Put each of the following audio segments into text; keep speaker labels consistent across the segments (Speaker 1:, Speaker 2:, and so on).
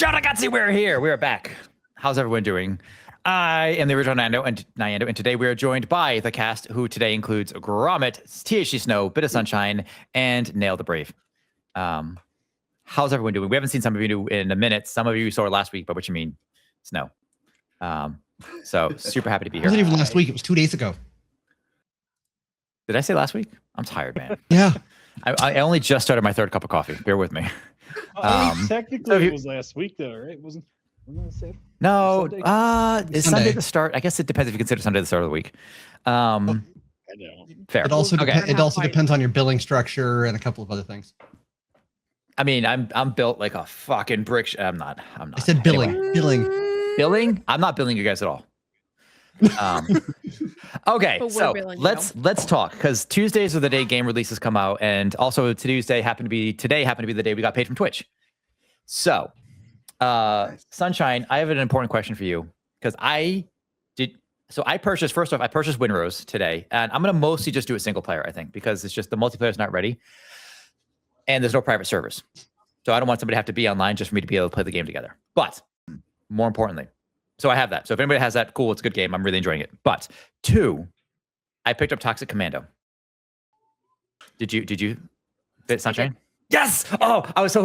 Speaker 1: Ragazzi, we're here. We are back. How's everyone doing? I am the original Nyando, and today we are joined by the cast, who today includes Gromit, THC Snow, Bit of Sunshine, and Nail the Brave. How's everyone doing? We haven't seen some of you in a minute. Some of you saw it last week, but what you mean, Snow. So super happy to be
Speaker 2: It
Speaker 1: here.
Speaker 2: wasn't even last week. It was 2 days ago.
Speaker 1: Did I say last week? I'm tired, man.
Speaker 2: Yeah.
Speaker 1: I only just started my third cup of coffee. Bear with me.
Speaker 3: Technically, it was last week, though, right? Wasn't it Saturday?
Speaker 1: No,
Speaker 3: Sunday?
Speaker 1: is Sunday the start? I guess it depends if you consider Sunday the start of the week.
Speaker 3: I know.
Speaker 1: Fair.
Speaker 2: It also
Speaker 1: Okay.
Speaker 2: it also depends on your billing structure and a couple of other things.
Speaker 1: I mean, I'm built like a fucking brick. I'm not.
Speaker 2: I said billing.
Speaker 1: Anyway. Billing? I'm not billing you guys at all. Okay, so let's talk, because Tuesdays are the day game releases come out, and also today happened to be the day we got paid from Twitch. So, Sunshine, I have an important question for you, because I purchased Winrose today, and I'm gonna mostly just do a single player, I think, because it's just the multiplayer is not ready, and there's no private servers, so I don't want somebody to have to be online just for me to be able to play the game together. But more importantly, so I have that. So if anybody has that, cool, it's a good game. I'm really enjoying it. But 2, I picked up Toxic Commando. Did you fit Sunshine? Yes. Oh, I was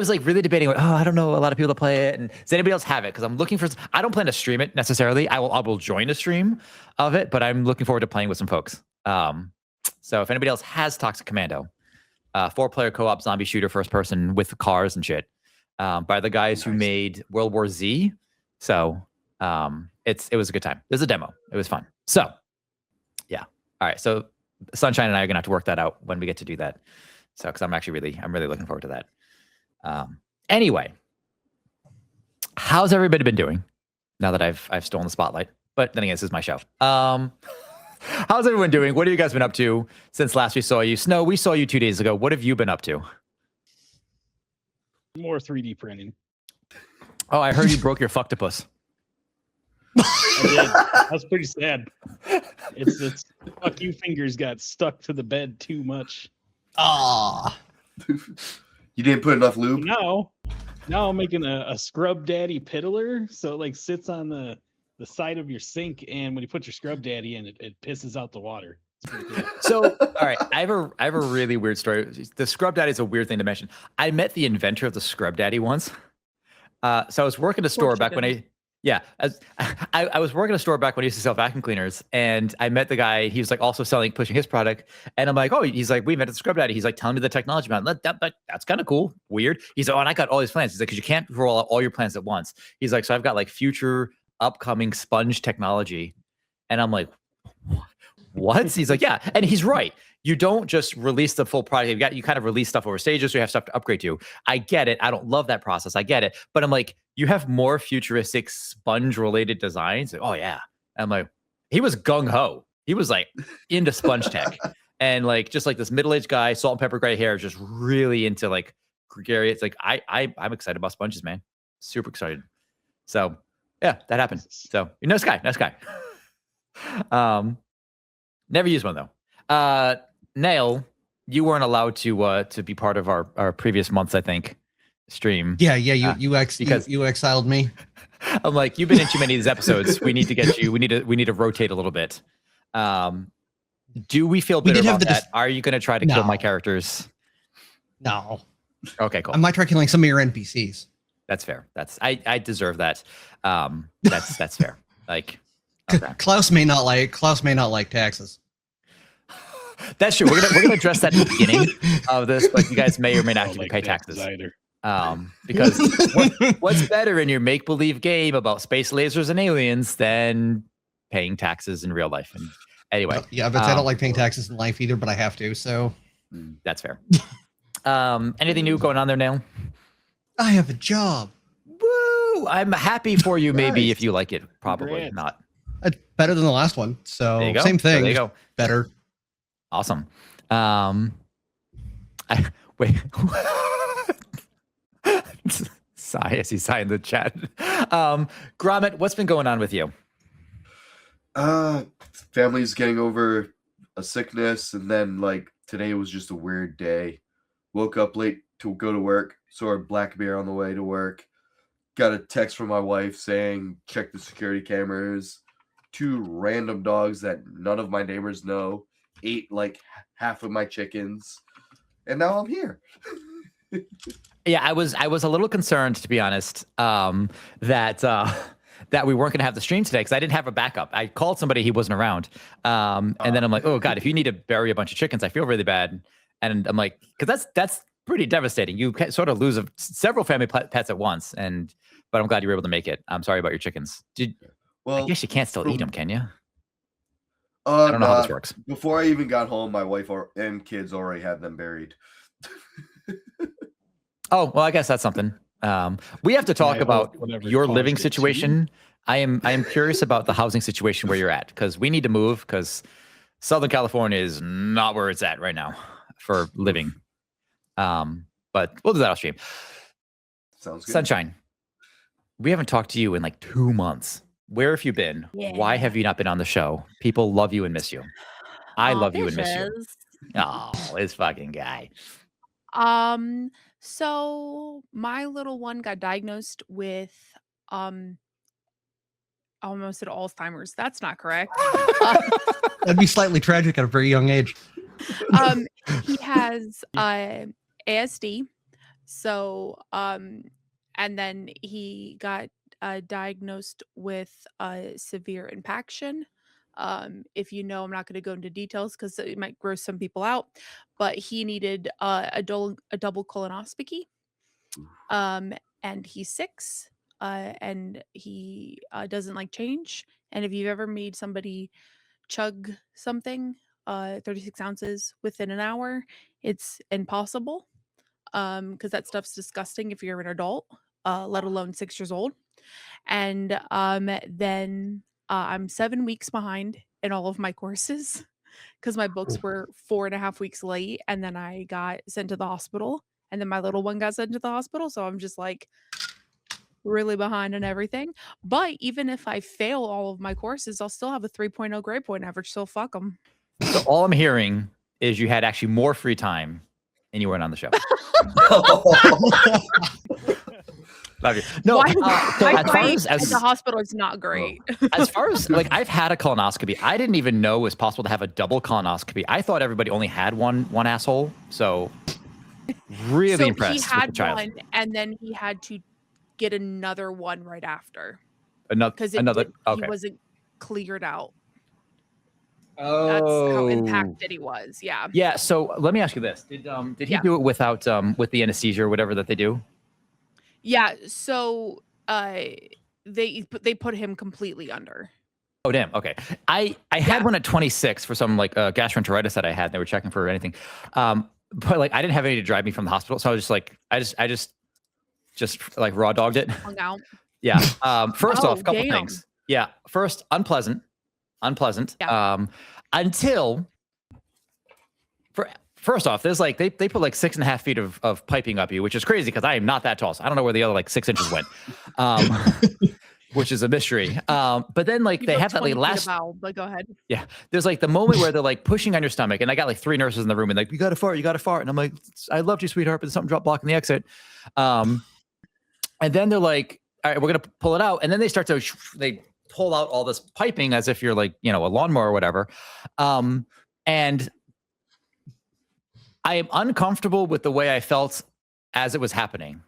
Speaker 1: like really debating. I don't know a lot of people that play it, and does anybody else have it? Because I'm looking for. I don't plan to stream it necessarily. I will join a stream of it, but I'm looking forward to playing with some folks. So if anybody else has Toxic Commando, 4-player co-op zombie shooter, first person with cars and shit, by the guys who made World War Z. So. It was a good time. There's a demo. It was fun. So, yeah. All right. So, Sunshine and I are gonna have to work that out when we get to do that. So, because I'm really looking forward to that. Anyway, how's everybody been doing? Now that I've stolen the spotlight, but then again, this is my show. How's everyone doing? What have you guys been up to since last we saw you? Snow, we saw you 2 days ago. What have you been up to?
Speaker 3: More 3D printing.
Speaker 1: Oh, I heard you broke your fucktopus.
Speaker 3: I did. That was pretty sad. It's fuck you fingers got stuck to the bed too much.
Speaker 2: Ah.
Speaker 4: You didn't put enough lube?
Speaker 3: Now I'm making a scrub daddy piddler, so it like sits on the side of your sink, and when you put your scrub daddy in, it pisses out the water.
Speaker 1: So, all right, I have a really weird story. The scrub daddy is a weird thing to mention. I met the inventor of the scrub daddy once. So I was working a store back when I was working a store back when I used to sell vacuum cleaners, and I met the guy. He was like also pushing his product, and I'm like, oh, he's like, we invented the scrub daddy. He's like telling me the technology about it. That's kind of cool, weird. He's like, oh, and I got all these plans. He's like, because you can't roll out all your plans at once. He's like, so I've got like future upcoming sponge technology, and I'm like, what? He's like, yeah, and he's right. You don't just release the full product. You kind of release stuff over stages, so you have stuff to upgrade to. I get it. I don't love that process. I get it. But I'm like, you have more futuristic sponge-related designs. Like, oh, yeah. I'm like, he was gung-ho. He was like into sponge tech. And like, just like this middle-aged guy, salt and pepper gray hair, just really into like gregarious. Like, I'm excited about sponges, man. Super excited. So, yeah, that happened. So, nice guy. Never used one, though. Nail, you weren't allowed to be part of our previous month's, I think, stream.
Speaker 2: Yeah. You exiled me.
Speaker 1: I'm like, you've been in too many of these episodes. We need to get you. We need to rotate a little bit. Do we feel bitter about that? Are you going to try to kill my characters?
Speaker 2: No.
Speaker 1: Okay, cool.
Speaker 2: I might try killing some of your NPCs.
Speaker 1: That's fair. I deserve that. That's fair. Like, okay.
Speaker 2: Klaus may not like taxes.
Speaker 1: That's true. We're gonna address that at the beginning of this, but you guys may or may not have to pay taxes. Because what's better in your make-believe game about space lasers and aliens than paying taxes in real life? And anyway,
Speaker 2: yeah, but I don't like paying taxes in life either, but I have to. So
Speaker 1: that's fair. Anything new going on there, Nail?
Speaker 2: I have a job.
Speaker 1: Woo! I'm happy for you. Maybe if you like it, probably not.
Speaker 2: It's better than the last one. So same thing.
Speaker 1: So there you go.
Speaker 2: Better.
Speaker 1: Awesome. Wait. Sigh as he's sighing the chat. Gromit, what's been going on with you?
Speaker 4: Family's getting over a sickness, and then like today was just a weird day. Woke up late to go to work, saw a black bear on the way to work. got a text from my wife saying, check the security cameras. 2 random dogs that none of my neighbors know ate like half of my chickens. And now I'm here.
Speaker 1: Yeah, I was a little concerned, to be honest, that we weren't going to have the stream today because I didn't have a backup. I called somebody, he wasn't around. And then I'm like, oh God, if you need to bury a bunch of chickens, I feel really bad. And I'm like, because that's pretty devastating. You sort of lose several family pets at once. But I'm glad you were able to make it. I'm sorry about your chickens. I guess you can't still eat them, can you? I don't know how this works.
Speaker 4: Before I even got home, my wife and kids already had them buried.
Speaker 1: Oh, well, I guess that's something. We have to talk about your living situation. I am curious about the housing situation where you're at, because we need to move, because Southern California is not where it's at right now for living. But we'll do that off stream.
Speaker 4: Sounds good.
Speaker 1: Sunshine, we haven't talked to you in like 2 months. Where have you been? Yeah. Why have you not been on the show? People love you and miss you. I love you and miss you. Oh, this fucking guy.
Speaker 5: So my little one got diagnosed with almost at Alzheimer's. That's not correct.
Speaker 2: That'd be slightly tragic at a very young age.
Speaker 5: He has ASD. So and then he got diagnosed with severe impaction. If you know, I'm not going to go into details because it might gross some people out, but he needed a double colonoscopy. And he's 6, and he doesn't like change. And if you've ever made somebody chug something 36 ounces within an hour, it's impossible, because that stuff's disgusting if you're an adult, let alone 6 years old. And then I'm 7 weeks behind in all of my courses because my books were 4.5 weeks late, and then I got sent to the hospital, and then my little one got sent to the hospital. So I'm just like really behind on everything. But even if I fail all of my courses, I'll still have a 3.0 grade point average. So fuck them.
Speaker 1: So all I'm hearing is you had actually more free time and you weren't on the show. Love you. No,
Speaker 5: so as far as the hospital is not great.
Speaker 1: As far as like, I've had a colonoscopy. I didn't even know it was possible to have a double colonoscopy. I thought everybody only had one asshole. So really impressed.
Speaker 5: He had
Speaker 1: with the child.
Speaker 5: one, and then he had to get another one right after.
Speaker 1: Because
Speaker 5: he wasn't cleared out.
Speaker 2: Oh,
Speaker 5: that's how impacted he was. Yeah.
Speaker 1: Yeah. So let me ask you this: Did he do it without with the anesthesia or whatever that they do?
Speaker 5: Yeah. So they put him completely under.
Speaker 1: Oh damn. Okay. I had one at 26 for some like gastroenteritis that I had. They were checking for anything, but like I didn't have any to drive me from the hospital, so I was just like I just like raw dogged it.
Speaker 5: Hung out.
Speaker 1: Yeah. First off, a couple things. Yeah. First, unpleasant. Yeah. Until first off, there's like they put like 6.5 feet of piping up you, which is crazy because I am not that tall. So I don't know where the other like 6 inches went. Which is a mystery. But then like they have that like last
Speaker 5: but go ahead.
Speaker 1: Yeah. There's like the moment where they're like pushing on your stomach, and I got like 3 nurses in the room and like, you gotta fart. And I'm like, I loved you, sweetheart, but something dropped blocking the exit. And then they're like, all right, we're gonna pull it out. And then they start to they pull out all this piping as if you're like, a lawnmower or whatever. And I am uncomfortable with the way I felt as it was happening.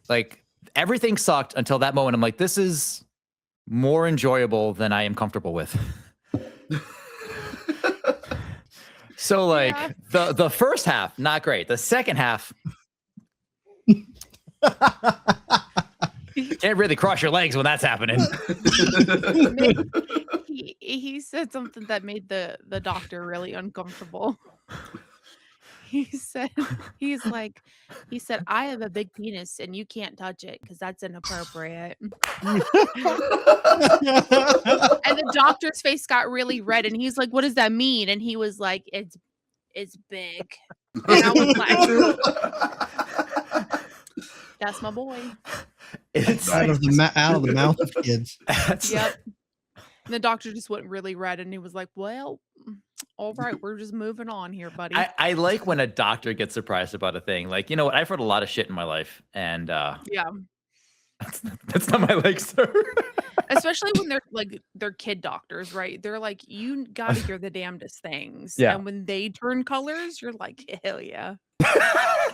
Speaker 1: Like everything sucked until that moment. I'm like, this is more enjoyable than I am comfortable with. So like the first half, not great. The second half, you can't really cross your legs when that's happening.
Speaker 5: He said something that made the doctor really uncomfortable. He said, I have a big penis and you can't touch it because that's inappropriate. And the doctor's face got really red, and he's like, what does that mean? And he was like, it's big. And I was like, that's my boy.
Speaker 2: It's out of the mouth of kids.
Speaker 5: Yep. And the doctor just went really red, and he was like, well, all right, we're just moving on here, buddy.
Speaker 1: I like when a doctor gets surprised about a thing. Like, you know what? I've heard a lot of shit in my life, and
Speaker 5: yeah.
Speaker 1: That's not my like, sir.
Speaker 5: Especially when they're kid doctors, right? They're like, you gotta hear the damnedest things.
Speaker 1: Yeah.
Speaker 5: And when they turn colors, you're like, hell yeah.
Speaker 3: Hell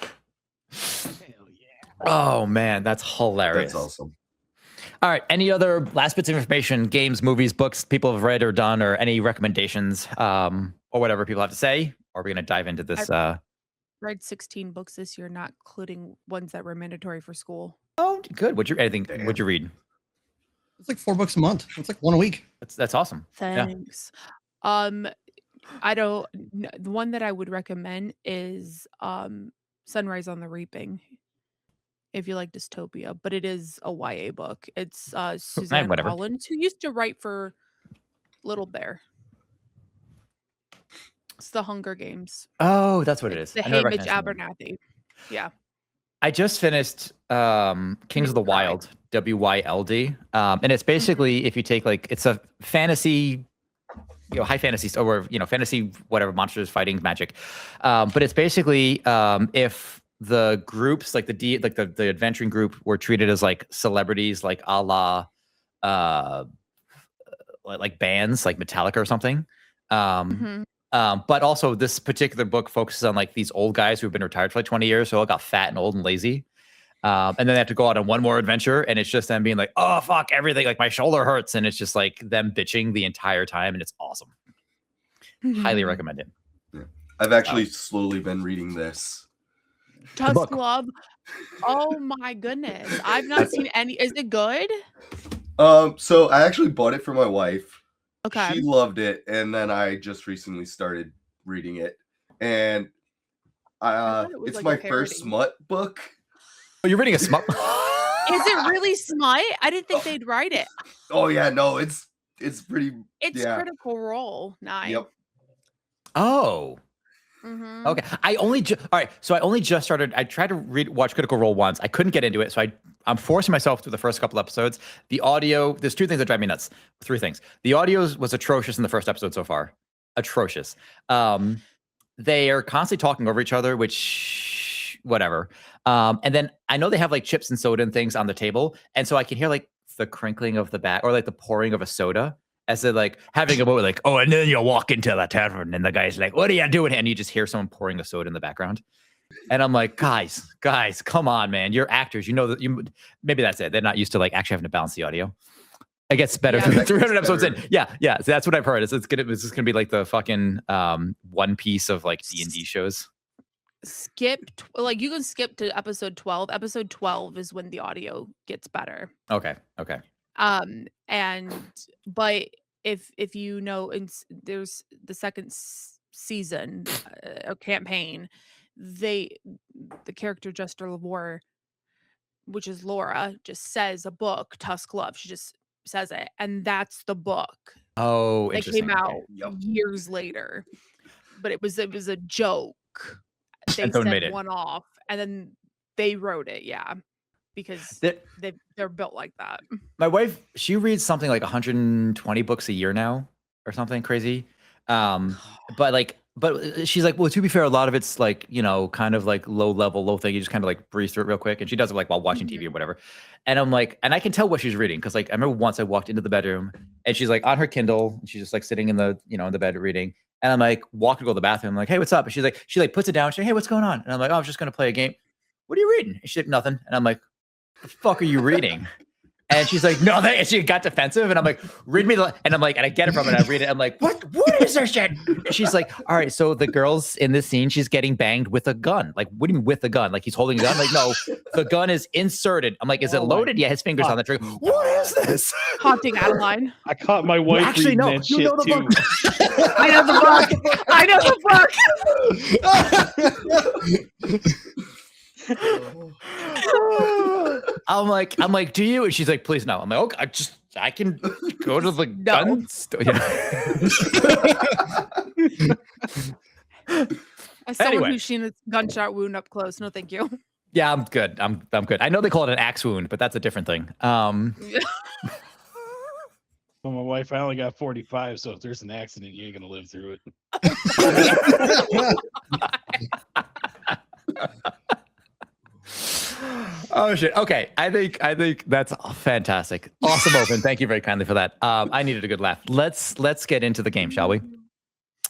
Speaker 3: yeah.
Speaker 1: Oh man, that's hilarious.
Speaker 4: That's awesome.
Speaker 1: All right. Any other last bits of information, games, movies, books people have read or done, or any recommendations, or whatever people have to say? Or are we gonna dive into this?
Speaker 5: Read 16 books this year, not including ones that were mandatory for school.
Speaker 1: Oh, good. What'd you read?
Speaker 2: It's like 4 books a month. It's like 1 a week.
Speaker 1: That's awesome.
Speaker 5: Thanks. The one that I would recommend is Sunrise on the Reaping, if you like dystopia, but it is a YA book. It's Suzanne
Speaker 1: whatever.
Speaker 5: Collins, who used to write for Little Bear. It's the Hunger Games.
Speaker 1: Oh, that's what it is.
Speaker 5: The
Speaker 1: I never
Speaker 5: Hamish
Speaker 1: recognized that.
Speaker 5: Abernathy. Yeah.
Speaker 1: I just finished Kings of the Wild, WYLD. And it's basically, if you take like, it's a fantasy, high fantasy, or, fantasy, whatever, monsters fighting magic. But it's basically if the groups, like the adventuring group were treated as like celebrities, like a la like bands, like Metallica or something. But also this particular book focuses on like these old guys who've been retired for like 20 years. So all got fat and old and lazy. And then they have to go out on one more adventure. And it's just them being like, oh, fuck everything. Like my shoulder hurts. And it's just like them bitching the entire time. And it's awesome. Highly recommend it.
Speaker 4: Yeah. I've actually slowly been reading this.
Speaker 5: Tusk Love. Oh my goodness. I've not seen any. Is it good?
Speaker 4: So I actually bought it for my wife.
Speaker 5: Okay.
Speaker 4: She loved it, and then I just recently started reading it, and it's
Speaker 5: like
Speaker 4: my
Speaker 5: a parody.
Speaker 4: first smut book.
Speaker 1: Oh, you're reading a smut?
Speaker 5: Is it really smut? I didn't think they'd write it.
Speaker 4: Oh yeah, no, it's pretty.
Speaker 5: It's
Speaker 4: yeah.
Speaker 5: Critical Role. Nice.
Speaker 4: Yep.
Speaker 1: Oh.
Speaker 5: Mm-hmm.
Speaker 1: Okay. All right. So I only just started. I tried to watch Critical Role once. I couldn't get into it. So I'm forcing myself through the first couple episodes. The audio, there's 2 things that drive me nuts. 3 things. The audio was atrocious in the first episode so far. Atrocious. They are constantly talking over each other, which whatever. And then I know they have like chips and soda and things on the table. And so I can hear like the crinkling of the bat or like the pouring of a soda. As they're like having a moment like, oh, and then you walk into the tavern and the guy's like, what are you doing? And you just hear someone pouring a soda in the background. And I'm like, guys, come on, man. You're actors. You know that maybe that's it. They're not used to like actually having to balance the audio. It gets better.
Speaker 5: Yeah,
Speaker 1: 300 episodes in. Yeah. So that's what I've heard. It's just gonna be like the fucking One Piece of like D&D shows.
Speaker 5: You can skip to episode 12. Episode 12 is when the audio gets better.
Speaker 1: Okay.
Speaker 5: But if you know, there's the second season or campaign, the character Jester Lavore, which is Laura, just says a book, Tusk Love. She just says it, and that's the book.
Speaker 1: Oh,
Speaker 5: that
Speaker 1: interesting.
Speaker 5: came out
Speaker 4: Yep.
Speaker 5: years later, but it was a joke. They
Speaker 1: And someone made
Speaker 5: sent
Speaker 1: it.
Speaker 5: one off, and then they wrote it. Yeah. Because they're built like that.
Speaker 1: My wife, she reads something like 120 books a year now or something crazy. But she's like, well, to be fair, a lot of it's like, kind of like low thing. You just kind of like breeze through it real quick. And she does it like while watching TV or whatever. And I'm like, and I can tell what she's reading. Cause like, I remember once I walked into the bedroom and she's like on her Kindle and she's just like sitting in the, in the bed reading. And I'm like, walking to go to the bathroom. I'm like, hey, what's up? And she puts it down. She's like, hey, what's going on? And I'm like, oh, I'm just going to play a game. What are you reading? And she's like, nothing. And I'm like, the fuck are you reading? And she's like, no, and she got defensive. And I'm like, read me and I'm like, and I get it from it. I read it. I'm like, what is this shit? And she's like, all right, so the girl's in this scene, she's getting banged with a gun. Like, what do you mean with a gun? Like he's holding a gun? Like, no, the gun is inserted. I'm like, is it loaded? Yeah, his finger's on the trigger. What is this?
Speaker 5: Haunting Adeline.
Speaker 3: I caught my wife
Speaker 1: Actually,
Speaker 3: reading
Speaker 1: no,
Speaker 3: that
Speaker 1: you
Speaker 3: shit
Speaker 1: know the
Speaker 3: too.
Speaker 1: book.
Speaker 5: I know the book.
Speaker 1: I'm like, do you? And she's like, please no. I'm like, okay, I can go to the gun store.
Speaker 5: As someone
Speaker 1: Anyway.
Speaker 5: who's seen a gunshot wound up close, no thank you.
Speaker 1: Yeah, I'm good. I'm good. I know they call it an axe wound, but that's a different thing.
Speaker 3: Well, my wife, I only got 45, so if there's an accident, you ain't gonna live through it.
Speaker 1: Oh shit. Okay. I think that's fantastic. Awesome open. Thank you very kindly for that. I needed a good laugh. Let's get into the game, shall we?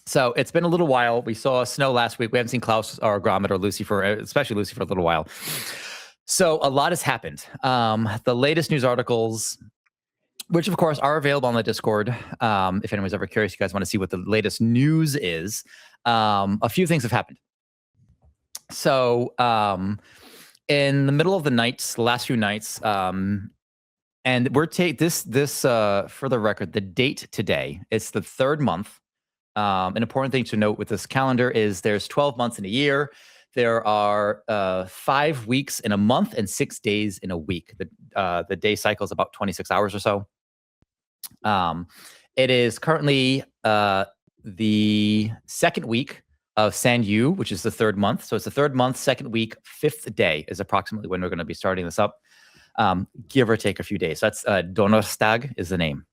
Speaker 1: So it's been a little while. We saw snow last week. We haven't seen Klaus or Gromit or Lucy especially Lucy for a little while. So a lot has happened. The latest news articles, which of course are available on the Discord. If anyone's ever curious, you guys want to see what the latest news is. A few things have happened. So in the middle of the nights, the last few nights, and we're this for the record, the date today, it's the 3rd month. An important thing to note with this calendar is there's 12 months in a year. There are 5 weeks in a month and 6 days in a week. The day cycle is about 26 hours or so. It is currently the 2nd week of San Yu, which is the 3rd month. So it's the 3rd month, 2nd week, 5th day is approximately when we're going to be starting this up, give or take a few days. So that's Donnerstag is the name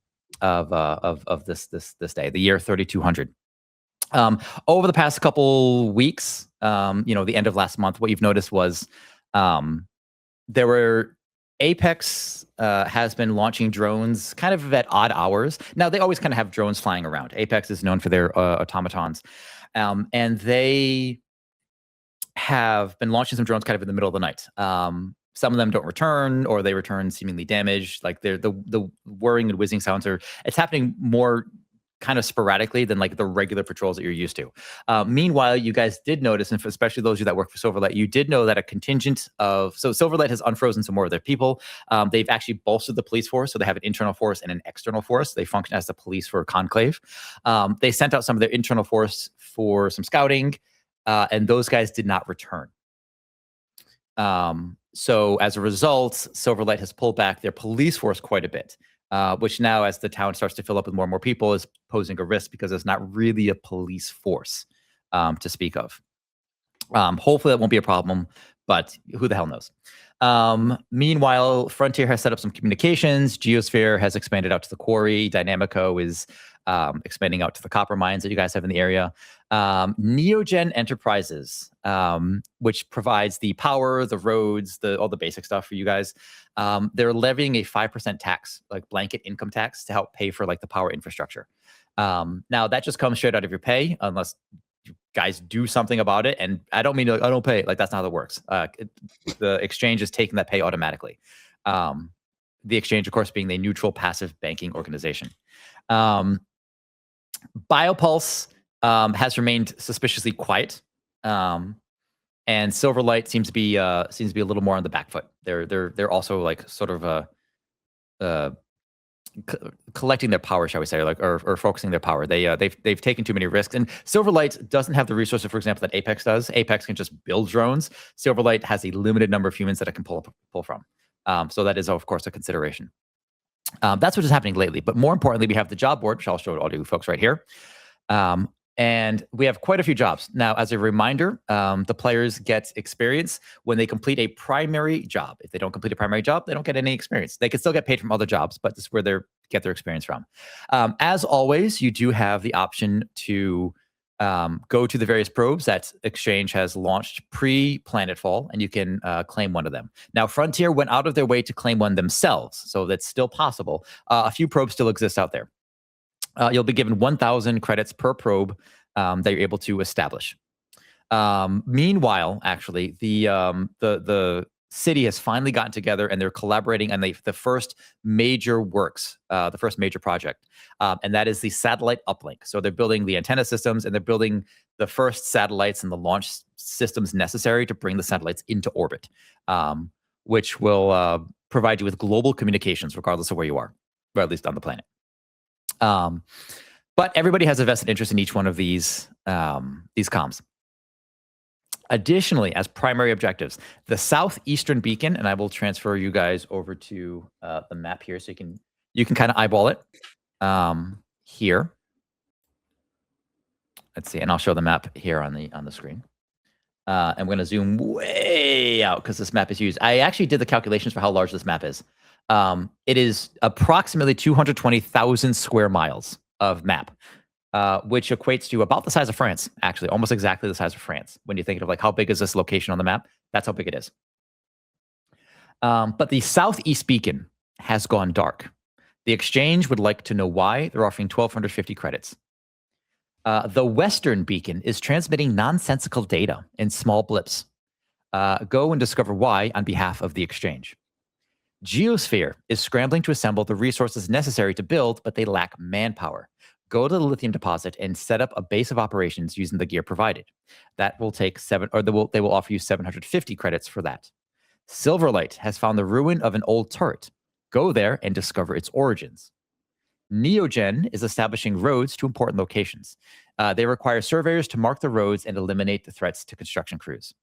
Speaker 1: of this day, the year 3200. Over the past couple weeks, the end of last month, what you've noticed was there were Apex has been launching drones kind of at odd hours. Now, they always kind of have drones flying around. Apex is known for their automatons. And they have been launching some drones kind of in the middle of the night. Some of them don't return, or they return seemingly damaged. Like the whirring and whizzing sounds it's happening more kind of sporadically than like the regular patrols that you're used to. Meanwhile, you guys did notice, and especially those of you that work for Silverlight, you did know that a contingent so Silverlight has unfrozen some more of their people. They've actually bolstered the police force, so they have an internal force and an external force. They function as the police for Conclave. They sent out some of their internal force for some scouting, and those guys did not return. So as a result, Silverlight has pulled back their police force quite a bit. Which now, as the town starts to fill up with more and more people, is posing a risk because there's not really a police force to speak of. Hopefully that won't be a problem, but who the hell knows? Meanwhile, Frontier has set up some communications. Geosphere has expanded out to the quarry. Dynamico is expanding out to the copper mines that you guys have in the area. Neogen Enterprises, which provides the power, the roads, all the basic stuff for you guys. They're levying a 5% tax, like blanket income tax, to help pay for like the power infrastructure. Now that just comes straight out of your pay, unless you guys do something about it. And I don't mean like I don't pay. Like that's not how that works. The exchange is taking that pay automatically. The exchange, of course, being the neutral passive banking organization. Biopulse has remained suspiciously quiet, and Silverlight seems to be a little more on the back foot. They're also like sort of collecting their power, shall we say, or focusing their power. They've taken too many risks, and Silverlight doesn't have the resources, for example, that Apex does. Apex can just build drones. Silverlight has a limited number of humans that it can pull from. So that is, of course, a consideration. That's what is happening lately. But more importantly, we have the job board, which I'll show all you folks right here. And we have quite a few jobs. Now, as a reminder, the players get experience when they complete a primary job. If they don't complete a primary job, they don't get any experience. They can still get paid from other jobs, but this is where they get their experience from. As always, you do have the option to go to the various probes that Exchange has launched pre-Planetfall, and you can claim one of them. Now, Frontier went out of their way to claim one themselves, so that's still possible. A few probes still exist out there. You'll be given 1,000 credits per probe that you're able to establish. Meanwhile, actually, the city has finally gotten together and they're collaborating on the first major works, the first major project, and that is the satellite uplink. So they're building the antenna systems and they're building the first satellites and the launch systems necessary to bring the satellites into orbit, which will provide you with global communications regardless of where you are, or at least on the planet. But everybody has a vested interest in each one of these comms. Additionally, as primary objectives, the southeastern beacon, and I will transfer you guys over to the map here so you can kind of eyeball it here. Let's see, and I'll show the map here on the screen. I'm going to zoom way out because this map is huge. I actually did the calculations for how large this map is. It is approximately 220,000 square miles of map, which equates to about the size of France, actually, almost exactly the size of France. When you think of like how big is this location on the map, that's how big it is. But the southeast beacon has gone dark. The exchange would like to know why. They're offering 1,250 credits. The western beacon is transmitting nonsensical data in small blips. Go and discover why on behalf of the exchange. Geosphere is scrambling to assemble the resources necessary to build, but they lack manpower. Go to the lithium deposit and set up a base of operations using the gear provided. That will take they will offer you 750 credits for that. Silverlight has found the ruin of an old turret. Go there and discover its origins. Neogen is establishing roads to important locations. They require surveyors to mark the roads and eliminate the threats to construction crews.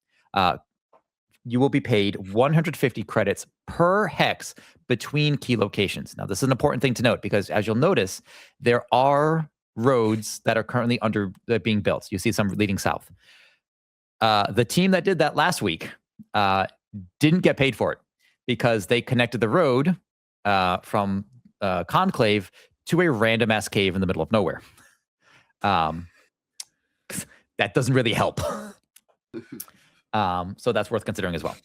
Speaker 1: You will be paid 150 credits per hex between key locations. Now, this is an important thing to note because, as you'll notice, there are roads that are currently being built. You see some leading south. The team that did that last week didn't get paid for it because they connected the road from Conclave to a random ass cave in the middle of nowhere. That doesn't really help. So that's worth considering as well.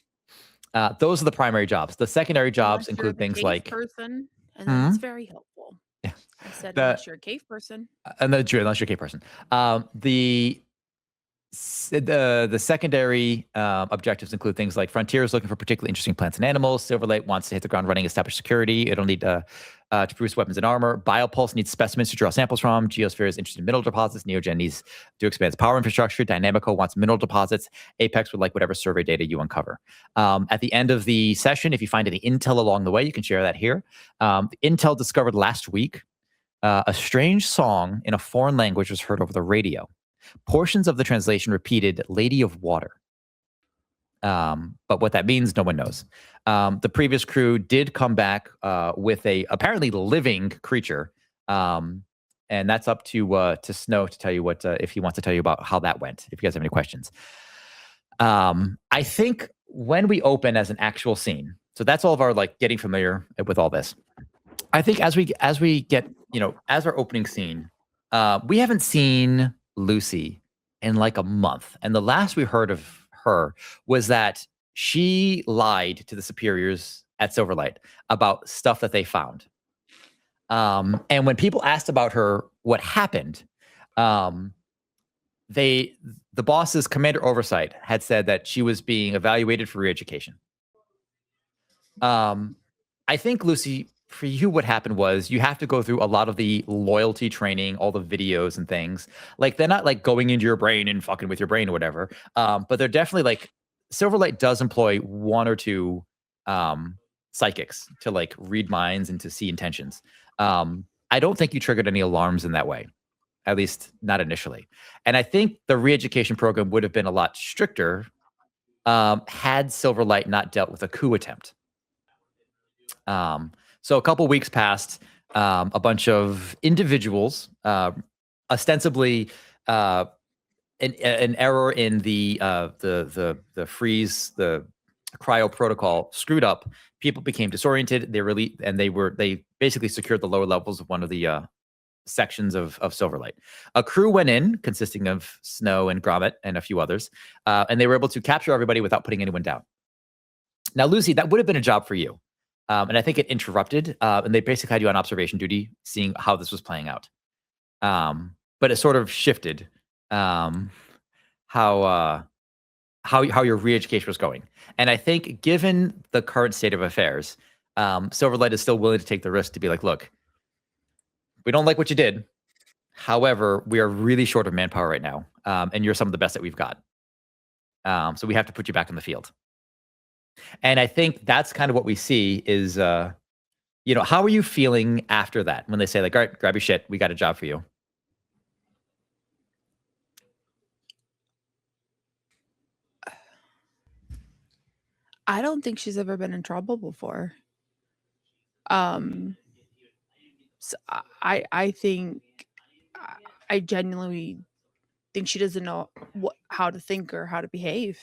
Speaker 1: Those are the primary jobs. The secondary jobs include things like
Speaker 5: person, and that's very helpful.
Speaker 1: Yeah.
Speaker 5: I said unless you're a cave person.
Speaker 1: Unless you're a cave person. The secondary objectives include things like Frontier is looking for particularly interesting plants and animals. Silverlight wants to hit the ground running, establish security. It'll need to produce weapons and armor. Biopulse needs specimens to draw samples from. Geosphere is interested in mineral deposits. Neogen needs to expand its power infrastructure. Dynamico wants mineral deposits. Apex would like whatever survey data you uncover. At the end of the session, if you find any intel along the way, you can share that here. Intel discovered last week a strange song in a foreign language was heard over the radio. Portions of the translation repeated Lady of Water. But what that means, no one knows. The previous crew did come back with a apparently living creature. And that's up to Snow to tell you what, if he wants to tell you about how that went, if you guys have any questions. I think when we open as an actual scene, so that's all of our like getting familiar with all this. I think as we get, as our opening scene, we haven't seen Lucy in like a month. And the last we heard of her was that she lied to the superiors at Silverlight about stuff that they found. And when people asked about her, what happened, the boss's commander oversight had said that she was being evaluated for re-education. I think, Lucy, for you, what happened was you have to go through a lot of the loyalty training, all the videos and things. Like, they're not like going into your brain and fucking with your brain or whatever. But they're definitely like, Silverlight does employ one or two psychics to like read minds and to see intentions. I don't think you triggered any alarms in that way, at least not initially. And I think the re-education program would have been a lot stricter had Silverlight not dealt with a coup attempt. So a couple weeks passed, a bunch of individuals, ostensibly an error in the freeze, the cryo protocol screwed up. People became disoriented. They basically secured the lower levels of one of the sections of Silverlight. A crew went in, consisting of Snow and Grommet and a few others, and they were able to capture everybody without putting anyone down. Now, Lucy, that would have been a job for you. And I think it interrupted, and they basically had you on observation duty, seeing how this was playing out. But it sort of shifted how your re-education was going. And I think, given the current state of affairs, Silverlight is still willing to take the risk to be like, look, we don't like what you did. However, we are really short of manpower right now, and you're some of the best that we've got. So we have to put you back in the field. And I think that's kind of what we see is, how are you feeling after that when they say like, all right, grab your shit, we got a job for you?
Speaker 5: I don't think she's ever been in trouble before. So I think I genuinely think she doesn't know how to think or how to behave.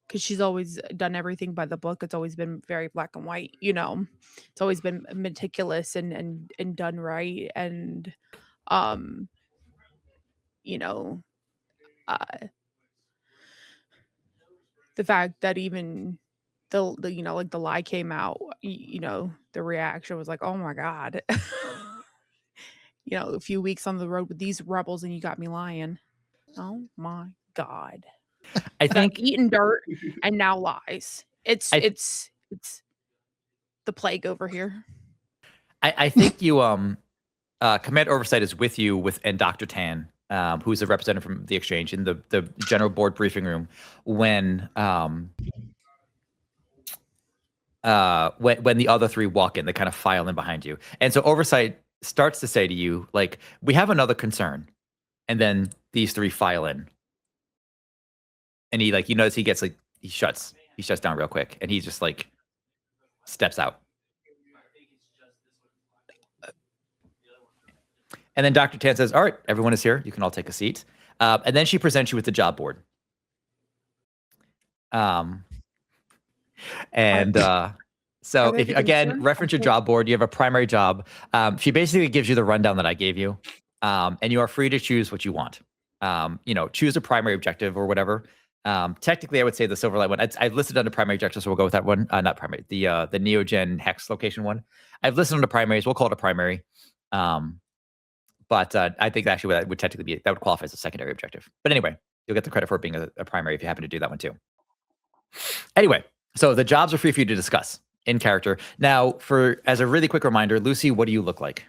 Speaker 5: Because she's always done everything by the book. It's always been very black and white, It's always been meticulous and done right. And, the fact that even the you know, like the lie came out, you know, the reaction was like, oh my God. You know, a few weeks on the road with these rebels and you got me lying. Oh my God.
Speaker 1: I
Speaker 5: Got
Speaker 1: think
Speaker 5: eaten dirt and now lies. It's
Speaker 1: I-
Speaker 5: it's the plague over here.
Speaker 1: I think you Command Oversight is with you and Dr. Tan, who's a representative from the exchange in the general board briefing room when the other three walk in, they kind of file in behind you. And so Oversight starts to say to you, like, we have another concern. And then these three file in. And he, like, you notice he gets, like, he shuts down real quick. And he just, like, steps out. And then Dr. Tan says, all right, everyone is here. You can all take a seat. And then she presents you with the job board. So if again, reference your job board, you have a primary job. She basically gives you the rundown that I gave you. And you are free to choose what you want. You know, choose a primary objective or whatever. Technically, I would say the Silverlight one. I've listed under primary objectives, so we'll go with that one. Not primary, the Neogen Hex location one. I've listed under primaries. We'll call it a primary. But I think actually that would technically be, that would qualify as a secondary objective. But anyway, you'll get the credit for it being a primary if you happen to do that one too. Anyway, so the jobs are free for you to discuss in character. Now, as a really quick reminder, Lucy, what do you look like?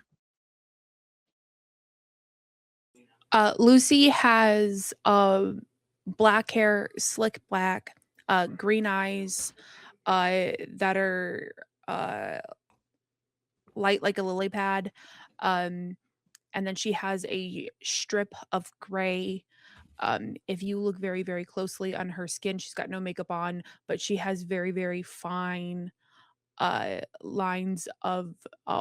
Speaker 5: Lucy has black hair, slick black, green eyes that are light like a lily pad. And then she has a strip of gray. If you look very, very closely on her skin, she's got no makeup on, but she has very, very fine lines of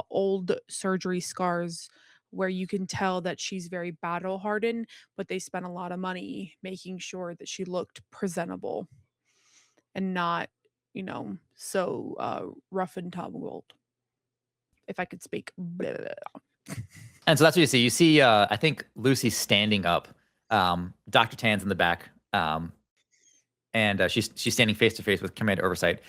Speaker 5: old surgery scars where you can tell that she's very battle hardened, but they spent a lot of money making sure that she looked presentable and not, you know, so rough and tumbled. If I could speak.
Speaker 1: And so that's what you see. You see, I think Lucy standing up. Dr. Tan's in the back, and she's standing face to face with Commander Oversight.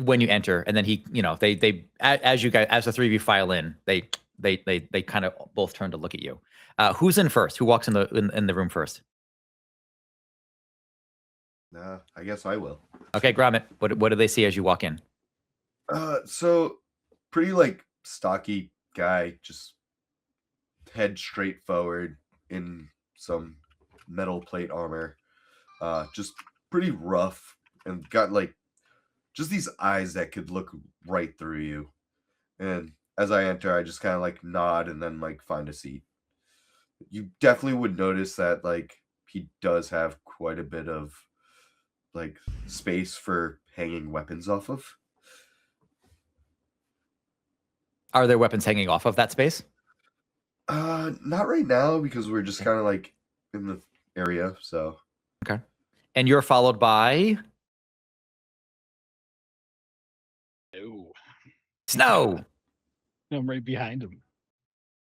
Speaker 1: When you enter, and then he, you know, they as the three of you file in, they kind of both turn to look at you. Who's in first? Who walks in the room first?
Speaker 4: I guess I will.
Speaker 1: Okay, Gromit. What do they see as you walk in?
Speaker 4: So pretty like stocky guy, just head straight forward in some metal plate armor, just pretty rough, and got like just these eyes that could look right through you. And as I enter, I just kind of like nod and then like find a seat. You definitely would notice that like he does have quite a bit of like space for hanging weapons off of.
Speaker 1: Are there weapons hanging off of that space?
Speaker 4: Not right now, because we're just kind of like in the area, so.
Speaker 1: Okay. And you're followed by Snow.
Speaker 3: I'm right behind him.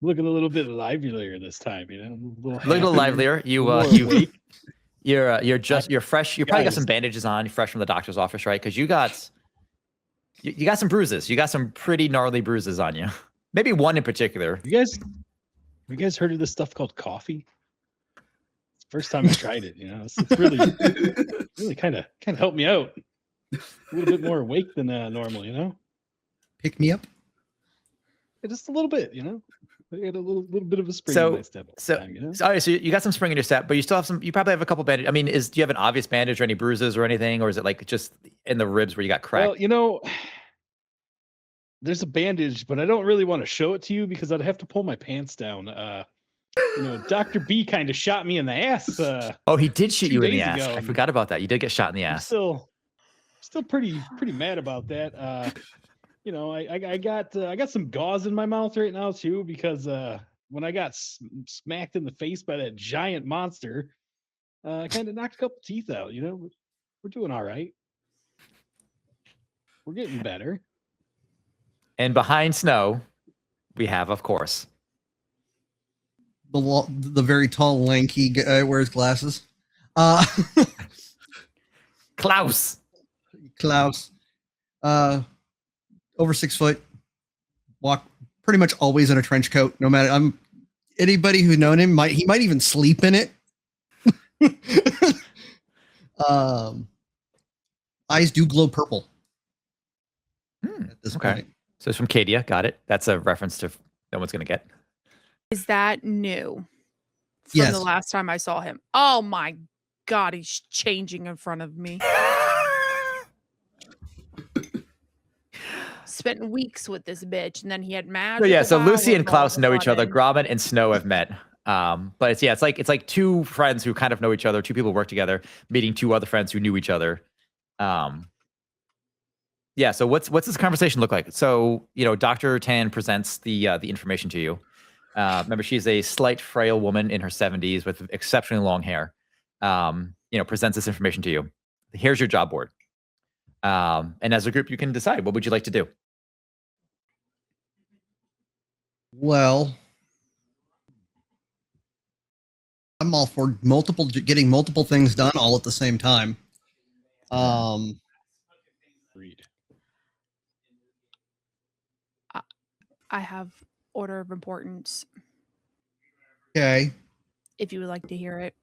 Speaker 3: Looking a little bit livelier this time, you know.
Speaker 1: Looking a little livelier. You're fresh. You probably got some bandages on. You're fresh from the doctor's office, right? Because you got some bruises. You got some pretty gnarly bruises on you. Maybe one in particular.
Speaker 3: You guys heard of this stuff called coffee? It's the first time I tried it. You know, it's really kind of helped me out. A little bit more awake than normal. You know.
Speaker 2: Pick me up.
Speaker 3: Yeah, just a little bit. You know. I had a little bit of a spring in my step. Time, you know?
Speaker 1: All right, so you got some spring in your step, but you still have some. You probably have a couple bandages. I mean, do you have an obvious bandage or any bruises or anything, or is it like just in the ribs where you got cracked?
Speaker 3: Well, you know, there's a bandage, but I don't really want to show it to you because I'd have to pull my pants down. You know, Dr. B kind of shot me in the ass.
Speaker 1: Oh, he did shoot you in the
Speaker 3: days
Speaker 1: ass.
Speaker 3: ago.
Speaker 1: I forgot about that. You did get shot in the ass.
Speaker 3: Still pretty mad about that. You know, I got some gauze in my mouth right now too, because when I got smacked in the face by that giant monster, I kind of knocked a couple teeth out. You know, we're doing all right. We're getting better.
Speaker 1: And behind Snow, we have, of course,
Speaker 2: the very tall, lanky guy wears glasses.
Speaker 1: Klaus.
Speaker 2: Klaus. Over 6 foot. Walk pretty much always in a trench coat. No matter anybody who known him might even sleep in it. Eyes do glow purple. At this point.
Speaker 1: So it's from Cadia. Got it. That's a reference to no one's gonna get.
Speaker 5: Is that new? From
Speaker 2: Yes.
Speaker 5: the last time I saw him. Oh my God, he's changing in front of me. Spent weeks with this bitch, and then he had mad.
Speaker 1: So yeah, so Lucy and Klaus know each other. Gromit and Snow have met. But it's like two friends who kind of know each other. Two people work together, meeting two other friends who knew each other. Yeah. So what's this conversation look like? So Dr. Tan presents the information to you. Remember, she's a slight, frail woman in her 70s with exceptionally long hair. Presents this information to you. Here's your job board. And as a group, you can decide what would you like to do.
Speaker 2: Well, I'm all for getting multiple things done all at the same time.
Speaker 3: Agreed.
Speaker 5: I have order of importance.
Speaker 2: Okay.
Speaker 5: If you would like to hear it.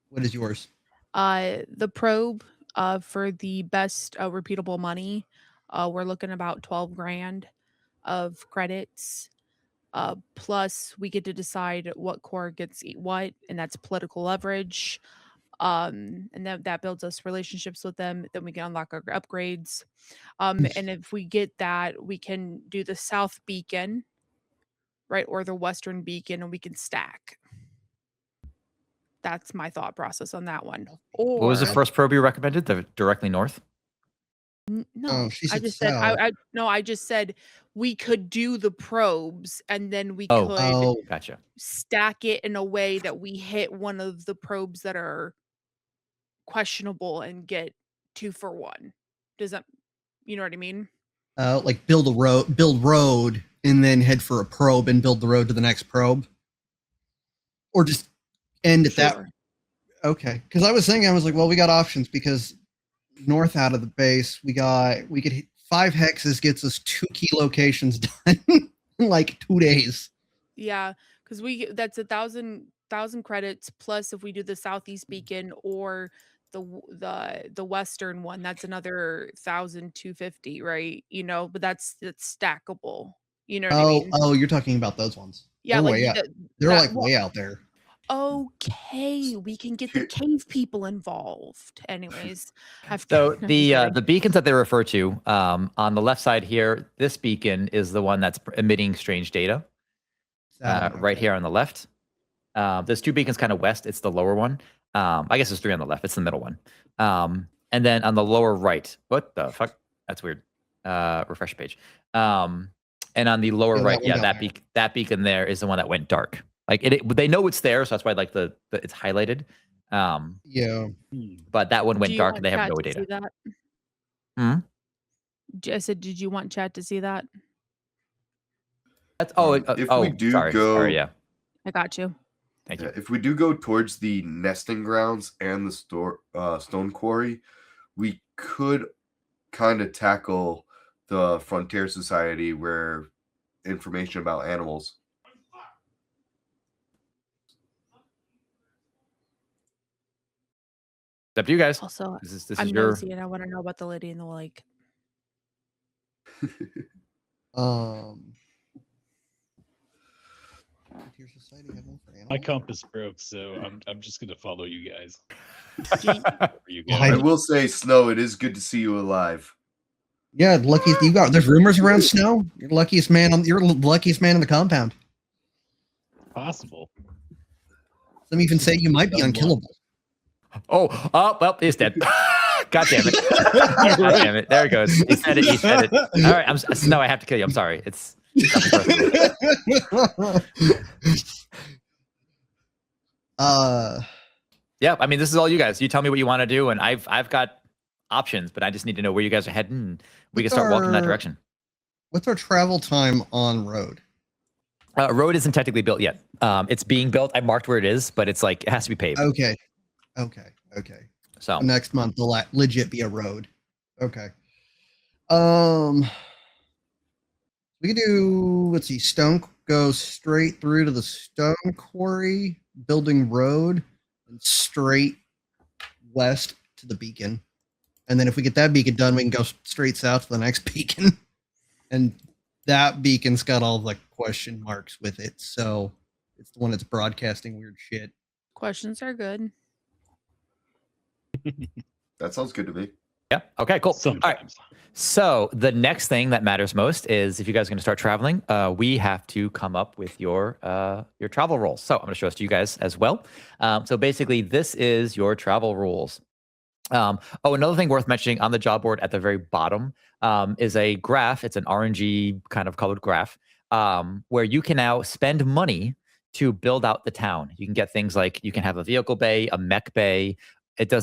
Speaker 2: What is yours?
Speaker 5: The probe for the best repeatable money, we're looking about 12 grand of credits. Plus we get to decide what core gets what, and that's political leverage. And that builds us relationships with them. Then we can unlock our upgrades. And if we get that, we can do the South Beacon, right, or the Western Beacon, and we can stack. That's my thought process on that one. Or
Speaker 1: what was the first probe you recommended? The directly north?
Speaker 5: No, I just said I just said we could do the probes, and then we could
Speaker 1: gotcha.
Speaker 5: stack it in a way that we hit one of the probes that are questionable and get 2 for 1. Does that, you know what I mean?
Speaker 2: Like build road, and then head for a probe and build the road to the next probe, or just end at that. Okay, because I was like, well, we got options because north out of the base, we could hit 5 hexes gets us 2 key locations done in like 2 days.
Speaker 5: Yeah, because that's 1,000 credits plus if we do the Southeast Beacon or the Western one, that's another 1,250, right? But that's stackable. You know what I mean?
Speaker 2: Oh, you're talking about those ones.
Speaker 5: Yeah,
Speaker 2: they're
Speaker 5: like
Speaker 2: way out. They're way out there.
Speaker 5: Okay, we can get the cave people involved. Anyways,
Speaker 1: so the beacons that they refer to on the left side here, this beacon is the one that's emitting strange data. Right here on the left. There's 2 beacons kind of west. It's the lower one. I guess there's 3 on the left. It's the middle one. And then on the lower right, what the fuck? That's weird. Refresh page. And on the lower right, that beacon there is the one that went dark. Like they know it's there, so that's why like the it's highlighted.
Speaker 2: Yeah.
Speaker 1: But that one went dark and they have no data.
Speaker 5: I said, did you want chat to see that?
Speaker 1: That's
Speaker 4: sorry,
Speaker 1: yeah.
Speaker 5: I got you.
Speaker 1: Thank you.
Speaker 4: If we do go towards the nesting grounds and the stone quarry, we could kind of tackle the Frontier Society where information about animals.
Speaker 1: It's up to you guys.
Speaker 5: Also,
Speaker 1: this
Speaker 5: I'm
Speaker 1: is your...
Speaker 5: nosy and I want to know about the lady in the lake.
Speaker 3: My compass broke, so I'm just gonna follow you guys.
Speaker 4: I will say, Snow, it is good to see you alive.
Speaker 2: Yeah, lucky you got. There's rumors around Snow. You're the luckiest man in the compound.
Speaker 3: Possible.
Speaker 2: Some even say you might be unkillable.
Speaker 1: Oh, well, he's dead. God damn it. God damn it. There it goes. He said it. All right. No, I have to kill you. I'm sorry. It's yeah, I mean, this is all you guys. You tell me what you want to do, and I've got options, but I just need to know where you guys are heading, and we can start walking in that direction.
Speaker 2: What's our travel time on road?
Speaker 1: Road isn't technically built yet. It's being built. I marked where it is, but it's like it has to be paved.
Speaker 2: Okay.
Speaker 1: So
Speaker 2: next month will legit be a road. Okay. We can do, let's see, stone goes straight through to the stone quarry, building road, and straight west to the beacon. And then if we get that beacon done, we can go straight south to the next beacon. And that beacon's got all the question marks with it. So it's the one that's broadcasting weird shit.
Speaker 5: Questions are good.
Speaker 4: That sounds good to me.
Speaker 1: yeah. Okay, cool.
Speaker 3: Sometimes.
Speaker 1: All right. So the next thing that matters most is if you guys are going to start traveling, we have to come up with your travel rules. So I'm going to show this to you guys as well. So basically, this is your travel rules. Another thing worth mentioning on the job board at the very bottom is a graph. It's an RNG kind of colored graph where you can now spend money to build out the town. You can get things like you can have a vehicle bay, a mech bay. It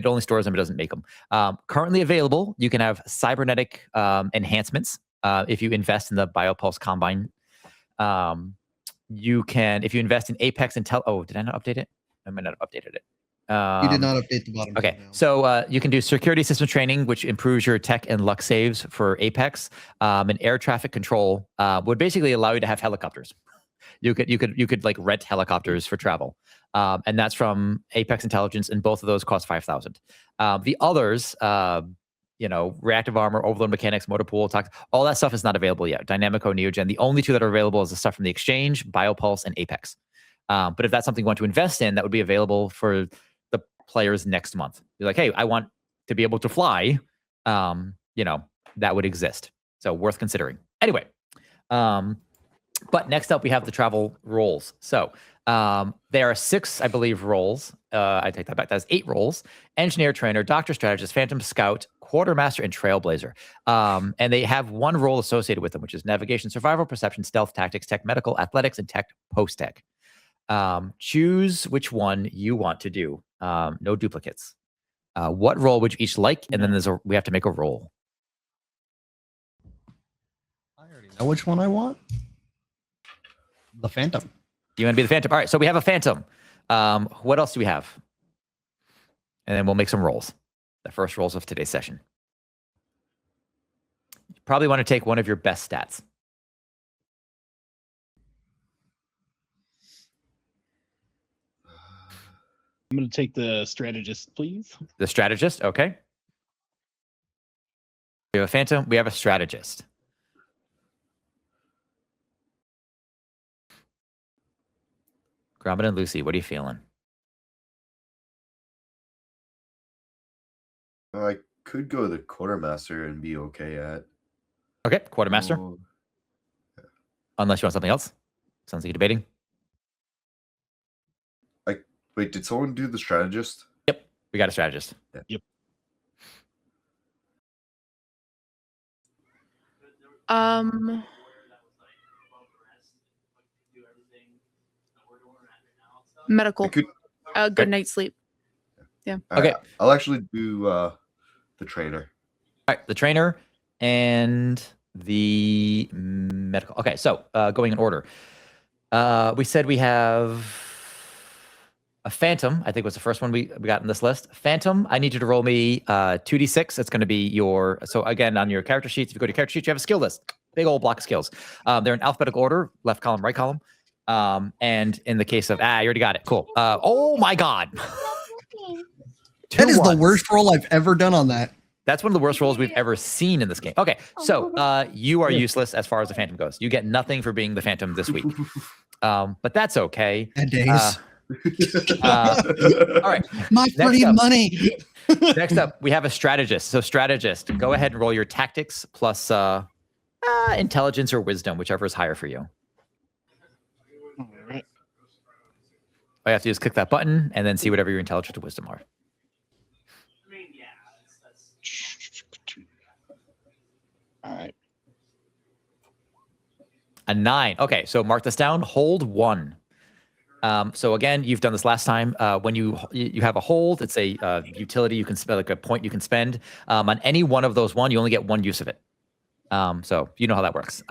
Speaker 1: only stores them. It doesn't make them. Currently available, you can have cybernetic enhancements if you invest in the BioPulse Combine. You can, if you invest in Apex Intel. Oh, did I not update it? I might not have updated it.
Speaker 2: You did not update the bottom.
Speaker 1: Okay, so you can do security system training, which improves your tech and luck saves for Apex. And air traffic control would basically allow you to have helicopters. You could like rent helicopters for travel, and that's from Apex Intelligence, and both of those cost 5,000. The others, reactive armor, overload mechanics, motor pool, all that stuff is not available yet. Dynamico, Neogen. The only two that are available is the stuff from the exchange, BioPulse, and Apex. But if that's something you want to invest in, that would be available for the players next month. You're like, hey, I want to be able to fly. That would exist. So worth considering. Anyway. But next up, we have the travel roles. So there are 6, I believe, roles. I take that back. That's 8 roles. Engineer, trainer, doctor, strategist, phantom, scout, quartermaster, and trailblazer. And they have one role associated with them, which is navigation, survival, perception, stealth, tactics, tech, medical, athletics, and tech, post-tech. Choose which one you want to do. No duplicates. What role would you each like? And then we have to make a roll.
Speaker 2: I already know which one I want. The Phantom.
Speaker 1: You want to be the Phantom? All right, so we have a Phantom. What else do we have? And then we'll make some rolls. The first rolls of today's session. You probably want to take one of your best stats.
Speaker 3: I'm going to take the strategist, please.
Speaker 1: The strategist, okay. We have a Phantom. We have a strategist. Gromit and Lucy, what are you feeling?
Speaker 4: I could go the quartermaster and be okay at.
Speaker 1: Okay, quartermaster.
Speaker 4: Oh,
Speaker 1: Unless you want something else. Sounds like you're debating.
Speaker 4: wait, did someone do the strategist?
Speaker 1: Yep, we got a strategist.
Speaker 4: Yeah.
Speaker 3: Yep.
Speaker 5: Medical.
Speaker 4: Could,
Speaker 5: Good night's sleep. Yeah.
Speaker 1: Okay.
Speaker 4: I'll actually do the trainer.
Speaker 1: All right, the trainer and the medical. Okay, so going in order. We said we have a Phantom, I think was the first one we got in this list. Phantom, I need you to roll me 2d6. It's going to be your, so again, on your character sheets, if you go to character sheets, you have a skill list. Big old block of skills. They're in alphabetical order, left column, right column. And in the case of, you already got it. Cool. Oh my God.
Speaker 2: That is the worst roll I've ever done on that.
Speaker 1: That's one of the worst rolls we've ever seen in this game. Okay, so you are useless as far as the Phantom goes. You get nothing for being the Phantom this week. But that's okay.
Speaker 2: Bad days.
Speaker 1: All right.
Speaker 2: My free money.
Speaker 1: Next up, we have a strategist. So strategist, go ahead and roll your tactics plus intelligence or wisdom, whichever is higher for you.
Speaker 3: All right.
Speaker 1: All you have to do is click that button and then see whatever your intelligence or wisdom are.
Speaker 3: All right.
Speaker 1: A 9. Okay, so mark this down. Hold 1. So again, you've done this last time. When you have a hold, it's a utility you can spend, like a point you can spend. On any one of those you only get 1 use of it. So you know how that works.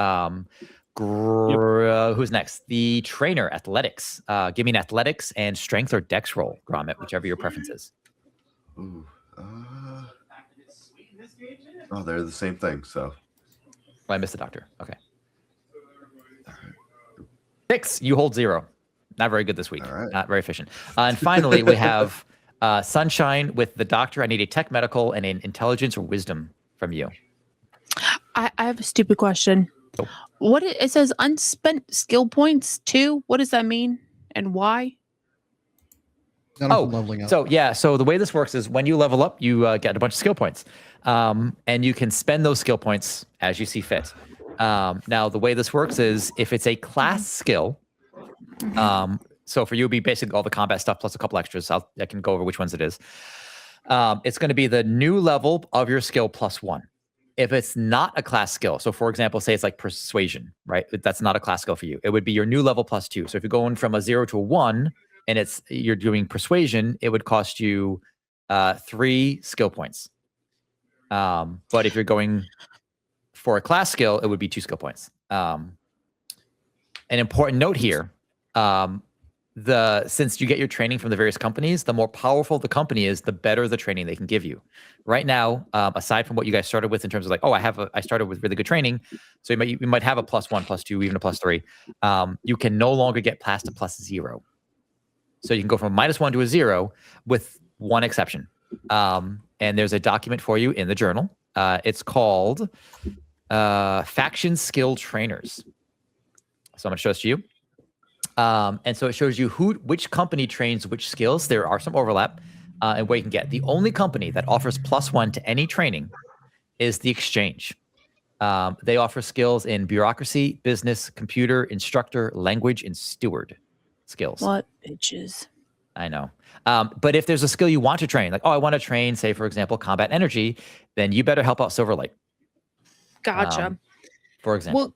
Speaker 1: Who's next? The trainer, athletics. Give me an athletics and strength or dex roll, Gromit, whichever your preference is.
Speaker 4: Ooh, oh, they're the same thing. So
Speaker 1: I missed the doctor. Okay. 6, you hold 0. Not very good this week.
Speaker 4: All right.
Speaker 1: Not very efficient. And finally, we have Sunshine with the doctor. I need a tech medical and an intelligence or wisdom from you.
Speaker 5: I have a stupid question.
Speaker 1: Oh.
Speaker 5: What it says unspent skill points 2. What does that mean and why?
Speaker 2: Leveling up.
Speaker 1: So yeah, so the way this works is when you level up, you get a bunch of skill points, and you can spend those skill points as you see fit. Now, the way this works is if it's a class skill, so for you, it'd be basically all the combat stuff plus a couple extras. I can go over which ones it is. It's going to be the new level of your skill plus 1. If it's not a class skill, so for example, say it's like persuasion, right? That's not a class skill for you. It would be your new level plus 2. So if you're going from a 0 to a 1 and you're doing persuasion, it would cost you 3 skill points. But if you're going for a class skill, it would be 2 skill points. An important note here, since you get your training from the various companies, the more powerful the company is, the better the training they can give you. Right now, aside from what you guys started with in terms of like, I started with really good training, so you might have a +1, +2, even a +3. You can no longer get past a +0. So you can go from a -1 to a 0 with one exception. And there's a document for you in the journal. It's called Faction Skill Trainers. So I'm going to show this to you. And so it shows you which company trains which skills. There are some overlap and where you can get. The only company that offers +1 to any training is the Exchange. They offer skills in bureaucracy, business, computer, instructor, language, and steward skills.
Speaker 5: What bitches?
Speaker 1: I know. But if there's a skill you want to train, like, I want to train, say, for example, combat energy, then you better help out Silverlight.
Speaker 5: Gotcha.
Speaker 1: For example.
Speaker 5: Well,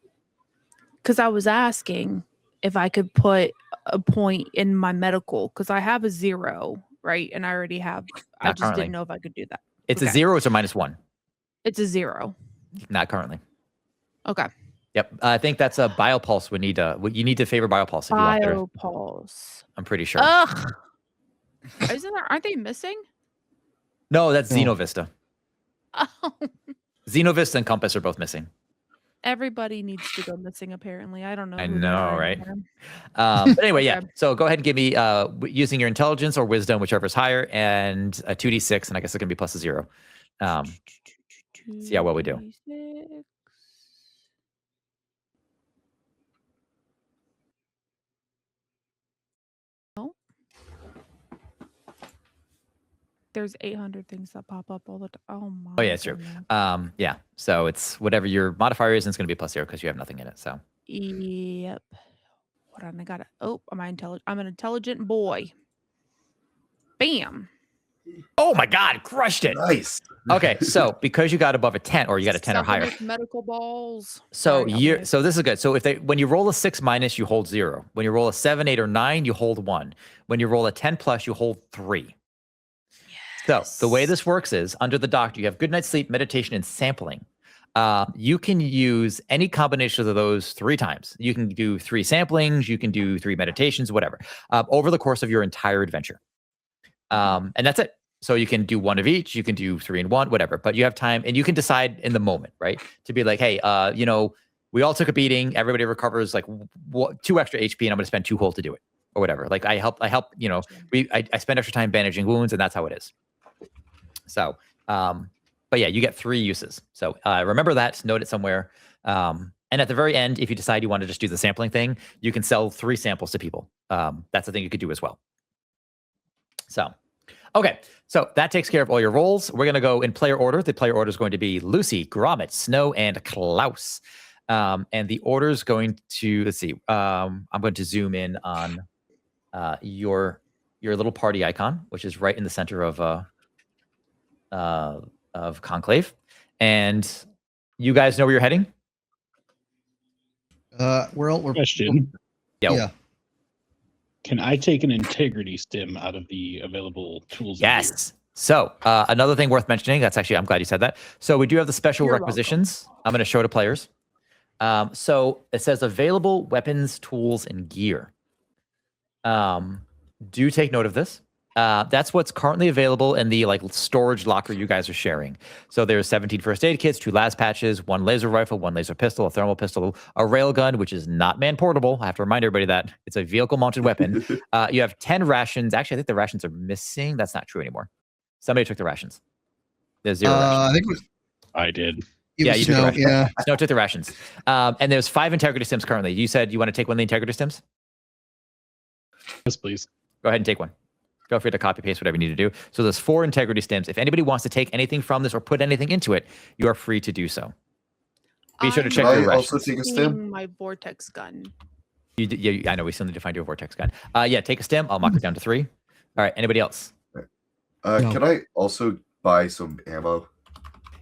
Speaker 5: because I was asking if I could put a point in my medical, because I have a 0, right? And I already have. I just
Speaker 1: currently.
Speaker 5: didn't know if I could do that.
Speaker 1: It's a 0 or it's a -1?
Speaker 5: It's a 0.
Speaker 1: Not currently.
Speaker 5: Okay.
Speaker 1: Yep. I think that's a Biopulse. You need to favor Biopulse if you want there.
Speaker 5: Biopulse.
Speaker 1: I'm pretty sure.
Speaker 5: Ugh. Aren't they missing?
Speaker 1: No, that's Xenovista.
Speaker 5: Oh.
Speaker 1: Xenovista and Compass are both missing.
Speaker 5: Everybody needs to go missing, apparently. I don't know.
Speaker 1: I
Speaker 5: who they
Speaker 1: know,
Speaker 5: are
Speaker 1: right?
Speaker 5: anymore.
Speaker 1: But anyway, yeah. So go ahead and give me using your intelligence or wisdom, whichever is higher, and a 2d6, and I guess it's gonna be +0. See how well we do.
Speaker 5: 2d6. Oh. There's 800 things that pop up all the time. Oh my.
Speaker 1: Oh yeah, it's true.
Speaker 5: goodness.
Speaker 1: Yeah. So it's whatever your modifier is, and it's gonna be +0 because you have nothing in it. So
Speaker 5: Yep. Hold on, I got it. Oh, I'm an intelligent boy. Bam.
Speaker 1: oh my god, crushed it.
Speaker 4: nice.
Speaker 1: Okay, so because you got above a 10 or you got a 10 or higher.
Speaker 5: Medical balls.
Speaker 1: So
Speaker 5: Sorry,
Speaker 1: so this is good. So when you roll a 6-, you hold 0. When you roll a 7, 8, or 9, you hold 1. When you roll a 10+, you hold 3. So the way this works is under the doctor, you have good night's sleep, meditation, and sampling. You can use any combination of those 3 times. You can do 3 samplings, you can do 3 meditations, whatever, over the course of your entire adventure. And that's it. So you can do 1 of each, you can do 3 and 1, whatever, but you have time and you can decide in the moment, right? To be like, hey, we all took a beating, everybody recovers like 2 extra HP and I'm going to spend 2 whole to do it or whatever. Like I help, I spend extra time bandaging wounds and that's how it is. So, but yeah, you get 3 uses. So remember that, note it somewhere. And at the very end, if you decide you want to just do the sampling thing, you can sell 3 samples to people. That's the thing you could do as well. So, okay. So that takes care of all your roles. We're going to go in player order. The player order is going to be Lucy, Gromit, Snow, and Klaus. And the order is going to, let's see, I'm going to zoom in on your little party icon, which is right in the center of Conclave. And you guys know where you're heading?
Speaker 2: We're
Speaker 3: Question.
Speaker 2: yeah.
Speaker 3: Can I take an integrity stim out of the available tools? in here?
Speaker 1: Yes. So another thing worth mentioning, I'm glad you said that. So we do have the special
Speaker 5: You're
Speaker 1: requisitions. I'm going to show to players. So it says available weapons, tools, and gear. Do take note of this. That's what's currently available in the like storage locker you guys are sharing. So there's 17 first aid kits, 2 las patches, 1 laser rifle, 1 laser pistol, a thermal pistol, a railgun, which is not man portable. I have to remind everybody that it's a vehicle mounted weapon. You have 10 rations. Actually, I think the rations are missing. That's not true anymore. Somebody took the rations. There's 0 rations.
Speaker 2: I think it was.
Speaker 3: I did.
Speaker 1: Yeah, you took the
Speaker 2: Snow.
Speaker 1: rations.
Speaker 2: Yeah.
Speaker 1: Snow took the rations. And there's 5 integrity stims currently. You said you want to take one of the integrity stims?
Speaker 3: Yes, please.
Speaker 1: Go ahead and take one. Feel free to copy paste whatever you need to do. So there's 4 integrity stims. If anybody wants to take anything from this or put anything into it, you are free to do so. Be sure to check
Speaker 4: Can
Speaker 1: your
Speaker 4: I
Speaker 1: rations.
Speaker 4: also take a stim?
Speaker 5: My vortex gun.
Speaker 1: Yeah, I know we still need to find your vortex gun. Yeah, take a stim. I'll mark it down to 3. All right, anybody else?
Speaker 2: No.
Speaker 4: Can I also buy some ammo?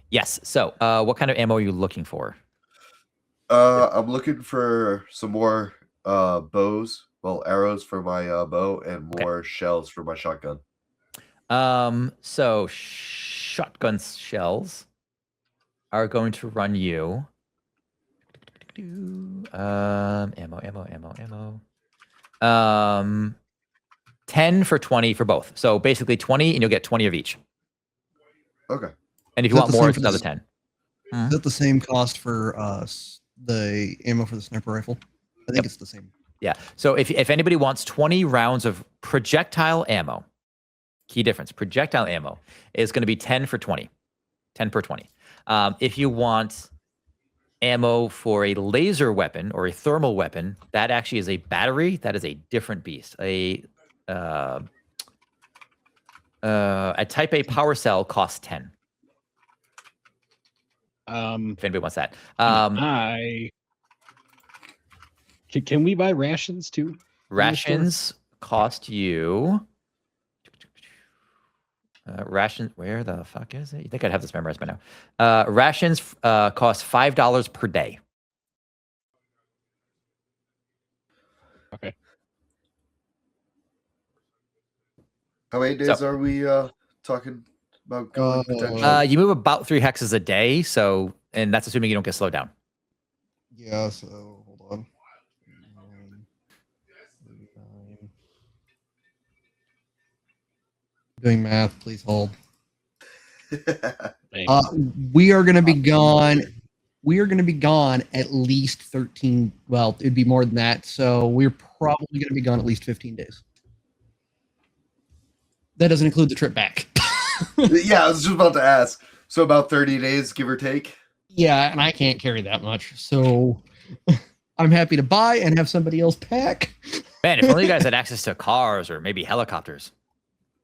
Speaker 1: Yes. So what kind of ammo are you looking for?
Speaker 4: I'm looking for some more bows. Well, arrows for my bow and more shells for my shotgun.
Speaker 1: So shotgun shells are going to run you. Ammo. 10 for 20 for both. So basically 20, and you'll get 20 of each.
Speaker 4: Okay.
Speaker 1: And if
Speaker 2: Is
Speaker 1: you
Speaker 2: that
Speaker 1: want
Speaker 2: the
Speaker 1: more,
Speaker 2: same
Speaker 1: it's
Speaker 2: for
Speaker 1: another
Speaker 2: this-
Speaker 1: 10.
Speaker 2: Is that the same cost for the ammo for the sniper rifle? I think it's the same.
Speaker 1: Yeah. So if anybody wants 20 rounds of projectile ammo, key difference, projectile ammo is going to be 10 for 20, 10 per 20. If you want ammo for a laser weapon or a thermal weapon, that actually is a battery. That is a different beast. A type A power cell costs 10. If anybody wants that.
Speaker 3: Can we buy rations too?
Speaker 1: Rations cost you. Rations, where the fuck is it? You think I'd have this memorized by now? Rations cost $5 per day.
Speaker 3: Okay.
Speaker 4: How many days are we talking about going potentially?
Speaker 1: You move about 3 hexes a day, so and that's assuming you don't get slowed down.
Speaker 2: Yeah, so hold on. Doing math, please hold. We are going to be gone. We are going to be gone at least 13. Well, it'd be more than that. So we're probably going to be gone at least 15 days. That doesn't include the trip back.
Speaker 4: Yeah, I was just about to ask. So about 30 days, give or take?
Speaker 2: Yeah, and I can't carry that much. So I'm happy to buy and have somebody else pack.
Speaker 1: Man, if only you guys had access to cars or maybe helicopters.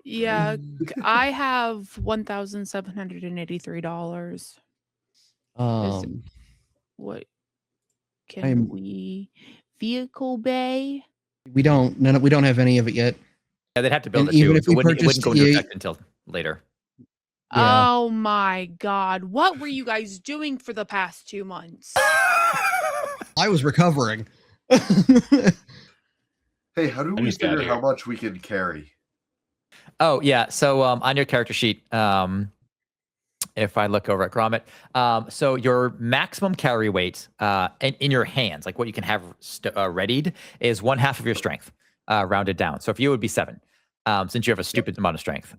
Speaker 5: Yeah, I have $1,783. What can we vehicle bay?
Speaker 2: We don't have any of it yet.
Speaker 1: Yeah, they'd have to build
Speaker 2: And
Speaker 1: it
Speaker 2: even
Speaker 1: too.
Speaker 2: if we
Speaker 1: It wouldn't
Speaker 2: purchased
Speaker 1: go into
Speaker 2: a-
Speaker 1: effect until later.
Speaker 2: Yeah.
Speaker 5: Oh my God. What were you guys doing for the past 2 months?
Speaker 2: I was recovering.
Speaker 4: Hey, how do
Speaker 3: I
Speaker 4: we
Speaker 3: just got
Speaker 4: figure
Speaker 3: here.
Speaker 4: how much we can carry?
Speaker 1: Oh yeah. So on your character sheet, if I look over at Gromit, so your maximum carry weight in your hands, like what you can have readied, is 1/2 of your strength, rounded down. So for you, it would be 7, since you have a stupid amount of strength.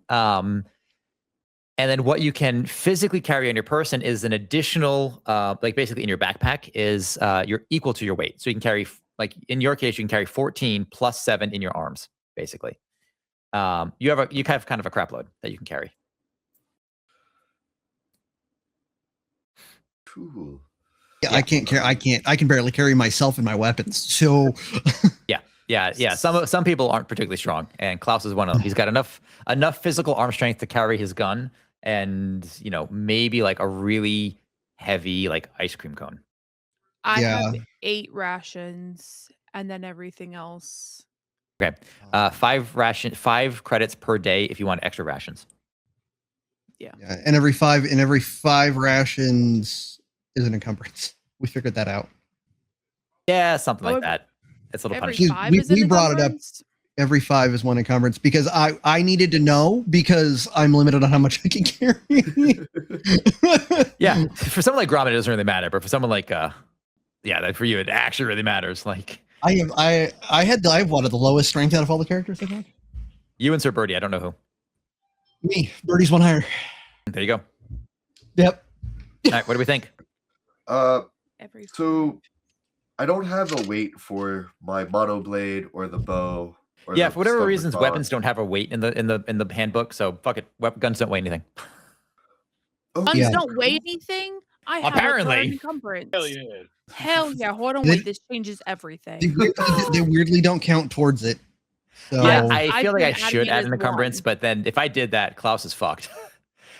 Speaker 1: And then what you can physically carry on your person is an additional, like basically in your backpack, is you're equal to your weight. So you can carry, like in your case, you can carry 14 plus 7 in your arms, basically. You have kind of a crap load that you can carry.
Speaker 4: Cool.
Speaker 2: Yeah, I can't carry. I can barely carry myself and my weapons. So
Speaker 1: Yeah. Some people aren't particularly strong, and Klaus is one of them. He's got enough physical arm strength to carry his gun, and maybe like a really heavy like ice cream cone.
Speaker 5: I
Speaker 2: Yeah.
Speaker 5: have 8 rations and then everything else.
Speaker 1: Okay, 5 credits per day if you want extra rations.
Speaker 2: yeah, and every five rations is an encumbrance. We figured that out.
Speaker 1: Yeah, something like
Speaker 5: Oh,
Speaker 1: that. It's a little
Speaker 5: Every
Speaker 1: punishment.
Speaker 5: 5
Speaker 2: we-
Speaker 5: is an
Speaker 2: we brought it up.
Speaker 5: encumbrance?
Speaker 2: Every 5 is one encumbrance because I needed to know because I'm limited on how much I can carry.
Speaker 1: Yeah, for someone like Gromit, it doesn't really matter, but for someone like that for you, it actually really matters. Like
Speaker 2: I have one of the lowest strength out of all the characters, I think.
Speaker 1: You and Sir Birdie. I don't know who.
Speaker 2: Me. Birdie's one higher.
Speaker 1: There you go.
Speaker 2: Yep.
Speaker 1: All right. What do we think?
Speaker 4: So I don't have a weight for my monoblade or the bow. Or
Speaker 1: Yeah,
Speaker 4: the
Speaker 1: for whatever
Speaker 4: stuff with
Speaker 1: reasons,
Speaker 4: bow.
Speaker 1: weapons don't have a weight in the handbook. So fuck it. Guns don't weigh anything.
Speaker 4: Oh,
Speaker 5: Guns
Speaker 2: Yeah.
Speaker 5: don't weigh anything. I have
Speaker 1: Apparently.
Speaker 5: a third encumbrance.
Speaker 3: Hell yeah.
Speaker 5: Hell yeah. Hold on,
Speaker 2: They-
Speaker 5: wait. This changes everything.
Speaker 2: They weirdly don't count towards it. So
Speaker 1: Yeah,
Speaker 5: I
Speaker 1: I feel like I
Speaker 5: think adding
Speaker 1: should
Speaker 5: it
Speaker 1: add
Speaker 5: as
Speaker 1: an encumbrance,
Speaker 5: one.
Speaker 1: but then if I did that, Klaus is fucked.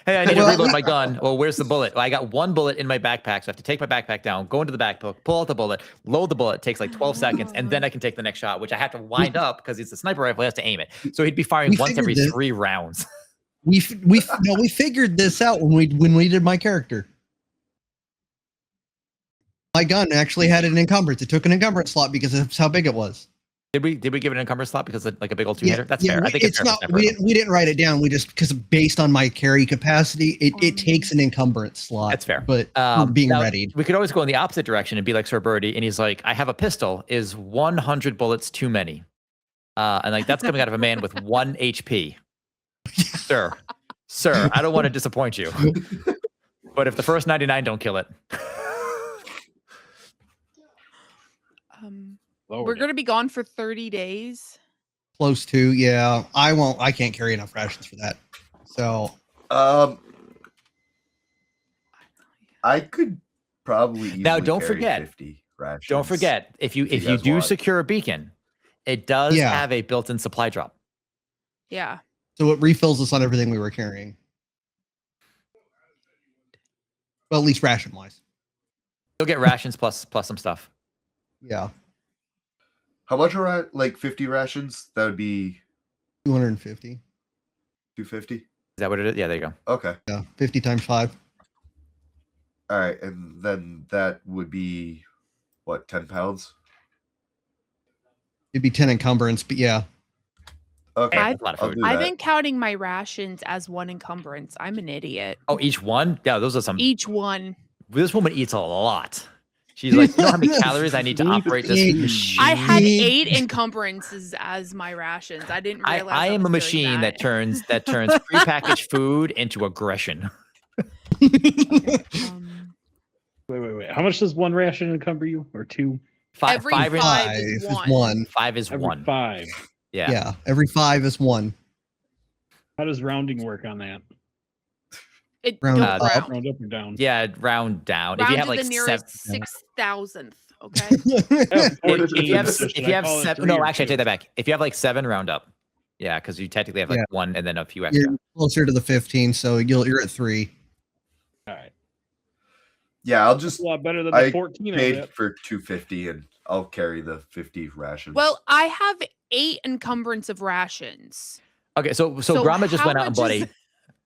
Speaker 1: Hey, I need to
Speaker 2: Well,
Speaker 1: reload my gun. Well, where's the bullet? Well, I got one bullet in my backpack, so I have to take my backpack down, go into the backpack, pull out the bullet, load the bullet. It takes like 12 seconds, and then I can take the next shot, which I have to wind up because it's a sniper rifle. He has to aim it. So he'd be firing
Speaker 2: We
Speaker 1: once every
Speaker 2: figured
Speaker 1: 3 rounds.
Speaker 2: we figured this out when we did my character. My gun actually had an encumbrance. It took an encumbrance slot because of how big it was.
Speaker 1: Did we give it an encumbrance slot because it's like a big old 2-hitter? That's fair. I think it's fair.
Speaker 2: not.
Speaker 1: for sniper rifle.
Speaker 2: We didn't write it down. We just because based on my carry capacity, it takes an encumbrance slot.
Speaker 1: That's fair.
Speaker 2: But we're being
Speaker 1: now,
Speaker 2: readied.
Speaker 1: We could always go in the opposite direction and be like Sir Birdie, and he's like, I have a pistol. Is 100 bullets too many? And like that's coming out of a man with 1 HP. Sir, I don't want to disappoint you. But if the first 99 don't kill it.
Speaker 5: We're going to be gone for 30 days.
Speaker 2: Close to, yeah. I can't carry enough rations for that. So
Speaker 4: I could probably easily
Speaker 1: Now, don't
Speaker 4: carry
Speaker 1: forget.
Speaker 4: 50 rations.
Speaker 1: Don't forget, if you
Speaker 4: guys
Speaker 1: do
Speaker 4: want.
Speaker 1: secure a beacon, it does
Speaker 2: Yeah.
Speaker 1: have a built-in supply drop.
Speaker 5: Yeah.
Speaker 2: it refills us on everything we were carrying. Well, at least ration wise.
Speaker 1: You'll get rations plus some stuff.
Speaker 2: Yeah.
Speaker 4: How much are like 50 rations? That would be
Speaker 2: 250.
Speaker 4: 250.
Speaker 1: Is that what it is? Yeah, there you go.
Speaker 4: Okay.
Speaker 2: Yeah. 50 times 5.
Speaker 4: All right, and then that would be what, 10 pounds?
Speaker 2: It'd be 10 encumbrance, but yeah.
Speaker 4: Okay.
Speaker 1: Hey, that's a lot of
Speaker 4: I'll
Speaker 1: food.
Speaker 4: do
Speaker 5: I've
Speaker 4: that.
Speaker 5: been counting my rations as one encumbrance. I'm an idiot.
Speaker 1: Oh, each one? Yeah, those are some.
Speaker 5: Each one.
Speaker 1: This woman eats a lot. She's like, you know how many calories I need to operate this
Speaker 2: Yeah.
Speaker 1: machine?
Speaker 5: I had
Speaker 2: Me-
Speaker 5: 8 encumbrances as my rations. I didn't realize
Speaker 1: I am a
Speaker 5: was doing
Speaker 1: machine that turns prepackaged food into aggression.
Speaker 5: Um,
Speaker 3: Wait. How much does one ration encumber you? Or 2?
Speaker 5: Every
Speaker 1: Five is-
Speaker 5: five
Speaker 2: Five
Speaker 5: is
Speaker 2: is
Speaker 5: one.
Speaker 2: one.
Speaker 1: 5 is
Speaker 3: Every
Speaker 1: 1.
Speaker 3: 5.
Speaker 1: Yeah.
Speaker 2: Yeah. Every 5 is 1.
Speaker 3: How does rounding work on that?
Speaker 5: It
Speaker 2: Round
Speaker 5: don't
Speaker 2: up.
Speaker 5: round.
Speaker 3: Round up or down?
Speaker 1: Yeah, round down.
Speaker 5: Round
Speaker 1: if you have
Speaker 5: to
Speaker 1: like
Speaker 5: the nearest
Speaker 1: 7,
Speaker 5: 6,000th. Okay.
Speaker 1: if you have,
Speaker 3: So
Speaker 1: if
Speaker 3: should
Speaker 1: you
Speaker 3: I
Speaker 1: have
Speaker 3: call it
Speaker 1: 7,
Speaker 3: 3
Speaker 1: no,
Speaker 3: or
Speaker 1: actually, I
Speaker 3: 2?
Speaker 1: take that back. If you have like 7, round up. Yeah, because you technically have like
Speaker 2: Yeah.
Speaker 1: 1 and then a few extra.
Speaker 2: You're closer to the 15, so you're at 3.
Speaker 3: All right.
Speaker 4: Yeah, I'll
Speaker 3: That's
Speaker 4: just
Speaker 3: a lot better than
Speaker 4: I
Speaker 3: the 14 I
Speaker 4: paid
Speaker 3: got.
Speaker 4: for 250 and I'll carry the 50 rations.
Speaker 5: Well, I have 8 encumbrance of rations.
Speaker 1: Okay, so Gromit just
Speaker 5: how
Speaker 1: went out and
Speaker 5: much
Speaker 1: bought
Speaker 5: is-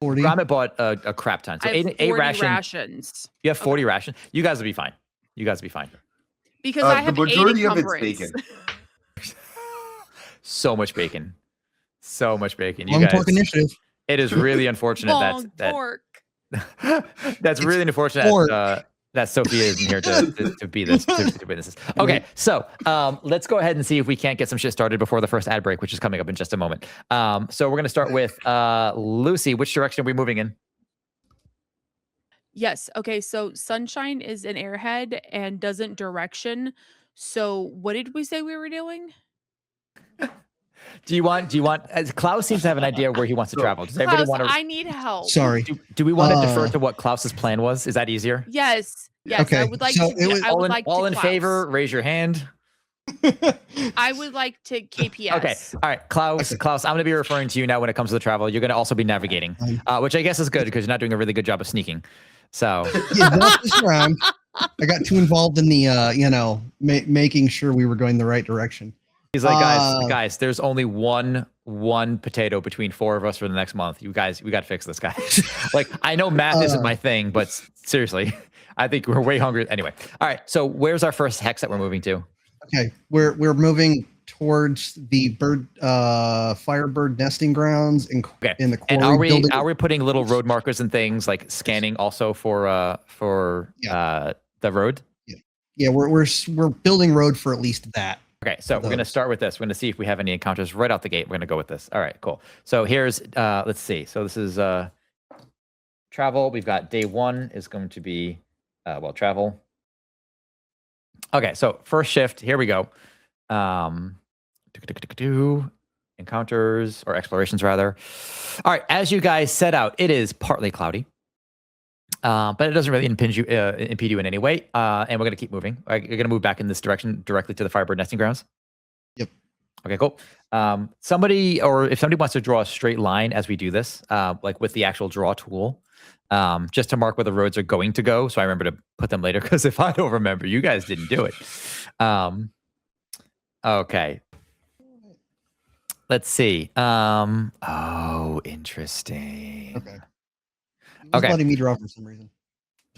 Speaker 2: 40.
Speaker 1: Gromit bought a crap ton. So
Speaker 5: I have
Speaker 1: 8
Speaker 5: 40
Speaker 1: rations. You have 40 rations. You guys will be fine.
Speaker 5: Because I
Speaker 4: the
Speaker 5: have 8
Speaker 4: majority of it's
Speaker 5: encumbrance.
Speaker 4: bacon.
Speaker 1: So much bacon. So much bacon. You
Speaker 2: Long
Speaker 1: guys,
Speaker 2: Pork Initiative.
Speaker 1: it is really unfortunate
Speaker 5: Long
Speaker 1: that
Speaker 5: pork.
Speaker 1: that's really unfortunate
Speaker 2: pork.
Speaker 1: that Sophia isn't here to be this to witness this. Okay, so let's go ahead and see if we can't get some shit started before the first ad break, which is coming up in just a moment. So we're gonna start with Lucy. Which direction are we moving in?
Speaker 5: Yes. Okay. So Sunshine is an airhead and doesn't direction. So what did we say we were doing?
Speaker 1: Do you want Klaus seems to have an idea where he wants to travel. Does everybody
Speaker 5: Klaus,
Speaker 1: want to
Speaker 5: I need help.
Speaker 2: Sorry.
Speaker 1: do we want to defer to what Klaus's plan was? Is that easier?
Speaker 5: Yes. Yes. I
Speaker 2: Okay,
Speaker 5: would like
Speaker 2: so
Speaker 5: to.
Speaker 2: it was-
Speaker 5: I would like
Speaker 1: all
Speaker 5: to
Speaker 1: in
Speaker 5: Klaus.
Speaker 1: favor, raise your hand.
Speaker 5: I would like to KPS.
Speaker 1: Okay. All right, Klaus.
Speaker 2: Okay.
Speaker 1: Klaus, I'm going to be referring to you now when it comes to the travel. You're going to also be navigating, which I guess is good because you're not doing a really good job of sneaking. So
Speaker 2: Yeah, not this round. I got too involved in the, making sure we were going the right direction.
Speaker 1: he's like, guys, there's only one potato between 4 of us for the next month. You guys, we got to fix this, guys. Like, I know math isn't my thing, but seriously, I think we're way hungry. Anyway, all right. So where's our first hex that we're moving to?
Speaker 2: Okay, we're moving towards the firebird nesting grounds in the quarry.
Speaker 1: And
Speaker 2: building.
Speaker 1: are we putting little road markers and things like scanning also for the road?
Speaker 2: Yeah, we're building road for at least that.
Speaker 1: Okay, so we're going to start with this. We're going to see if we have any encounters right out the gate. We're going to go with this. All right, cool. So here's, let's see. So this is travel. We've got day 1 is going to be, travel. Okay, so first shift, here we go. Encounters or explorations rather. All right, as you guys set out, it is partly cloudy. But it doesn't really impede you in any way. And we're going to keep moving. You're going to move back in this direction directly to the Firebird nesting grounds?
Speaker 2: Yep.
Speaker 1: Okay, cool. If somebody wants to draw a straight line as we do this, like with the actual draw tool, just to mark where the roads are going to go. So I remember to put them later, because if I don't remember, you guys didn't do it. Okay. Let's see. Oh, interesting.
Speaker 2: Okay. He's letting me draw for some reason.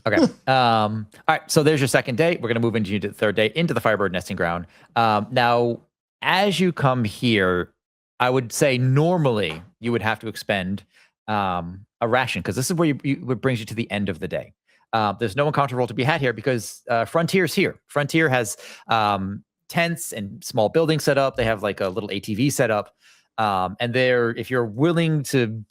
Speaker 1: Okay. All right. So there's your second day. We're going to move into the third day into the Firebird nesting ground. Now, as you come here, I would say normally you would have to expend a ration, because this is where what brings you to the end of the day. There's no encounter roll to be had here because Frontier's here. Frontier has tents and small buildings set up. They have like a little ATV set up. And if you're willing to,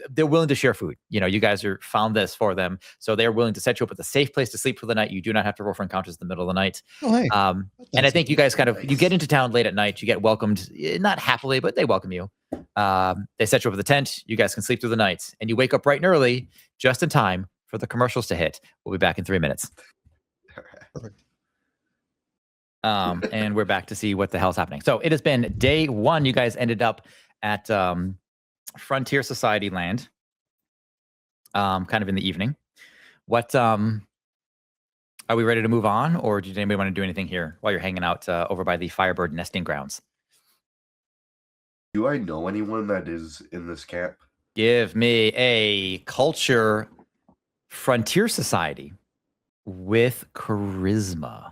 Speaker 1: they're willing to share food. You guys found this for them. So they're willing to set you up with a safe place to sleep for the night. You do not have to roll for encounters in the middle of the night.
Speaker 2: Oh, hey.
Speaker 1: And I think you guys you get into town late at night. You get welcomed, not happily, but they welcome you. They set you up with a tent. You guys can sleep through the night. And you wake up bright and early, just in time for the commercials to hit. We'll be back in 3 minutes.
Speaker 2: Perfect.
Speaker 1: And we're back to see what the hell's happening. So it has been day 1. You guys ended up at Frontier Society Land, kind of in the evening. What are we ready to move on, or did anybody want to do anything here while you're hanging out over by the Firebird nesting grounds?
Speaker 4: Do I know anyone that is in this camp?
Speaker 1: Give me a culture Frontier Society with charisma.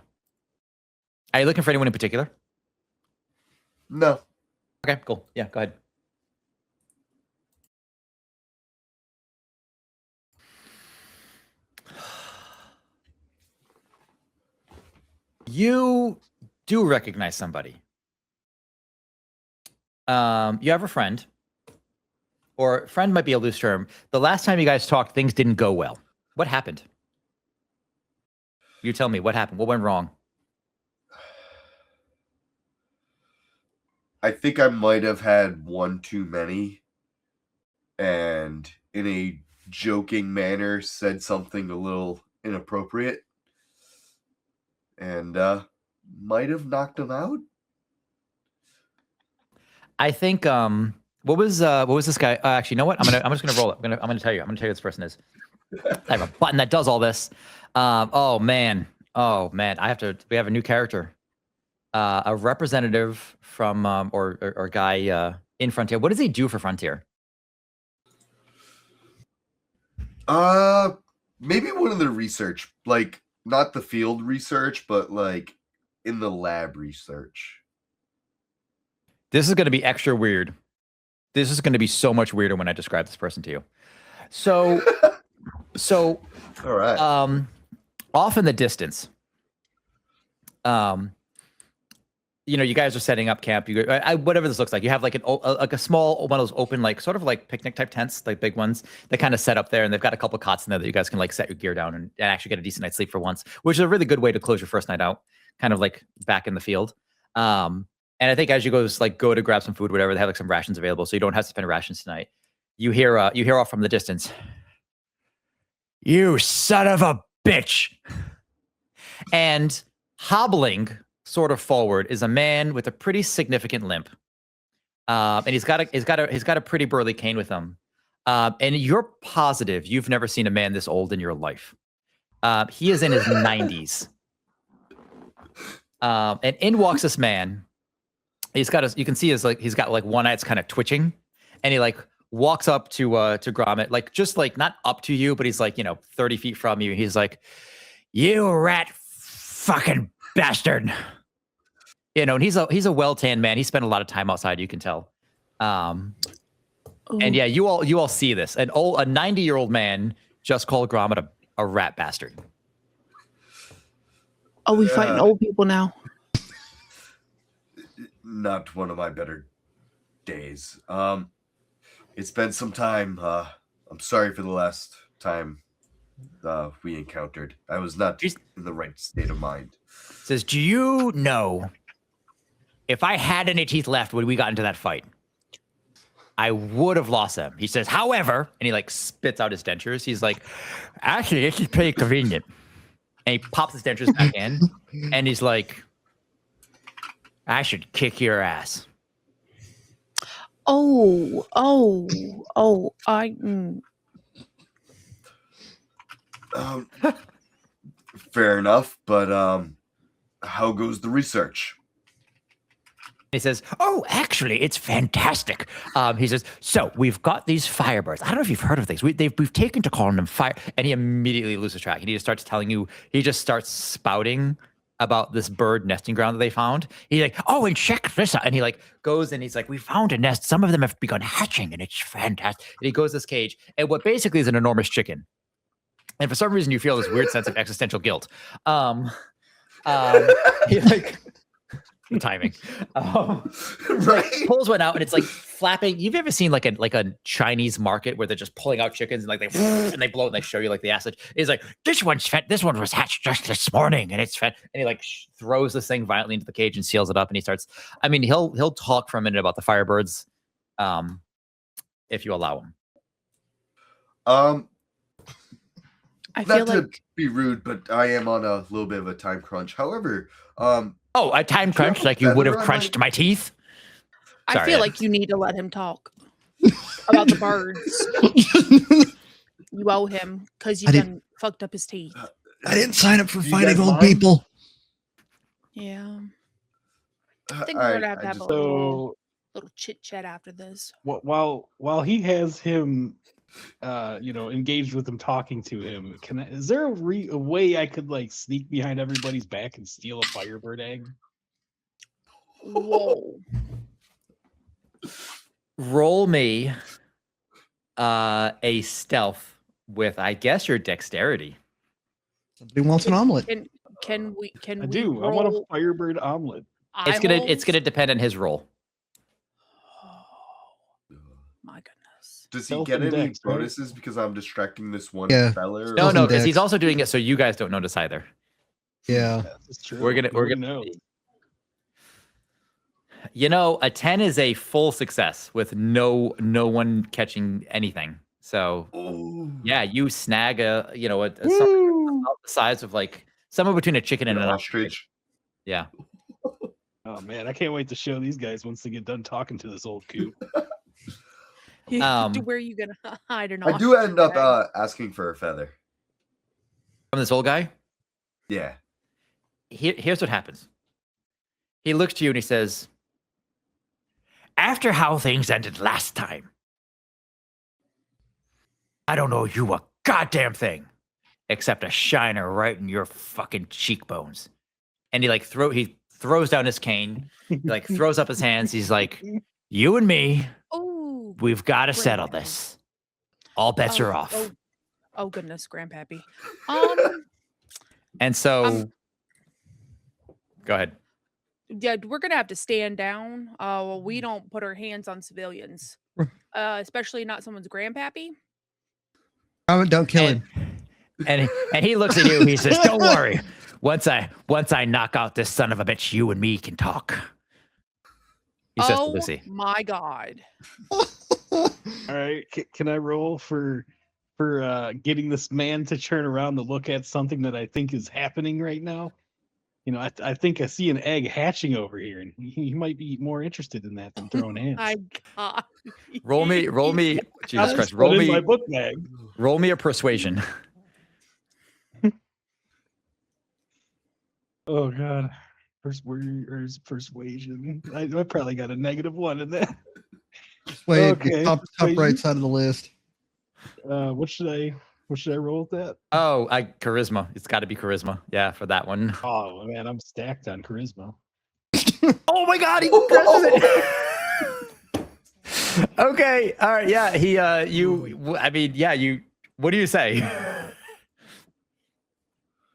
Speaker 1: Are you looking for anyone in particular?
Speaker 4: No.
Speaker 1: Okay, cool. Yeah, go ahead. You do recognize somebody. You have a friend, or friend might be a loose term. The last time you guys talked, things didn't go well. What happened? You tell me, what happened? What went wrong?
Speaker 4: I think I might have had one too many, and in a joking manner said something a little inappropriate, and might have knocked him out.
Speaker 1: I think what was this guy? Actually, you know what? I'm just gonna roll it. I'm gonna tell you. I'm gonna tell you who this person is. I have a button that does all this. Oh man. We have a new character. A representative from or guy in Frontier. What does he do for Frontier?
Speaker 4: Maybe one of the research, like not the field research, but like in the lab research.
Speaker 1: This is going to be extra weird. This is going to be so much weirder when I describe this person to you. So
Speaker 4: All right.
Speaker 1: Off in the distance, you guys are setting up camp. Whatever this looks like, you have like a small one of those open, like sort of like picnic type tents, like big ones. They kind of set up there, and they've got a couple of cots in there that you guys can like set your gear down and actually get a decent night's sleep for once, which is a really good way to close your first night out, kind of like back in the field. And I think as you go to grab some food, whatever, they have like some rations available, so you don't have to spend rations tonight. You hear off from the distance, "You son of a bitch!" And hobbling sort of forward is a man with a pretty significant limp, and he's got a pretty burly cane with him. And you're positive you've never seen a man this old in your life. He is in his 90s, and in walks this man. You can see he's got like one eye that's kind of twitching, and he like walks up to Gromit, like just like not up to you, but he's like 30 feet from you. He's like, "You rat fucking bastard." And he's a well-tanned man. He spent a lot of time outside, you can tell. And yeah, you all see this. A 90-year-old man just called Gromit a rat bastard.
Speaker 5: Oh, we fighting old people now.
Speaker 4: not one of my better days. It's been some time. I'm sorry for the last time we encountered. I was not in the right state of mind.
Speaker 1: Says, do you know if I had any teeth left when we got into that fight, I would have lost them. He says, however, and he like spits out his dentures. He's like, actually, this is pretty convenient. And he pops his dentures back in, and he's like, I should kick your ass.
Speaker 4: Fair enough, but how goes the research?
Speaker 1: He says, oh, actually, it's fantastic. He says, so we've got these firebirds. I don't know if you've heard of these. We've taken to calling them fire. And he immediately loses track. And he just starts telling you, he just starts spouting about this bird nesting ground that they found. He's like, oh, and check this out. And he like goes and he's like, we found a nest. Some of them have begun hatching and it's fantastic. And he goes to this cage and what basically is an enormous chicken. And for some reason you feel this weird sense of existential guilt. He like... The timing.
Speaker 4: Right.
Speaker 1: Pulls one out and it's like flapping. You've ever seen like a Chinese market where they're just pulling out chickens and like they blow it and they show you like the acid. He's like, this one was hatched just this morning and it's fed. And he like throws this thing violently into the cage and seals it up and he starts. I mean, he'll talk for a minute about the firebirds, if you allow him.
Speaker 5: I feel
Speaker 4: not
Speaker 5: like
Speaker 4: to be rude, but I am on a little bit of a time crunch. However,
Speaker 1: oh, a time crunch like you would have crunched my teeth?
Speaker 5: I feel like you need to let him talk about the birds. You owe him because you done fucked up his teeth.
Speaker 2: I didn't sign up for fighting old people.
Speaker 5: Yeah. I think we're gonna have to have a little chit chat after this.
Speaker 3: While he has him engaged with him, talking to him, is there a way I could like sneak behind everybody's back and steal a firebird egg?
Speaker 5: Whoa.
Speaker 1: Roll me a stealth with, I guess, your dexterity.
Speaker 2: Somebody wants an omelet.
Speaker 5: Can we
Speaker 3: I do. I want a firebird omelet.
Speaker 1: It's gonna depend on his roll.
Speaker 5: My goodness.
Speaker 4: Does he get any
Speaker 3: dex, right?
Speaker 4: bonuses because I'm distracting this one fella?
Speaker 1: No, because he's also doing it so you guys don't notice either.
Speaker 2: Yeah.
Speaker 3: That's true.
Speaker 1: We're gonna
Speaker 3: know.
Speaker 1: You know, a 10 is a full success with no one catching anything. So yeah, you snag something about the size of like somewhere between a chicken and an ostrich. Yeah.
Speaker 3: Oh man, I can't wait to show these guys once they get done talking to this old coop.
Speaker 5: Where are you gonna hide or not?
Speaker 4: I do end up asking for a feather
Speaker 1: from this old guy.
Speaker 4: Yeah.
Speaker 1: Here's what happens. He looks to you and he says, after how things ended last time, I don't know you a goddamn thing except a shiner right in your fucking cheekbones. And he throws down his cane, he like throws up his hands. He's like, you and me, we've got to settle this. All bets are off.
Speaker 5: Oh goodness, Grandpappy.
Speaker 1: And so, go ahead.
Speaker 5: Yeah, we're gonna have to stand down. We don't put our hands on civilians, especially not someone's grandpappy.
Speaker 2: Don't kill him.
Speaker 1: And he looks at you. He says, "Don't worry. Once I knock out this son of a bitch, you and me can talk." He says to Lucy.
Speaker 5: My God!
Speaker 3: All right, can I roll for getting this man to turn around to look at something that I think is happening right now? You know, I think I see an egg hatching over here, and he might be more interested in that than throwing hands.
Speaker 5: My God!
Speaker 1: Roll me. Jesus Christ!
Speaker 3: Roll me my book bag.
Speaker 1: Roll me a persuasion.
Speaker 3: Oh God! Persuasion. I probably got a -1 in that.
Speaker 2: Wait, okay. top right side of the list.
Speaker 3: What should I roll with that?
Speaker 1: Oh, charisma. It's got to be charisma. Yeah, for that one.
Speaker 3: Oh man, I'm stacked on charisma.
Speaker 1: Oh my God, he presses it. Okay, all right, yeah. What do you say?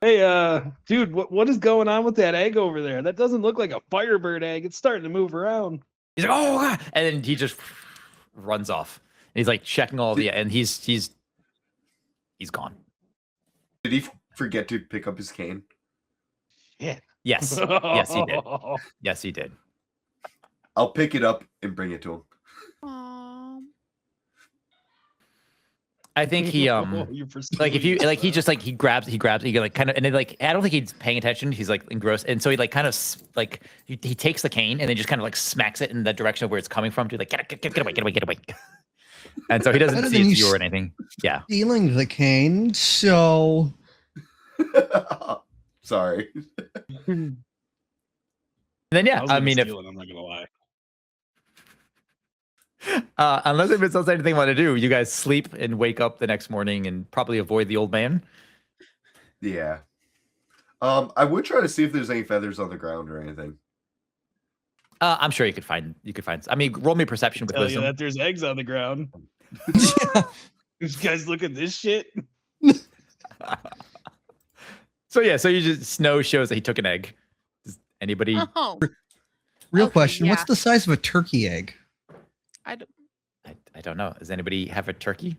Speaker 3: Hey, dude, what is going on with that egg over there? That doesn't look like a Firebird egg. It's starting to move around.
Speaker 1: He's like, oh, God. And then he just runs off. And he's like checking all the, and he's gone.
Speaker 4: Did he forget to pick up his cane?
Speaker 3: Yeah.
Speaker 1: Yes. Yes, he did. Yes, he did.
Speaker 4: I'll pick it up and bring it to him.
Speaker 1: I think he like if you like he just like he grabs he like kind of, and then like I don't think he's paying attention. He's like engrossed, and so he like kind of like he takes the cane and then just kind of like smacks it in the direction of where it's coming from to like get away. And so he doesn't see it's you or anything. Yeah,
Speaker 2: stealing the cane. So
Speaker 4: sorry.
Speaker 1: And then yeah, I mean, if
Speaker 3: I'm not gonna lie.
Speaker 1: unless if it's anything you want to do, you guys sleep and wake up the next morning and probably avoid the old man.
Speaker 4: Yeah. I would try to see if there's any feathers on the ground or anything.
Speaker 1: I'm sure you could find. I mean, roll me perception with
Speaker 3: Tell you
Speaker 1: wisdom.
Speaker 3: that there's eggs on the ground. These guys look at this shit.
Speaker 1: So yeah, so you just snow shows that he took an egg. Does anybody?
Speaker 5: Oh,
Speaker 2: real
Speaker 5: Okay,
Speaker 2: question:
Speaker 5: yeah.
Speaker 2: what's the size of a turkey egg?
Speaker 1: I don't know. Does anybody have a turkey?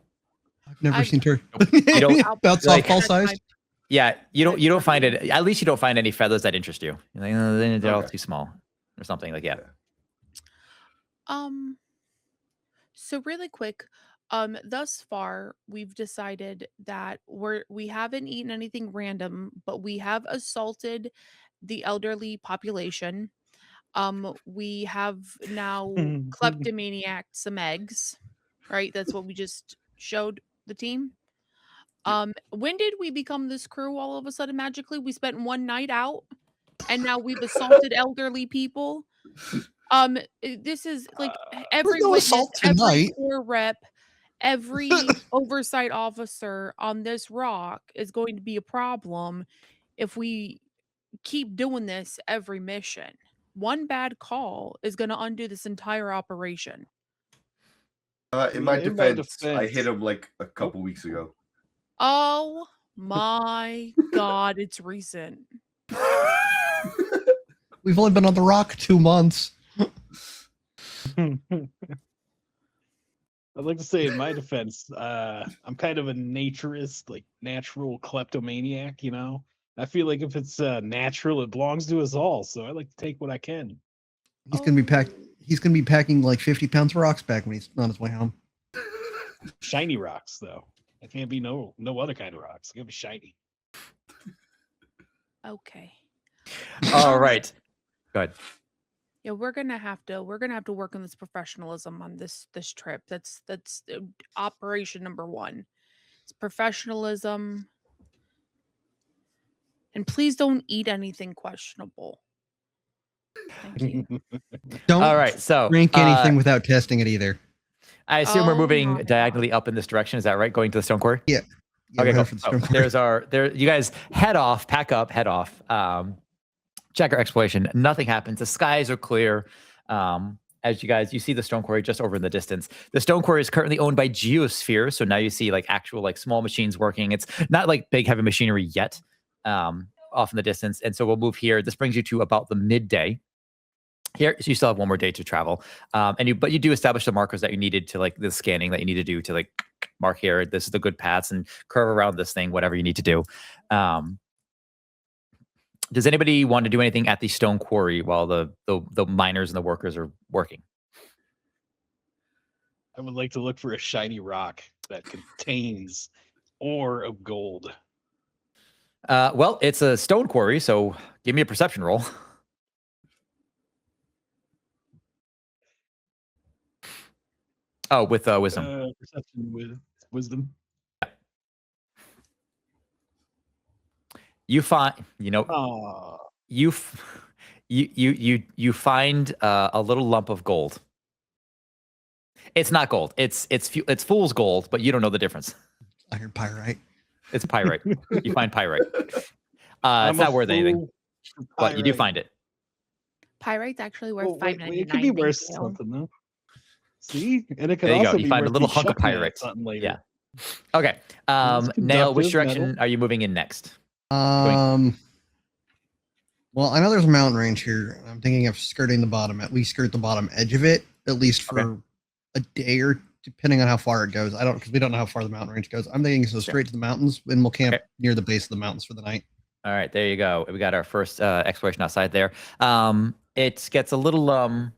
Speaker 2: I've never
Speaker 5: I-
Speaker 2: seen turkey.
Speaker 1: You don't-
Speaker 2: About
Speaker 1: like-
Speaker 2: softball
Speaker 5: That's my-
Speaker 2: size.
Speaker 1: Yeah, you don't find it. At least you don't find any feathers that interest you. You're like, oh, they're all
Speaker 4: Okay.
Speaker 1: too small, or something like that.
Speaker 5: So really quick, thus far we've decided that we haven't eaten anything random, but we have assaulted the elderly population. We have now kleptomaniacked some eggs, right? That's what we just showed the team. When did we become this crew all of a sudden magically? We spent one night out and now we've assaulted elderly people. This is like every
Speaker 2: no
Speaker 5: witness,
Speaker 2: assault
Speaker 5: every
Speaker 2: tonight.
Speaker 5: core rep, every oversight officer on this rock is going to be a problem if we keep doing this every mission. One bad call is going to undo this entire operation.
Speaker 4: In my defense, I hit him like a couple weeks ago.
Speaker 5: Oh my God, it's recent.
Speaker 2: We've only been on the rock 2 months.
Speaker 3: I'd like to say, in my defense, I'm kind of a naturist, like natural kleptomaniac. You know, I feel like if it's natural, it belongs to us all. So I like to take what I can.
Speaker 2: He's gonna be packed. He's gonna be packing like 50 pounds of rocks back when he's on his way home.
Speaker 3: Shiny rocks, though. It can't be no other kind of rocks. It's gonna be shiny.
Speaker 5: Okay.
Speaker 1: All right. Go ahead.
Speaker 5: Yeah, we're gonna have to work on this professionalism on this trip. That's operation number one. It's professionalism. And please don't eat anything questionable. Thank you.
Speaker 2: Don't
Speaker 1: All right. So
Speaker 2: drink anything without testing it either.
Speaker 1: I assume we're
Speaker 5: Oh
Speaker 1: moving
Speaker 5: my
Speaker 1: diagonally up in this direction. Is that right? Going to the stone quarry?
Speaker 2: Yeah,
Speaker 1: Okay,
Speaker 2: we're
Speaker 1: cool.
Speaker 2: for the
Speaker 1: Oh,
Speaker 2: stone quarry.
Speaker 1: there. You guys head off, pack up, head off. Check our exploration. Nothing happens. The skies are clear. As you see the stone quarry just over in the distance. The stone quarry is currently owned by Geosphere. So now you see like actual like small machines working. It's not like big heavy machinery yet. Off in the distance. And so we'll move here. This brings you to about the midday. Here, so you still have one more day to travel. But you do establish the markers that you needed to like the scanning that you need to do to like mark here. This is the good paths and curve around this thing, whatever you need to do. Does anybody want to do anything at the stone quarry while the miners and the workers are working?
Speaker 3: I would like to look for a shiny rock that contains ore of gold.
Speaker 1: Well, it's a stone quarry, so give me a perception roll. Oh, with wisdom.
Speaker 3: Perception with wisdom.
Speaker 1: You find,
Speaker 3: Oh,
Speaker 1: you find a little lump of gold. It's not gold. It's fool's gold, but you don't know the difference.
Speaker 2: Iron pyrite.
Speaker 1: It's pyrite. You find pyrite. It's not worth anything, but you do find it.
Speaker 5: Pyrite's actually worth
Speaker 3: Well,
Speaker 5: $5.99.
Speaker 3: it could be
Speaker 5: thank
Speaker 3: worth
Speaker 5: you.
Speaker 3: something though. See, and it could
Speaker 1: There you go.
Speaker 3: also
Speaker 1: You
Speaker 3: be
Speaker 1: find a
Speaker 3: worth
Speaker 1: little
Speaker 3: me
Speaker 1: hunk of
Speaker 3: chucking it at
Speaker 1: pyrite.
Speaker 3: something later.
Speaker 1: Yeah. Okay.
Speaker 3: It's
Speaker 1: Nail, which
Speaker 3: conductive
Speaker 1: direction
Speaker 3: metal.
Speaker 1: are you moving in next?
Speaker 2: Well, I know there's a mountain range here. I'm thinking of skirting the bottom. At least skirt the bottom edge of it, at least for a day or depending on how far it goes. Because we don't know how far the mountain range goes. I'm thinking so straight to the mountains, and we'll camp near the base of the mountains for the night.
Speaker 1: All right, there you go. We got our first exploration outside there. It gets a little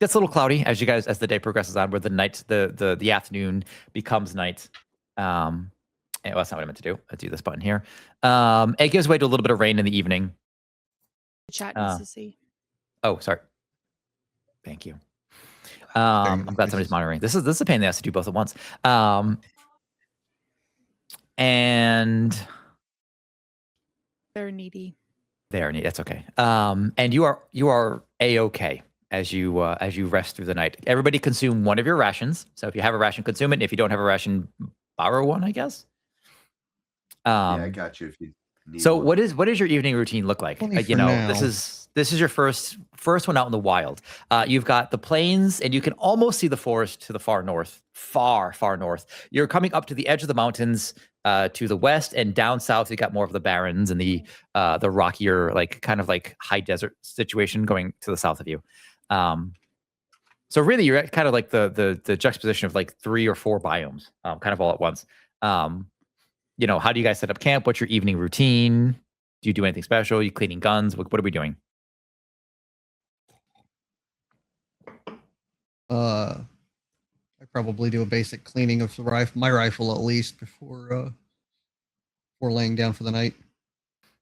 Speaker 1: cloudy as the day progresses on, where the night, the afternoon becomes night. And well, that's not what I meant to do. Let's do this button here. It gives way to a little bit of rain in the evening.
Speaker 5: The chat needs to see.
Speaker 1: Oh, sorry. Thank you. I'm glad somebody's monitoring. This is a pain in the ass to do both at once. And
Speaker 5: they're needy.
Speaker 1: That's okay. And you are A-okay as you rest through the night. Everybody consume one of your rations. So if you have a ration, consume it. If you don't have a ration, borrow one, I guess.
Speaker 4: Yeah, I got you. If you need
Speaker 1: so
Speaker 4: one.
Speaker 1: what is your evening routine look like? This is your first one out in the wild. You've got the plains, and you can almost see the forest to the far north, far north. You're coming up to the edge of the mountains to the west, and down south you got more of the barrens and the rockier, kind of high desert situation going to the south of you. So really, you're at kind of like the juxtaposition of 3 or 4 biomes, kind of all at once. How do you guys set up camp? What's your evening routine? Do you do anything special? Are you cleaning guns? What are we doing?
Speaker 2: I probably do a basic cleaning of my rifle at least before laying down for the night.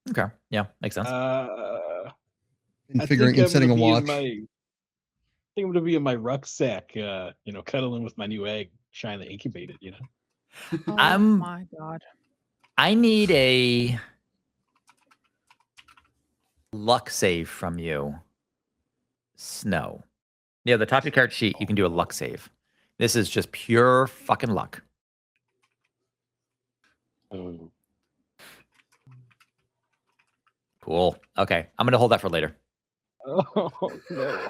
Speaker 1: Okay, yeah, makes sense.
Speaker 2: And setting a watch.
Speaker 3: I think I'm gonna be in my rucksack, cuddling with my new egg, trying to incubate it.
Speaker 5: Oh my god!
Speaker 1: I need a luck save from you, Snow. Yeah, the top of your character sheet, you can do a luck save. This is just pure fucking luck.
Speaker 3: Oh.
Speaker 1: Cool. Okay, I'm gonna hold that for later.
Speaker 3: Oh no.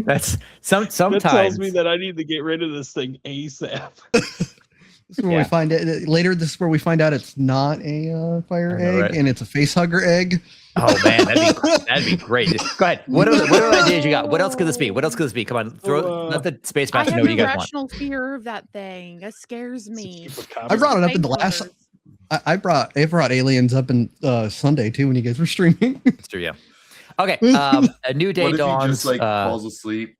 Speaker 1: That's sometimes
Speaker 3: that tells me that I need to get rid of this thing ASAP.
Speaker 2: This is where we find it later. This is where we find out it's not a fire egg, right? And it's a face hugger egg.
Speaker 1: Oh man, that'd be great. Go ahead. What other ideas you got? What else could this be? Come on, let the space master know what you guys want.
Speaker 5: I have a rational fear of that thing. That scares me.
Speaker 2: I brought it up in the last. I brought aliens up in Sunday too when you guys were streaming.
Speaker 1: That's true, yeah. Okay, a new day dawns.
Speaker 4: He just falls asleep,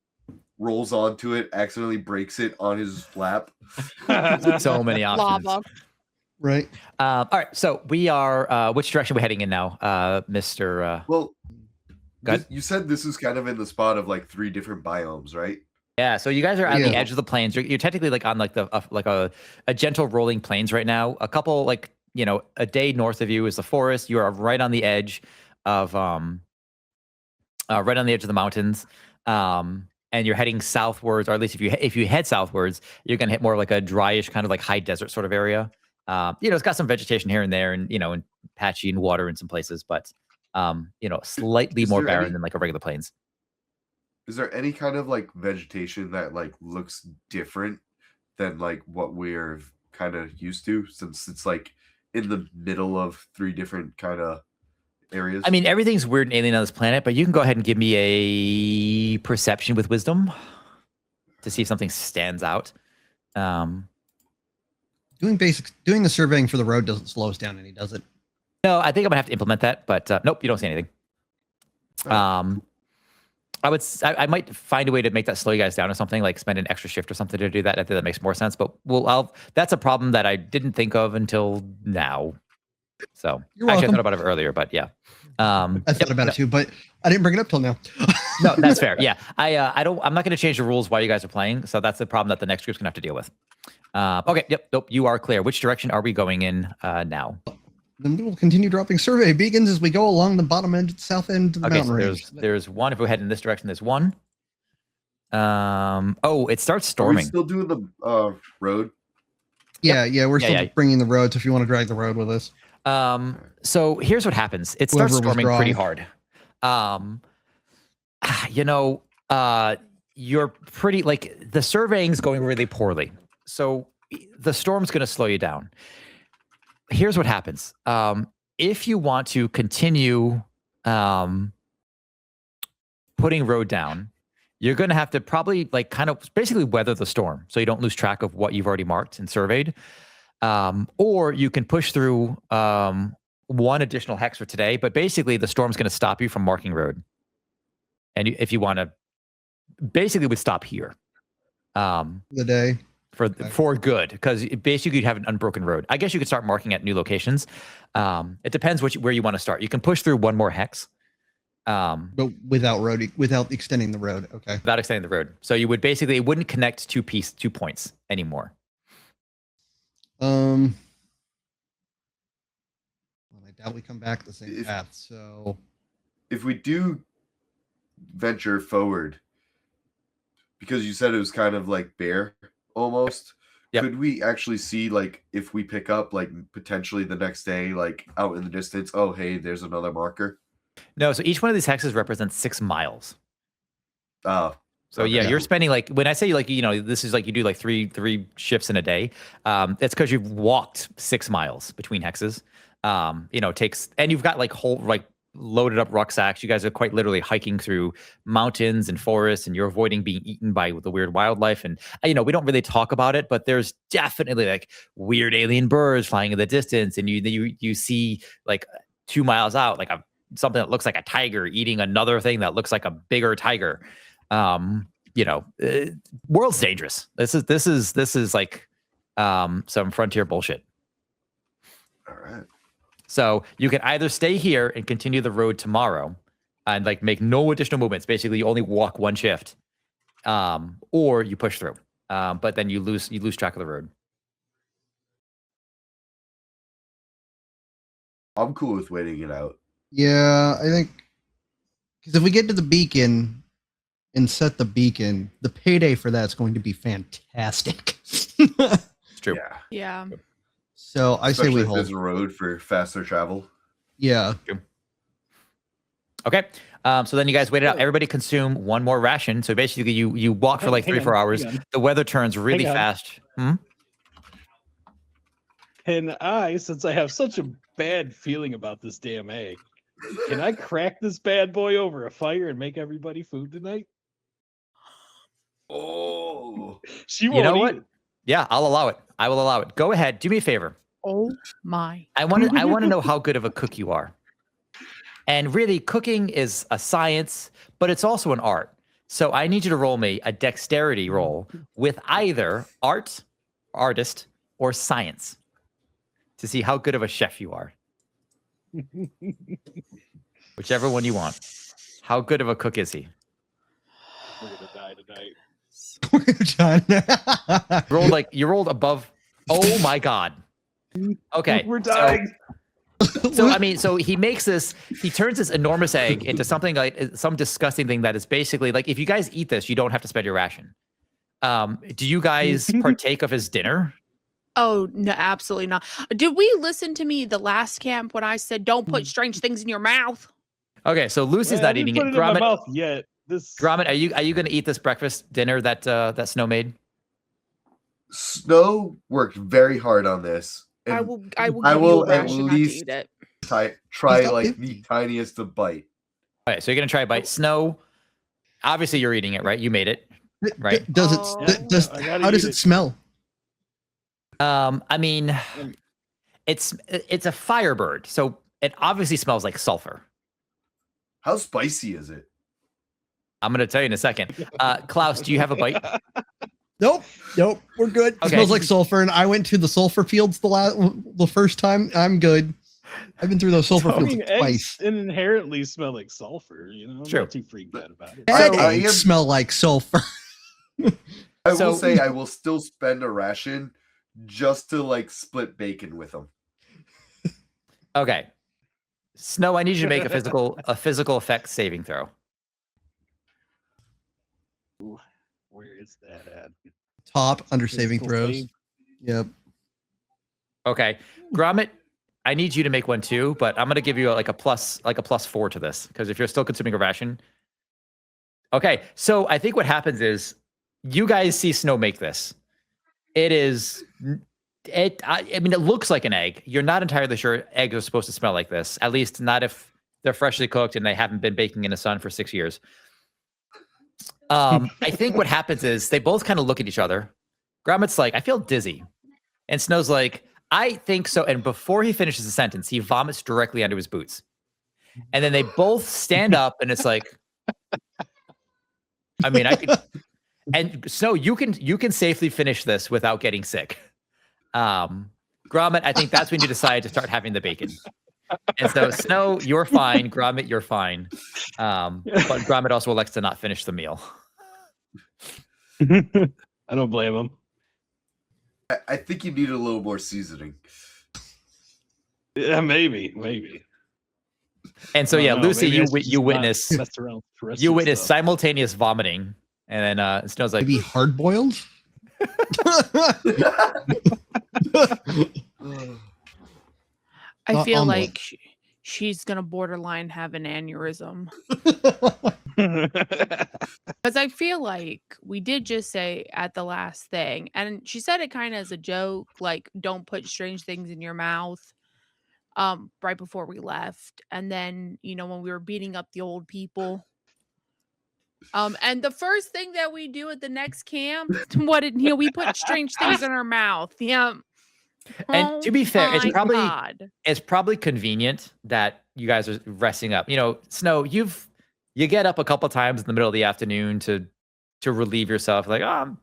Speaker 4: rolls onto it, accidentally breaks it on his lap.
Speaker 1: So many options.
Speaker 5: Lava.
Speaker 2: Right.
Speaker 1: All right. So we are. Which direction are we heading in now, Mr.
Speaker 4: Well, you said this is kind of in the spot of 3 different biomes, right?
Speaker 1: Yeah. So you guys are at the edge of the plains. You're technically on a gentle rolling plains right now. A couple a day north of you is the forest. You are right on the edge of the mountains. And you're heading southwards, or at least if you head southwards, you're gonna hit more like a dryish kind of high desert sort of area. It's got some vegetation here and there, and and patchy and water in some places, but slightly more barren than a regular plains.
Speaker 4: Is there any kind of vegetation that looks different than what we're kind of used to, since it's in the middle of 3 different kind of areas?
Speaker 1: I mean, everything's weird and alien on this planet, but you can go ahead and give me a perception with wisdom to see if something stands out.
Speaker 2: Doing the surveying for the road doesn't slow us down any, does it?
Speaker 1: No, I think I'm gonna have to implement that, but nope, you don't see anything. Oh. I might find a way to make that slow you guys down or something, spend an extra shift or something to do that. I think that makes more sense, but that's a problem that I didn't think of until now. So actually I thought about it earlier, but yeah.
Speaker 2: I thought about it too, but I didn't bring it up till now.
Speaker 1: No, that's fair. Yeah. I'm not gonna change the rules while you guys are playing, so that's the problem that the next group's gonna have to deal with. Okay, yep, nope, you are clear. Which direction are we going in now?
Speaker 2: Then we'll continue dropping survey beacons as we go along the bottom end, south end of the mountain range.
Speaker 1: There's one. If we head in this direction, there's one. It starts storming.
Speaker 4: Are we still doing the road?
Speaker 2: Yeah, we're still bringing the road. So if you want to drag the road with us.
Speaker 1: So here's what happens. It starts storming pretty hard. You're pretty the surveying's going really poorly. So the storm's going to slow you down. here's what happens. If you want to continue putting road down, you're going to have to probably like kind of basically weather the storm so you don't lose track of what you've already marked and surveyed. Or you can push through one additional hex for today, but basically the storm's going to stop you from marking road. And if you want to, basically would stop here.
Speaker 2: The day.
Speaker 1: For good, because basically you'd have an unbroken road. I guess you could start marking at new locations. It depends where you want to start. You can push through one more hex.
Speaker 2: But without extending the road. Okay.
Speaker 1: Without extending the road. So you would basically, it wouldn't connect 2 points anymore.
Speaker 2: Well, I doubt we come back the same path. So
Speaker 4: if we do venture forward, because you said it was kind of like bare almost, could we actually see, like, if we pick up, like, potentially the next day, like, out in the distance, oh, hey, there's another marker?
Speaker 1: No, so each one of these hexes represents 6 miles.
Speaker 4: Oh.
Speaker 1: So yeah, you're spending, like, when I say, like, you know, this is like you do like three shifts in a day, it's because you've walked 6 miles between hexes. You know, takes, and you've got like whole, like, loaded up rucksacks. You guys are quite literally hiking through mountains and forests, and you're avoiding being eaten by the weird wildlife. And, you know, we don't really talk about it, but there's definitely like weird alien birds flying in the distance. And you see like 2 miles out, like something that looks like a tiger eating another thing that looks like a bigger tiger. You know, world's dangerous. This is like some frontier bullshit.
Speaker 4: All right.
Speaker 1: So you can either stay here and continue the road tomorrow and like make no additional movements. Basically, you only walk 1 shift, or you push through. But then you lose track of the road.
Speaker 4: I'm cool with waiting it out.
Speaker 2: Yeah, I think because if we get to the beacon and set the beacon, the payday for that's going to be fantastic.
Speaker 1: It's true.
Speaker 5: Yeah.
Speaker 2: So I say we
Speaker 4: if
Speaker 2: hold.
Speaker 4: there's a road for faster travel.
Speaker 2: Yeah.
Speaker 1: Okay. So then you guys wait it out. Everybody consume 1 more ration. So basically you walk for like 3 or 4 hours. The weather turns really fast.
Speaker 3: And since I have such a bad feeling about this damn egg, can I crack this bad boy over a fire and make everybody food tonight?
Speaker 4: Oh,
Speaker 3: she won't.
Speaker 1: You know
Speaker 3: eat
Speaker 1: what?
Speaker 3: it.
Speaker 1: Yeah, I'll allow it. I will allow it. Go ahead. Do me a favor.
Speaker 5: Oh my.
Speaker 1: I want to know how good of a cook you are. And really, cooking is a science, but it's also an art. So I need you to roll me a dexterity roll with either artist, or science to see how good of a chef you are. Whichever one you want. How good of a cook is he?
Speaker 3: We're gonna die tonight.
Speaker 1: You rolled above. Oh my god. Okay.
Speaker 3: We're dying.
Speaker 1: So I mean, so he makes this. He turns this enormous egg into something like some disgusting thing that is basically like, if you guys eat this, you don't have to spend your ration. Do you guys partake of his dinner?
Speaker 5: Oh no, absolutely not. Did we listen to me the last camp when I said don't put strange things in your mouth?
Speaker 1: Okay, so Lucy's not eating it.
Speaker 3: Put it in my mouth yet.
Speaker 1: Gromit, are you going to eat this breakfast dinner that Snow made?
Speaker 4: Snow worked very hard on this.
Speaker 5: I will give you a ration not to eat it.
Speaker 4: Try like the tiniest of bite.
Speaker 1: All right, so you're gonna try a bite. Snow, obviously you're eating it, right? You made it, right?
Speaker 2: How does it smell?
Speaker 1: I mean, it's a firebird, so it obviously smells like sulfur.
Speaker 4: How spicy is it?
Speaker 1: I'm gonna tell you in a second. Klaus, do you have a bite?
Speaker 2: Nope. We're good. It smells like sulfur, and I went to the sulfur fields the first time. I'm good. I've been through those sulfur fields twice.
Speaker 3: Eggs inherently smell like sulfur. You know, I'm
Speaker 1: True.
Speaker 3: not too freaked out about it.
Speaker 2: Eggs smell like sulfur.
Speaker 4: I will say I will still spend a ration just to like split bacon with them.
Speaker 1: Okay. Snow, I need you to make a physical effect saving throw.
Speaker 3: Ooh, where is that at?
Speaker 2: Top under saving throws. Yep.
Speaker 1: Okay. Gromit, I need you to make one too, but I'm gonna give you a plus 4 to this, because if you're still consuming a ration. Okay, so I think what happens is you guys see Snow make this. It is I mean, it looks like an egg. You're not entirely sure eggs are supposed to smell like this. At least not if they're freshly cooked and they haven't been baking in the sun for 6 years. I think what happens is they both kind of look at each other. Gromit's like, I feel dizzy. And Snow's like, I think so. And before he finishes the sentence, he vomits directly onto his boots. And then they both stand up and it's like, I mean, I could. And Snow, you can safely finish this without getting sick. Gromit, I think that's when you decide to start having the bacon. And so Snow, you're fine. Gromit, you're fine. But Gromit also elects to not finish the meal.
Speaker 3: I don't blame him.
Speaker 4: I think you need a little more seasoning.
Speaker 3: Yeah, maybe.
Speaker 1: And so yeah,
Speaker 3: know.
Speaker 1: Lucy,
Speaker 3: Maybe
Speaker 1: you witness simultaneous vomiting, and then Snow's like,
Speaker 2: Maybe hard boiled.
Speaker 5: I
Speaker 2: Not
Speaker 5: feel
Speaker 2: omelet.
Speaker 5: like she's gonna borderline have an aneurysm. Because I feel like we did just say at the last thing, and she said it kind of as a joke, like don't put strange things in your mouth. Right before we left, and then when we were beating up the old people. And the first thing that we do at the next camp, we put strange things in our mouth. Yeah.
Speaker 1: and to be fair, it's
Speaker 5: my
Speaker 1: probably
Speaker 5: God.
Speaker 1: it's probably convenient that you guys are resting up. Snow, you get up a couple times in the middle of the afternoon to relieve yourself. Like, oh,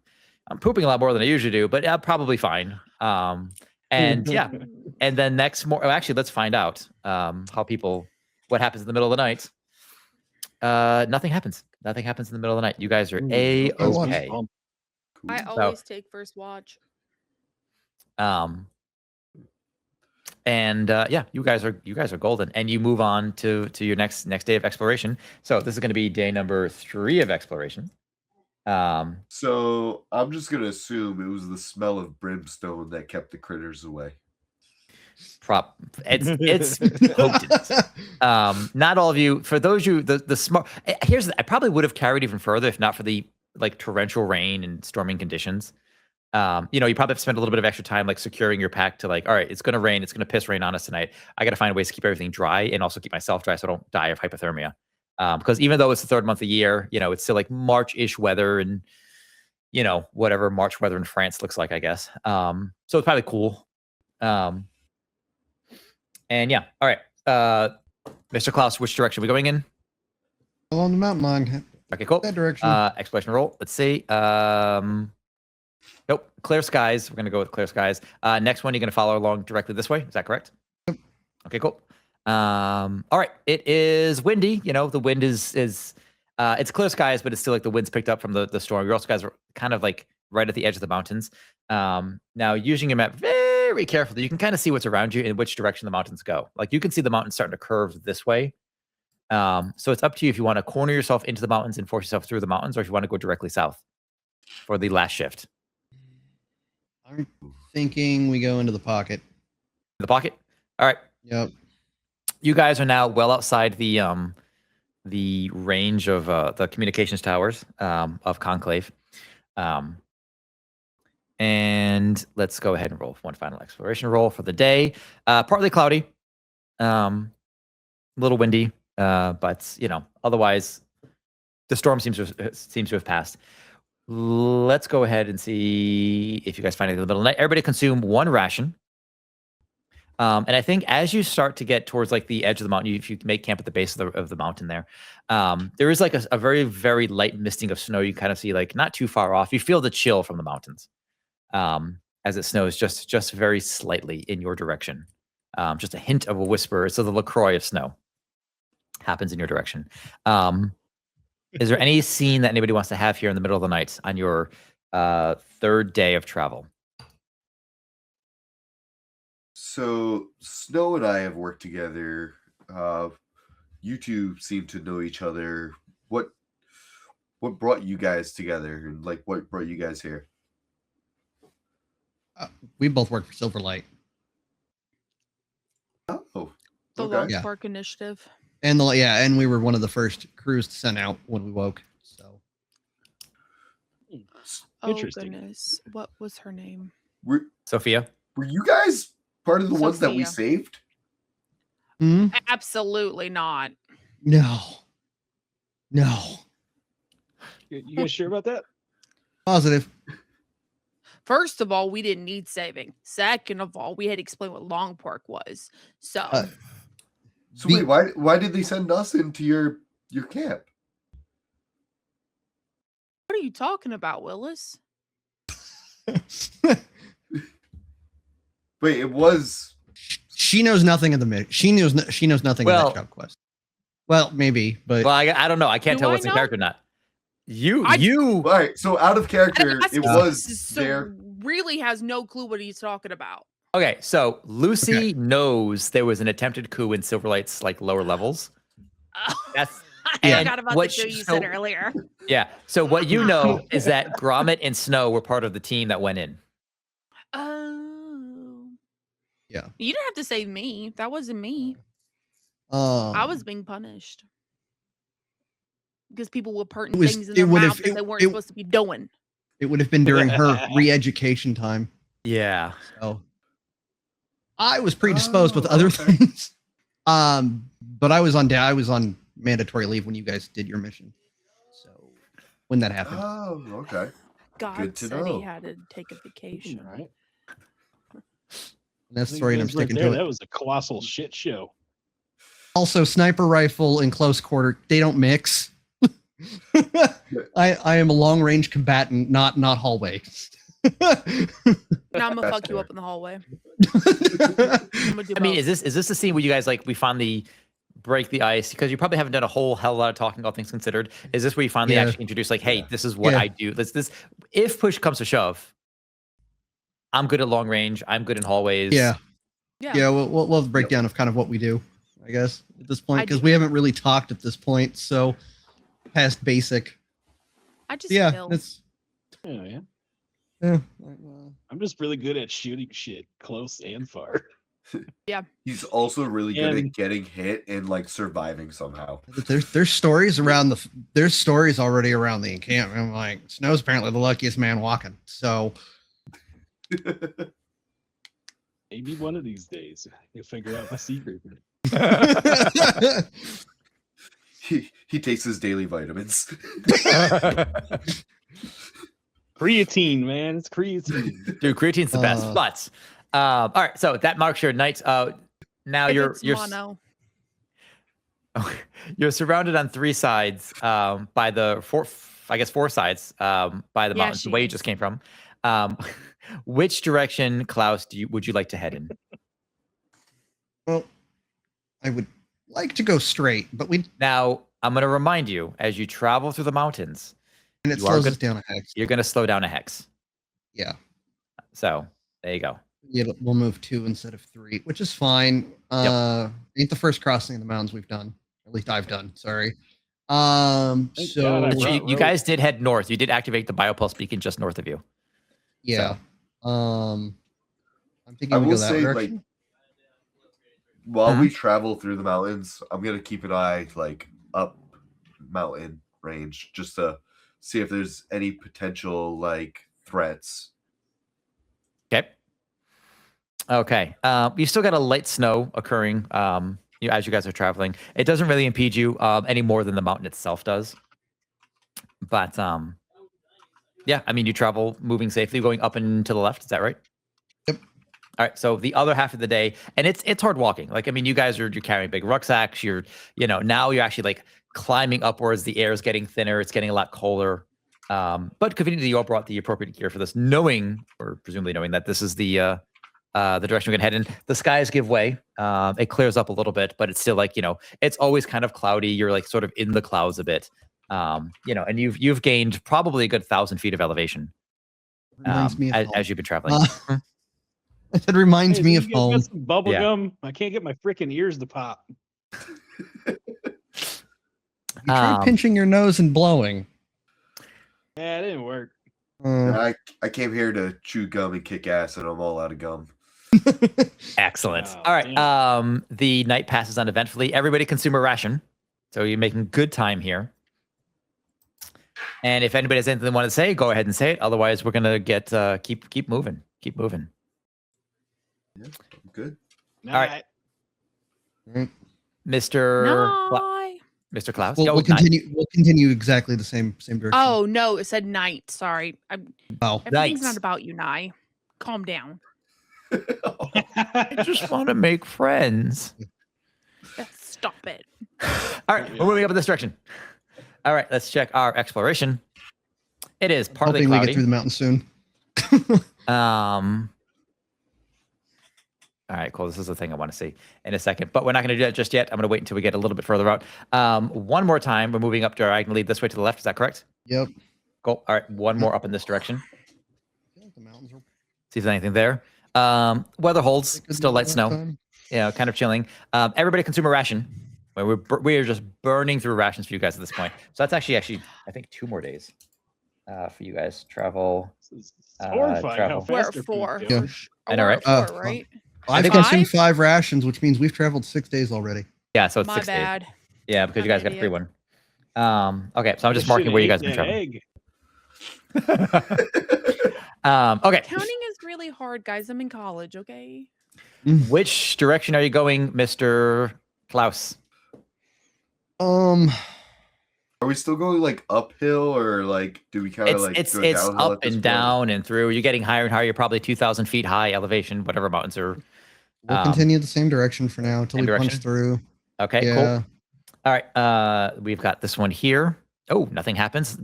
Speaker 1: I'm pooping a lot more than I usually do, but probably fine. And yeah, and then next morning, actually, let's find out what happens in the middle of the night. Nothing happens. Nothing happens in the middle of the night. You guys are A-okay.
Speaker 4: Cool.
Speaker 5: I always take first watch.
Speaker 1: And yeah, you guys are golden, and you move on to your next day of exploration. So this is going to be day number 3 of exploration.
Speaker 4: So I'm just gonna assume it was the smell of brimstone that kept the critters away.
Speaker 1: It's potent. Not all of you. For those you the smart. I probably would have carried even further if not for the torrential rain and storming conditions. You probably have to spend a little bit of extra time securing your pack to all right, it's gonna rain, it's gonna piss rain on us tonight. I gotta find ways to keep everything dry and also keep myself dry so I don't die of hypothermia. Because even though it's the 3rd month of the year, it's still March-ish weather and whatever March weather in France looks like, I guess. So it's probably cool. And yeah, all right. Mr. Klaus, which direction are we going in?
Speaker 2: Along the mountain line.
Speaker 1: Okay, cool.
Speaker 2: That direction.
Speaker 1: Exploration roll. Let's see. Nope. Clear skies. We're gonna go with clear skies. Next one, you're gonna follow along directly this way. Is that correct?
Speaker 2: Yep.
Speaker 1: Okay, cool. All right. It is windy. The wind is it's clear skies, but it's still the wind's picked up from the storm. Your also guys are kind of right at the edge of the mountains. Now using your map very carefully, you can kind of see what's around you and which direction the mountains go. You can see the mountains starting to curve this way. So it's up to you if you want to corner yourself into the mountains and force yourself through the mountains, or if you want to go directly south for the last shift.
Speaker 2: I'm thinking we go into the pocket.
Speaker 1: The pocket. All right.
Speaker 2: Yep.
Speaker 1: You guys are now well outside the range of the communications towers of Conclave. And let's go ahead and roll one final exploration roll for the day. Partly cloudy, a little windy, but otherwise the storm seems to have passed. Let's go ahead and see if you guys find anything in the middle of the night. Everybody consume 1 ration. And I think as you start to get towards the edge of the mountain, if you make camp at the base of the mountain there is a very, very light misting of snow. You kind of see not too far off. You feel the chill from the mountains as it snows just very slightly in your direction. Just a hint of a whisper. So the LaCroix of snow happens in your direction. Is there any scene that anybody wants to have here in the middle of the night on your 3rd day of travel?
Speaker 4: So Snow and I have worked together. You two seem to know each other. What brought you guys together, and what brought you guys here?
Speaker 2: We both work for Silverlight.
Speaker 4: Oh,
Speaker 5: The
Speaker 4: okay.
Speaker 5: Lone
Speaker 2: Yeah.
Speaker 5: Spark Initiative.
Speaker 2: And we were one of the first crews to send out when we woke. So
Speaker 3: Interesting.
Speaker 5: Oh goodness, what was her name?
Speaker 1: Sophia.
Speaker 4: Were you guys part of the ones that we
Speaker 5: Sophia.
Speaker 4: saved?
Speaker 2: Hmm?
Speaker 5: Absolutely not.
Speaker 2: No.
Speaker 3: You guys sure about that?
Speaker 2: Positive.
Speaker 5: First of all, we didn't need saving. Second of all, we had to explain what Long Park was. So
Speaker 4: So wait, why did they send us into your camp?
Speaker 5: what are you talking about, Willis?
Speaker 4: Wait, it was.
Speaker 2: She knows nothing of the mission. She knows nothing of
Speaker 1: Well-
Speaker 2: that job quest. Well, maybe, but
Speaker 1: Well, I don't know. I can't
Speaker 5: Do
Speaker 1: tell
Speaker 5: I
Speaker 1: what's in
Speaker 5: know?
Speaker 1: character or not. You.
Speaker 4: All right, so out of character, it was
Speaker 5: so
Speaker 4: there.
Speaker 5: really has no clue what he's talking about.
Speaker 1: Okay, so Lucy
Speaker 2: Okay.
Speaker 1: knows there was an attempted coup in Silverlight's like lower levels. That's
Speaker 5: I
Speaker 1: and
Speaker 5: forgot about the
Speaker 1: what
Speaker 5: show
Speaker 1: she-
Speaker 5: you
Speaker 1: so-
Speaker 5: said earlier.
Speaker 1: yeah. So what you know is that Gromit and Snow were part of the team that went in.
Speaker 5: Oh.
Speaker 2: Yeah.
Speaker 5: You didn't have to save me. That wasn't me. I was being punished. Because people were putting
Speaker 2: It was-
Speaker 5: things in
Speaker 2: it
Speaker 5: their
Speaker 2: would've-
Speaker 5: mouth that they weren't
Speaker 2: it-
Speaker 5: supposed to be doing.
Speaker 2: It would have been during her re-education time.
Speaker 1: Yeah.
Speaker 2: So I was predisposed with
Speaker 4: Oh,
Speaker 2: other
Speaker 4: okay.
Speaker 2: things. But I was on mandatory leave when you guys did your mission. So when that happened.
Speaker 4: Oh, okay.
Speaker 5: God
Speaker 4: Good to
Speaker 5: said
Speaker 4: know.
Speaker 5: he had to take a vacation.
Speaker 3: All right.
Speaker 2: And that's the story and I'm
Speaker 3: Those right
Speaker 2: sticking
Speaker 3: there,
Speaker 2: to
Speaker 3: That
Speaker 2: it.
Speaker 3: was a colossal shit show.
Speaker 2: Also, sniper rifle in close quarter, they don't mix. I am a long range combatant, not hallway.
Speaker 5: Now I'm gonna
Speaker 4: That's
Speaker 5: fuck you
Speaker 4: fair.
Speaker 5: up in the hallway. I'm gonna do
Speaker 1: I mean,
Speaker 5: both.
Speaker 1: is this the scene where you guys like we finally break the ice because you probably haven't done a whole hell lot of talking, all things considered? Is this where you finally
Speaker 2: Yeah.
Speaker 1: actually introduce like, hey,
Speaker 4: Yeah.
Speaker 1: this is what
Speaker 2: Yeah.
Speaker 1: I do? This if push comes to shove, I'm good at long range. I'm good in hallways.
Speaker 2: Yeah.
Speaker 5: Yeah.
Speaker 2: Yeah, we'll have a breakdown of kind of what we do, I guess, at this point,
Speaker 5: I
Speaker 2: because
Speaker 5: do-
Speaker 2: we haven't really talked at this point. So past basic.
Speaker 5: I just
Speaker 2: Yeah,
Speaker 5: kill.
Speaker 2: it's
Speaker 3: Yeah.
Speaker 2: yeah.
Speaker 3: I'm just really good at shooting shit close and far.
Speaker 4: He's also really good
Speaker 3: And-
Speaker 4: at getting hit and like surviving somehow.
Speaker 2: There's stories around there's stories already around the encampment. I'm like, Snow's apparently the luckiest man walking. So
Speaker 3: Maybe one of these days you'll figure out my secret.
Speaker 4: He takes his daily vitamins.
Speaker 3: Creatine, man. It's creatine.
Speaker 1: Dude, creatine's the best.
Speaker 2: Uh,
Speaker 1: But all right, so that marks your night. Now
Speaker 5: If
Speaker 1: you're
Speaker 5: it's
Speaker 1: you're
Speaker 5: mono.
Speaker 1: you're surrounded on three sides by the four sides by the
Speaker 5: Yeah,
Speaker 1: mountains, the
Speaker 5: she
Speaker 1: way you
Speaker 5: is.
Speaker 1: just came from. Which direction, Klaus, would you like to head in?
Speaker 2: well, I would like to go straight, but
Speaker 1: Now, I'm going to remind you as you travel through the mountains,
Speaker 2: and it
Speaker 1: You are
Speaker 2: slows
Speaker 1: good-
Speaker 2: us down a hex.
Speaker 1: you're going to slow down a hex.
Speaker 2: Yeah.
Speaker 1: So there you go.
Speaker 2: Yeah, we'll move 2 instead of 3, which is fine. Ain't the first crossing of the mountains we've done. At least I've done. Sorry.
Speaker 3: Thank
Speaker 2: So
Speaker 3: God I
Speaker 1: But
Speaker 3: brought
Speaker 1: you
Speaker 3: rope.
Speaker 1: guys did head north. You did activate the biopulse beacon just north of you.
Speaker 2: yeah. I'm thinking
Speaker 4: I
Speaker 2: we
Speaker 4: will
Speaker 2: go that
Speaker 4: say, like,
Speaker 2: direction.
Speaker 4: while we travel through the mountains, I'm gonna keep an eye like up mountain range just to see if there's any potential like threats.
Speaker 1: Okay. Okay. You still got a light snow occurring as you guys are traveling. It doesn't really impede you any more than the mountain itself does. But yeah, I mean, you travel moving safely, going up and to the left. Is that right?
Speaker 2: Yep.
Speaker 1: All right. So the other half of the day, and it's hard walking. Like, I mean, you guys you're carrying big rucksacks. Now you're actually like climbing upwards. The air is getting thinner. It's getting a lot colder. But conveniently, you all brought the appropriate gear for this, presumably knowing that this is the direction we're gonna head in. The skies give way. It clears up a little bit, but it's still like, it's always kind of cloudy. You're like sort of in the clouds a bit. And you've gained probably a good 1,000 feet of elevation
Speaker 2: Reminds me of home.
Speaker 1: as you've been traveling.
Speaker 2: It reminds
Speaker 3: Hey,
Speaker 2: me
Speaker 3: so
Speaker 2: of
Speaker 3: you guys got
Speaker 2: home.
Speaker 3: some bubble
Speaker 1: Yeah.
Speaker 3: gum. I can't get my freaking ears to pop.
Speaker 2: You try
Speaker 1: Um,
Speaker 2: pinching your nose and blowing.
Speaker 3: Yeah, it didn't work.
Speaker 4: I came here to chew gum and kick ass, and I'm all out of gum.
Speaker 1: Excellent.
Speaker 3: Oh,
Speaker 1: All right.
Speaker 3: damn.
Speaker 1: The night passes uneventfully. Everybody consume a ration. So you're making good time here. And if anybody has anything they want to say, go ahead and say it. Otherwise, we're gonna get keep moving. Keep moving.
Speaker 4: Yeah, I'm good.
Speaker 3: All
Speaker 1: right.
Speaker 2: Right.
Speaker 1: Mr. Klaus.
Speaker 2: We'll continue. We'll continue exactly the same direction.
Speaker 5: Oh no, it said night. Sorry, everything's
Speaker 1: Night.
Speaker 5: not about you, Nye. Calm down.
Speaker 1: I just want to make friends.
Speaker 5: Stop it.
Speaker 1: All right, we're moving up in this direction. All right, let's check our exploration. It is partly
Speaker 2: Hoping
Speaker 1: cloudy.
Speaker 2: we get through the mountain soon.
Speaker 1: All right, cool. This is the thing I want to see in a second, but we're not going to do that just yet. I'm going to wait until we get a little bit further out. One more time, we're moving up diagonally this way to the left. Is that correct?
Speaker 2: Yep.
Speaker 1: Cool. All right, one more up in this direction.
Speaker 2: The mountains are
Speaker 1: See if there's anything there. Weather holds. Still light snow. Yeah, kind of chilling. Everybody consume a ration. We are just burning through rations for you guys at this point. So that's actually I think 2 more days for you guys. Travel.
Speaker 3: It's horrifying
Speaker 1: travel.
Speaker 3: how fast
Speaker 5: We're
Speaker 3: their food
Speaker 5: 4.
Speaker 3: goes.
Speaker 1: I know, right?
Speaker 5: We're 4, right?
Speaker 2: I've
Speaker 1: think
Speaker 2: consumed 5 rations, which means we've traveled 6 days already.
Speaker 1: Yeah, so it's
Speaker 5: My
Speaker 1: 6 days.
Speaker 5: bad.
Speaker 1: Yeah, because you
Speaker 5: I'm
Speaker 1: guys got a
Speaker 5: an
Speaker 1: free
Speaker 5: idiot.
Speaker 1: one. Okay, so I'm just
Speaker 3: I
Speaker 1: marking
Speaker 3: should've
Speaker 1: where you guys
Speaker 3: ate
Speaker 1: been
Speaker 3: that
Speaker 1: traveling.
Speaker 3: egg.
Speaker 1: Okay.
Speaker 5: Counting is really hard, guys. I'm in college, okay?
Speaker 1: Which direction are you going, Mr. Klaus?
Speaker 4: Are we still going like uphill, or like do we kind of like
Speaker 1: It's
Speaker 4: go downhill
Speaker 1: up
Speaker 4: at this
Speaker 1: and
Speaker 4: point?
Speaker 1: down and through. You're getting higher and higher. You're probably 2,000 feet high elevation, whatever mountains are.
Speaker 2: We'll continue the same direction for now until
Speaker 1: same
Speaker 2: we punch
Speaker 1: direction?
Speaker 2: through.
Speaker 1: Okay,
Speaker 2: Yeah.
Speaker 1: cool. All right, we've got this one here. Oh, nothing happens.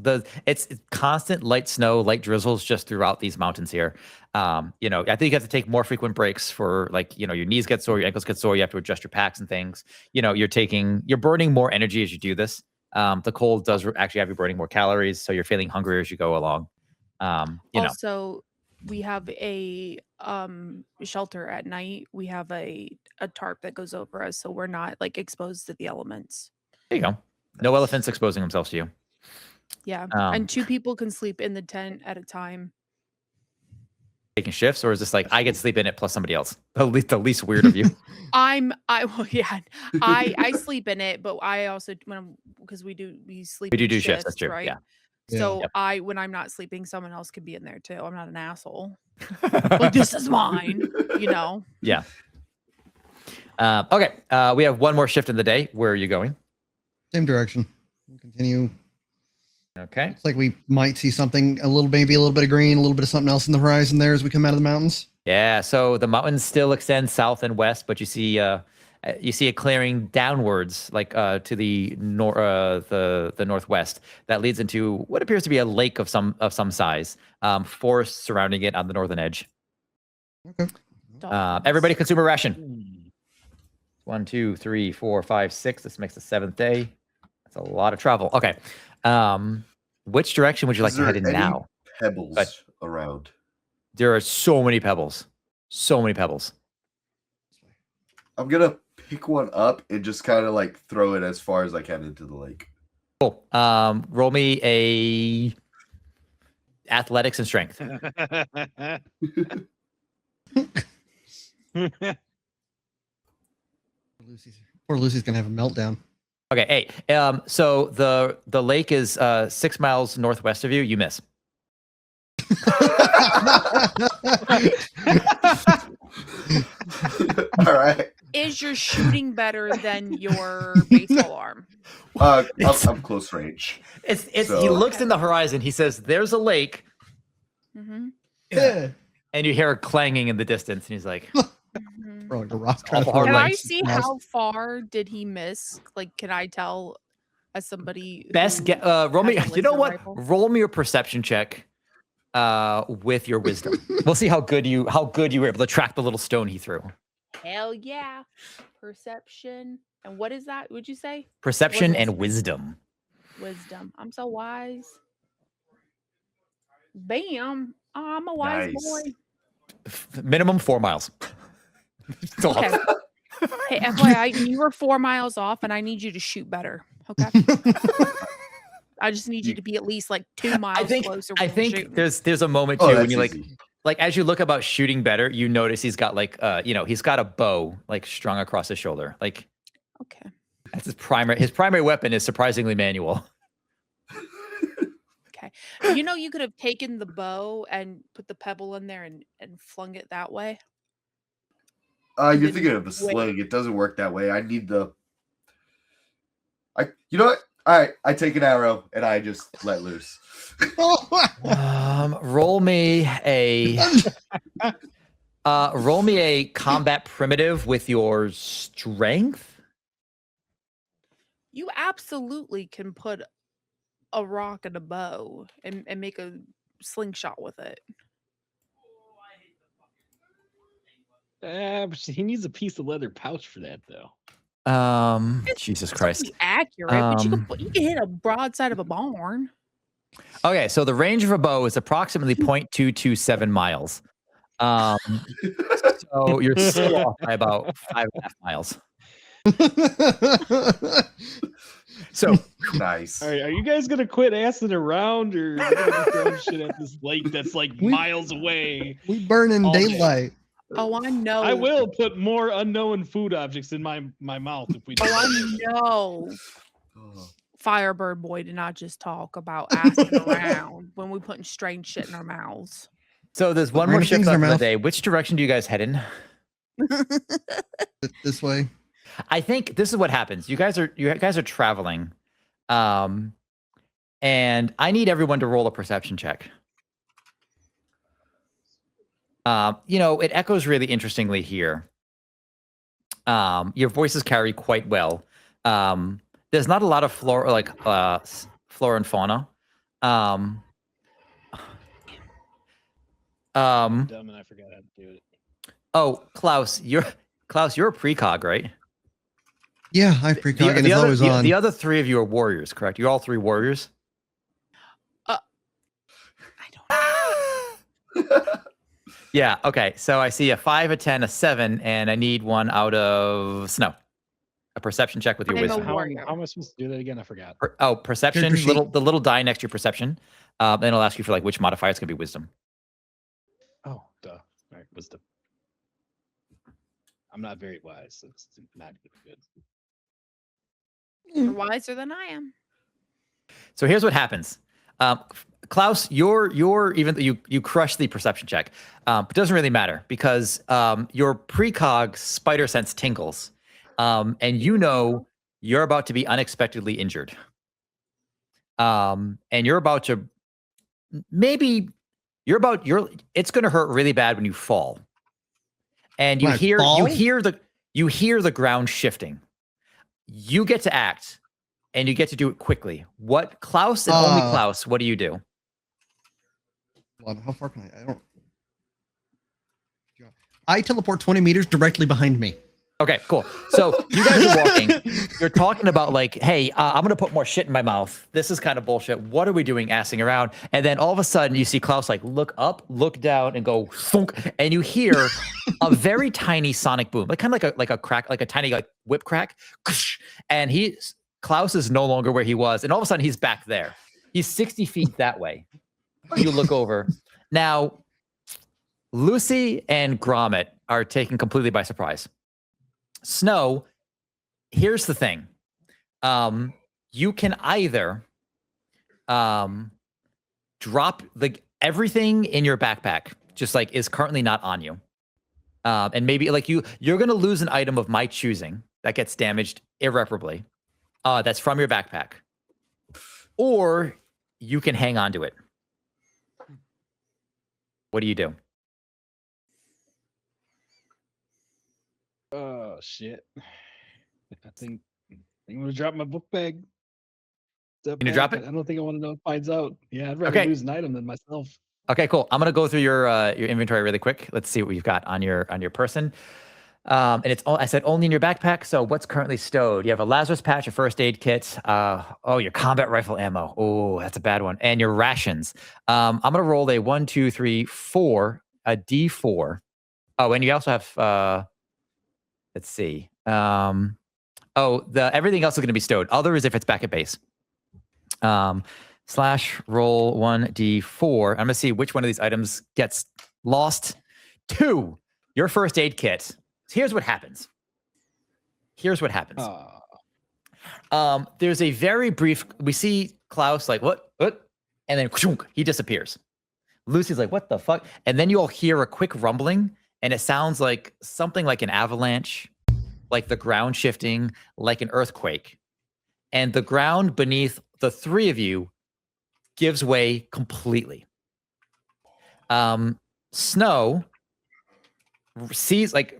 Speaker 1: It's constant light snow, light drizzles just throughout these mountains here. I think you have to take more frequent breaks for your knees get sore, your ankles get sore, you have to adjust your packs and things. You're burning more energy as you do this. The cold does actually have you burning more calories, so you're feeling hungrier as you go along.
Speaker 5: Also, we have a shelter at night. We have a tarp that goes over us, so we're not exposed to the elements.
Speaker 1: There you go. No elephants exposing themselves to you.
Speaker 5: Yeah, and 2 people can sleep in the tent at a time.
Speaker 1: Taking shifts, or is this I get to sleep in it plus somebody else? The least weird of you.
Speaker 5: I sleep in it, but I also because we sleep.
Speaker 1: We
Speaker 5: in
Speaker 1: do shifts. That's true.
Speaker 5: right?
Speaker 1: Yeah.
Speaker 5: So when I'm not sleeping, someone else could be in there too. I'm not an asshole. This is mine,
Speaker 1: Yeah. Okay. We have one more shift in the day. Where are you going?
Speaker 2: Same direction. We'll continue.
Speaker 1: Okay.
Speaker 2: It's like we might see something, maybe a little bit of green, a little bit of something else in the horizon there as we come out of the mountains.
Speaker 1: Yeah. So the mountains still extend south and west, but you see a clearing downwards, to the northwest that leads into what appears to be a lake of some size. Forest surrounding it on the northern edge.
Speaker 2: Okay.
Speaker 1: Everybody consume a ration. 1, 2, 3, 4, 5, 6. This makes the 7th day. That's a lot of travel. Okay. Which direction would you like to head in now?
Speaker 4: Pebbles around.
Speaker 1: There are so many pebbles. So many pebbles.
Speaker 4: I'm gonna pick one up and just kind of throw it as far as I can into the lake.
Speaker 1: Cool. Roll me a athletics and strength.
Speaker 2: Poor Lucy's gonna have a meltdown.
Speaker 1: Okay. Hey. So the lake is 6 miles northwest of you. You miss.
Speaker 4: All right.
Speaker 5: Is your shooting better than your baseball arm?
Speaker 4: I'm close range.
Speaker 1: He looks in the horizon. He says, "There's a lake."
Speaker 5: Mm-hmm.
Speaker 2: Yeah.
Speaker 1: And you hear a clanging in the distance, and he's like,
Speaker 2: Bro, like a rock
Speaker 1: Awful hard
Speaker 5: Can
Speaker 1: line.
Speaker 5: I see how far did he miss? Can I tell as somebody
Speaker 1: "Best
Speaker 5: who
Speaker 1: get roll me.
Speaker 5: has a
Speaker 1: You know
Speaker 5: laser
Speaker 1: what?
Speaker 5: rifle?
Speaker 1: Roll me a perception check with your wisdom. We'll see how good you were able to track the little stone he threw.
Speaker 5: Hell yeah. Perception. And what is that? Would you say?
Speaker 1: Perception
Speaker 5: What is
Speaker 1: and
Speaker 5: it?
Speaker 1: wisdom.
Speaker 5: Wisdom. I'm so wise. Bam. Oh, I'm a wise
Speaker 4: Nice.
Speaker 5: boy.
Speaker 1: Minimum 4 miles. Still
Speaker 5: Okay.
Speaker 1: lots.
Speaker 5: Hey, FYI, you were 4 miles off, and I need you to shoot better. Okay. I just need you to be at least 2 miles closer.
Speaker 1: I
Speaker 5: when you're
Speaker 1: think
Speaker 5: shooting.
Speaker 1: there's a moment too when
Speaker 4: that's
Speaker 1: you
Speaker 4: easy.
Speaker 1: as you look about shooting better, you notice he's got he's got a bow strung across his shoulder.
Speaker 5: Okay.
Speaker 1: That's his primary weapon is surprisingly manual.
Speaker 5: Okay. You could have taken the bow and put the pebble in there and flung it that way.
Speaker 4: You're thinking of a sling. It doesn't work that way. I need the. You know what? All right, I take an arrow and I just let loose.
Speaker 1: Roll me a combat primitive with your strength.
Speaker 5: You absolutely can put a rock and a bow and make a slingshot with it.
Speaker 3: He needs a piece of leather pouch for that, though.
Speaker 1: Jesus Christ.
Speaker 5: It's accurate, but you can hit a broadside of a barn.
Speaker 1: Okay, so the range of a bow is approximately 0.227 miles. So you're still off by about 5.5 miles. So
Speaker 4: nice.
Speaker 3: All right, are you guys gonna quit assing around, or are you gonna be throwing shit at this lake that's like miles away?
Speaker 2: We burn in
Speaker 3: all day?
Speaker 2: daylight.
Speaker 5: Oh, I know.
Speaker 3: I will put more unknown food objects in my mouth if we do.
Speaker 5: Oh, I know. Firebird boy did not just talk about asking around when we putting strange shit in our mouths.
Speaker 1: So there's one more shift left of the day. Which direction do you guys head in?
Speaker 2: This way.
Speaker 1: I think this is what happens. You guys are traveling, and I need everyone to roll a perception check. It echoes really interestingly here. Your voices carry quite well. There's not a lot of flora and fauna.
Speaker 3: Dumb, and I forgot how to do it.
Speaker 1: Oh, Klaus, you're a precog, right?
Speaker 2: Yeah, I precog, and it's always on.
Speaker 1: The other three of you are warriors, correct? You're all three warriors?
Speaker 5: I don't know.
Speaker 1: Yeah, okay. So I see a 5, a 10, a 7, and I need one out of Snow. A perception check with your wisdom.
Speaker 3: How am I supposed to do that again? I forgot.
Speaker 1: Perception, the little die next to your perception. Then it'll ask you for which modifier. It's going to be wisdom.
Speaker 3: Oh, duh. All right, wisdom. I'm not very wise, so it's not good.
Speaker 5: You're wiser than I am.
Speaker 1: So here's what happens. Klaus, you're even though you crush the perception check, it doesn't really matter because your precog spider sense tingles, and you're about to be unexpectedly injured, and you're about to it's going to hurt really bad when you fall, and you hear the ground shifting. You get to act. And you get to do it quickly. What Klaus and only Klaus? What do you do?
Speaker 2: How far can I teleport 20 meters directly behind me.
Speaker 1: Okay, cool. So you guys are walking. You're talking about hey, I'm gonna put more shit in my mouth. This is kind of bullshit. What are we doing, assing around? And then all of a sudden, you see Klaus look up, look down, and go thunk, and you hear a very tiny sonic boom, kind of like a crack, like a tiny whip crack, and Klaus is no longer where he was, and all of a sudden he's back there. He's 60 feet that way. You look over. Now, Lucy and Gromit are taken completely by surprise. Snow, here's the thing. You can either drop everything in your backpack, just is currently not on you. And maybe you're going to lose an item of my choosing that gets damaged irreparably. That's from your backpack, or you can hang on to it. What do you do?
Speaker 3: Oh shit! I think I'm gonna drop my book bag.
Speaker 1: Can you drop it?
Speaker 3: I don't think I want to know it finds out. Yeah, I'd rather lose an item than myself.
Speaker 1: Okay, cool. I'm gonna go through your inventory really quick. Let's see what you've got on your person. And it's I said only in your backpack. So what's currently stowed? You have a Lazarus patch, a first aid kit. Your combat rifle ammo. Oh, that's a bad one. And your rations. I'm gonna roll a 1, 2, 3, 4, a D4. Oh, and you also have let's see. Everything else is gonna be stowed. Other is if it's back at base. Slash roll 1D4. I'm gonna see which one of these items gets lost. 2, your first aid kit. Here's what happens. There's a very brief. We see Klaus what, and then he disappears. Lucy's like, what the fuck? And then you all hear a quick rumbling, and it sounds like something like an avalanche, like the ground shifting, like an earthquake. And the ground beneath the three of you gives way completely. Snow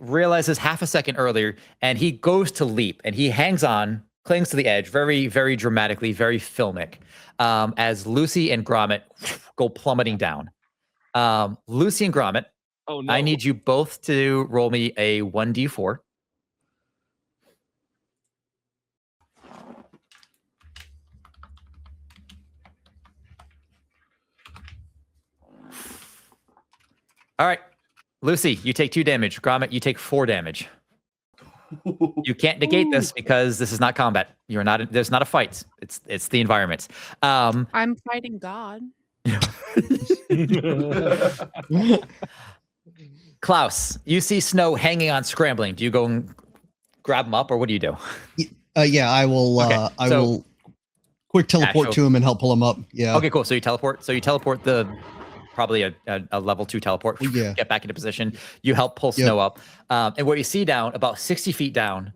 Speaker 1: realizes half a second earlier, and he goes to leap, and he hangs on, clings to the edge, very, very dramatically, very filmic, as Lucy and Gromit go plummeting down. Lucy and Gromit,
Speaker 3: Oh no!
Speaker 1: I need you both to roll me a 1d4. All right, Lucy, you take 2 damage. Gromit, you take 4 damage. You can't negate this because this is not combat. You're not. There's not a fight. It's the environment.
Speaker 5: I'm fighting God.
Speaker 1: Klaus, you see Snow hanging on, scrambling. Do you go and grab him up, or what do you do?
Speaker 2: Yeah, I will.
Speaker 1: Okay,
Speaker 2: I will quick teleport to him and help pull him up. Yeah.
Speaker 1: Okay, cool. So you teleport. Probably a level 2 teleport.
Speaker 2: Yeah.
Speaker 1: Get back into position. You help pull Snow up. And what you see down, about 60 feet down,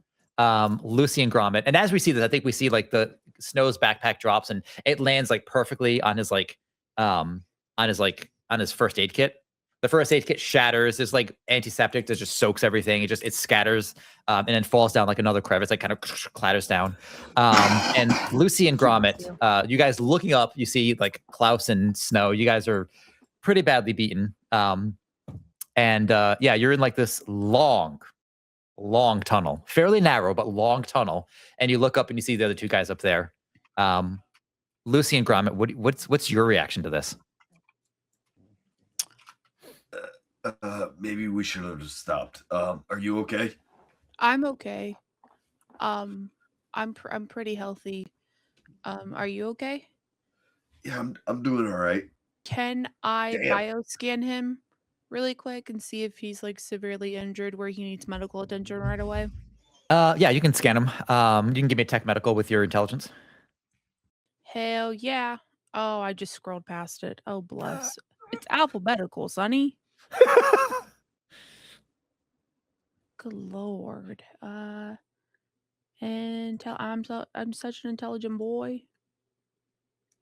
Speaker 1: Lucy and Gromit. And as we see this, I think we see like the Snow's backpack drops and it lands like perfectly on his first aid kit. The first aid kit shatters. There's like antiseptic that just soaks everything. It scatters and then falls down like another crevice, like kind of clatters down. And Lucy and Gromit, you guys looking up, you see like Klaus and Snow. You guys are pretty badly beaten. Yeah, you're in like this long tunnel, fairly narrow, but long tunnel. And you look up and you see the other 2 guys up there. Lucy and Gromit, what's your reaction to this?
Speaker 4: Maybe we should have just stopped. Are you okay?
Speaker 5: I'm okay. I'm pretty healthy. Are you okay?
Speaker 4: Yeah, I'm doing all right.
Speaker 5: Can I bioscan him really quick and see if he's like severely injured where he needs medical attention right away?
Speaker 1: Yeah, you can scan him. You can give me a tech medical with your intelligence.
Speaker 5: Hell yeah. Oh, I just scrolled past it. Oh, bless. It's alphabetical, Sonny. Good lord. I'm such an intelligent boy.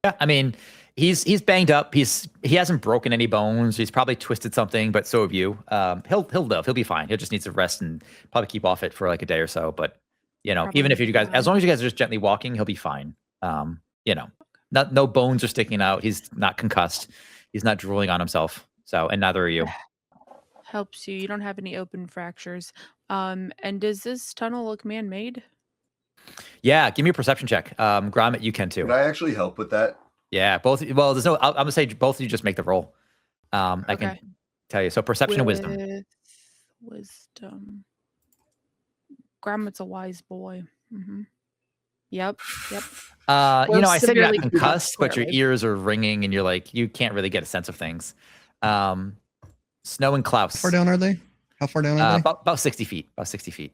Speaker 1: Yeah, I mean, he's banged up. He hasn't broken any bones. He's probably twisted something, but so have you. He'll live. He'll be fine. He'll just need to rest and probably keep off it for like a day or so. But
Speaker 5: Probably
Speaker 1: even if you guys, as long as you guys are just gently walking, he'll be fine. No bones are sticking out. He's not concussed. He's not drooling on himself. So, and neither are you.
Speaker 5: Helps you. You don't have any open fractures. And does this tunnel look man-made?
Speaker 1: Yeah, give me a perception check. Gromit, you can too.
Speaker 4: Can I actually help with that?
Speaker 1: Yeah, both. Well, I'm gonna say both of you just make the roll. I can tell you. So perception and wisdom.
Speaker 5: Wisdom. Gromit's a wise boy. Mm-hmm. Yep.
Speaker 1: I said you're not concussed, but your ears are ringing, and you're like, you can't really get a sense of things. Snow and Klaus.
Speaker 2: How far down are they? How far down are they?
Speaker 1: About 60 feet. About 60 feet.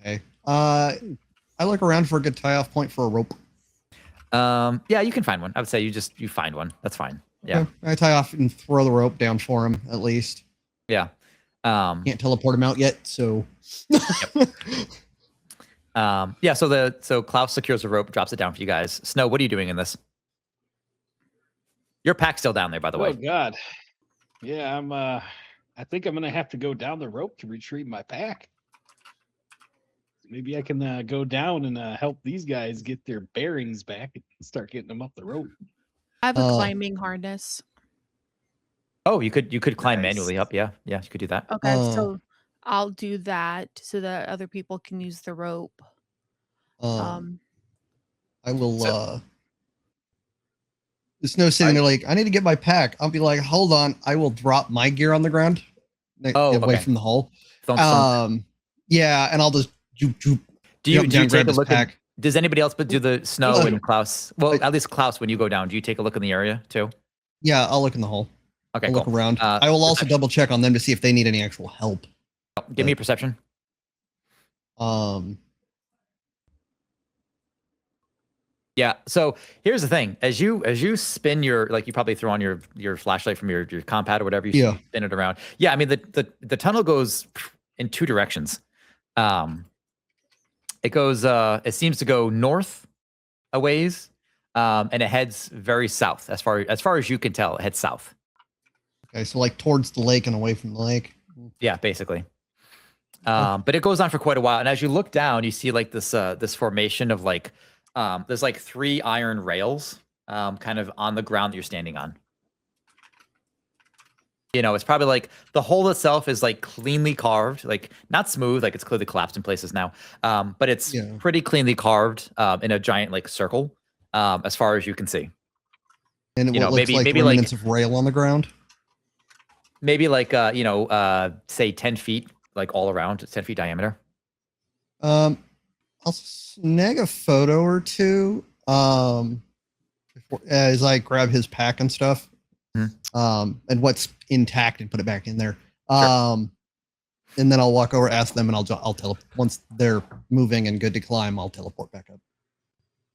Speaker 2: Okay. I look around for a good tie-off point for a rope.
Speaker 1: Yeah, you can find one. I would say you find one. That's fine. Yeah.
Speaker 2: Okay. I tie off and throw the rope down for him at least.
Speaker 1: Yeah.
Speaker 2: Can't teleport him out yet, so.
Speaker 1: Yeah. So Klaus secures the rope, drops it down for you guys. Snow, what are you doing in this? Your pack's still down there, by the way.
Speaker 3: Oh God. Yeah, I think I'm gonna have to go down the rope to retrieve my pack. Maybe I can go down and help these guys get their bearings back and start getting them up the rope.
Speaker 5: I have a climbing harness.
Speaker 1: Oh, you could climb manually up. Yeah, you could do that.
Speaker 5: Okay, so I'll do that so that other people can use the rope.
Speaker 2: I will. The Snow sitting there like, I need to get my pack. I'll be like, hold on, I will drop my gear on the ground, away from the hole. Yeah, and I'll just. Do
Speaker 1: you take a look at? Does anybody else but do the Snow and Klaus? Well, at least Klaus, when you go down, do you take a look in the area too?
Speaker 2: Yeah, I'll look in the hole.
Speaker 1: Okay,
Speaker 2: I'll look around. I will also double check on them to see if they need any actual help.
Speaker 1: Give me a perception. Yeah. So here's the thing: as you spin your, like, you probably throw on your flashlight from your compad or whatever, you spin it around. Yeah. I mean, the tunnel goes in two directions. It goes. It seems to go north a ways, and it heads very south as far as you can tell. It heads south.
Speaker 2: Okay, so like towards the lake and away from the lake.
Speaker 1: Yeah, basically. But it goes on for quite a while, and as you look down, you see like this formation of like there's like 3 iron rails kind of on the ground that you're standing on. You know, it's probably like the hole itself is like cleanly carved, like not smooth, like it's clearly collapsed in places now. But it's pretty cleanly carved in a giant like circle, as far as you can see.
Speaker 2: And it looks like remnants of rail on the ground.
Speaker 1: Maybe like say 10 feet, like all around. It's 10 feet diameter.
Speaker 2: I'll snag a photo or two as I grab his pack and stuff. And what's intact and put it back in there. And then I'll walk over, ask them, and I'll teleport. Once they're moving and good to climb, I'll teleport back up.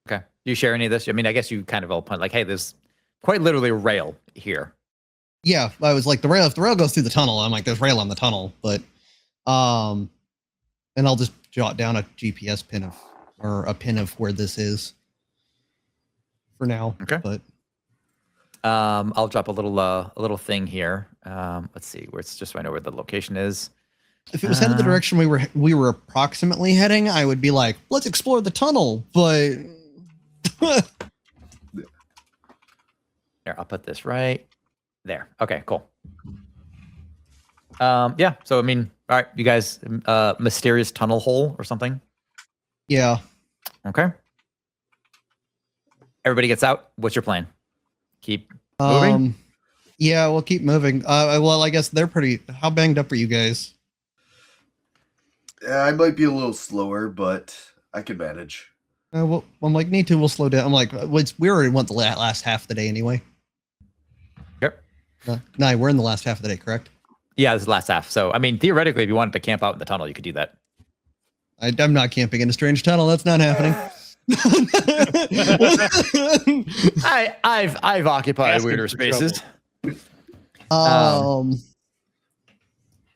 Speaker 1: Okay. Do you share any of this? I mean, I guess you kind of all point like, hey, there's quite literally a rail here.
Speaker 2: Yeah, I was like, if the rail goes through the tunnel, I'm like, there's rail on the tunnel, but and I'll just jot down a GPS pin or a pin of where this is for now.
Speaker 1: Okay.
Speaker 2: But
Speaker 1: I'll drop a little thing here. Let's see where it's just so I know where the location is.
Speaker 2: If it was headed the direction we were approximately heading, I would be like, let's explore the tunnel. But
Speaker 1: here, I'll put this right there. Okay, cool. Yeah. So I mean, all right, you guys, mysterious tunnel hole or something.
Speaker 2: Yeah.
Speaker 1: Okay. Everybody gets out. What's your plan? Keep moving?
Speaker 2: Yeah, we'll keep moving. Well, I guess they're pretty... How banged up are you guys?
Speaker 4: I might be a little slower, but I can manage.
Speaker 2: Well, I'm like, need to, we'll slow down. I'm like, we already went the last half of the day anyway.
Speaker 1: Yep.
Speaker 2: No, we're in the last half of the day, correct?
Speaker 1: Yeah, this is the last half. So, I mean, theoretically, if you wanted to camp out in the tunnel, you could do that.
Speaker 2: I'm not camping in a strange tunnel. That's not happening.
Speaker 1: I've occupied weirder spaces.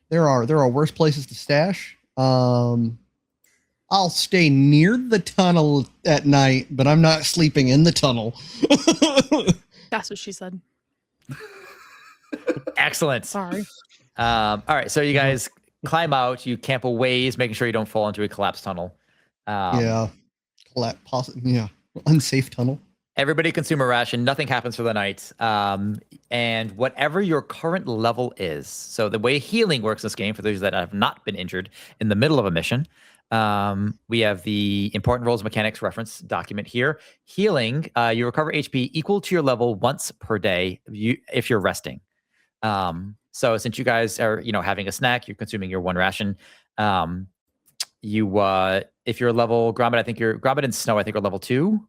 Speaker 2: There are worse places to stash. I'll stay near the tunnel at night, but I'm not sleeping in the tunnel.
Speaker 5: That's what she said.
Speaker 1: Excellent.
Speaker 5: Sorry.
Speaker 1: All right, so you guys climb out, you camp a ways, making sure you don't fall into a collapsed tunnel.
Speaker 2: Unsafe tunnel.
Speaker 1: Everybody consume a ration. Nothing happens for the night. And whatever your current level is. So the way healing works in this game, for those that have not been injured in the middle of a mission, we have the important roles mechanics reference document here. Healing, you recover HP equal to your level once per day if you're resting. So since you guys are, having a snack, you're consuming your 1 ration. If you're level Gromit and Snow, I think are level 2.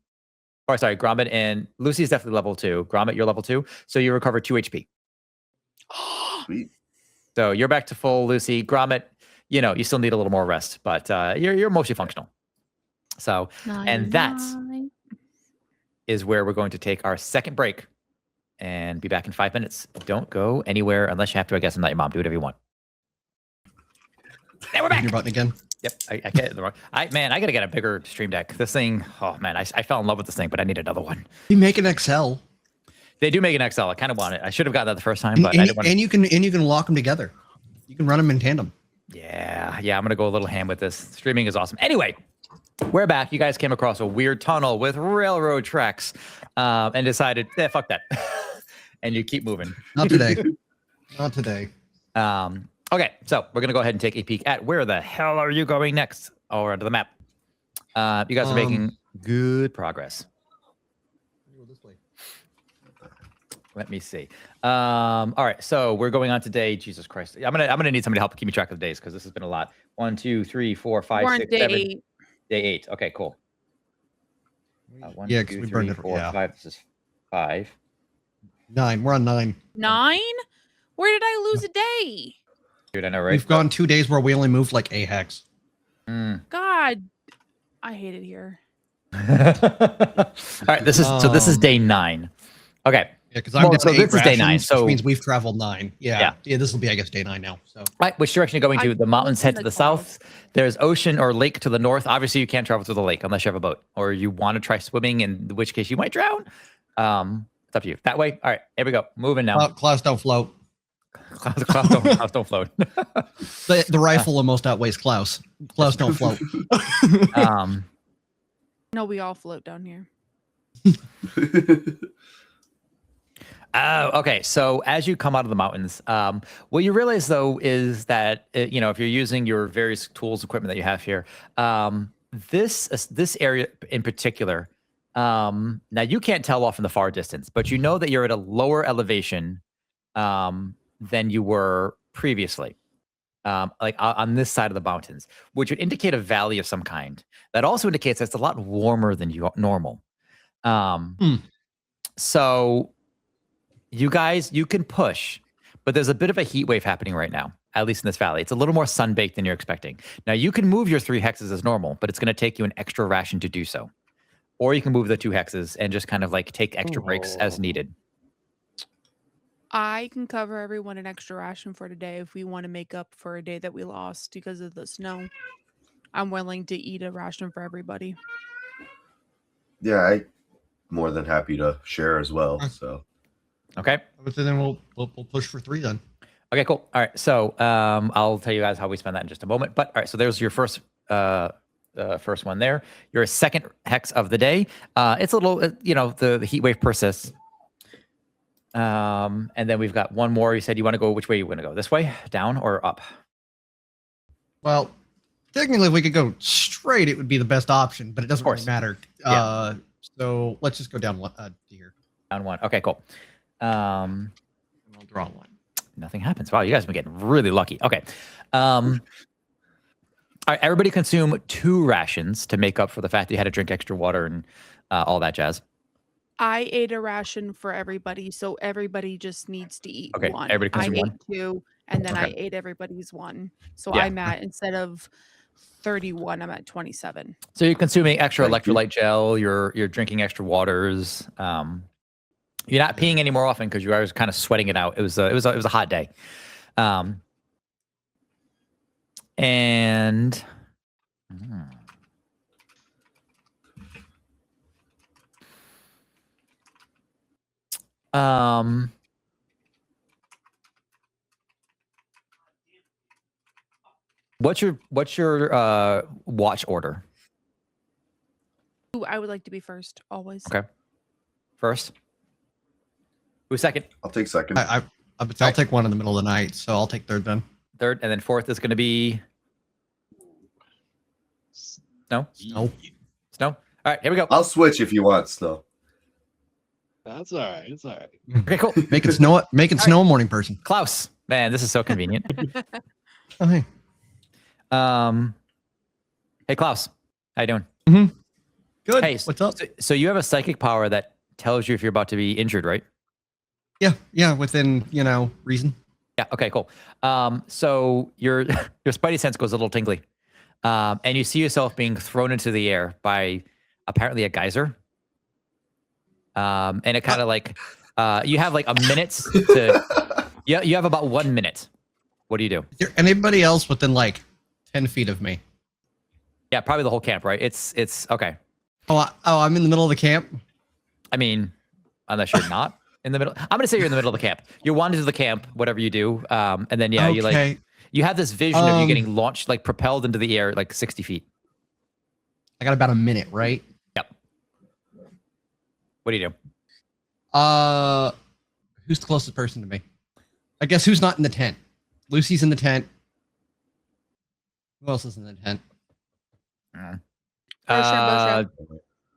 Speaker 1: Or sorry, Gromit and Lucy is definitely level 2. Gromit, you're level 2, so you recover 2 HP.
Speaker 4: Sweet.
Speaker 1: So you're back to full, Lucy. Gromit, you still need a little more rest, but you're mostly functional. So, and that is where we're going to take our second break and be back in 5 minutes. Don't go anywhere unless you have to. I guess I'm not your mom. Do whatever you want. And we're back.
Speaker 2: Your button again.
Speaker 1: Yep, I get it wrong. I gotta get a bigger stream deck. This thing, oh man, I fell in love with this thing, but I need another one.
Speaker 2: You make an XL.
Speaker 1: They do make an XL. I kind of want it. I should have gotten that the first time, but I didn't want
Speaker 2: and you can lock them together. You can run them in tandem.
Speaker 1: Yeah, I'm gonna go a little ham with this. Streaming is awesome. Anyway, we're back. You guys came across a weird tunnel with railroad tracks, and decided, fuck that, and you keep moving.
Speaker 2: Not today. Not today.
Speaker 1: Okay, so we're going to go ahead and take a peek at where the hell are you going next? Over onto the map. You guys are making good progress. Let me see. All right, so we're going on today. Jesus Christ. I'm gonna need somebody to help keep me track of the days because this has been a lot. 1, 2, 3, 4, 5, 6, 7. Day 8. Okay, cool. 1, 2, 3, 4, 5. This is 5.
Speaker 2: 9. We're on 9.
Speaker 5: 9? Where did I lose a day?
Speaker 1: Dude, I know, right?
Speaker 2: We've gone 2 days where we only moved like a hex.
Speaker 5: God, I hate it here.
Speaker 1: All right, this is day 9. Okay.
Speaker 2: Yeah, because I'm down
Speaker 1: so
Speaker 2: to 8
Speaker 1: this is day 9,
Speaker 2: rations,
Speaker 1: so-
Speaker 2: which means we've traveled 9. Yeah, this will be, I guess, day 9 now. So
Speaker 1: Right, which direction are you going to?
Speaker 5: I
Speaker 1: The mountains
Speaker 5: was
Speaker 1: head
Speaker 5: in
Speaker 1: to
Speaker 5: the
Speaker 1: the south. There's ocean or lake to the north. Obviously, you can't travel through the lake unless you have a boat, or you want to try swimming, in which case you might drown. It's up to you. That way. All right, here we go. Moving now.
Speaker 2: clouds don't float.
Speaker 1: Clouds don't float.
Speaker 2: The rifle almost outweighs Klaus. Klaus don't float.
Speaker 5: No, we all float down here.
Speaker 1: Okay. So as you come out of the mountains, what you realize though is that if you're using your various tools, equipment that you have here, this area in particular, now you can't tell off in the far distance, but you know that you're at a lower elevation than you were previously, like on this side of the mountains, which would indicate a valley of some kind. That also indicates that it's a lot warmer than normal. So you guys, you can push, but there's a bit of a heat wave happening right now, at least in this valley. It's a little more sun-baked than you're expecting. Now, you can move your 3 hexes as normal, but it's going to take you an extra ration to do so. Or you can move the 2 hexes and just kind of like take extra breaks as needed.
Speaker 5: I can cover everyone an extra ration for today if we want to make up for a day that we lost because of the snow. I'm willing to eat a ration for everybody.
Speaker 4: Yeah, I'm more than happy to share as well. So,
Speaker 1: Okay.
Speaker 2: But then we'll push for 3 then.
Speaker 1: Okay, cool. All right. So I'll tell you guys how we spend that in just a moment. But all right, so there's your first one there. Your second hex of the day. It's a little, the heat wave persists. And then we've got one more. You said you want to go, which way you want to go? This way, down, or up?
Speaker 2: Well, technically, if we could go straight, it would be the best option, but it doesn't really matter.
Speaker 1: Yeah.
Speaker 2: So let's just go down here.
Speaker 1: Down 1. Okay, cool.
Speaker 2: And we'll draw 1.
Speaker 1: Nothing happens. Wow, you guys have been getting really lucky. Okay. All right, everybody consume 2 rations to make up for the fact that you had to drink extra water and all that jazz.
Speaker 5: I ate a ration for everybody, so everybody just needs to eat
Speaker 1: Okay,
Speaker 5: 1.
Speaker 1: everybody
Speaker 5: I
Speaker 1: consume
Speaker 5: ate
Speaker 1: 1?
Speaker 5: 2, and then I
Speaker 1: Okay.
Speaker 5: ate everybody's 1. So
Speaker 1: Yeah.
Speaker 5: I'm at, instead of 31, I'm at 27.
Speaker 1: So you're consuming extra
Speaker 4: Thank you.
Speaker 1: electrolyte gel. You're drinking extra waters. You're not peeing any more often because you are kind of sweating it out. It was a hot day, and what's your watch order?
Speaker 5: Ooh, I would like to be first, always.
Speaker 1: Okay. First. Who's second?
Speaker 4: I'll take second.
Speaker 2: I'll take 1 in the middle of the night, so I'll take 3rd then.
Speaker 1: Third, and then fourth is going to be Snow.
Speaker 2: No.
Speaker 1: Snow. All right, here we go.
Speaker 4: I'll switch if you want, Snow.
Speaker 3: That's all right. It's all right.
Speaker 1: Okay, cool.
Speaker 2: Making snow a morning person.
Speaker 1: Klaus, man, this is so convenient.
Speaker 2: Oh, hey.
Speaker 1: Hey, Klaus, how you doing?
Speaker 2: Good.
Speaker 1: Hey,
Speaker 2: What's up?
Speaker 1: So you have a psychic power that tells you if you're about to be injured, right?
Speaker 2: Yeah, within, reason.
Speaker 1: Yeah. Okay. Cool. So your spidey sense goes a little tingly, and you see yourself being thrown into the air by apparently a geyser. And it kind of like you have like a minute to. Yeah, you have about 1 minute. What do you do?
Speaker 2: Is there anybody else within like 10 feet of me?
Speaker 1: Yeah, probably the whole camp, right? It's okay.
Speaker 2: I'm in the middle of the camp.
Speaker 1: I mean, unless you're not in the middle. I'm gonna say you're in the middle of the camp. You're wandering to the camp, whatever you do, and then you have this vision of you getting launched, like propelled into the air, like 60 feet.
Speaker 2: I got about a minute, right?
Speaker 1: Yep. What do you do?
Speaker 2: Who's the closest person to me? I guess who's not in the tent? Lucy's in the tent. Who else is in the tent?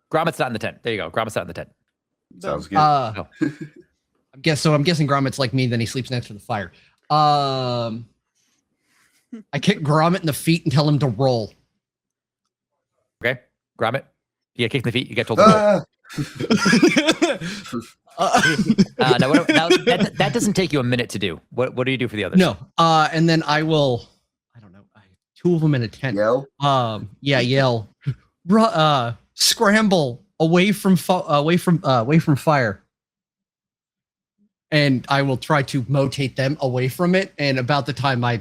Speaker 1: Gromit's not in the tent. There you go. Gromit's not in the tent.
Speaker 4: Sounds good.
Speaker 2: I'm guessing Gromit's like me, then he sleeps next to the fire. I kick Gromit in the feet and tell him to roll.
Speaker 1: Okay. Gromit. You get kicked in the feet. You get told to roll. That doesn't take you a minute to do. What do you do for the others?
Speaker 2: No. And then I will. I don't know. 2 of them in a tent.
Speaker 4: Yell.
Speaker 2: Yeah. Yell. scramble away from fire, and I will try to motate them away from it. And about the time I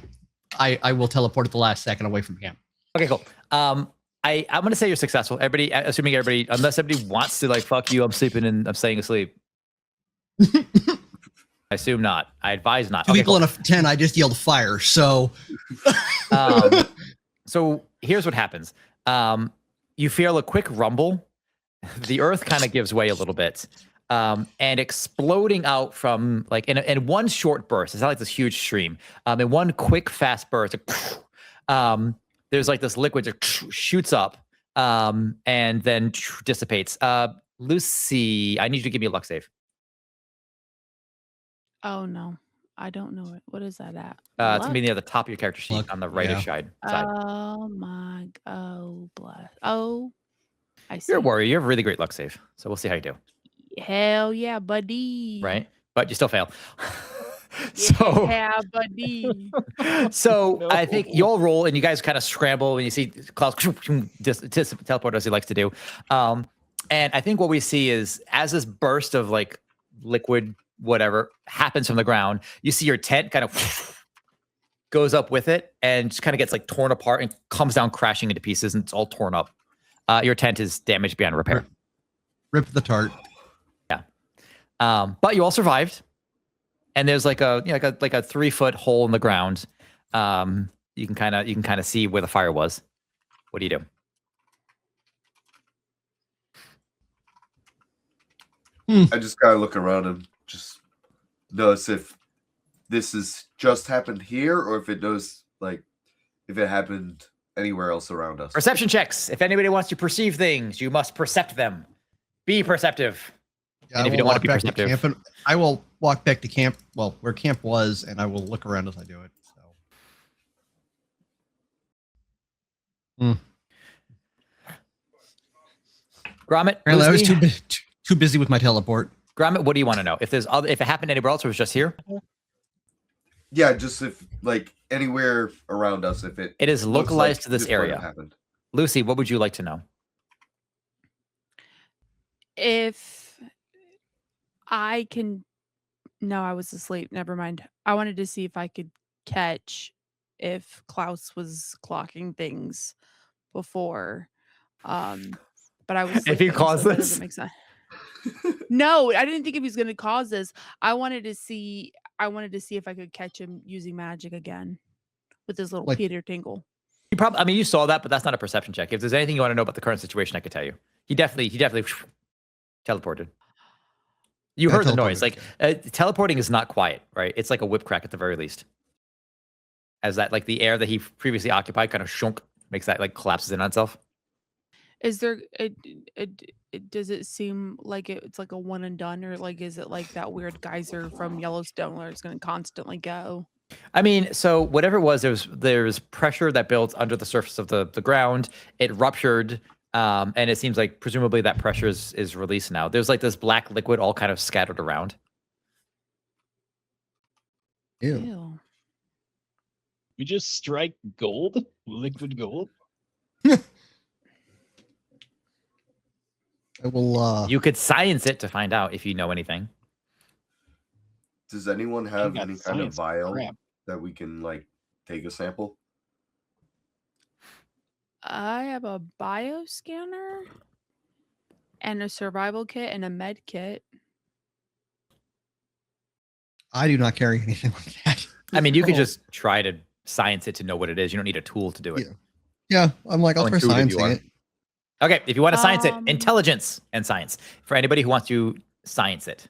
Speaker 2: will teleport at the last second away from camp.
Speaker 1: Okay, cool. I'm gonna say you're successful. Everybody, assuming everybody, unless everybody wants to like fuck you, I'm sleeping and I'm staying asleep. I assume not. I advise not.
Speaker 2: Two people in a 10. I just yelled fire. So,
Speaker 1: so here's what happens. You feel a quick rumble. The earth kind of gives way a little bit, and exploding out from like in one short burst. It's not like this huge stream. In one quick, fast burst, there's like this liquid that shoots up, and then dissipates. Lucy, I need you to give me a luck save.
Speaker 5: Oh no, I don't know it. What is that at?
Speaker 1: It's gonna be near the top of your character sheet on the right side.
Speaker 5: Oh my. Oh bless. Oh, I see.
Speaker 1: You're a warrior. You have a really great luck save. So we'll see how you do.
Speaker 5: Hell yeah, buddy.
Speaker 1: Right, but you still fail. So
Speaker 5: yeah, buddy.
Speaker 1: So no. I think you all roll and you guys kind of scramble and you see Klaus just teleport as he likes to do. And I think what we see is as this burst of like liquid whatever happens from the ground, you see your tent kind of goes up with it and just kind of gets like torn apart and comes down crashing into pieces and it's all torn up. Your tent is damaged beyond repair.
Speaker 2: Rip the tart.
Speaker 1: Yeah. But you all survived. And there's like a 3-foot hole in the ground. You can kind of see where the fire was. What do you do?
Speaker 4: I just gotta look around and just notice if this is just happened here or if it knows like if it happened anywhere else around us.
Speaker 1: Perception checks. If anybody wants to perceive things, you must percept them. Be perceptive.
Speaker 2: Yeah,
Speaker 1: and if you don't want to be perceptive,
Speaker 2: I will walk back to camp. Well, where camp was, and I will look around as I do it. So.
Speaker 1: Gromit,
Speaker 2: apparently I was too busy with my teleport.
Speaker 1: Gromit, what do you want to know? If it happened anywhere else or it was just here?
Speaker 4: Yeah, just if like anywhere around us, if it
Speaker 1: is localized
Speaker 4: like
Speaker 1: to this area. Lucy, what would you like to know?
Speaker 5: If I can, no, I was asleep. Never mind. I wanted to see if I could catch if Klaus was clocking things before. But I was.
Speaker 1: If he caused this,
Speaker 5: doesn't make sense. No, I didn't think he was going to cause this. I wanted to see if I could catch him using magic again with his little Peter Tingle.
Speaker 1: You saw that, but that's not a perception check. If there's anything you want to know about the current situation, I could tell you. He definitely teleported. You heard the noise. Like teleporting is not quiet, right? It's like a whip crack at the very least. As that, like the air that he previously occupied, kind of shunk, makes that like collapses in on itself.
Speaker 5: Is there? Does it seem like it's like a one and done, or like is it like that weird geyser from Yellowstone where it's going to constantly go?
Speaker 1: I mean, so whatever it was, there was pressure that built under the surface of the ground. It ruptured, and it seems like presumably that pressure is released now. There's like this black liquid all kind of scattered around.
Speaker 2: Ew.
Speaker 3: We just strike gold, liquid gold.
Speaker 2: I will.
Speaker 1: You could science it to find out if you know anything.
Speaker 4: Does anyone have any kind of vial that we can like take a sample?
Speaker 5: I have a bioscanner and a survival kit and a med kit.
Speaker 2: I do not carry anything like that.
Speaker 1: I mean, you could just try to science it to know what it is. You don't need a tool to do it.
Speaker 2: Yeah, I'm like, I'll try sciencing it.
Speaker 1: Okay, if you want to science it, intelligence and science. For anybody who wants to science it.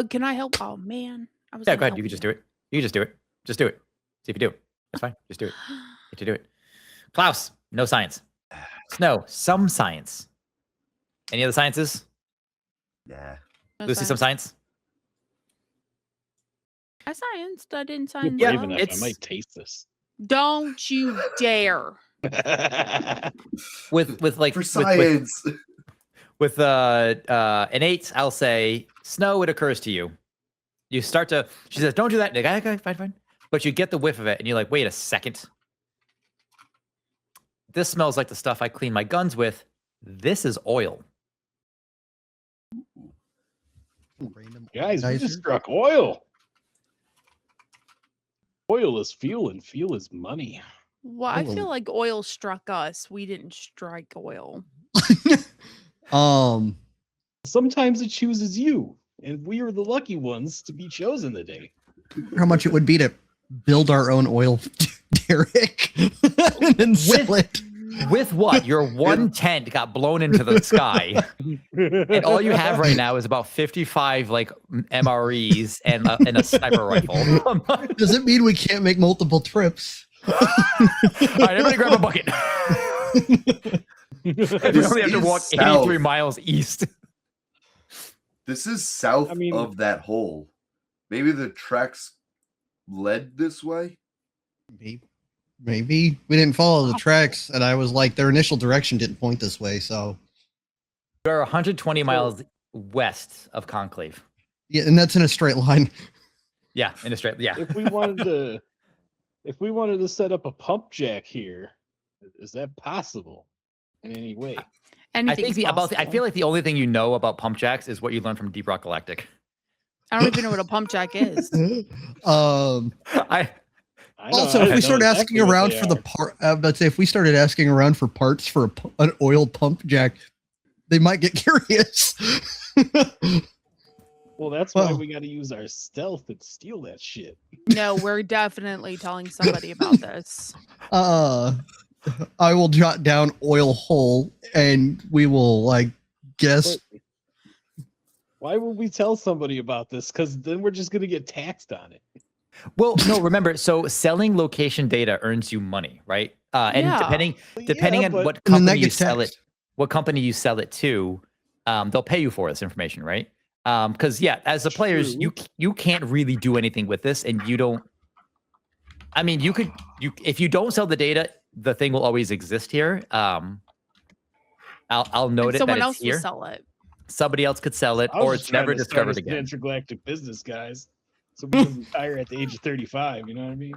Speaker 5: Can I help? Oh, man.
Speaker 1: Yeah, go ahead. You can just do it. You can just do it. Just do it. See if you do it. That's fine. Just do it. Get to do it. Klaus, no science. Snow, some science. Any other sciences?
Speaker 4: Yeah.
Speaker 1: Lucy, some science?
Speaker 5: I scienced. I didn't science.
Speaker 1: Yeah,
Speaker 3: I might taste this.
Speaker 5: Don't you dare.
Speaker 1: with like
Speaker 4: for science.
Speaker 1: With an 8, I'll say, Snow, it occurs to you. You start to, she says, don't do that. Like, okay, fine. But you get the whiff of it and you're like, wait a second. This smells like the stuff I clean my guns with This is oil.
Speaker 2: Random
Speaker 3: Guys, we
Speaker 2: organizer.
Speaker 3: just struck oil. Oil is fuel, and fuel is money.
Speaker 5: Well, I
Speaker 2: Oh.
Speaker 5: feel like oil struck us. We didn't strike oil.
Speaker 3: Sometimes it chooses you, and we are the lucky ones to be chosen today.
Speaker 2: How much it would be to build our own oil derrick and then sell it.
Speaker 1: With what? Your one tent got blown into the sky, and all you have right now is about 55 like MREs and a sniper rifle.
Speaker 2: Does it mean we can't make multiple trips?
Speaker 1: All right, everybody grab a bucket. You only have to walk 83 miles east.
Speaker 4: This is south
Speaker 3: I mean-
Speaker 4: of that hole. Maybe the tracks led this way.
Speaker 2: Maybe we didn't follow the tracks, and I was like, their initial direction didn't point this way. So
Speaker 1: We're 120 miles west of Conclave.
Speaker 2: yeah, and that's in a straight line.
Speaker 1: Yeah, in a straight. Yeah.
Speaker 3: If we wanted to set up a pump jack here, is that possible in any way?
Speaker 1: I think I feel like the only thing you know about pump jacks is what you learned from Deep Rock Galactic.
Speaker 5: I don't even know what a pump jack is.
Speaker 2: Also, if we start asking around for the part, let's say if we started asking around for parts for an oil pump jack, they might get curious.
Speaker 3: Well, that's why we got to use our stealth and steal that shit.
Speaker 5: No, we're definitely telling somebody about this.
Speaker 2: I will jot down oil hole, and we will guess.
Speaker 3: But why would we tell somebody about this? Because then we're just gonna get taxed on it.
Speaker 1: Well, no, remember, so selling location data earns you money, right? And
Speaker 5: Yeah.
Speaker 1: depending on what company you sell it to, they'll pay you for this information, right? Because as the players, you can't really do anything with this, and you don't. I mean, if you don't sell the data, the thing will always exist here. I'll note it.
Speaker 5: Someone
Speaker 1: that
Speaker 5: else
Speaker 1: it's here.
Speaker 5: will sell it.
Speaker 1: Somebody else could sell it,
Speaker 3: I was
Speaker 1: or
Speaker 3: just
Speaker 1: it's
Speaker 3: trying
Speaker 1: never
Speaker 3: to start
Speaker 1: discovered
Speaker 3: an
Speaker 1: again.
Speaker 3: intergalactic business, guys. So we can retire at the age of 35. You know what I mean?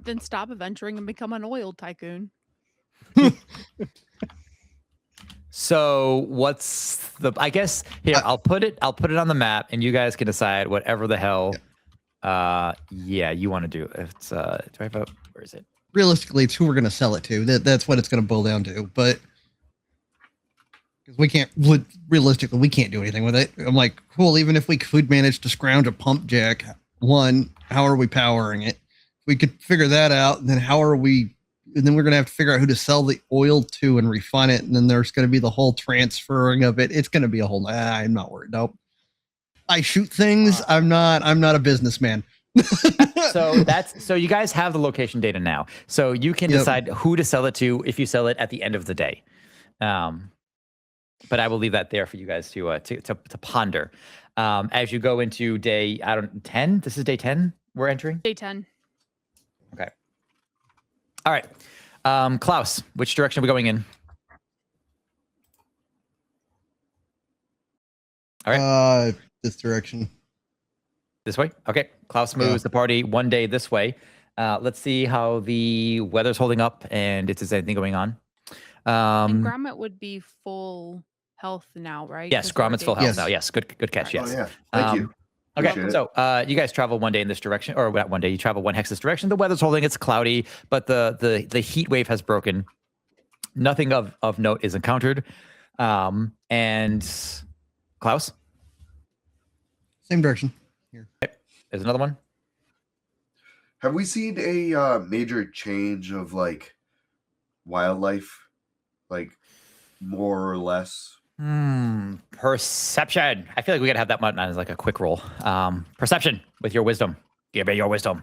Speaker 5: Then stop adventuring and become an oil tycoon.
Speaker 1: So what's the? I guess here I'll put it on the map, and you guys can decide whatever the hell. You want to do. It's do I have a? Where is it?
Speaker 2: Realistically, it's who we're going to sell it to. That's what it's going to boil down to. But because we can't realistically, we can't do anything with it. I'm like, cool. Even if we could manage to scrounge a pump jack, how are we powering it? If we could figure that out, then how are we? And then we're going to have to figure out who to sell the oil to and refine it. And then there's going to be the whole transferring of it. It's going to be a whole. I'm not worried. Nope. I shoot things. I'm not a businessman.
Speaker 1: So you guys have the location data now. So you can decide who to sell it to if you sell it at the end of the day. But I will leave that there for you guys to ponder. As you go into day 10. This is day 10 we're entering?
Speaker 5: Day 10.
Speaker 1: Okay. All right. Klaus, which direction are we going in? All right.
Speaker 2: This direction.
Speaker 1: This way? Okay. Klaus moves the party one day this way. Let's see how the weather's holding up and if there's anything going on.
Speaker 5: And Grommet would be full health now, right?
Speaker 1: Yes, Grommet's full health now. Yes, good catch. Yes.
Speaker 4: Oh, yeah. Thank you.
Speaker 1: Okay,
Speaker 4: Appreciate
Speaker 1: so you guys travel one day in this direction, or not one day. You travel one hex this direction. The weather's holding; it's cloudy, but the heat wave has broken. Nothing of note is encountered. And Klaus,
Speaker 2: same direction. Here,
Speaker 1: there's another one.
Speaker 4: Have we seen a major change of wildlife, more or less?
Speaker 1: Perception. I feel like we gotta have that button as a quick roll. Perception with your wisdom. Give me your wisdom.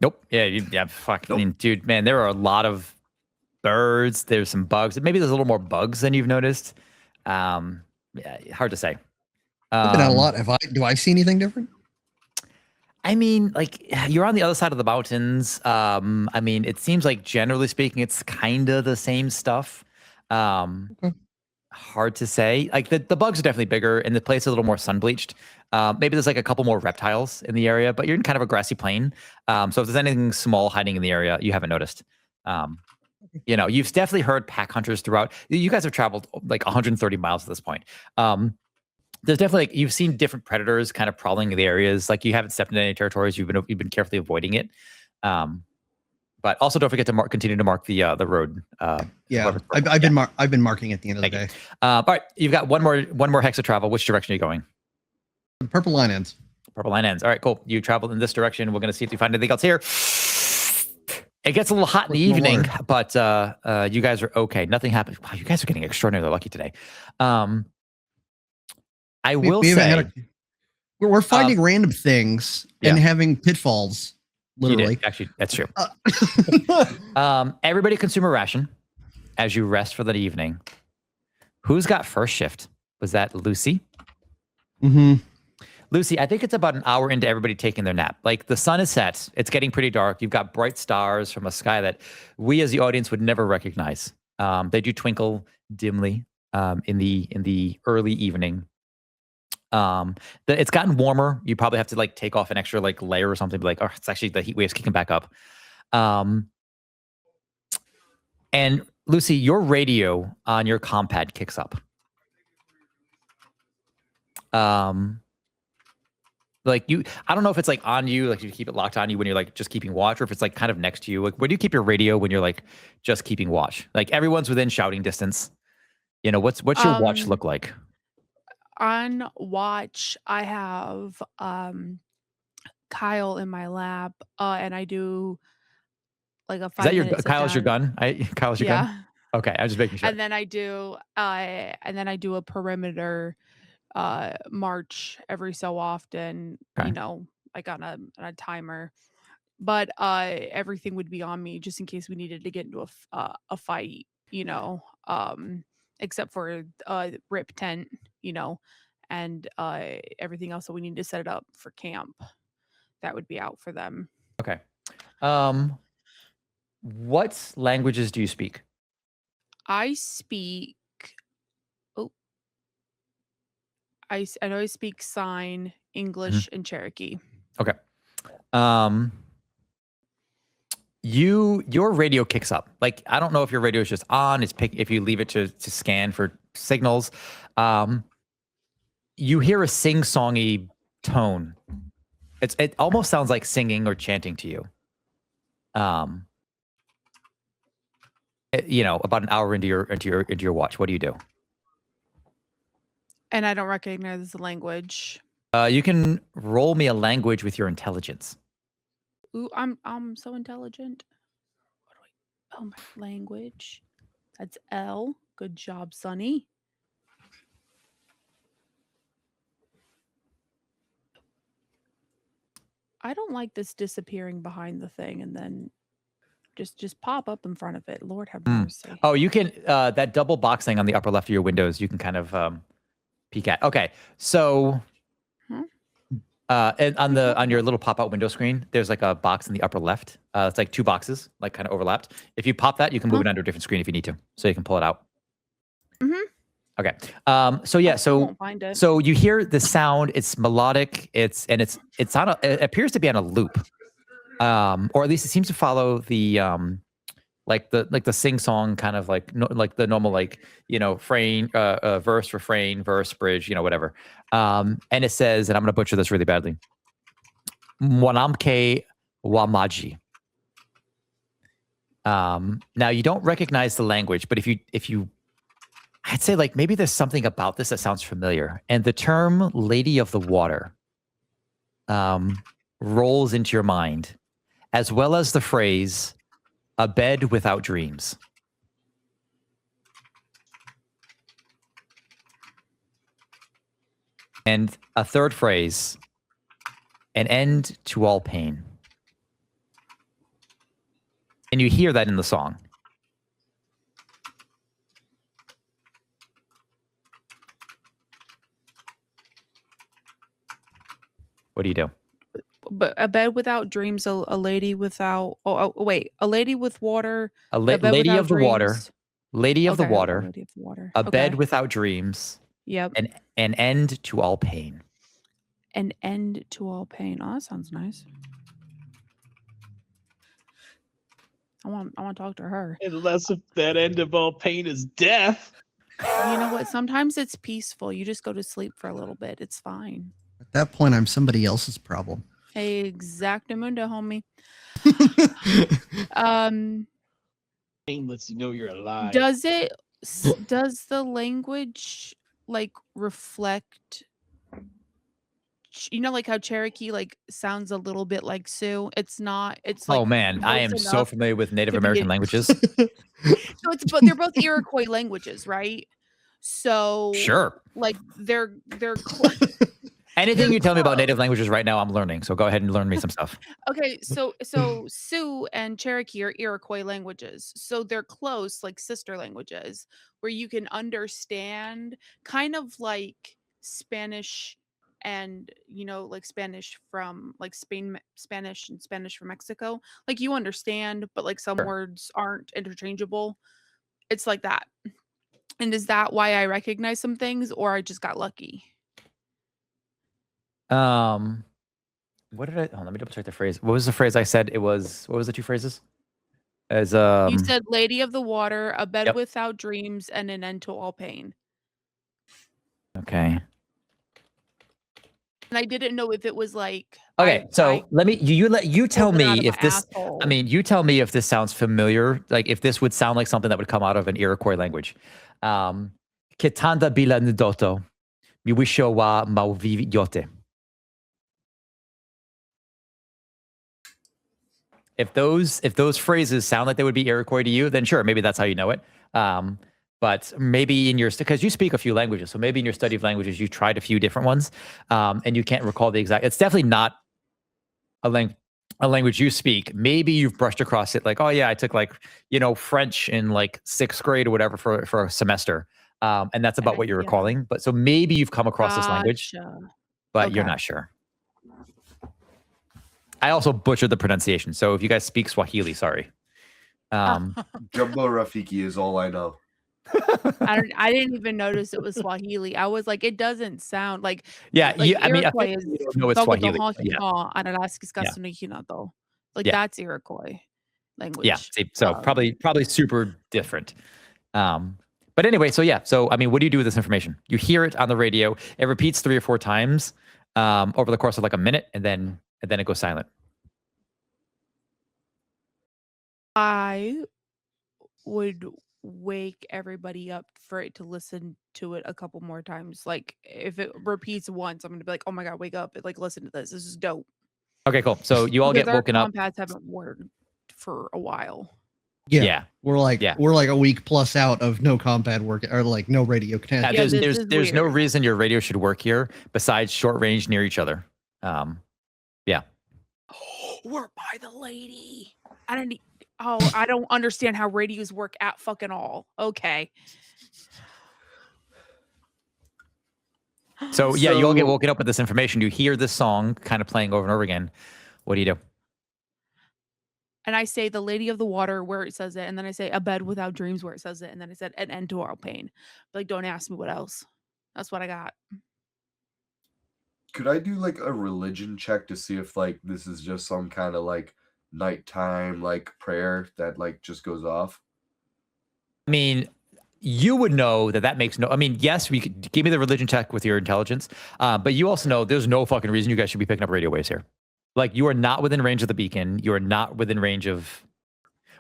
Speaker 1: Nope. Yeah. Fuck.
Speaker 4: Nope.
Speaker 1: I mean, dude, man, there are a lot of birds. There's some bugs. Maybe there's a little more bugs than you've noticed. Yeah, hard to say.
Speaker 2: looking at a lot. Do I see anything different?
Speaker 1: I mean, you're on the other side of the mountains. I mean, it seems like generally speaking, it's kind of the same stuff. Hard hard to say. Like the bugs are definitely bigger, and the place is a little more sun bleached. Maybe there's like a couple more reptiles in the area, but you're in kind of a grassy plain. So if there's anything small hiding in the area, you haven't noticed. You know, you've definitely heard pack hunters throughout. You guys have traveled like 130 miles at this point. There's definitely, like, you've seen different predators kind of prowling in the areas. Like, you haven't stepped into any territories. You've been carefully avoiding it. But also don't forget to continue to mark the road.
Speaker 2: Yeah, I've been marking at the end of the day.
Speaker 1: All right, you've got one more hex of travel. Which direction are you going?
Speaker 2: The purple line ends.
Speaker 1: Purple line ends. All right, cool. You traveled in this direction. We're going to see if you find anything else here. It gets a little hot in the evening, but you guys are okay. Nothing happened. Wow, you guys are getting extraordinarily lucky today. I will say
Speaker 2: we're finding random things and having pitfalls. Literally,
Speaker 1: actually, that's true. Everybody consume a ration as you rest for the evening. Who's got first shift? Was that Lucy?
Speaker 2: Mm-hmm.
Speaker 1: Lucy, I think it's about an hour into everybody taking their nap. Like, the sun is set. It's getting pretty dark. You've got bright stars from a sky that we as the audience would never recognize. They do twinkle dimly in the early evening. It's gotten warmer. You probably have to like take off an extra like layer or something. Be like, oh, it's actually the heat wave's kicking back up. And Lucy, your radio on your compad kicks up. Like I don't know if it's like on you, like you keep it locked on you when you're like just keeping watch, or if it's like kind of next to you. Like, where do you keep your radio when you're like just keeping watch? Like, everyone's within shouting distance. You know, what's your watch look like?
Speaker 5: On watch, I have Kyle in my lap, and I do like a 5
Speaker 1: Is that
Speaker 5: minute
Speaker 1: Kyle's your gun? Kyle's your gun? Okay, I'm just making sure.
Speaker 5: And then I do a perimeter march every so often,
Speaker 1: Okay.
Speaker 5: you know, like on a timer. But everything would be on me just in case we needed to get into a fight, you know. Except for rip tent, you know, and everything else that we need to set it up for camp. That would be out for them.
Speaker 1: Okay. What languages do you speak?
Speaker 5: I speak. I know I speak Sign, English, and Cherokee.
Speaker 1: Okay. Your radio kicks up. Like, I don't know if your radio is just on. If you leave it to scan for signals. You hear a sing-songy tone. It almost sounds like singing or chanting to you. You know, about an hour into your watch. What do you do?
Speaker 5: And I don't recognize the language.
Speaker 1: You can roll me a language with your intelligence.
Speaker 5: Ooh, I'm so intelligent. Oh, my language. That's L. Good job, Sonny. I don't like this disappearing behind the thing and then just pop up in front of it. Lord have mercy.
Speaker 1: Oh, you can that double box thing on the upper left of your windows, you can kind of peek at. Okay. So and on your little pop-out window screen, there's like a box in the upper left. It's like two boxes, like kind of overlapped. If you pop that, you can move it onto a different screen if you need to, so you can pull it out. Okay. So yeah. So you hear the sound. It's melodic. It appears to be on a loop, or at least it seems to follow the like the sing song kind of like the normal, like, you know, verse, refrain, verse, bridge, you know, whatever. And it says, and I'm going to butcher this really badly, Mwanamke Wamaji. Now you don't recognize the language, but if you I'd say, like, maybe there's something about this that sounds familiar. And the term Lady of the Water rolls into your mind, as well as the phrase, a bed without dreams. And a third phrase, an end to all pain. And you hear that in the song. What do you do?
Speaker 5: But a bed without dreams, a lady without. Oh, wait, a lady with water.
Speaker 1: Lady of the water. Lady of the
Speaker 5: Okay, I'll go
Speaker 1: Water,
Speaker 5: Lady of the Water.
Speaker 1: A
Speaker 5: Okay.
Speaker 1: Bed Without Dreams,
Speaker 5: Yep.
Speaker 1: an End to All Pain.
Speaker 5: An End to All Pain. Oh, that sounds nice. I want to talk to her.
Speaker 3: Unless if that end of all pain is death.
Speaker 5: You know what? Sometimes it's peaceful. You just go to sleep for a little bit. It's fine.
Speaker 2: At that point, I'm somebody else's problem.
Speaker 5: Exactamundo, homie.
Speaker 3: Pain lets you know you're alive.
Speaker 5: Does the language like reflect, you know, like how Cherokee like sounds a little bit like Sioux? It's not. It's like,
Speaker 1: Oh man, I am so familiar with Native
Speaker 5: to be
Speaker 1: American
Speaker 5: an-
Speaker 1: languages.
Speaker 5: So but they're both Iroquois languages, right? So
Speaker 1: Sure.
Speaker 5: like they're
Speaker 1: Anything you tell me about native languages right now, I'm learning. So go ahead and learn me some stuff.
Speaker 5: okay. So Sioux and Cherokee are Iroquois languages, so they're close, like sister languages, where you can understand, kind of like Spanish, and like Spanish from like Spanish and Spanish from Mexico. Like you understand, but like some
Speaker 1: Sure.
Speaker 5: words aren't interchangeable. It's like that. And is that why I recognize some things, or I just got lucky?
Speaker 1: What did let me double check the phrase. What was the phrase I said? What was the two phrases? As
Speaker 5: You said Lady of the Water, A Bed
Speaker 1: Yep.
Speaker 5: Without Dreams, and An End to All Pain.
Speaker 1: Okay.
Speaker 5: And I didn't know if it was like,
Speaker 1: Okay, so let me you tell
Speaker 5: pulled it out
Speaker 1: me
Speaker 5: of
Speaker 1: if
Speaker 5: my
Speaker 1: this
Speaker 5: asshole.
Speaker 1: you tell me if this sounds familiar, like if this would sound like something that would come out of an Iroquois language. Kitanda bila ndoto, miwisho wa mauvivi yote. If those phrases sound like they would be Iroquois to you, then sure, maybe that's how you know it. But maybe because you speak a few languages, so maybe in your study of languages you tried a few different ones, and you can't recall the exact. It's definitely not a language you speak. Maybe you've brushed across it, like, oh yeah, I took like French in like 6th grade or whatever for a semester, and that's about what you're recalling. But so maybe you've come across this language, but you're not sure. I also butchered the pronunciation, so if you guys speak Swahili, sorry.
Speaker 4: Jumbo Rafiki is all I know.
Speaker 5: I didn't even notice it was Swahili. I was like, it doesn't sound like.
Speaker 1: Yeah,
Speaker 5: like
Speaker 1: I
Speaker 5: Iroquois
Speaker 1: think
Speaker 5: is
Speaker 1: you don't know it's Swahili.
Speaker 5: Like that's Iroquois language.
Speaker 1: Yeah, so probably super different. But anyway, so yeah, so I mean, what do you do with this information? You hear it on the radio. It repeats 3 or 4 times over the course of like a minute, and then it goes silent.
Speaker 5: I would wake everybody up for it to listen to it a couple more times. Like if it repeats once, I'm gonna be like, oh my god, wake up! Like listen to this. This is dope.
Speaker 1: Okay, cool. So you all get woken up.
Speaker 5: Compads haven't worked for a while.
Speaker 2: Yeah. We're like a week plus out of no compad work, or like no radio connection.
Speaker 1: There's no reason your radio should work here besides short range near each other. Yeah.
Speaker 5: We're by the lady. I don't understand how radios work at fucking all. Okay.
Speaker 1: So yeah, you all get woken up with this information. You hear this song kind of playing over and over again. What do you do?
Speaker 5: And I say the Lady of the Water where it says it, and then I say A Bed Without Dreams where it says it, and then I said An End to All Pain. Like, don't ask me what else. That's what I got.
Speaker 4: Could I do like a religion check to see if like this is just some kind of like nighttime like prayer that like just goes off?
Speaker 1: I mean, you would know that makes no. I mean, yes, we could give me the religion check with your intelligence, but you also know there's no fucking reason you guys should be picking up radio waves here. Like, you are not within range of the beacon. You are not within range of.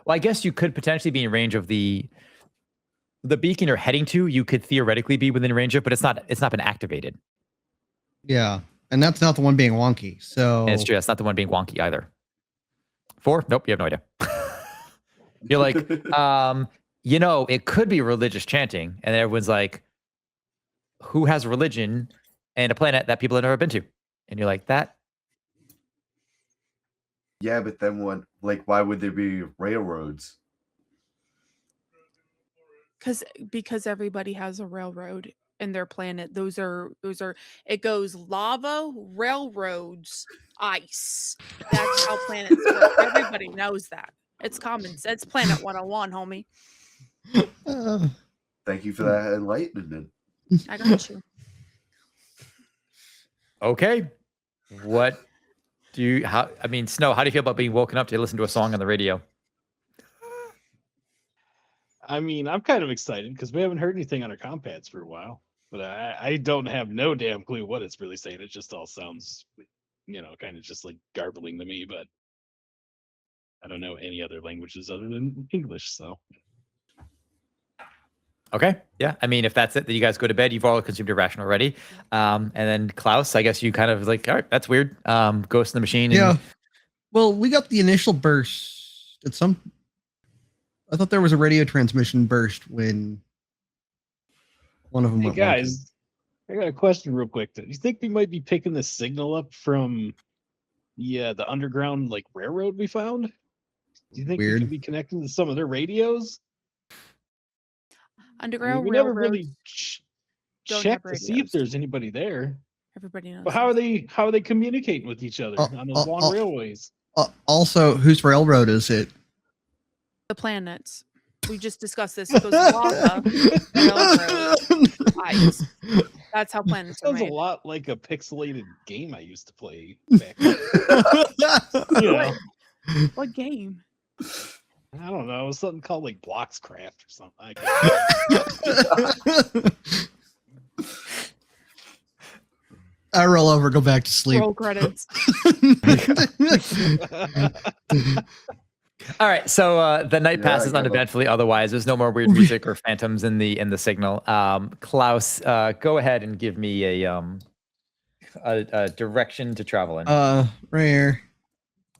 Speaker 1: Well, I guess you could potentially be in range of the beacon you're heading to. You could theoretically be within range of, but it's not been activated.
Speaker 2: Yeah, and that's not the one being wonky. So
Speaker 1: and it's true. That's not the one being wonky either. 4? Nope, you have no idea. You're like, it could be religious chanting, and everyone's like, who has religion and a planet that people have never been to? And you're like, that.
Speaker 4: Yeah, but then why would there be railroads?
Speaker 5: Because everybody has a railroad in their planet. Those are it goes lava, railroads, ice. That's how planets work. Everybody knows that. It's common. It's Planet 101, homie.
Speaker 4: Thank you for that enlightenment.
Speaker 5: I got you.
Speaker 1: Okay. What do you? Snow. How do you feel about being woken up to listen to a song on the radio?
Speaker 3: I mean, I'm kind of excited because we haven't heard anything on our compads for a while, but I don't have no damn clue what it's really saying. It just all sounds, kind of just like garbling to me, but I don't know any other languages other than English. So,
Speaker 1: okay, yeah. I mean, if that's it, that you guys go to bed, you've all consumed your ration already. And then Klaus, I guess you kind of like, all right, that's weird. Ghost in the Machine.
Speaker 2: Yeah. Well, we got the initial burst at some. I thought there was a radio transmission burst when one of them went.
Speaker 3: Guys, I got a question real quick. Do you think we might be picking the signal up from the underground railroad we found? Do you think we could be connecting to some of their radios?
Speaker 5: Underground
Speaker 3: we never really checked to see if there's anybody there.
Speaker 5: Everybody knows.
Speaker 3: But how are they communicating with each other on those long railways?
Speaker 2: Also, whose railroad is it?
Speaker 5: The planets. We just discussed this. It goes lava, railroad, ice. That's how planets are made.
Speaker 3: Sounds a lot like a pixelated game I used to play back then.
Speaker 5: What game?
Speaker 3: I don't know. It was something called Bloxcraft or something.
Speaker 2: I roll over, go back to sleep.
Speaker 5: Roll credits.
Speaker 1: All right, so the night passes uneventfully. Otherwise, there's no more weird music or phantoms in the signal. Klaus, go ahead and give me a direction to travel in.
Speaker 2: Right here.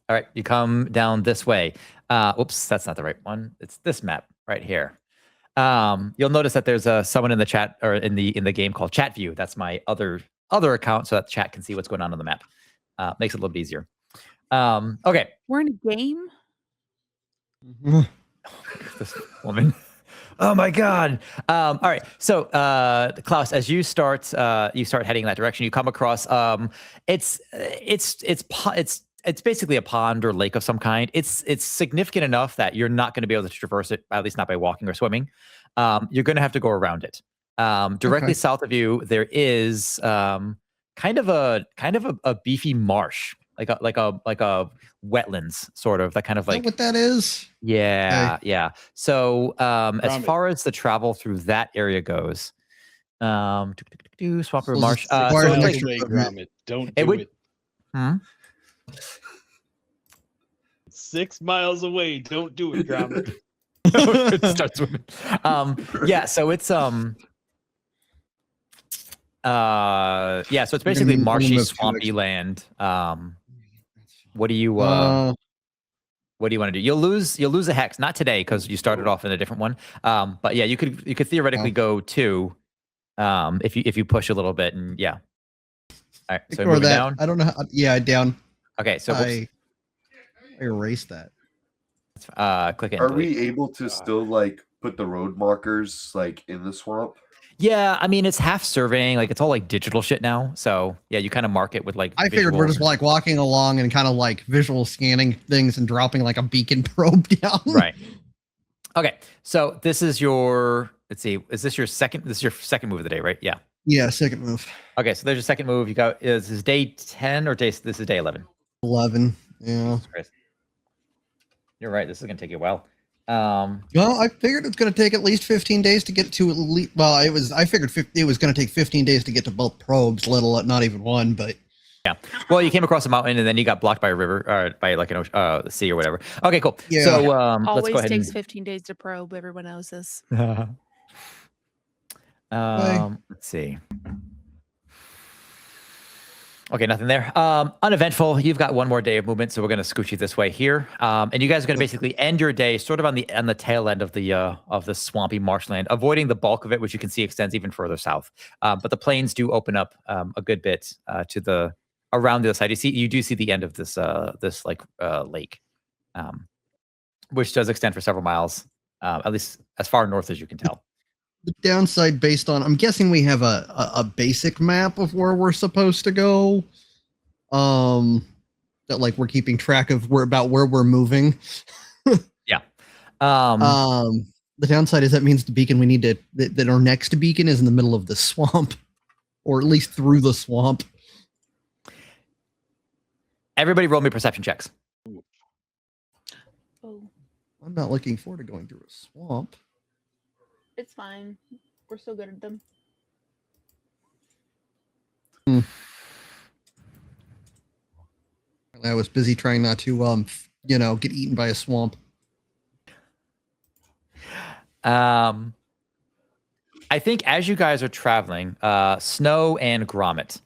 Speaker 1: All right, you come down this way. Oops, that's not the right one. It's this map right here. You'll notice that there's someone in the chat or in the game called Chat View. That's my other account, so that the chat can see what's going on the map. Makes it a little bit easier. Okay.
Speaker 5: We're in a game.
Speaker 1: This woman. Oh my God. All right. So, Klaus, as you start heading in that direction, you come across it's basically a pond or lake of some kind. It's significant enough that you're not going to be able to traverse it, at least not by walking or swimming. You're going to have to go around it. Directly south of you, there is kind of a beefy marsh, like a wetlands sort of, that kind of like.
Speaker 2: Is that what that is?
Speaker 1: Yeah,
Speaker 2: Okay.
Speaker 1: yeah. So as far as the travel through that area goes, Swamp River Marsh.
Speaker 3: Don't do it.
Speaker 1: Hmm?
Speaker 3: 6 miles away. Don't do it, Gromit.
Speaker 1: Start swimming. Yeah, so it's so it's basically marshy, swampy land. What do you want to do? You'll lose a hex, not today because you started off in a different one. But yeah, you could theoretically go 2 if you push a little bit, and yeah. All right, so moving down.
Speaker 2: I don't know how, down.
Speaker 1: Okay, so
Speaker 2: I erased that.
Speaker 1: Click it.
Speaker 4: Are we able to still put the road markers in the swamp?
Speaker 1: Yeah, I mean, it's half surveying, it's all digital shit now. So yeah, you kind of mark it with
Speaker 2: I figured we're just walking along and kind of visual scanning things and dropping a beacon probe down.
Speaker 1: Right. Okay, so this is your. Let's see. Is this your second? This is your second move of the day, right? Yeah.
Speaker 2: Yeah, second move.
Speaker 1: Okay, so there's your second move. You got. Is this day 10 or this is day 11?
Speaker 2: 11. Yeah.
Speaker 1: You're right. This is gonna take you a while.
Speaker 2: Well, I figured it's going to take at least 15 days to get to I figured it was going to take 15 days to get to both probes, not even one, but
Speaker 1: yeah. Well, you came across a mountain and then you got blocked by a river or by the sea or whatever. Okay, cool.
Speaker 2: Yeah.
Speaker 1: So
Speaker 5: Always
Speaker 1: let's go ahead
Speaker 5: takes 15 days to probe. Everyone knows this.
Speaker 1: Let's see. Okay, nothing there. Uneventful. You've got one more day of movement, so we're going to scooch you this way here. And you guys are going to basically end your day sort of on the tail end of the swampy marshland, avoiding the bulk of it, which you can see extends even further south. But the plains do open up a good bit to around the other side. You do see the end of this lake, which does extend for several miles, at least as far north as you can tell.
Speaker 2: The downside, based on, I'm guessing we have a basic map of where we're supposed to go. That we're keeping track of where we're moving.
Speaker 1: Yeah.
Speaker 2: The downside is that means the beacon we need to that our next beacon is in the middle of the swamp, or at least through the swamp.
Speaker 1: Everybody roll me perception checks.
Speaker 5: Oh,
Speaker 2: I'm not looking forward to going through a swamp.
Speaker 5: it's fine. We're still good at them.
Speaker 2: I was busy trying not to, get eaten by a swamp.
Speaker 1: I think as you guys are traveling, Snow and Gromit.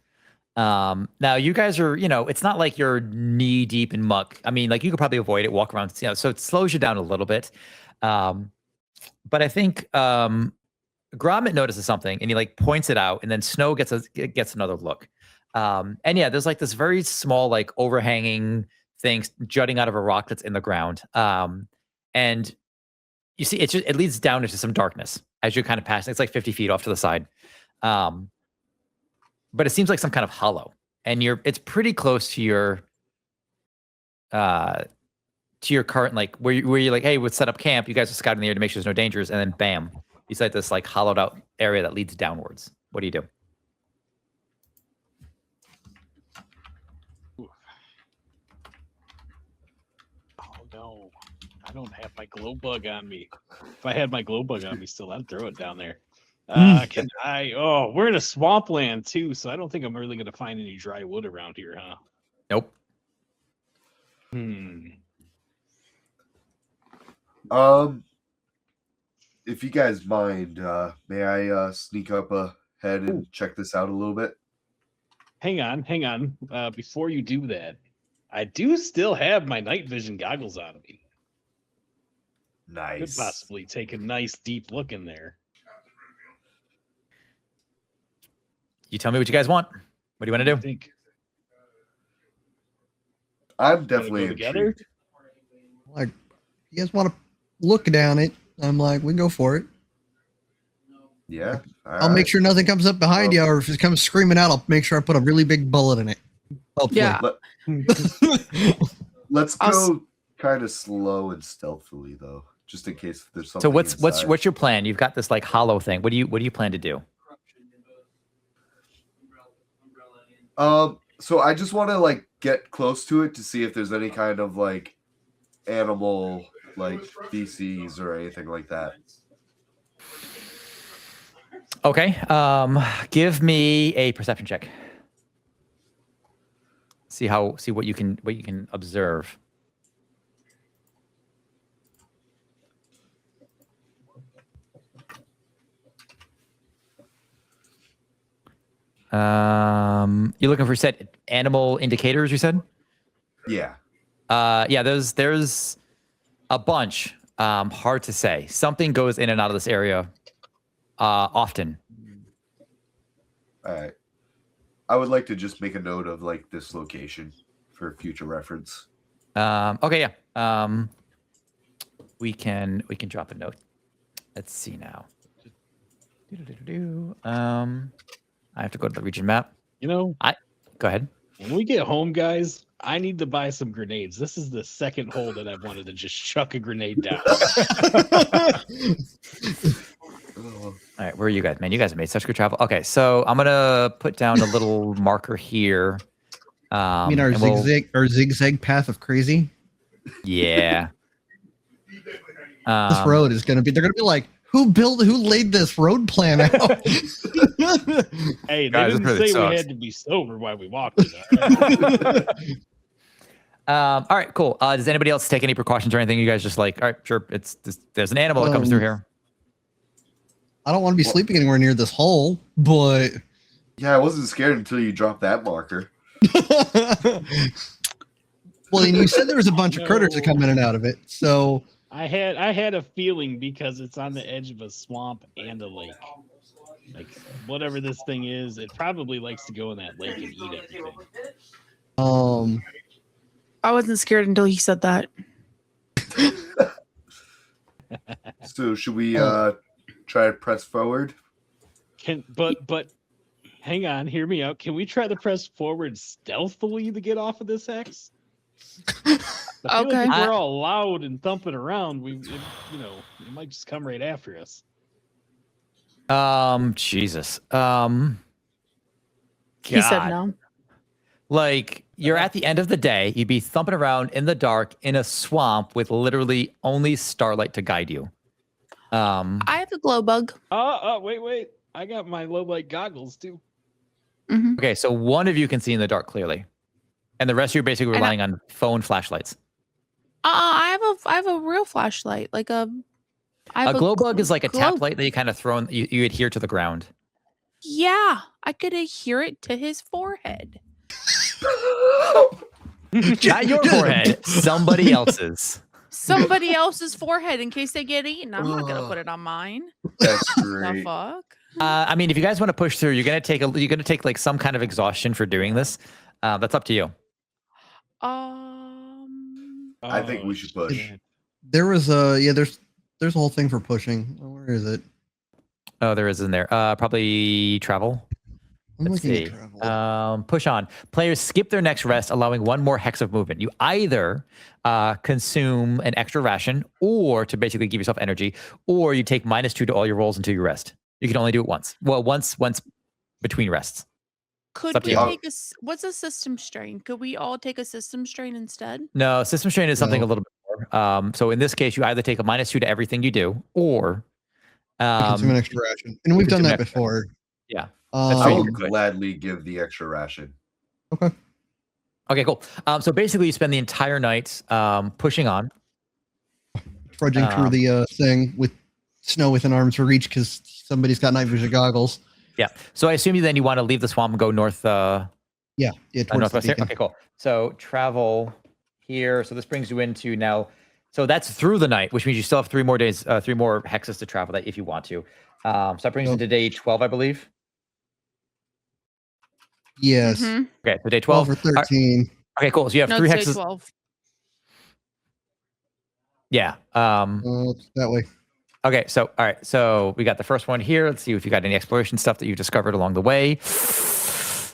Speaker 1: Now you guys are, it's not like you're knee deep in muck. I mean, like you could probably avoid it, walk around, so it slows you down a little bit. But I think Gromit notices something and he like points it out, and then Snow gets another look. And yeah, there's like this very small, like overhanging thing jutting out of a rock that's in the ground. And you see, it leads down into some darkness as you're kind of passing. It's like 50 feet off to the side. But it seems like some kind of hollow, and it's pretty close to your current, like where you're like, hey, let's set up camp. You guys are scouting the area to make sure there's no dangers, and then bam, you see like this like hollowed out area that leads downwards. What do you do?
Speaker 3: Oh no, I don't have my glow bug on me. If I had my glow bug on me still, I'd throw it down there. Can I? Oh, we're in a swampland too, so I don't think I'm really going to find any dry wood around here, huh?
Speaker 1: Nope.
Speaker 4: If you guys mind, may I sneak up ahead and check this out a little bit?
Speaker 3: Hang on. Before you do that, I do still have my night vision goggles on me.
Speaker 4: Nice.
Speaker 3: Could possibly take a nice deep look in there.
Speaker 1: You tell me what you guys want. What do you want to do?
Speaker 3: Think
Speaker 4: I'm definitely
Speaker 3: together.
Speaker 4: intrigued.
Speaker 2: Like, you guys want to look down it? I'm like, we can go for it.
Speaker 4: Yeah.
Speaker 2: I'll make sure nothing comes up behind you, or if it comes screaming out, I'll make sure I put a really big bullet in it. Hopefully.
Speaker 5: Yeah.
Speaker 4: Let's go kind of slow and stealthily, though, just in case there's something.
Speaker 1: So what's your plan? You've got this like hollow thing. What do you plan to do?
Speaker 4: So I just want to like get close to it to see if there's any kind of like animal like feces or anything like that.
Speaker 1: Okay. Give me a perception check. See what you can observe. You're looking for set animal indicators, you said?
Speaker 4: Yeah.
Speaker 1: Yeah, there's a bunch. Hard to say. Something goes in and out of this area often.
Speaker 4: All right. I would like to just make a note of like this location for future reference.
Speaker 1: Okay, yeah. We can drop a note. Let's see now. I have to go to the region map.
Speaker 3: Go
Speaker 1: ahead.
Speaker 3: When we get home, guys, I need to buy some grenades. This is the second hole that I've wanted to just chuck a grenade down.
Speaker 1: All right, where are you guys, man? You guys have made such good travel. Okay, so I'm gonna put down a little marker here.
Speaker 2: I mean, our zigzag path of crazy.
Speaker 1: Yeah.
Speaker 2: This road is gonna be. They're gonna be like, who laid this road plan out?
Speaker 3: Hey, they
Speaker 1: Guys,
Speaker 3: didn't
Speaker 1: really
Speaker 3: say
Speaker 1: sucks.
Speaker 3: we had to be sober while we walked it.
Speaker 1: All right, cool. Does anybody else take any precautions or anything? You guys just like, all right, sure. There's an animal that comes through here.
Speaker 2: I don't want to be sleeping anywhere near this hole, but
Speaker 4: Yeah, I wasn't scared until you dropped that marker.
Speaker 2: well, and you said there was a bunch of critters that come in and out of it, so
Speaker 3: I had a feeling because it's on the edge of a swamp and a lake. Like whatever this thing is, it probably likes to go in that lake and eat everything.
Speaker 5: I wasn't scared until he said that.
Speaker 4: So should we try to press forward?
Speaker 3: But hang on, hear me out. Can we try to press forward stealthily to get off of this X? I feel
Speaker 5: Okay.
Speaker 3: like if we're all loud and thumping around, it might just come right after us.
Speaker 1: Jesus.
Speaker 5: He said
Speaker 1: God.
Speaker 5: no.
Speaker 1: Like, you're at the end of the day, you'd be thumping around in the dark in a swamp with literally only starlight to guide you.
Speaker 5: I have a glow bug.
Speaker 3: Wait. I got my low light goggles too.
Speaker 5: Mm-hmm.
Speaker 1: Okay, so one of you can see in the dark clearly, and the rest of you are basically relying on phone flashlights.
Speaker 5: I have a real flashlight, like a
Speaker 1: Glow bug is like a
Speaker 5: glow-
Speaker 1: tap light that you kind of throw, you adhere to the ground.
Speaker 5: Yeah, I could adhere it to his forehead.
Speaker 1: Not your forehead, somebody else's.
Speaker 5: Somebody else's forehead in case they get eaten. I'm not gonna put it on mine.
Speaker 4: That's
Speaker 5: The
Speaker 4: great.
Speaker 5: fuck?
Speaker 1: I mean, if you guys want to push through, you're gonna take like some kind of exhaustion for doing this. That's up to you.
Speaker 4: I think we should push.
Speaker 3: shit.
Speaker 2: There was there's a whole thing for pushing. Where is it?
Speaker 1: Oh, there is in there. Probably travel.
Speaker 2: I'm
Speaker 1: Let's
Speaker 2: looking
Speaker 1: see.
Speaker 2: at travel.
Speaker 1: Push on. Players skip their next rest, allowing one more hex of movement. You either consume an extra ration, or to basically give yourself energy, or you take -2 to all your rolls until you rest. You can only do it once. Well, once between rests.
Speaker 5: Could
Speaker 1: up to
Speaker 5: we
Speaker 1: you.
Speaker 5: take what's a system strain? Could we all take a system strain instead?
Speaker 1: No, system strain is something
Speaker 2: No.
Speaker 1: a little bit more. So in this case, you either take a -2 to everything you do, or
Speaker 2: Consume an extra ration, and we've done
Speaker 1: consume
Speaker 2: that
Speaker 1: an extra-
Speaker 2: before.
Speaker 1: yeah.
Speaker 4: I
Speaker 1: right.
Speaker 4: will
Speaker 1: You're good.
Speaker 4: gladly give the extra ration.
Speaker 1: Okay, cool. So basically, you spend the entire night pushing on.
Speaker 2: Trudging through the thing with snow within arm's reach because somebody's got night vision goggles.
Speaker 1: Yeah. So I assume you want to leave the swamp and go north.
Speaker 2: Yeah, towards the
Speaker 1: Northwest here.
Speaker 2: beacon.
Speaker 1: Okay, cool. So travel here. So this brings you into now. So that's through the night, which means you still have 3 more days, 3 more hexes to travel that if you want to. So that brings you to day 12, I believe.
Speaker 2: Yes.
Speaker 5: Mhm.
Speaker 1: Okay, so day 12.
Speaker 2: 12 or 13.
Speaker 1: Okay, cool. So you have
Speaker 5: No,
Speaker 1: 3
Speaker 5: it's day
Speaker 1: hexes.
Speaker 5: 12.
Speaker 1: Yeah.
Speaker 2: It's that way.
Speaker 1: Okay, so all right, so we got the first one here. Let's see if you got any exploration stuff that you discovered along the way.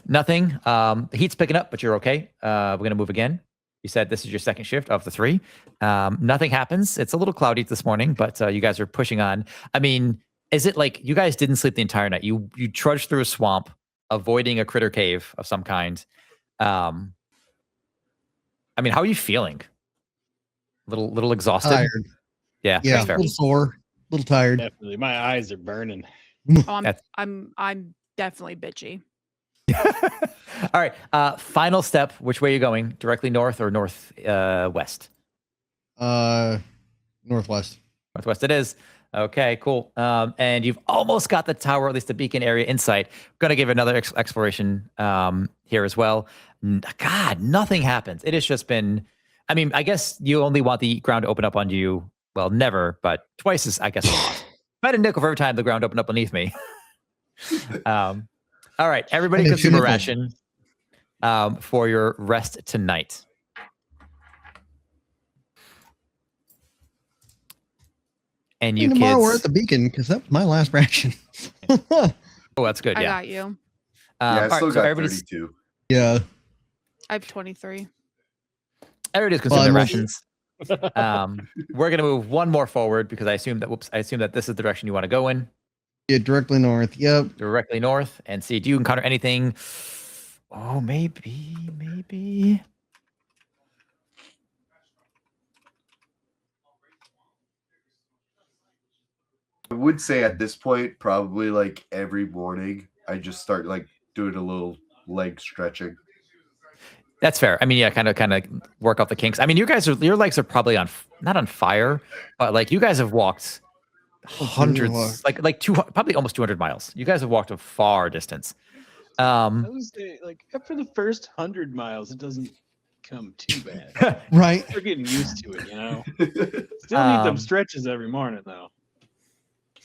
Speaker 1: Nothing. The heat's picking up, but you're okay. We're gonna move again. You said this is your second shift of the 3. Nothing happens. It's a little cloudy this morning, but you guys are pushing on. I mean, is it like you guys didn't sleep the entire night? You trudged through a swamp, avoiding a critter cave of some kind. I mean, how are you feeling? Little exhausted.
Speaker 2: Tired.
Speaker 1: Yeah,
Speaker 2: Yeah,
Speaker 1: that's
Speaker 2: a
Speaker 1: fair.
Speaker 2: little sore, a little tired.
Speaker 3: Definitely, my eyes are burning.
Speaker 5: Oh,
Speaker 1: That's-
Speaker 5: I'm definitely bitchy.
Speaker 1: All right. Final step. Which way are you going? Directly north or north west?
Speaker 2: Northwest.
Speaker 1: Northwest it is. Okay, cool. And you've almost got the tower, at least the beacon area in sight. Going to give another exploration here as well. God, nothing happens. It has just been. I mean, I guess you only want the ground to open up on you. Well, never, but twice is, I guess, a lot. If I had a nickel for every time the ground opened up beneath me. All right, everybody
Speaker 2: And
Speaker 1: consume a
Speaker 2: nickels.
Speaker 1: ration for your rest tonight. And you
Speaker 2: Tomorrow we're
Speaker 1: kids.
Speaker 2: at the beacon because that was my last ration.
Speaker 1: Oh, that's good.
Speaker 5: I
Speaker 1: Yeah.
Speaker 5: got you.
Speaker 4: Yeah, I
Speaker 1: all right,
Speaker 4: still
Speaker 1: so
Speaker 4: got
Speaker 1: everybody's
Speaker 4: 32.
Speaker 2: Yeah.
Speaker 5: I have 23.
Speaker 1: everybody's consuming their
Speaker 2: Fun.
Speaker 1: rations. We're gonna move one more forward because I assume that this is the direction you want to go in,
Speaker 2: Yeah, directly north. Yep.
Speaker 1: directly north, and see. Do you encounter anything? Oh, maybe.
Speaker 4: I would say at this point, probably like every morning, I just start like doing a little leg stretching.
Speaker 1: That's fair. I mean, yeah, kind of work out the kinks. I mean, your legs are probably not on fire, but like you guys have walked hundreds, like 200, probably almost 200 miles. You guys have walked a far distance.
Speaker 3: I was like after the first 100 miles, it doesn't come too bad.
Speaker 2: Right.
Speaker 3: We're getting used to it, Still need them
Speaker 1: Um,
Speaker 3: stretches every morning though.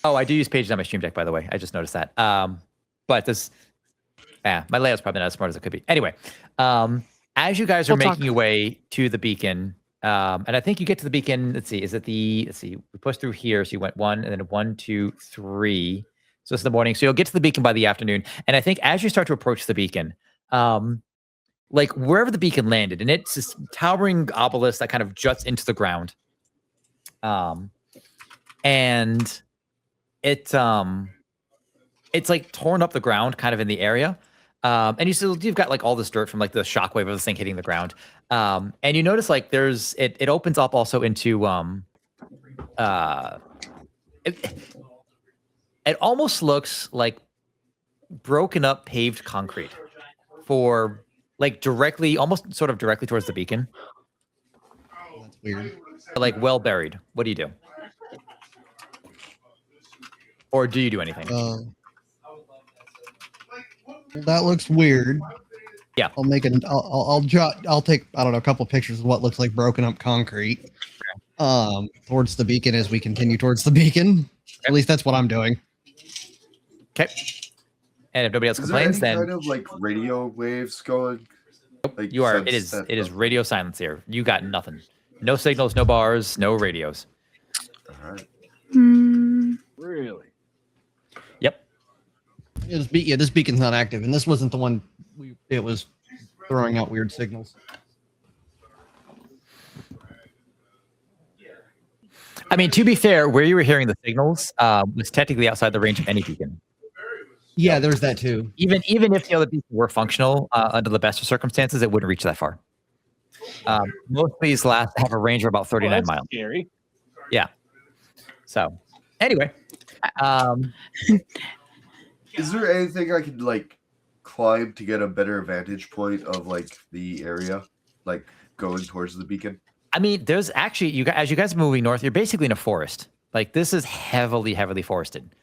Speaker 1: Oh, I do use pages on my stream deck, by the way. I just noticed that. But my layout's probably not as smart as it could be. Anyway, as you guys are
Speaker 5: We'll
Speaker 1: making your way to the beacon, and I think you get to the beacon. Let's see, we pushed through here. So you went 1 and then 1, 2, 3. So it's the morning. So you'll get to the beacon by the afternoon. And I think as you start to approach the beacon, like wherever the beacon landed, and it's this towering obelisk that kind of juts into the ground. And it's like torn up the ground kind of in the area. And you've got like all this dirt from like the shockwave of this thing hitting the ground. And you notice like it opens up also into it almost looks like broken up paved concrete for like almost sort of directly towards the beacon.
Speaker 2: That's weird.
Speaker 1: Like well buried. What do you do? Or do you do anything?
Speaker 2: That looks weird.
Speaker 1: Yeah.
Speaker 2: I'll take, I don't know, a couple pictures of what looks like broken up concrete towards the beacon as we continue towards the beacon. At least that's what I'm doing.
Speaker 1: Okay. And if nobody else
Speaker 4: Is
Speaker 1: complains,
Speaker 4: there any
Speaker 1: then
Speaker 4: kind of like radio waves going? Like,
Speaker 1: you are. It is radio silence here. You got nothing. No signals, no bars, no radios.
Speaker 4: All right.
Speaker 3: Really?
Speaker 1: Yep.
Speaker 2: This beacon's not active, and this wasn't the one. It was throwing out weird signals.
Speaker 1: I mean, to be fair, where you were hearing the signals was technically outside the range of any beacon.
Speaker 2: Yeah, there's that too.
Speaker 1: Even if the other beacons were functional under the best of circumstances, it wouldn't reach that far. Most of these have a range of about 39 miles.
Speaker 3: Scary.
Speaker 1: Yeah. So, anyway,
Speaker 4: is there anything I could like climb to get a better vantage point of like the area, like going towards the beacon?
Speaker 1: I mean, there's actually as you guys are moving north, you're basically in a forest. Like this is heavily forested.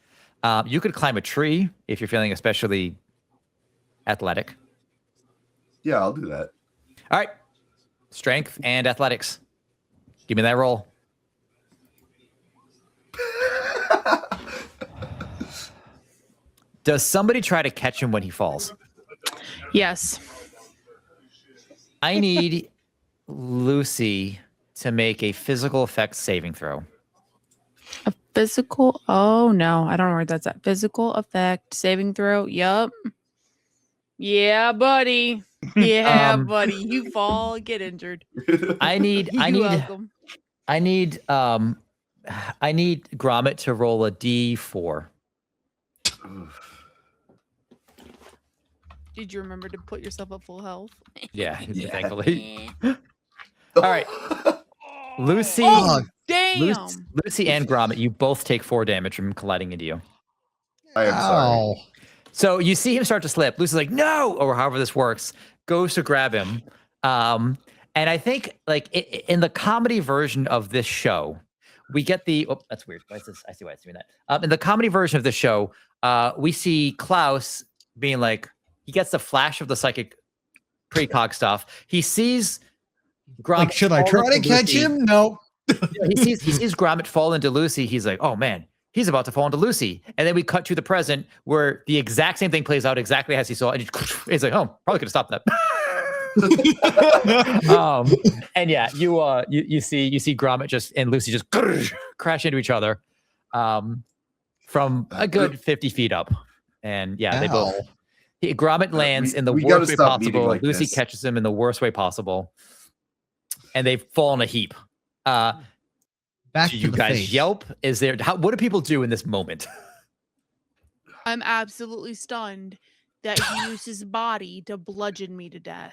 Speaker 1: You could climb a tree if you're feeling especially athletic.
Speaker 4: Yeah, I'll do that.
Speaker 1: All right. Strength and athletics. Give me that roll. Does somebody try to catch him when he falls?
Speaker 5: Yes.
Speaker 1: I need Lucy to make a physical effects saving throw.
Speaker 5: A physical? Oh, no. I don't know where that's at. Physical effect saving throw. Yup. Yeah, buddy. Yeah, buddy. You fall, get injured.
Speaker 1: I need
Speaker 5: welcome.
Speaker 1: I need Gromit to roll a D4.
Speaker 5: Did you remember to put yourself at full health?
Speaker 1: Yeah, thankfully. All right. Lucy,
Speaker 5: Damn.
Speaker 1: Lucy and Gromit, you both take 4 damage from colliding into you.
Speaker 4: I am sorry.
Speaker 1: So you see him start to slip. Lucy's like, no, or however this works, goes to grab him. And I think like in the comedy version of this show, we get that's weird. Why is this? I see why it's doing that. In the comedy version of the show, we see Klaus being like, he gets the flash of the psychic precog stuff. He sees Gromit.
Speaker 2: Like, should I try to catch him? No.
Speaker 1: He sees Gromit fall into Lucy. He's like, oh man, he's about to fall into Lucy. And then we cut to the present where the exact same thing plays out exactly as he saw. And he's like, oh, probably could have stopped that. And yeah, you see Gromit and Lucy just crash into each other from a good 50 feet up. And yeah, they both. Gromit lands in the worst way possible. Like Lucy catches him in the worst way possible, and they fall in a heap.
Speaker 2: Back
Speaker 1: do you guys face. Yelp? Is there? What do people do in this moment?
Speaker 5: I'm absolutely stunned that he used his body to bludgeon me to death.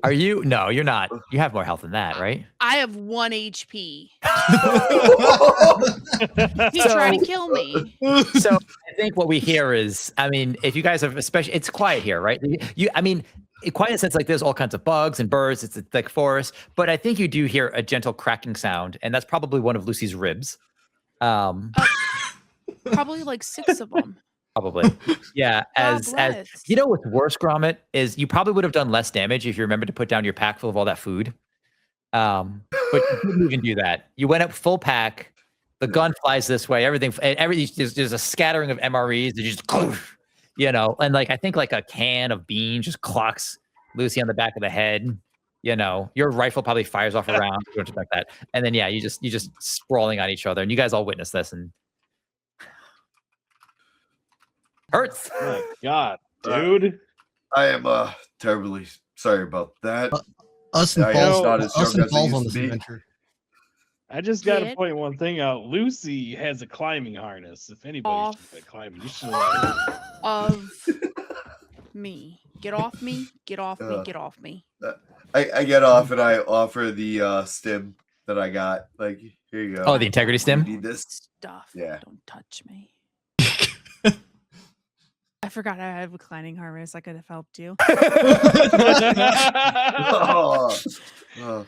Speaker 1: Are you? No, you're not. You have more health than that, right?
Speaker 5: I have 1 HP. He tried to kill me.
Speaker 1: So I think what we hear is, I mean, if you guys have, especially, it's quiet here, right? I mean, quiet in a sense like there's all kinds of bugs and birds. It's like forest, but I think you do hear a gentle cracking sound, and that's probably one of Lucy's ribs.
Speaker 5: Probably like 6 of them.
Speaker 1: Probably. Yeah. As you know, what's worse, Gromit, is you probably would have done less damage if you remembered to put down your pack full of all that food. But you didn't even do that. You went up full pack. The gun flies this way. Everything. There's a scattering of MREs. They just, you know, and like I think like a can of beans just clocks Lucy on the back of the head. You know, your rifle probably fires off a round. Don't expect that. And then yeah, you just sprawling on each other, and you guys all witness this and. Hurts.
Speaker 3: Oh my God. dude.
Speaker 4: I am terribly sorry about that.
Speaker 2: Us and
Speaker 4: I am
Speaker 2: Paul's,
Speaker 4: not as
Speaker 2: us
Speaker 4: young
Speaker 2: and
Speaker 4: as I
Speaker 2: Paul's
Speaker 4: used
Speaker 2: on
Speaker 4: to
Speaker 2: this
Speaker 4: be.
Speaker 2: adventure.
Speaker 3: I just got to
Speaker 5: Kid.
Speaker 3: point one thing out. Lucy has a climbing harness. If anybody
Speaker 5: Off.
Speaker 3: should be climbing, you should let her.
Speaker 5: Of me. Get off me. Get off me. Get off me.
Speaker 4: I get off and I offer the stim that I got. Like, here you go.
Speaker 1: Oh, the integrity
Speaker 4: You
Speaker 1: stim.
Speaker 4: need this?
Speaker 5: Stuff.
Speaker 4: Yeah.
Speaker 5: Don't touch me. I forgot I had reclining harness. I could have helped you.
Speaker 4: Oh. Oh.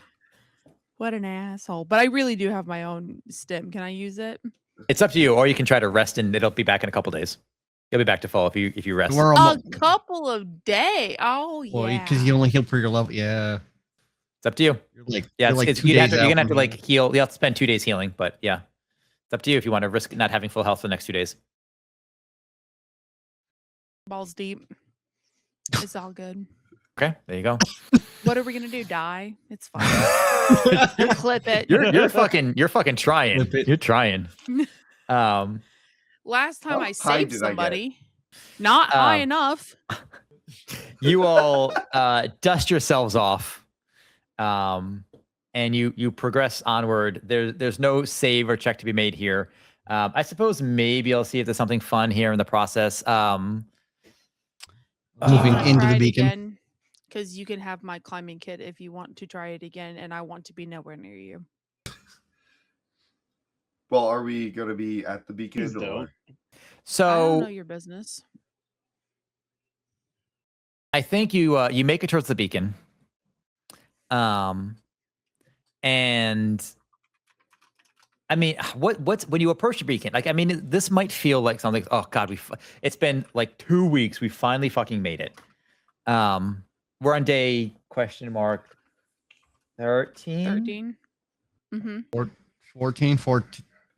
Speaker 5: What an asshole. But I really do have my own stim. Can I use it?
Speaker 1: It's up to you, or you can try to rest, and it'll be back in a couple days. You'll be back to full if you rest.
Speaker 2: We're
Speaker 5: A
Speaker 2: almost,
Speaker 5: couple of days. Oh yeah.
Speaker 2: because you only heal for your level. Yeah.
Speaker 1: It's up to you.
Speaker 2: You're like,
Speaker 1: Yeah,
Speaker 2: you're like
Speaker 1: it's,
Speaker 2: 2
Speaker 1: you're
Speaker 2: days
Speaker 1: gonna
Speaker 2: out
Speaker 1: have to
Speaker 2: from
Speaker 1: like
Speaker 2: healing.
Speaker 1: heal. You have to spend 2 days healing, but yeah, it's up to you if you want to risk not having full health for the next 2 days.
Speaker 5: Balls deep. It's all good.
Speaker 1: Okay, there you go.
Speaker 5: What are we gonna do? Die? It's fine. Clip it.
Speaker 1: You're fucking trying.
Speaker 2: Flip it.
Speaker 1: You're trying.
Speaker 5: Last time
Speaker 4: How
Speaker 5: I
Speaker 4: high
Speaker 5: saved
Speaker 4: did I get?
Speaker 5: somebody. Not high enough.
Speaker 1: You all dust yourselves off, and you progress onward. There's no save or check to be made here. I suppose maybe I'll see if there's something fun here in the process.
Speaker 2: Moving into the beacon.
Speaker 5: again, because you can have my climbing kit if you want to try it again, and I want to be nowhere near you.
Speaker 4: Well, are we going to be at the beacon?
Speaker 3: Please don't.
Speaker 5: I don't
Speaker 1: So
Speaker 5: know your business.
Speaker 1: I think you make it towards the beacon, and I mean, what's when you approach the beacon? Like, I mean, this might feel like something. Oh God, it's been like 2 weeks. We finally fucking made it. We're on day question mark 13.
Speaker 5: 13. Mm-hmm.
Speaker 2: 14.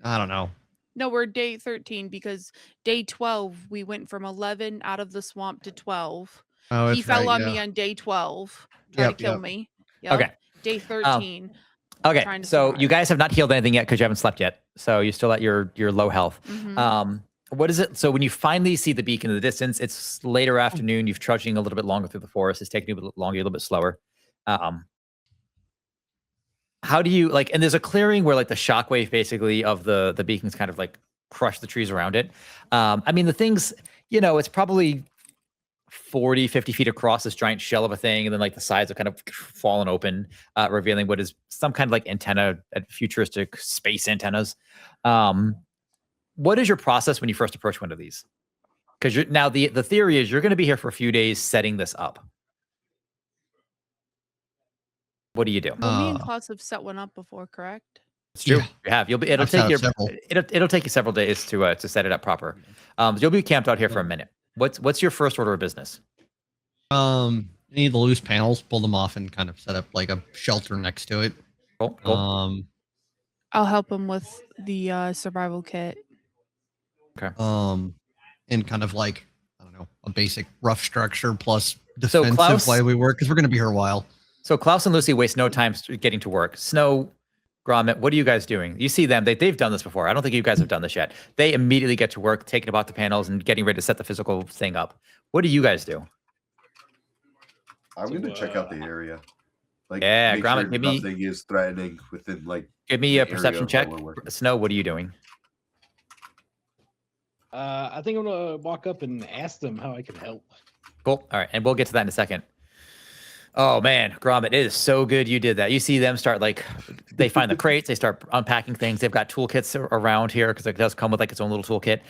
Speaker 2: I don't know.
Speaker 5: No, we're day 13 because day 12 we went from 11 out of the swamp to 12.
Speaker 2: Oh,
Speaker 5: He fell on me on day 12, trying to kill me. Yep.
Speaker 1: Okay.
Speaker 5: Day 13.
Speaker 1: Okay,
Speaker 5: trying to
Speaker 1: so
Speaker 5: survive.
Speaker 1: you guys have not healed anything yet because you haven't slept yet. So you're still at your low health.
Speaker 5: Mhm.
Speaker 1: What is it? So when you finally see the beacon in the distance, it's later afternoon. You've trudging a little bit longer through the forest. It's taking you a little longer, a little bit slower. How do you like? And there's a clearing where like the shockwave basically of the beacons kind of like crush the trees around it. I mean the things, it's probably 40, 50 feet across, this giant shell of a thing, and then like the sides are kind of fallen open, revealing what is some kind of like antenna, futuristic space antennas. What is your process when you first approach one of these? Because now the theory is you're going to be here for a few days setting this up. What do you do?
Speaker 5: Well, me and Klaus have set one up before, correct?
Speaker 1: It's true.
Speaker 2: Yeah.
Speaker 1: You have. It'll
Speaker 2: I've set
Speaker 1: take you.
Speaker 2: up several.
Speaker 1: It'll take you several days to set it up proper. You'll be camped out here for a minute. What's your first order of business?
Speaker 2: Any of the loose panels, pull them off and kind of set up like a shelter next to it.
Speaker 1: Cool.
Speaker 5: I'll help him with the survival kit.
Speaker 2: And kind of like, I don't know, a basic rough structure plus
Speaker 1: So
Speaker 2: defensive
Speaker 1: Klaus-
Speaker 2: while we work, because we're going to be here a while.
Speaker 1: So Klaus and Lucy waste no time getting to work. Snow, Gromit, what are you guys doing? You see them. They've done this before. I don't think you guys have done this yet. They immediately get to work, taking apart the panels and getting ready to set the physical thing up. What do you guys do?
Speaker 4: I'm going to check out the area. Like,
Speaker 1: Yeah,
Speaker 4: make
Speaker 1: Gromit,
Speaker 4: sure
Speaker 1: give me-
Speaker 4: nothing is threatening within like.
Speaker 1: Give me a
Speaker 4: the area
Speaker 1: perception
Speaker 4: of
Speaker 1: check.
Speaker 4: where we're working.
Speaker 1: Snow, what are you doing?
Speaker 3: I think I'm gonna walk up and ask them how I can help.
Speaker 1: Cool. All right. And we'll get to that in a second. Oh, man. Gromit, it is so good you did that. You see them start like, they find the crates, they start unpacking things. They've got toolkits around here because it does come with like its own little toolkit.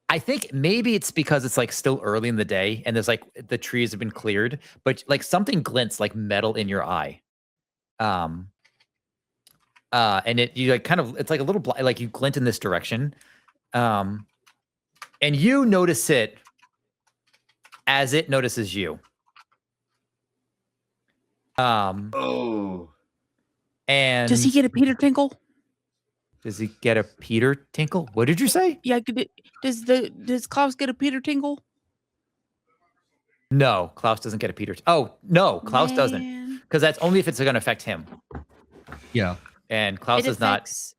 Speaker 1: I think maybe it's because it's like still early in the day and there's like the trees have been cleared, but like something glints like metal in your eye. And you like kind of, it's like a little like you glint in this direction. And you notice it as it notices you.
Speaker 4: Oh.
Speaker 1: And
Speaker 5: Does he get a Peter Tinkle?
Speaker 1: Does he get a Peter Tinkle? What did you say?
Speaker 5: Yeah. Does Klaus get a Peter Tinkle?
Speaker 1: No, Klaus doesn't get a Peter. Oh no, Klaus doesn't,
Speaker 5: Man.
Speaker 1: because that's only if it's going to affect him.
Speaker 2: Yeah.
Speaker 1: And Klaus
Speaker 5: It
Speaker 1: does not.
Speaker 5: affects-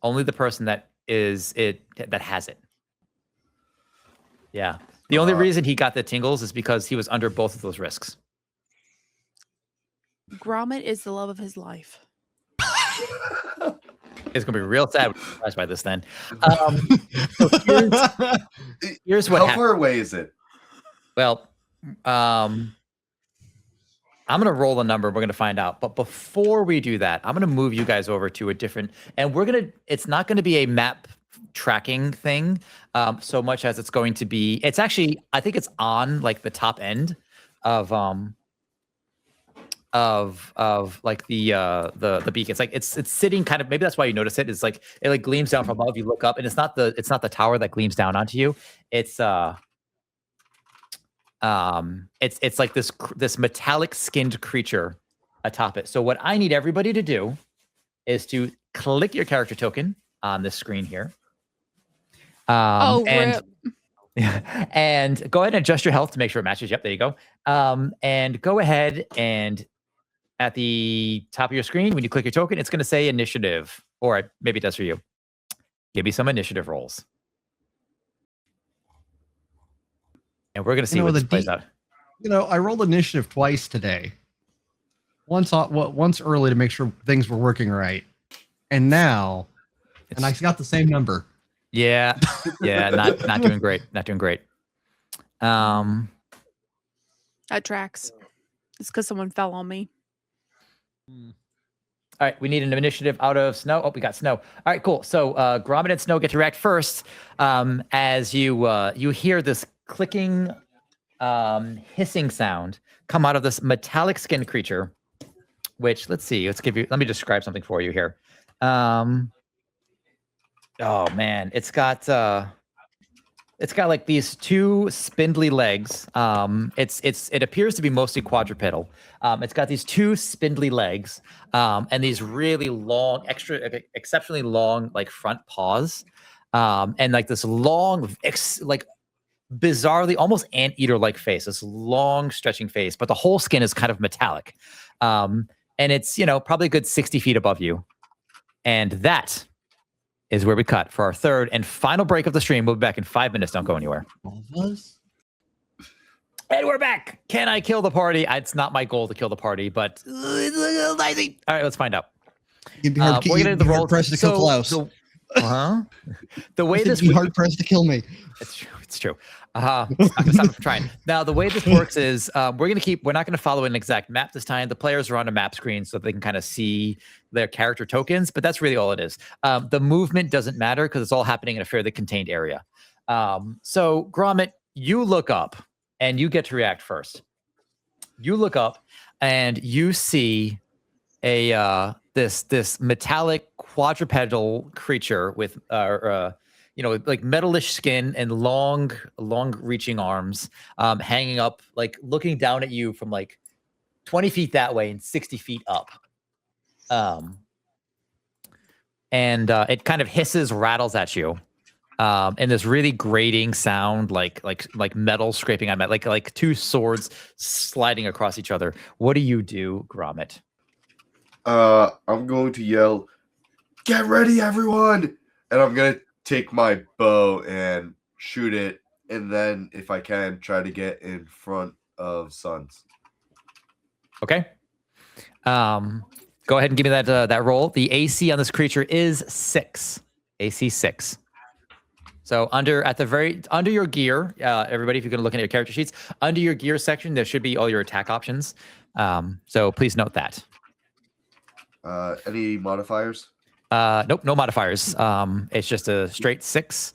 Speaker 1: Only the person that that has it. Yeah. The only reason he got the tingles is because he was under both of those risks.
Speaker 5: Grommet is the love of his life.
Speaker 1: It's gonna be real sad by this then. So here's what
Speaker 4: How
Speaker 1: happened.
Speaker 4: far away is it?
Speaker 1: Well, I'm gonna roll a number. We're gonna find out. But before we do that, I'm gonna move you guys over to a different, and it's not gonna be a map tracking thing so much as it's going to be. It's actually, I think it's on like the top end of like the beacon. It's like it's sitting kind of, maybe that's why you notice it. It's like it like gleams down from above. You look up, and it's not the tower that gleams down onto you. It's like this metallic skinned creature atop it. So what I need everybody to do is to click your character token on this screen here. And go ahead and adjust your health to make sure it matches. Yep, there you go. And go ahead and at the top of your screen, when you click your token, it's going to say initiative, or maybe it does for you. Give me some initiative rolls. And we're going to see what this plays out.
Speaker 2: I rolled initiative twice today. Once early to make sure things were working right. And now, and I got the same number.
Speaker 1: Yeah. Yeah. Not doing great. Not doing great.
Speaker 5: That tracks. It's because someone fell on me.
Speaker 1: All right, we need an initiative out of Snow. Oh, we got Snow. All right, cool. So Grommet and Snow get to react first as you hear this clicking, hissing sound come out of this metallic skin creature. Which let me describe something for you here. Oh man, it's got like these two spindly legs. It appears to be mostly quadrupedal. It's got these two spindly legs, and these really long, exceptionally long, like front paws, and like this long, like bizarrely almost anteater-like face. This long, stretching face, but the whole skin is kind of metallic, and it's probably a good 60 feet above you, and that is where we cut for our third and final break of the stream. We'll be back in 5 minutes. Don't go anywhere. And we're back. Can I kill the party? It's not my goal to kill the party, but it's a little dicey. All right, let's find out.
Speaker 2: You'd be hard,
Speaker 1: we're
Speaker 2: you'd be hard pressed to kill Klaus.
Speaker 1: The way this
Speaker 2: would be hard pressed to kill me.
Speaker 1: It's true. It's true. I'm gonna stop trying. Now, the way this works is we're not gonna follow an exact map this time. The players are on a map screen so they can kind of see their character tokens, but that's really all it is. The movement doesn't matter because it's all happening in a fairly contained area. So Grommet, you look up and you get to react first. You look up and you see a this metallic quadrupedal creature with like metalish skin and long reaching arms, hanging up, like looking down at you from like 20 feet that way and 60 feet up. And it kind of hisses, rattles at you, and this really grating sound, like metal scraping on metal, like two swords sliding across each other. What do you do, Grommet?
Speaker 4: I'm going to yell, "Get ready, everyone!" And I'm gonna take my bow and shoot it, and then if I can, try to get in front of Suns. Okay.
Speaker 1: Go ahead and give me that roll. The AC on this creature is 6. AC 6. So under your gear, everybody, if you're going to look at your character sheets, under your gear section, there should be all your attack options. So please note that.
Speaker 4: Any modifiers?
Speaker 1: Nope, no modifiers. It's just a straight 6.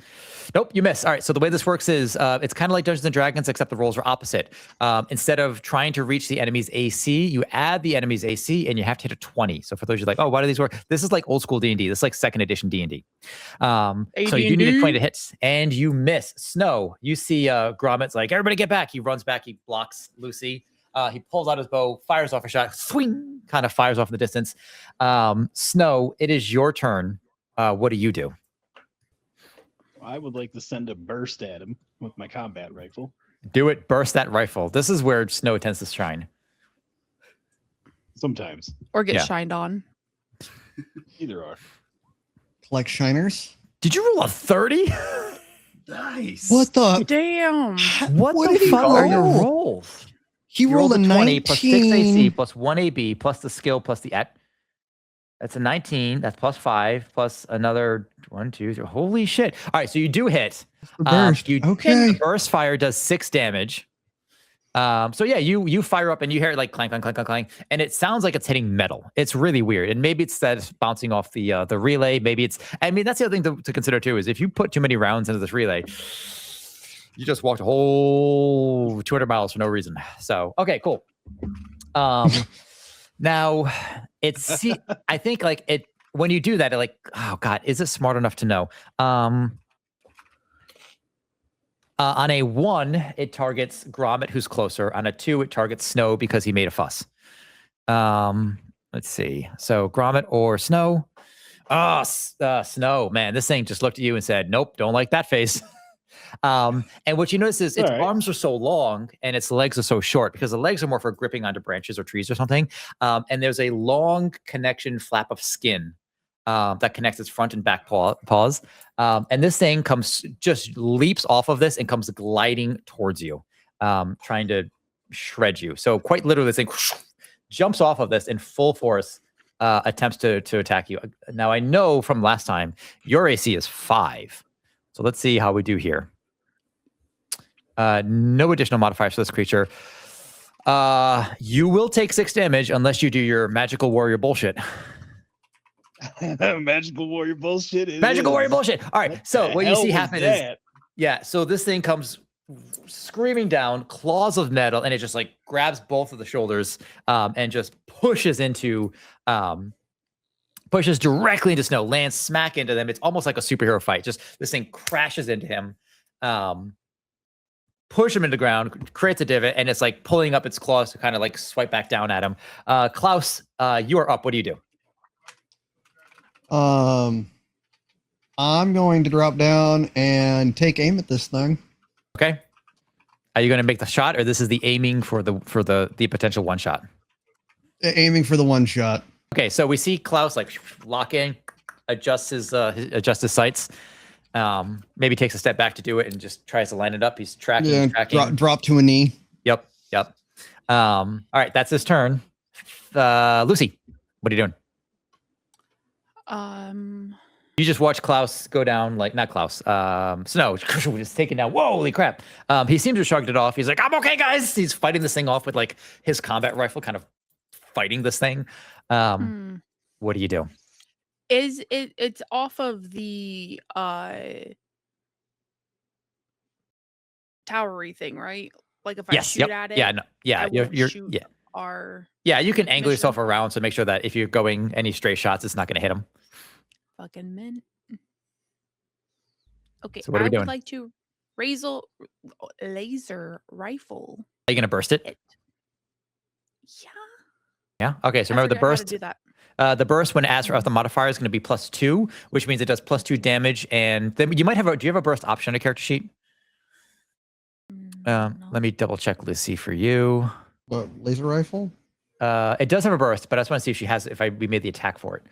Speaker 1: Nope, you miss. All right, so the way this works is it's kind of like Dungeons & Dragons, except the rolls are opposite. Instead of trying to reach the enemy's AC, you add the enemy's AC, and you have to hit a 20. So for those who are like, oh, why do these work? This is like old school D&D. This is like 2nd edition D&D. So you need a 20 to hit, and you miss. Snow, you see Grommet's like, everybody get back. He runs back. He blocks Lucy. He pulls out his bow, fires off a shot, swing, kind of fires off in the distance. Snow, it is your turn. What do you do?
Speaker 3: I would like to send a burst at him with my combat rifle.
Speaker 1: Do it. Burst that rifle. This is where Snow tends to shine.
Speaker 3: Sometimes.
Speaker 5: Or get shined on.
Speaker 3: Either are.
Speaker 2: Collect shiners.
Speaker 1: Did you roll a 30?
Speaker 4: Nice.
Speaker 2: What the?
Speaker 5: Damn.
Speaker 1: What
Speaker 2: What
Speaker 1: the
Speaker 2: did he
Speaker 1: fuck are your
Speaker 2: roll?
Speaker 1: rolls?
Speaker 2: He
Speaker 1: You
Speaker 2: rolled a
Speaker 1: 20 plus 6 AC
Speaker 2: 19.
Speaker 1: plus 1 AB plus the skill plus the at. That's a 19. That's plus 5 plus another 1, 2, 3. Holy shit. All right, so you do hit.
Speaker 2: The burst. Okay.
Speaker 1: The burst fire does 6 damage. So yeah, you fire up and you hear it like clank, clank, clank, clank, clank, and it sounds like it's hitting metal. It's really weird. And maybe it's that it's bouncing off the relay. Maybe it's, I mean, that's the other thing to consider too, is if you put too many rounds into this relay, you just walked a whole 200 miles for no reason. So, okay, cool. Now it's, I think like it, when you do that, like, oh God, is it smart enough to know? On a 1, it targets Gromit, who's closer. On a 2, it targets Snow because he made a fuss. Let's see. So Gromit or Snow. Snow, man, this thing just looked at you and said, nope, don't like that face. And what you notice is its arms are so long and its legs are so short because the legs are more for gripping onto branches or trees or something. And there's a long connection flap of skin that connects its front and back paws. And this thing just leaps off of this and comes gliding towards you, trying to shred you. So quite literally, this thing jumps off of this in full force, attempts to attack you. Now, I know from last time, your AC is 5. So let's see how we do here. No additional modifiers for this creature. You will take 6 damage unless you do your magical warrior bullshit.
Speaker 3: Magical warrior bullshit.
Speaker 1: Magical warrior bullshit. All right. So what you see happen is, yeah. So this thing comes screaming down, claws of metal, and it just like grabs both of the shoulders and just pushes directly into Snow, lands smack into them. It's almost like a superhero fight. Just this thing crashes into him, push him into the ground, creates a divot, and it's like pulling up its claws to kind of like swipe back down at him. Klaus, you are up. What do you do?
Speaker 2: I'm going to drop down and take aim at this thing.
Speaker 1: Okay. Are you going to make the shot, or this is the aiming for the potential one shot?
Speaker 2: Aiming for the one shot.
Speaker 1: Okay, so we see Klaus like lock in, adjust his sights. Maybe takes a step back to do it and just tries to line it up. He's tracking.
Speaker 2: Drop to a knee.
Speaker 1: Yep. All right, that's his turn. Lucy, what are you doing? You just watch Klaus go down, like not Klaus, Snow just taken down. Whoa, holy crap. He seems to have shrugged it off. He's like, I'm okay, guys. He's fighting this thing off with like his combat rifle, kind of fighting this thing. What do you do?
Speaker 5: It's off of the towery thing, right? Like if I shoot at it,
Speaker 1: you can angle yourself around to make sure that if you're going any stray shots, it's not going to hit him.
Speaker 5: Fucking men. Okay,
Speaker 1: so what are we doing?
Speaker 5: would like to laser rifle.
Speaker 1: Are you going to burst it?
Speaker 5: Yeah.
Speaker 1: Okay, so remember the burst.
Speaker 5: How to do that.
Speaker 1: The burst, when it asks for the modifier, is going to be +2, which means it does +2 damage. And then you might have do you have a burst option on a character sheet?
Speaker 5: No.
Speaker 1: Let me double check Lucy for you.
Speaker 2: What, laser rifle?
Speaker 1: It does have a burst, but I just want to see if she has. We made the attack for it.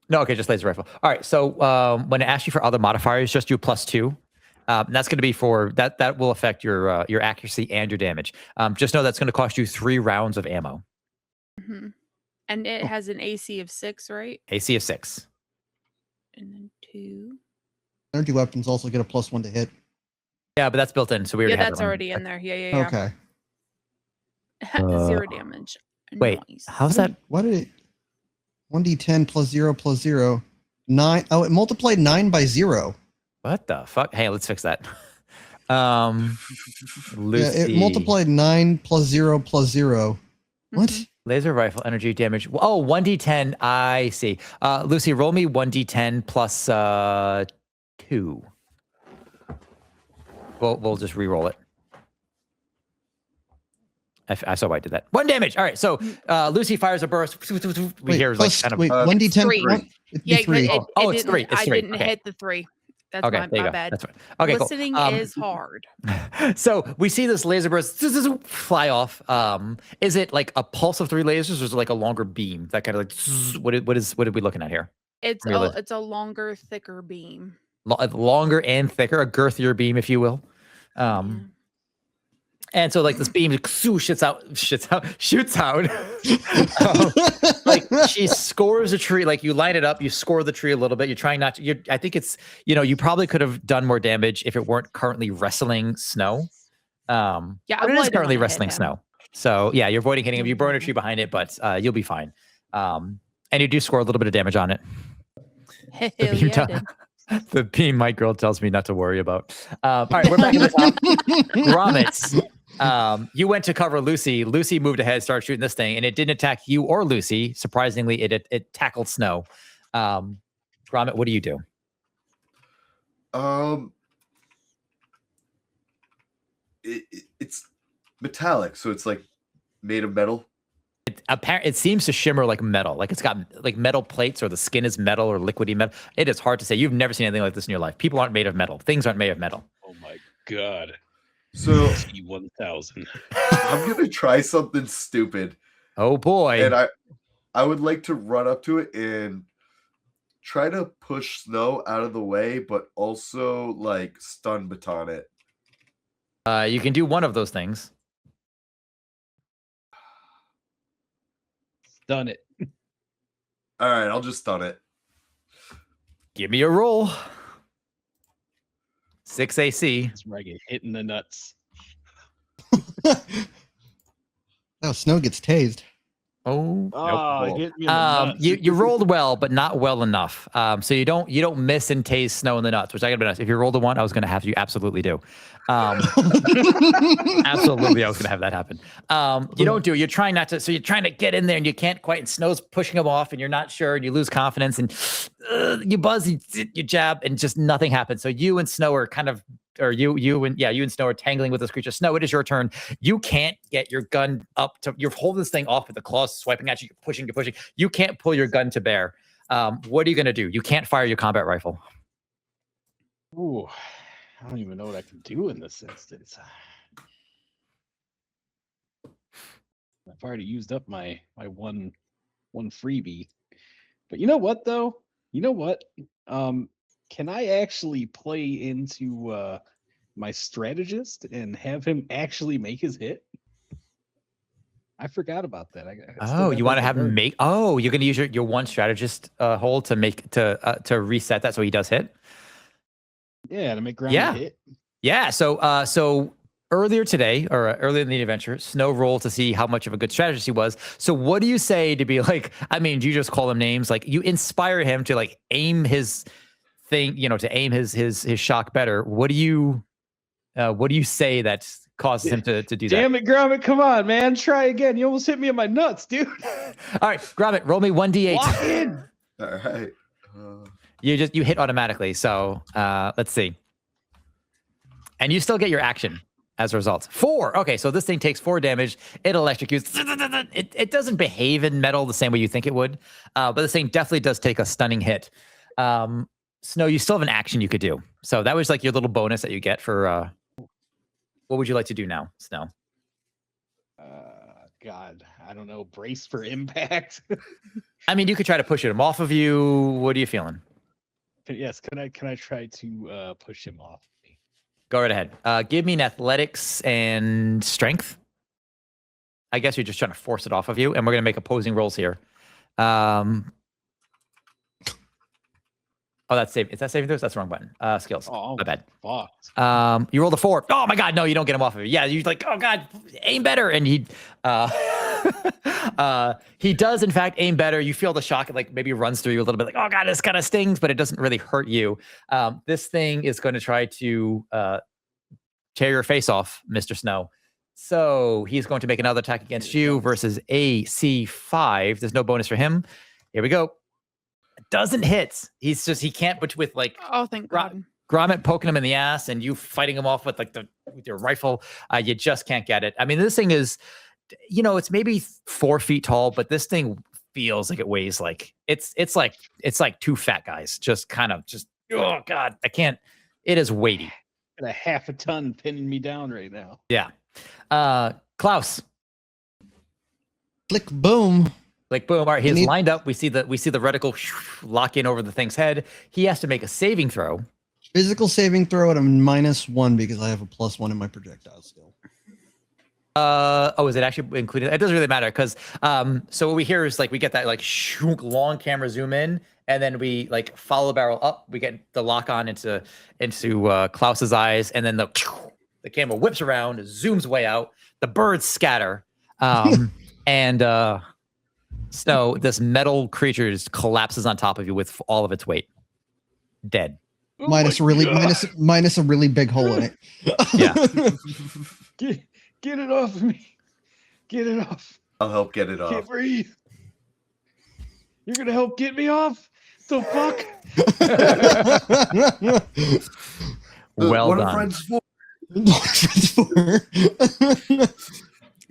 Speaker 1: No, okay, just laser rifle. All right, so when it asks you for other modifiers, just do +2. And that's going to be for that. That will affect your accuracy and your damage. Just know that's going to cost you 3 rounds of ammo.
Speaker 5: Mm-hmm. And it has an AC of 6, right?
Speaker 1: AC of 6.
Speaker 5: And then 2.
Speaker 2: Energy weapons also get a +1 to hit.
Speaker 1: Yeah, but that's built in, so we already have
Speaker 5: that's already in there. Yeah.
Speaker 2: Okay.
Speaker 5: 0 damage.
Speaker 1: Wait, how's that?
Speaker 2: What did it? 1d10 +0 +0. 9. Oh, it multiplied 9 by 0.
Speaker 1: What the fuck? Hey, let's fix that. Lucy.
Speaker 2: Yeah, it multiplied 9 +0 +0. What?
Speaker 5: Mm-hmm.
Speaker 1: Laser rifle energy damage. Oh, 1d10. I see. Lucy, roll me 1d10 plus 2. We'll just re-roll it. I saw why I did that. 1 damage. All right. So Lucy fires a burst. We hear like kind of
Speaker 2: 1d10.
Speaker 5: 3.
Speaker 2: Yeah,
Speaker 5: 3.
Speaker 1: It's 3.
Speaker 5: I didn't hit the 3. That's my bad.
Speaker 1: That's right. Okay,
Speaker 5: listening
Speaker 1: cool.
Speaker 5: is hard.
Speaker 1: So we see this laser burst fly off. Is it like a pulse of 3 lasers, or is it like a longer beam that kind of like what are we looking at here?
Speaker 5: It's
Speaker 1: From your
Speaker 5: a
Speaker 1: list.
Speaker 5: it's a longer, thicker beam.
Speaker 1: Longer and thicker, a girthier beam, if you will. And so like this beam shoots out. Like she scores a tree. Like you line it up, you score the tree a little bit. You're trying not to. I think it's you probably could have done more damage if it weren't currently wrestling snow.
Speaker 5: Yeah,
Speaker 1: but it is
Speaker 5: I didn't
Speaker 1: currently
Speaker 5: wanna hit
Speaker 1: wrestling
Speaker 5: him.
Speaker 1: snow. So yeah, you're avoiding hitting him. You burn a tree behind it, but you'll be fine. And you do score a little bit of damage on it.
Speaker 5: Hell yeah, I did.
Speaker 1: The beam my girl tells me not to worry about. All right, we're back at the top. Grommets. You went to cover Lucy. Lucy moved ahead, started shooting this thing, and it didn't attack you or Lucy. Surprisingly, it tackled Snow. Grommet, what do you do?
Speaker 4: It's metallic, so it's like made of metal.
Speaker 1: It seems to shimmer like metal, like it's got like metal plates, or the skin is metal or liquidy metal. It is hard to say. You've never seen anything like this in your life. People aren't made of metal. Things aren't made of metal.
Speaker 3: Oh my god.
Speaker 4: So
Speaker 3: T1000.
Speaker 4: I'm gonna try something stupid.
Speaker 1: Oh boy.
Speaker 4: And I would like to run up to it and try to push Snow out of the way, but also like stun baton it.
Speaker 1: You can do one of those things.
Speaker 3: Done it.
Speaker 4: All right, I'll just stun it.
Speaker 1: Give me a roll. 6 AC.
Speaker 3: That's where I get hit in the nuts.
Speaker 2: Oh, Snow gets tased.
Speaker 1: Oh,
Speaker 3: nope. Hit me in the nuts.
Speaker 1: You rolled well, but not well enough. So you don't miss and tase Snow in the nuts, which I gotta be honest. If you rolled a 1, I was gonna have you absolutely do. Absolutely, I was gonna have that happen. You don't do it. You're trying not to. So you're trying to get in there, and you can't quite. And Snow's pushing him off, and you're not sure, and you lose confidence, and you buzz, you jab, and just nothing happens. So you and Snow are kind of. Or you and Snow are tangling with this creature. Snow, it is your turn. You can't get your gun up to. You're holding this thing off with the claws swiping at you. You're pushing. You can't pull your gun to bear. What are you gonna do? You can't fire your combat rifle.
Speaker 3: Ooh, I don't even know what I can do in this instance. I've already used up my one freebie. But you know what though? You know what? Can I actually play into my strategist and have him actually make his hit? I forgot about that.
Speaker 1: You want to have him make? Oh, you're going to use your one strategist hold to make to reset that so he does hit.
Speaker 3: Yeah, to make Grommet hit.
Speaker 1: Yeah. So earlier today, or earlier in the adventure, Snow rolled to see how much of a good strategist he was. So what do you say to be like? I mean, do you just call him names? Like you inspire him to like aim his thing, to aim his shock better. What do you say that causes him to do that?
Speaker 3: Damn it, Grommet, come on, man. Try again. You almost hit me in my nuts, dude.
Speaker 1: All right, Grommet, roll me 1d8.
Speaker 3: Lock in.
Speaker 4: All right.
Speaker 1: You hit automatically. So let's see. And you still get your action as a result. 4. Okay, so this thing takes 4 damage. It electrocutes. It doesn't behave in metal the same way you think it would. But this thing definitely does take a stunning hit. Snow, you still have an action you could do. So that was like your little bonus that you get for what would you like to do now, Snow?
Speaker 3: God, I don't know. Brace for impact.
Speaker 1: I mean, you could try to push him off of you. What are you feeling?
Speaker 3: Yes, can I try to push him off me?
Speaker 1: Go right ahead. Give me an athletics and strength. I guess you're just trying to force it off of you, and we're gonna make opposing rolls here. Oh, that's save. Is that saving throws? That's the wrong button. Skills. Oh, my bad.
Speaker 3: Fuck.
Speaker 1: You rolled a 4. Oh my God, no, you don't get him off of it. Yeah, you like, oh God, aim better, and he does in fact aim better. You feel the shock, it like maybe runs through you a little bit, like, oh God, this kind of stings, but it doesn't really hurt you. This thing is going to try to tear your face off, Mr. Snow. So he's going to make another attack against you versus AC 5. There's no bonus for him. Here we go. Doesn't hit. He can't, but with like,
Speaker 5: oh, thank God.
Speaker 1: Grommet poking him in the ass and you fighting him off with like with your rifle. You just can't get it. I mean, this thing is, it's maybe 4 feet tall, but this thing feels like it weighs like it's like 2 fat guys just kind of oh God, I can't. It is weighty.
Speaker 3: Got a half a ton pinning me down right now.
Speaker 1: Yeah. Klaus.
Speaker 2: Click boom.
Speaker 1: Like boom, all right, he's lined up. We see the reticle lock in over the thing's head. He has to make a saving throw.
Speaker 2: Physical saving throw at a -1 because I have a +1 in my projectile skill.
Speaker 1: Oh, is it actually included? It doesn't really matter because so what we hear is like we get that like long camera zoom in, and then we like follow the barrel up. We get the lock on into Klaus's eyes, and then the camera whips around, zooms way out. The birds scatter, and so this metal creature just collapses on top of you with all of its weight, dead.
Speaker 3: Oh
Speaker 2: minus a really big hole in it.
Speaker 1: Yeah.
Speaker 3: Get it off of me. Get it off.
Speaker 4: I'll help get it off.
Speaker 3: Can't breathe. You're gonna help get me off? The fuck?
Speaker 1: Well
Speaker 4: what
Speaker 1: done.
Speaker 4: are friends for?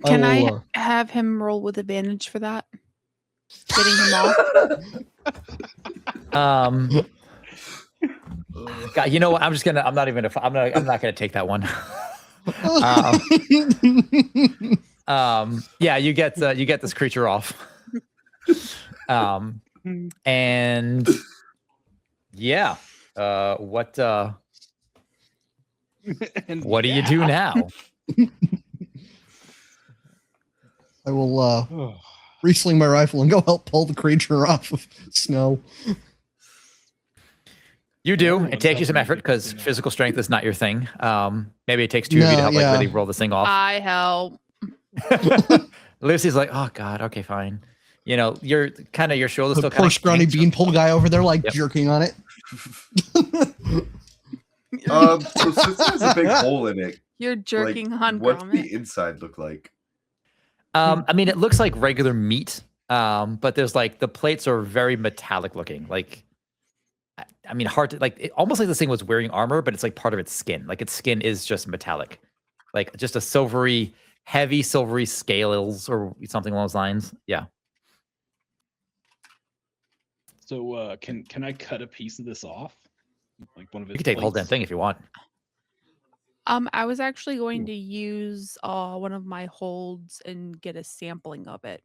Speaker 5: Can I have him roll with advantage for that? Getting him off.
Speaker 1: God, you know what? I'm not gonna take that one. Yeah, you get this creature off. And yeah, what do you do now?
Speaker 2: I will re-sling my rifle and go help pull the creature off of snow.
Speaker 1: You do. It takes you some effort because physical strength is not your thing. Maybe it takes two of you to help like really roll this thing off.
Speaker 5: I help.
Speaker 1: Lucy's like, oh God, okay, fine. You know, you're kind of your shoulder's still kind
Speaker 2: Poor
Speaker 1: of
Speaker 2: scrawny beanpole guy over there, like jerking on it.
Speaker 4: So since there's a big hole in it,
Speaker 5: You're jerking on
Speaker 4: what's
Speaker 5: Gromit.
Speaker 4: the inside look like?
Speaker 1: I mean, it looks like regular meat, but there's like the plates are very metallic looking. Like, I mean, hard to like, almost like this thing was wearing armor, but it's like part of its skin. Like its skin is just metallic, like just a silvery, heavy silvery scales or something along those lines. Yeah.
Speaker 3: So can I cut a piece of this off? Like one of his
Speaker 1: You can take the whole damn
Speaker 3: plates?
Speaker 1: thing if you want.
Speaker 5: I was actually going to use one of my holds and get a sampling of it.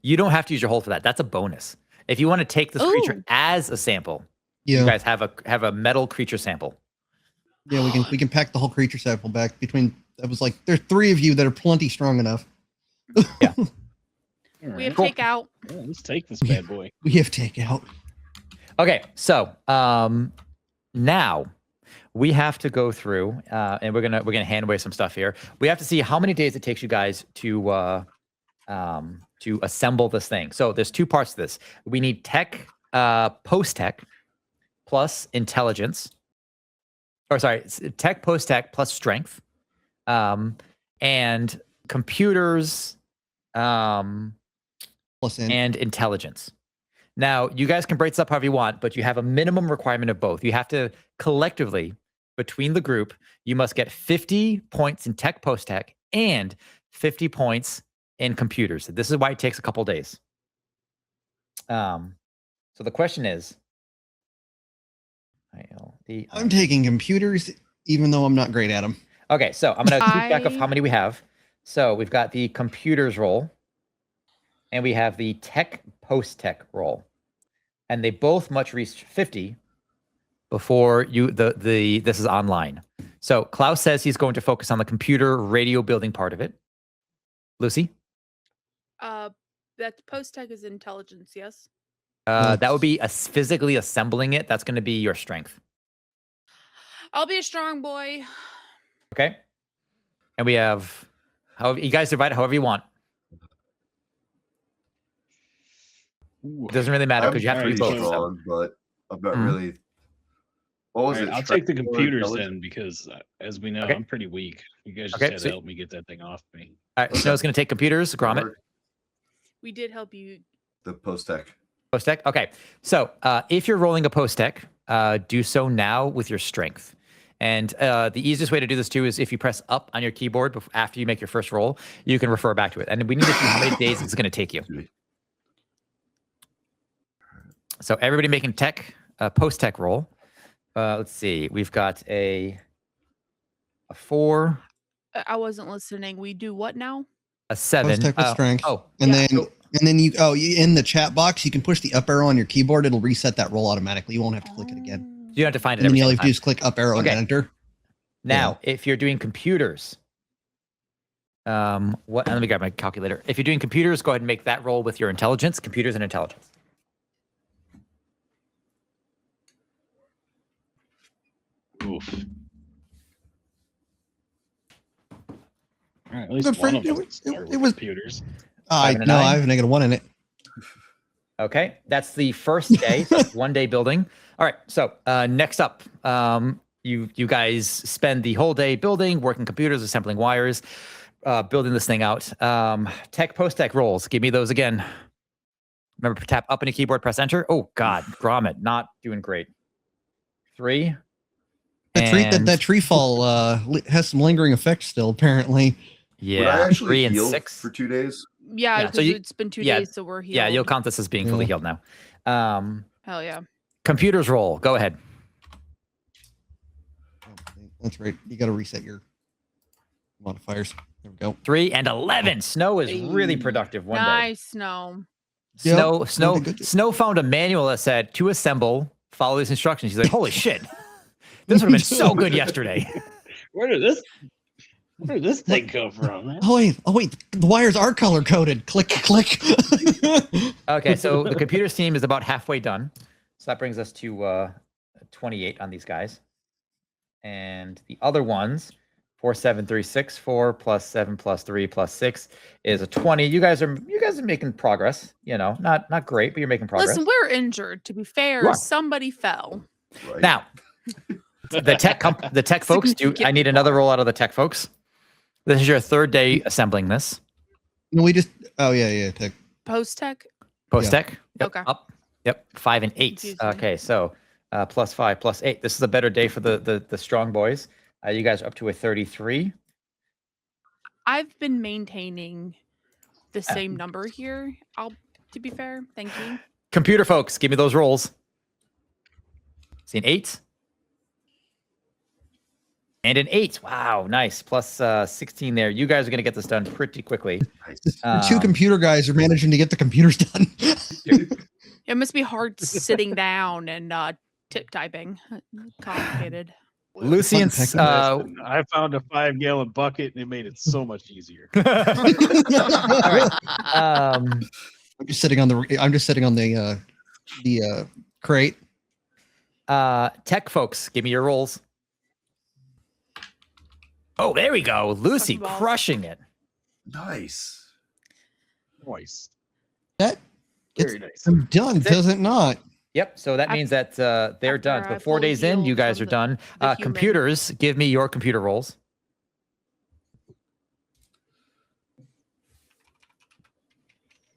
Speaker 1: You don't have to use your hold for that. That's a bonus. If you want to take this creature
Speaker 5: Ooh.
Speaker 1: as a sample,
Speaker 2: Yeah,
Speaker 1: you guys have a metal creature sample.
Speaker 2: yeah, we can pack the whole creature sample back between. I was like, there's 3 of you that are plenty strong enough.
Speaker 3: All
Speaker 5: We have
Speaker 3: right.
Speaker 5: takeout.
Speaker 3: Yeah, let's take this bad boy.
Speaker 2: We have takeout.
Speaker 1: Okay, so now we have to go through, and we're gonna hand away some stuff here. We have to see how many days it takes you guys to assemble this thing. So there's 2 parts to this. We need tech, post-tech, plus intelligence. Or sorry, tech, post-tech, plus strength, and computers,
Speaker 2: Plus in.
Speaker 1: and intelligence. Now, you guys can break this up however you want, but you have a minimum requirement of both. You have to collectively, between the group, you must get 50 points in tech, post-tech, and 50 points in computers. This is why it takes a couple days. So the question is,
Speaker 2: I'm taking computers, even though I'm not great at them.
Speaker 1: okay, so I'm going to keep track of how many we have. So we've got the computers roll, and we have the tech, post-tech roll. And they both must reach 50 before this is online. So Klaus says he's going to focus on the computer radio building part of it. Lucy?
Speaker 5: That post-tech is intelligence, yes?
Speaker 1: That would be physically assembling it. That's going to be your strength.
Speaker 5: I'll be a strong boy.
Speaker 1: Okay? And we have, however, you guys divide it however you want.
Speaker 3: Ooh.
Speaker 1: It doesn't really matter because you have to do
Speaker 3: pretty
Speaker 1: both. So.
Speaker 4: Strong, but I'm not
Speaker 1: Mhm.
Speaker 4: really. What was
Speaker 3: All right,
Speaker 4: it?
Speaker 3: I'll take the
Speaker 4: strength or
Speaker 3: computers
Speaker 4: intelligence?
Speaker 3: then because, as we know,
Speaker 1: Okay.
Speaker 3: I'm pretty weak. You guys just
Speaker 1: Okay,
Speaker 3: had to
Speaker 1: sweet.
Speaker 3: help me get that thing off me.
Speaker 1: All right, Snow's going to take computers. Gromit.
Speaker 5: We did help you.
Speaker 4: The post tech.
Speaker 1: Post-tech? Okay. So if you're rolling a post-tech, do so now with your strength. And the easiest way to do this too is if you press up on your keyboard after you make your first roll, you can refer back to it. And we need to see how many days it's going to take you. So everybody making tech, post-tech roll. Let's see. We've got a 4,
Speaker 5: I wasn't listening. We do what now?
Speaker 1: a 7.
Speaker 2: Post-tech with strength.
Speaker 1: Oh,
Speaker 2: And
Speaker 5: Yeah.
Speaker 2: then And then you in the chat box, you can push the up arrow on your keyboard. It'll reset that roll automatically. You won't have to click it again.
Speaker 1: You don't have to find it
Speaker 2: And then
Speaker 1: every
Speaker 2: all you
Speaker 1: single
Speaker 2: have to
Speaker 1: time.
Speaker 2: do is click up arrow
Speaker 1: Okay.
Speaker 2: and enter.
Speaker 1: Now, if you're doing computers, let me grab my calculator. If you're doing computers, go ahead and make that roll with your intelligence, computers and intelligence.
Speaker 3: Oof. All right, at least
Speaker 2: Good
Speaker 3: one
Speaker 2: friend,
Speaker 3: of
Speaker 2: it
Speaker 3: us
Speaker 2: was-
Speaker 3: are
Speaker 2: it
Speaker 3: with
Speaker 2: was-
Speaker 3: computers.
Speaker 2: I
Speaker 1: 7 and
Speaker 2: know
Speaker 1: 9?
Speaker 2: I have a -1 in it.
Speaker 1: Okay, that's the first day. So that's 1 day building. All right, so next up, you guys spend the whole day building, working computers, assembling wires, building this thing out. Tech post-tech rolls. Give me those again. Remember, tap up on your keyboard, press enter. Oh God, Gromit, not doing great. 3.
Speaker 2: That tree fall has some lingering effects still, apparently.
Speaker 1: Yeah,
Speaker 4: Would I actually
Speaker 1: 3 and
Speaker 4: heal
Speaker 1: 6
Speaker 4: for 2 days?
Speaker 5: Yeah,
Speaker 1: Yeah, so
Speaker 5: because
Speaker 1: you-
Speaker 5: it's been 2
Speaker 1: yeah,
Speaker 5: days, so we're healed.
Speaker 1: Yeah, you'll count this as being fully
Speaker 2: Yeah.
Speaker 1: healed now.
Speaker 5: Hell yeah.
Speaker 1: Computers roll. Go ahead.
Speaker 2: That's right. You got to reset your modifiers. There we go.
Speaker 1: 3 and 11. Snow is really
Speaker 3: Hey.
Speaker 1: productive one day.
Speaker 5: Nice snow.
Speaker 2: Yep.
Speaker 1: Snow found a manual that said to assemble, follow these instructions. She's like, holy shit. This would have been so good yesterday.
Speaker 3: Where did this thing come from, man?
Speaker 2: Oh wait, the wires are color coded. Click, click.
Speaker 1: Okay, so the computers team is about halfway done. So that brings us to 28 on these guys. And the other ones, 4, 7, 3, 6, 4 plus 7 plus 3 plus 6 is a 20. You guys are making progress. You know, not great, but you're making progress.
Speaker 5: Listen, we're injured. To be
Speaker 1: You
Speaker 5: fair,
Speaker 1: are.
Speaker 5: somebody fell.
Speaker 4: Right.
Speaker 1: Now, the tech folks do. I need another roll out of the tech folks. This is your 3rd day assembling this.
Speaker 2: No, we just. Oh yeah. Tech.
Speaker 5: Post tech.
Speaker 1: Post tech. Yep,
Speaker 5: Okay.
Speaker 1: Up. Yep. 5 and 8.
Speaker 5: Confused me.
Speaker 1: Okay, so plus 5 plus 8. This is a better day for the strong boys. You guys are up to a 33.
Speaker 5: I've been maintaining the same number here. To be fair, thank you.
Speaker 1: Computer folks, give me those rolls. See an 8. And an 8. Wow, nice. Plus 16 there. You guys are going to get this done pretty quickly.
Speaker 2: The 2 computer guys are managing to get the computers done.
Speaker 5: It must be hard sitting down and tip typing. Complicated.
Speaker 1: Lucian's.
Speaker 3: Listen, I found a 5-gallon bucket and it made it so much easier.
Speaker 1: All right.
Speaker 2: I'm just sitting on the crate.
Speaker 1: Tech folks, give me your rolls. Oh, there we go. Lucy
Speaker 5: Fucking balls.
Speaker 1: crushing it.
Speaker 4: Nice.
Speaker 3: Nice.
Speaker 2: That
Speaker 3: Very nice.
Speaker 2: I'm done,
Speaker 1: That's it.
Speaker 2: does it not?
Speaker 1: Yep. So that
Speaker 5: Af-
Speaker 1: means that they're
Speaker 5: after
Speaker 1: done.
Speaker 5: I
Speaker 1: So 4
Speaker 5: pulled
Speaker 1: days in, you
Speaker 5: heal
Speaker 1: guys are
Speaker 5: from
Speaker 1: done.
Speaker 5: the human.
Speaker 1: Computers, give me your computer rolls.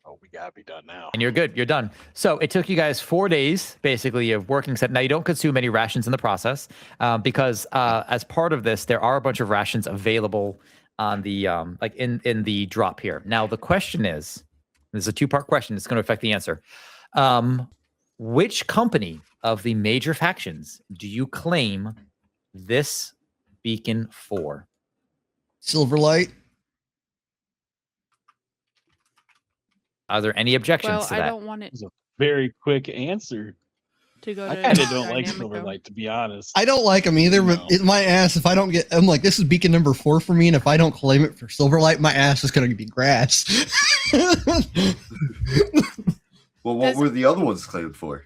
Speaker 3: Oh, we gotta be done now.
Speaker 1: And you're good. You're done. So it took you guys 4 days, basically, of working set. Now you don't consume any rations in the process, because as part of this, there are a bunch of rations available on the like in the drop here. Now the question is, this is a 2-part question. It's going to affect the answer. Which company of the major factions do you claim this beacon for?
Speaker 2: Silverlight.
Speaker 1: Are there any objections
Speaker 5: Well,
Speaker 1: to
Speaker 5: I
Speaker 1: that?
Speaker 5: don't want it
Speaker 3: Very quick answer.
Speaker 5: to go
Speaker 3: I
Speaker 5: to.
Speaker 3: kind of don't like
Speaker 5: dynamic, though.
Speaker 3: Silverlight, to be honest.
Speaker 2: I don't like them either, but
Speaker 3: No.
Speaker 2: my ass, if I don't get, I'm like, this is beacon number 4 for me, and if I don't claim it for Silverlight, my ass is going to be grass.
Speaker 4: Well, what
Speaker 5: Does-
Speaker 4: were the other ones claimed for?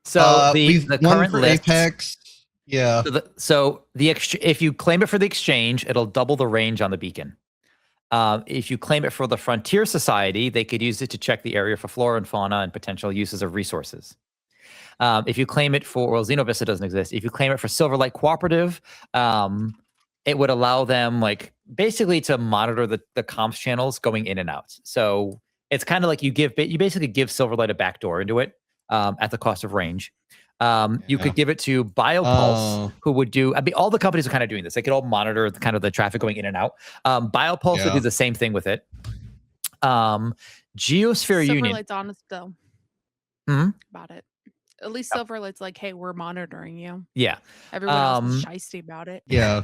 Speaker 1: So
Speaker 2: we've
Speaker 1: the
Speaker 2: one
Speaker 1: current
Speaker 2: for
Speaker 1: list.
Speaker 2: Apex. Yeah.
Speaker 1: So if you claim it for the exchange, it'll double the range on the beacon. If you claim it for the Frontier Society, they could use it to check the area for flora and fauna and potential uses of resources. If you claim it for, well, Xenovista doesn't exist. If you claim it for Silverlight Cooperative, it would allow them, like, basically to monitor the comms channels going in and out. So it's kind of like you basically give Silverlight a backdoor into it at the cost of range. You could give it to Biopulse, who would do. I mean, all the companies are kind of doing this. They could all monitor the traffic going in and out. Biopulse would do the same thing with it. Geosphere Union.
Speaker 5: Silverlight's honest though.
Speaker 1: Mhm.
Speaker 5: About it. At least Silverlight's like, hey, we're monitoring you.
Speaker 1: Yeah.
Speaker 5: Everyone else is shiesty about it.
Speaker 2: Yeah.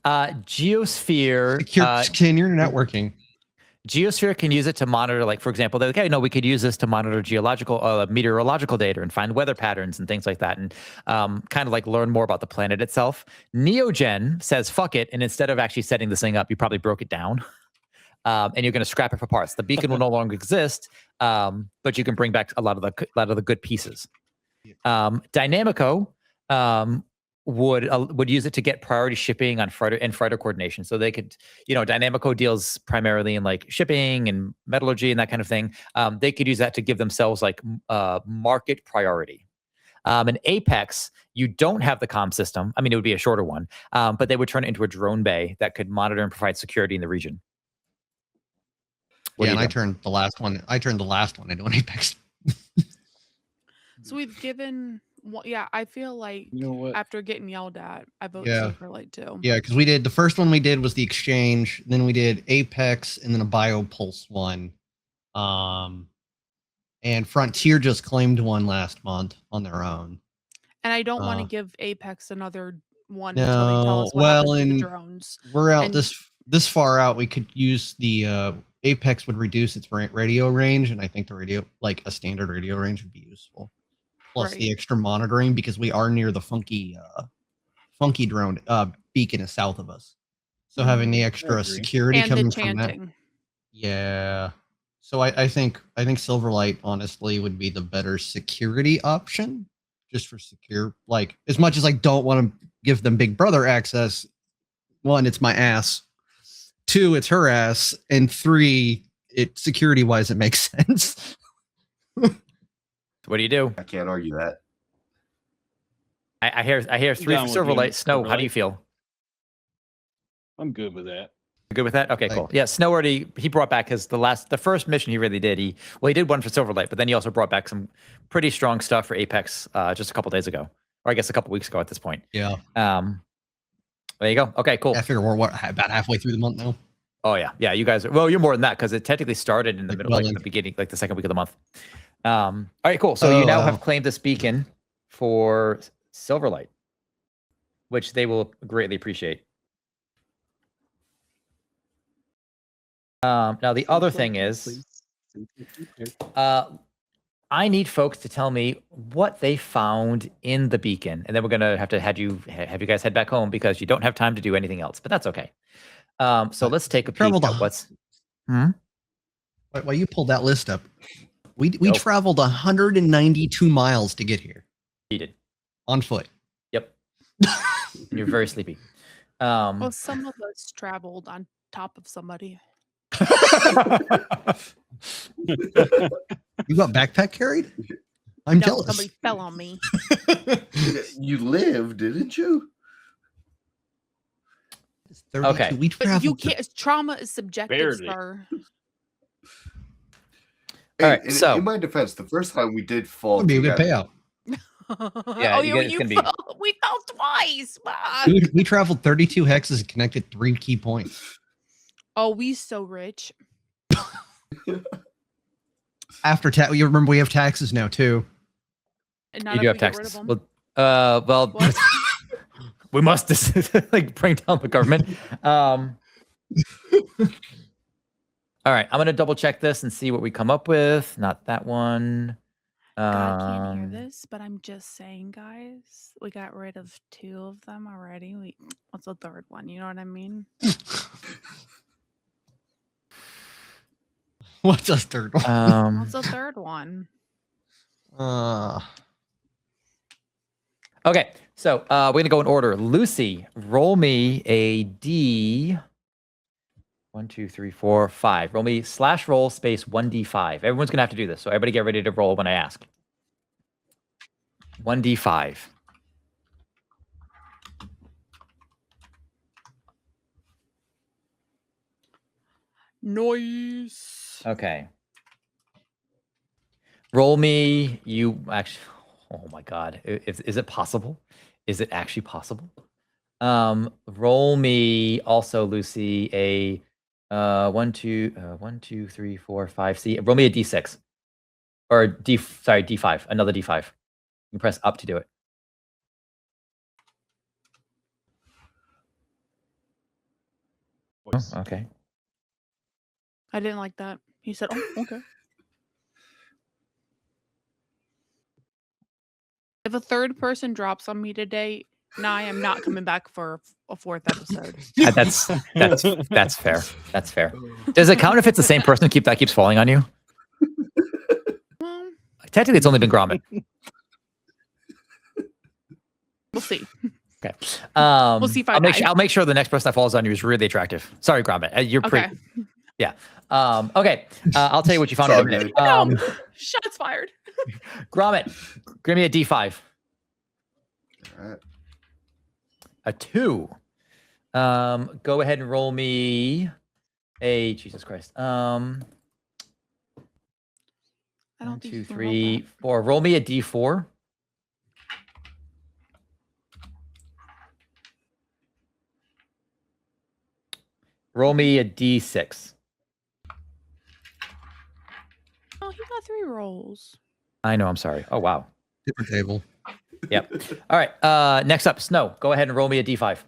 Speaker 1: Geosphere.
Speaker 2: Secure your networking.
Speaker 1: Geosphere can use it to monitor, like, for example, they're like, hey, no, we could use this to monitor geological, meteorological data and find weather patterns and things like that, and kind of like learn more about the planet itself. Neogen says, fuck it, and instead of actually setting this thing up, you probably broke it down, and you're going to scrap it for parts. The beacon will no longer exist, but you can bring back a lot of the good pieces. Dynamico would use it to get priority shipping on freighter coordination. So they could, Dynamico deals primarily in like shipping and metallurgy and that kind of thing. They could use that to give themselves like market priority. In Apex, you don't have the comm system. I mean, it would be a shorter one, but they would turn it into a drone bay that could monitor and provide security in the region.
Speaker 2: And I turned the last one into an Apex.
Speaker 5: So we've given, I feel like after getting yelled at, I vote Silverlight too.
Speaker 2: Yeah, because the first one we did was the Exchange, then we did Apex, and then a Biopulse one. And Frontier just claimed one last month on their own.
Speaker 5: And I don't want to give Apex another one until they tell us what happens with the drones.
Speaker 2: We're out this far out. We could use the Apex would reduce its radio range, and I think the radio, like a standard radio range, would be useful. Plus the extra monitoring, because we are near the funky drone beacon is south of us. So having the extra security
Speaker 5: and
Speaker 2: coming
Speaker 5: the
Speaker 2: from that.
Speaker 5: chanting.
Speaker 2: Yeah. So I think Silverlight honestly would be the better security option, just for secure. Like, as much as I don't want to give them Big Brother access, 1, it's my ass. 2, it's her ass, and 3, security wise it makes sense.
Speaker 1: What do you do?
Speaker 4: I can't argue that.
Speaker 1: I hear 3 for Silverlight. Snow, how do you feel?
Speaker 3: I'm good with that.
Speaker 1: You good with that? Okay, cool. Yeah, Snow he brought back the first mission he really did. He did one for Silverlight, but then he also brought back some pretty strong stuff for Apex just a couple days ago, or I guess a couple weeks ago at this point.
Speaker 2: Yeah.
Speaker 1: There you go. Okay, cool.
Speaker 2: I figure we're about halfway through the month now.
Speaker 1: Oh yeah, you guys. You're more than that, because it technically started in the middle, like the beginning, like the second week of the month. All right, cool. So you now have claimed this beacon for Silverlight, which they will greatly appreciate. Now the other thing is, I need folks to tell me what they found in the beacon, and then we're gonna have to have you guys head back home because you don't have time to do anything else. But that's okay. So let's take a peek at what's.
Speaker 2: While you pulled that list up, we traveled 192 miles to get here.
Speaker 1: You did.
Speaker 2: On foot.
Speaker 1: Yep. You're very sleepy.
Speaker 5: Well, some of us traveled on top of somebody.
Speaker 2: You got backpack carried? I'm jealous.
Speaker 5: Somebody fell on me.
Speaker 4: You lived, didn't you?
Speaker 1: Okay.
Speaker 2: We traveled.
Speaker 5: You can't. Trauma is subjective, sir.
Speaker 1: All right. So,
Speaker 4: in my defense, the first time we did fall,
Speaker 2: would be a good payout.
Speaker 1: Yeah,
Speaker 5: we fell twice.
Speaker 2: We traveled 32 hexes and connected 3 key points.
Speaker 5: Oh, we so rich.
Speaker 2: After tax, you remember we have taxes now too.
Speaker 5: And
Speaker 1: you do have taxes. Well, we must like bring down the government. All right, I'm gonna double check this and see what we come up with. Not that one.
Speaker 5: I can't hear this, but I'm just saying, guys, we got rid of 2 of them already. What's the third one? You know what I mean?
Speaker 2: What's the third one?
Speaker 5: What's the third one?
Speaker 1: Okay, so we're gonna go in order. Lucy, roll me a D. 1, 2, 3, 4, 5. Roll me /roll space 1d5. Everyone's gonna have to do this, so everybody get ready to roll when I ask. 1d5.
Speaker 5: Nice.
Speaker 1: Okay. Roll me. You actually. Oh my God. Is it possible? Is it actually possible? Roll me also, Lucy, a 1, 2, 3, 4, 5. See, roll me a D6 or D5. Another D5. You can press up to do it. Oh, okay.
Speaker 5: I didn't like that. He said, "Oh, okay." If a third person drops on me today, I am not coming back for a fourth episode.
Speaker 1: That's fair. That's fair. Does it count if it's the same person that keeps falling on you?
Speaker 5: Well,
Speaker 1: Technically, it's only been Gromit.
Speaker 5: we'll see.
Speaker 1: Okay.
Speaker 5: We'll see if I die.
Speaker 1: I'll make sure the next person that falls on you is really attractive. Sorry, Gromit. You're pretty.
Speaker 5: Okay.
Speaker 1: Yeah. Okay. I'll tell you what you found in a minute.
Speaker 5: Shots fired.
Speaker 1: Gromit, give me a D5.
Speaker 4: All right.
Speaker 1: A 2. Go ahead and roll me a Jesus Christ.
Speaker 5: I don't
Speaker 1: 1,
Speaker 5: think
Speaker 1: 2,
Speaker 5: you can roll
Speaker 1: 3,
Speaker 5: that.
Speaker 1: 4. Roll me a D4. Roll me a D6.
Speaker 5: Oh, he got 3 rolls.
Speaker 1: I know. I'm sorry. Oh wow.
Speaker 2: Different table.
Speaker 1: Yep. All right. Next up, Snow. Go ahead and roll me a D5.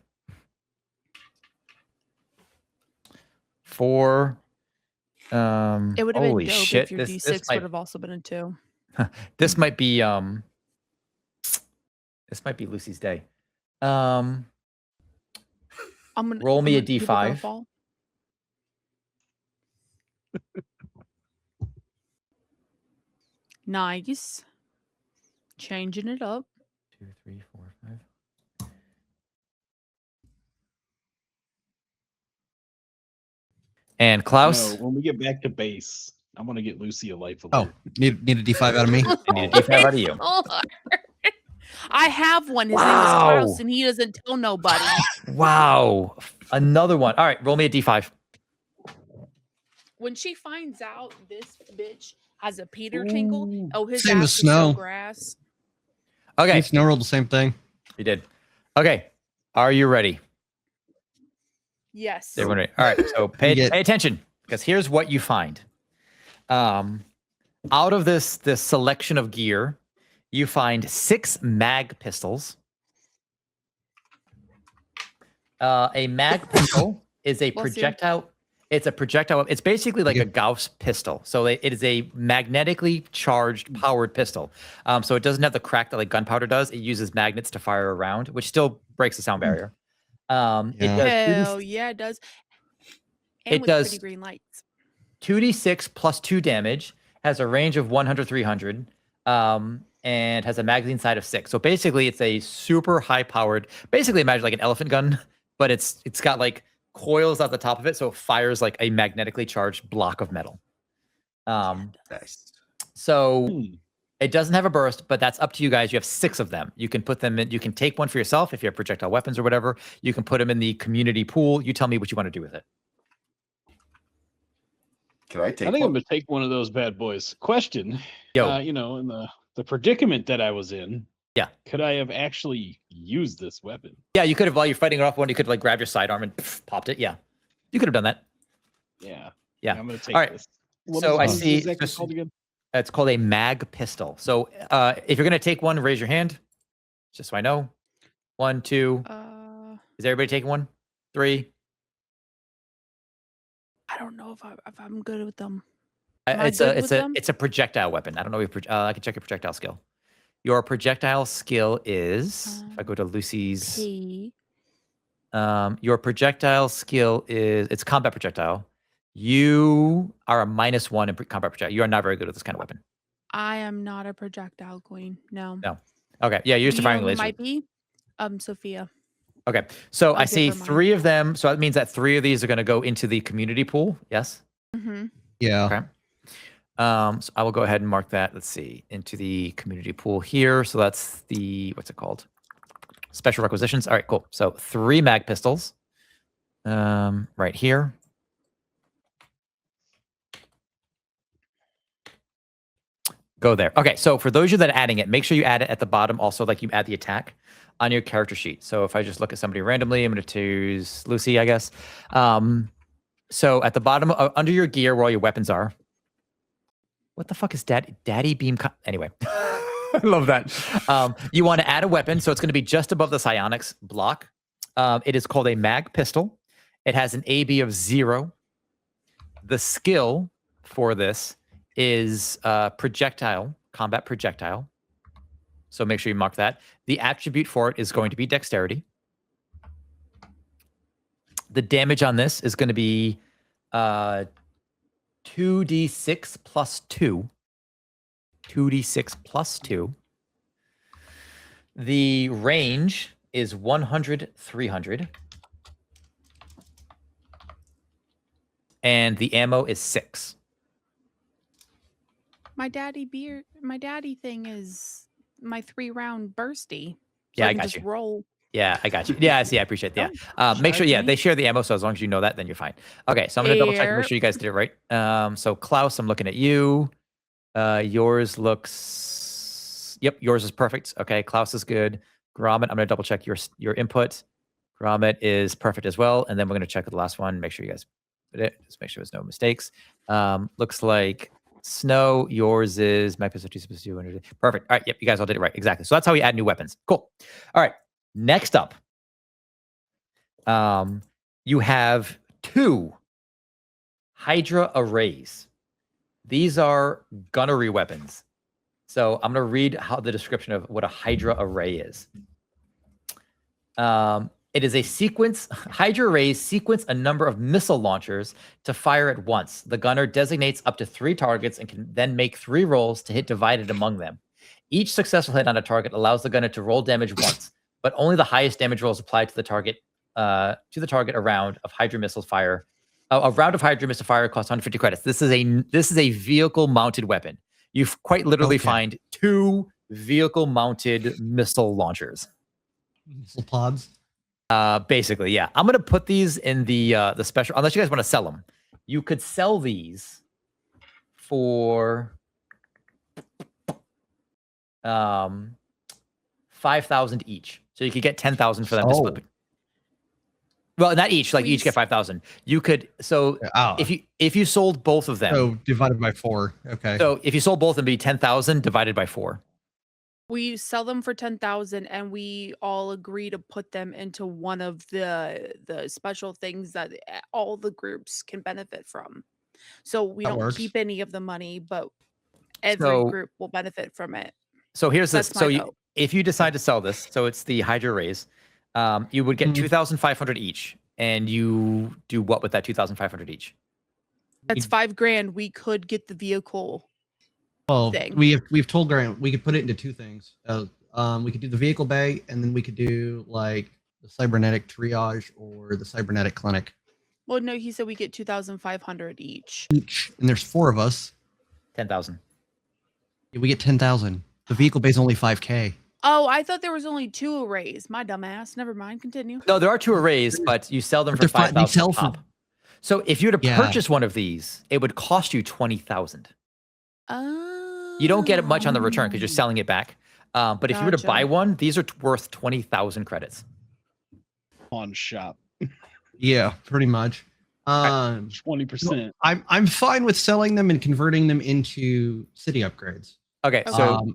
Speaker 1: 4.
Speaker 5: It would have been
Speaker 1: Holy
Speaker 5: dope
Speaker 1: shit!
Speaker 5: if your D6 would have also been a 2.
Speaker 1: This might be Lucy's day.
Speaker 5: I'm gonna
Speaker 1: Roll me a
Speaker 5: give a girl
Speaker 1: D5.
Speaker 5: ball. Nice. Changing it up.
Speaker 1: 2, 3, 4, 5. And Klaus,
Speaker 3: No, when we get back to base, I'm gonna get Lucy a life
Speaker 2: Oh,
Speaker 3: alert.
Speaker 2: need a D5 out of me.
Speaker 1: I need a D5 out of you.
Speaker 5: I have one. His name is
Speaker 1: Wow.
Speaker 5: Klaus, and he doesn't tell nobody.
Speaker 1: Wow. Another one. All right, roll me a D5.
Speaker 5: When she finds out this bitch has a Peter tingle, his
Speaker 2: Same
Speaker 5: ass
Speaker 2: as
Speaker 5: is
Speaker 2: Snow.
Speaker 5: so grass.
Speaker 1: Okay,
Speaker 2: Snow rolled the same thing.
Speaker 1: you did. Okay, are you ready?
Speaker 5: Yes.
Speaker 1: Everyone ready? All right, so pay
Speaker 2: get-
Speaker 1: attention, because here's what you find. Out of this selection of gear, you find 6 mag pistols. A mag pistol is a
Speaker 5: Bless you.
Speaker 1: projectile. It's a projectile. It's basically like a Gauss pistol. So it is a magnetically charged, powered pistol. So it doesn't have the crack that like gunpowder does. It uses magnets to fire around, which still breaks the sound barrier. It does
Speaker 5: Hell yeah, it does. And
Speaker 1: It
Speaker 5: with
Speaker 1: does-
Speaker 5: pretty green lights.
Speaker 1: 2d6 plus 2 damage, has a range of 100-300, and has a magazine side of 6. So basically, it's a super high-powered. Basically, imagine like an elephant gun, but it's got like coils at the top of it, so it fires like a magnetically charged block of metal.
Speaker 4: Nice.
Speaker 1: So it doesn't have a burst, but that's up to you guys. You have 6 of them. You can put them in. You can take one for yourself if you have projectile weapons or whatever. You can put them in the community pool. You tell me what you want to do with it.
Speaker 4: Can I take
Speaker 3: I think I'm
Speaker 4: one?
Speaker 3: gonna take one of those bad boys. Question.
Speaker 1: Yo.
Speaker 3: You know, in the predicament that I was in.
Speaker 1: Yeah.
Speaker 3: Could I have actually used this weapon?
Speaker 1: Yeah, you could have, while you're fighting it off one, you could like grab your sidearm and popped it. Yeah, you could have done that.
Speaker 3: Yeah.
Speaker 1: Yeah.
Speaker 3: I'm gonna take
Speaker 1: All right.
Speaker 3: this.
Speaker 1: So I
Speaker 3: what is
Speaker 1: see-
Speaker 3: exactly
Speaker 1: just-
Speaker 3: called again?
Speaker 1: It's called a mag pistol. So if you're gonna take one, raise your hand, just so I know. 1, 2. Is everybody taking one? 3.
Speaker 5: I don't know if I'm good with them. Am I
Speaker 1: It's
Speaker 5: good
Speaker 1: a
Speaker 5: with them?
Speaker 1: it's a projectile weapon. I don't know if I can check your projectile skill. Your projectile skill is, if I go to Lucy's,
Speaker 5: P.
Speaker 1: your projectile skill is, it's combat projectile. You are a -1 in combat projectile. You are not very good with this kind of weapon.
Speaker 5: I am not a projectile queen. No.
Speaker 1: No. Okay, yeah, you're used to
Speaker 5: You know
Speaker 1: firing
Speaker 5: who
Speaker 1: laser.
Speaker 5: might be Sophia.
Speaker 1: Okay, so
Speaker 5: I'll
Speaker 1: I
Speaker 5: give
Speaker 1: see
Speaker 5: her mine.
Speaker 1: 3 of them. So that means that 3 of these are going to go into the community pool. Yes.
Speaker 5: Mm-hmm.
Speaker 2: Yeah.
Speaker 1: Okay. So I will go ahead and mark that. Let's see, into the community pool here. So that's the, what's it called? Special requisitions. All right, cool. So 3 mag pistols, right here. Go there. Okay, so for those of you that are adding it, make sure you add it at the bottom also, like you add the attack on your character sheet. So if I just look at somebody randomly, I'm going to choose Lucy, I guess. So at the bottom, under your gear where all your weapons are. What the fuck is Daddy Beam? Anyway, I love that. You want to add a weapon, so it's going to be just above the psionics block. It is called a mag pistol. It has an AB of 0. The skill for this is combat projectile. So make sure you mark that. The attribute for it is going to be dexterity. The damage on this is going to be 2d6 plus 2. 2d6 plus 2. The range is 100, 300. And the ammo is 6.
Speaker 5: My daddy thing is my 3-round bursty. So
Speaker 1: Yeah, I
Speaker 5: can
Speaker 1: got
Speaker 5: just
Speaker 1: you.
Speaker 5: roll.
Speaker 1: Yeah, I got you. Yeah, I see. I appreciate that. Make sure,
Speaker 3: Shout
Speaker 1: they
Speaker 3: me.
Speaker 1: share the ammo. So as long as you know that, then you're fine. Okay, so I'm going to double check and make
Speaker 5: Yep.
Speaker 1: sure you guys did it right. So Klaus, I'm looking at you. Yours looks... Yep, yours is perfect. Okay, Klaus is good. Gromit, I'm going to double check your input. Gromit is perfect as well. And then we're going to check the last one. Make sure you guys did it. Just make sure there's no mistakes. Looks like Snow, yours is my pistol 2 perfect. All right, yep, you guys all did it right. Exactly. So that's how we add new weapons. Cool. All right. Next up, you have 2 Hydra arrays. These are gunnery weapons. So I'm going to read how the description of what a Hydra array is. It is a sequence. Hydra arrays sequence a number of missile launchers to fire at once. The gunner designates up to 3 targets and can then make 3 rolls to hit divided among them. Each successful hit on a target allows the gunner to roll damage once, but only the highest damage rolls applied to the target. A round of Hydra missile fire. A round of Hydra missile fire costs 150 credits. This is a vehicle mounted weapon. You quite literally find 2 vehicle mounted missile launchers.
Speaker 2: Missile pods.
Speaker 1: Basically, yeah. I'm gonna put these in the special. Unless you guys want to sell them, you could sell these for 5,000 each. So you could get 10,000 for them to split. Well, not each. Like each get 5,000. You could. So if you sold both of them,
Speaker 2: so divided by 4. Okay.
Speaker 1: So if you sold both of them, it'd be 10,000 divided by 4.
Speaker 5: We sell them for 10,000, and we all agree to put them into one of the special things that all the groups can benefit from. So we
Speaker 2: That
Speaker 5: don't
Speaker 2: works.
Speaker 5: keep any of the money, but every group will benefit from it.
Speaker 1: So here's this.
Speaker 5: That's my
Speaker 1: So
Speaker 5: vote.
Speaker 1: if you decide to sell this, so it's the Hydra rays, you would get 2,500 each, and you do what with that 2,500 each?
Speaker 5: That's $5,000. We could get the vehicle.
Speaker 2: Well,
Speaker 5: thing.
Speaker 2: we've told Grant we could put it into 2 things. We could do the vehicle bay, and then we could do like the cybernetic triage or the cybernetic clinic.
Speaker 5: Well, no, he said we get 2,500 each.
Speaker 2: And there's 4 of us.
Speaker 1: 10,000.
Speaker 2: Yeah, we get 10,000. The vehicle bay is only 5K.
Speaker 5: Oh, I thought there was only 2 arrays. My dumbass. Never mind. Continue.
Speaker 1: No, there are 2 arrays, but you sell them for 5,000 top. So if you were to purchase one of these, it would cost you 20,000. You don't get it much on the return because you're selling it back. But if you were to buy one, these are worth 20,000 credits.
Speaker 3: On shop.
Speaker 2: Yeah, pretty much.
Speaker 3: 20%.
Speaker 2: I'm fine with selling them and converting them into city upgrades.
Speaker 1: Okay, so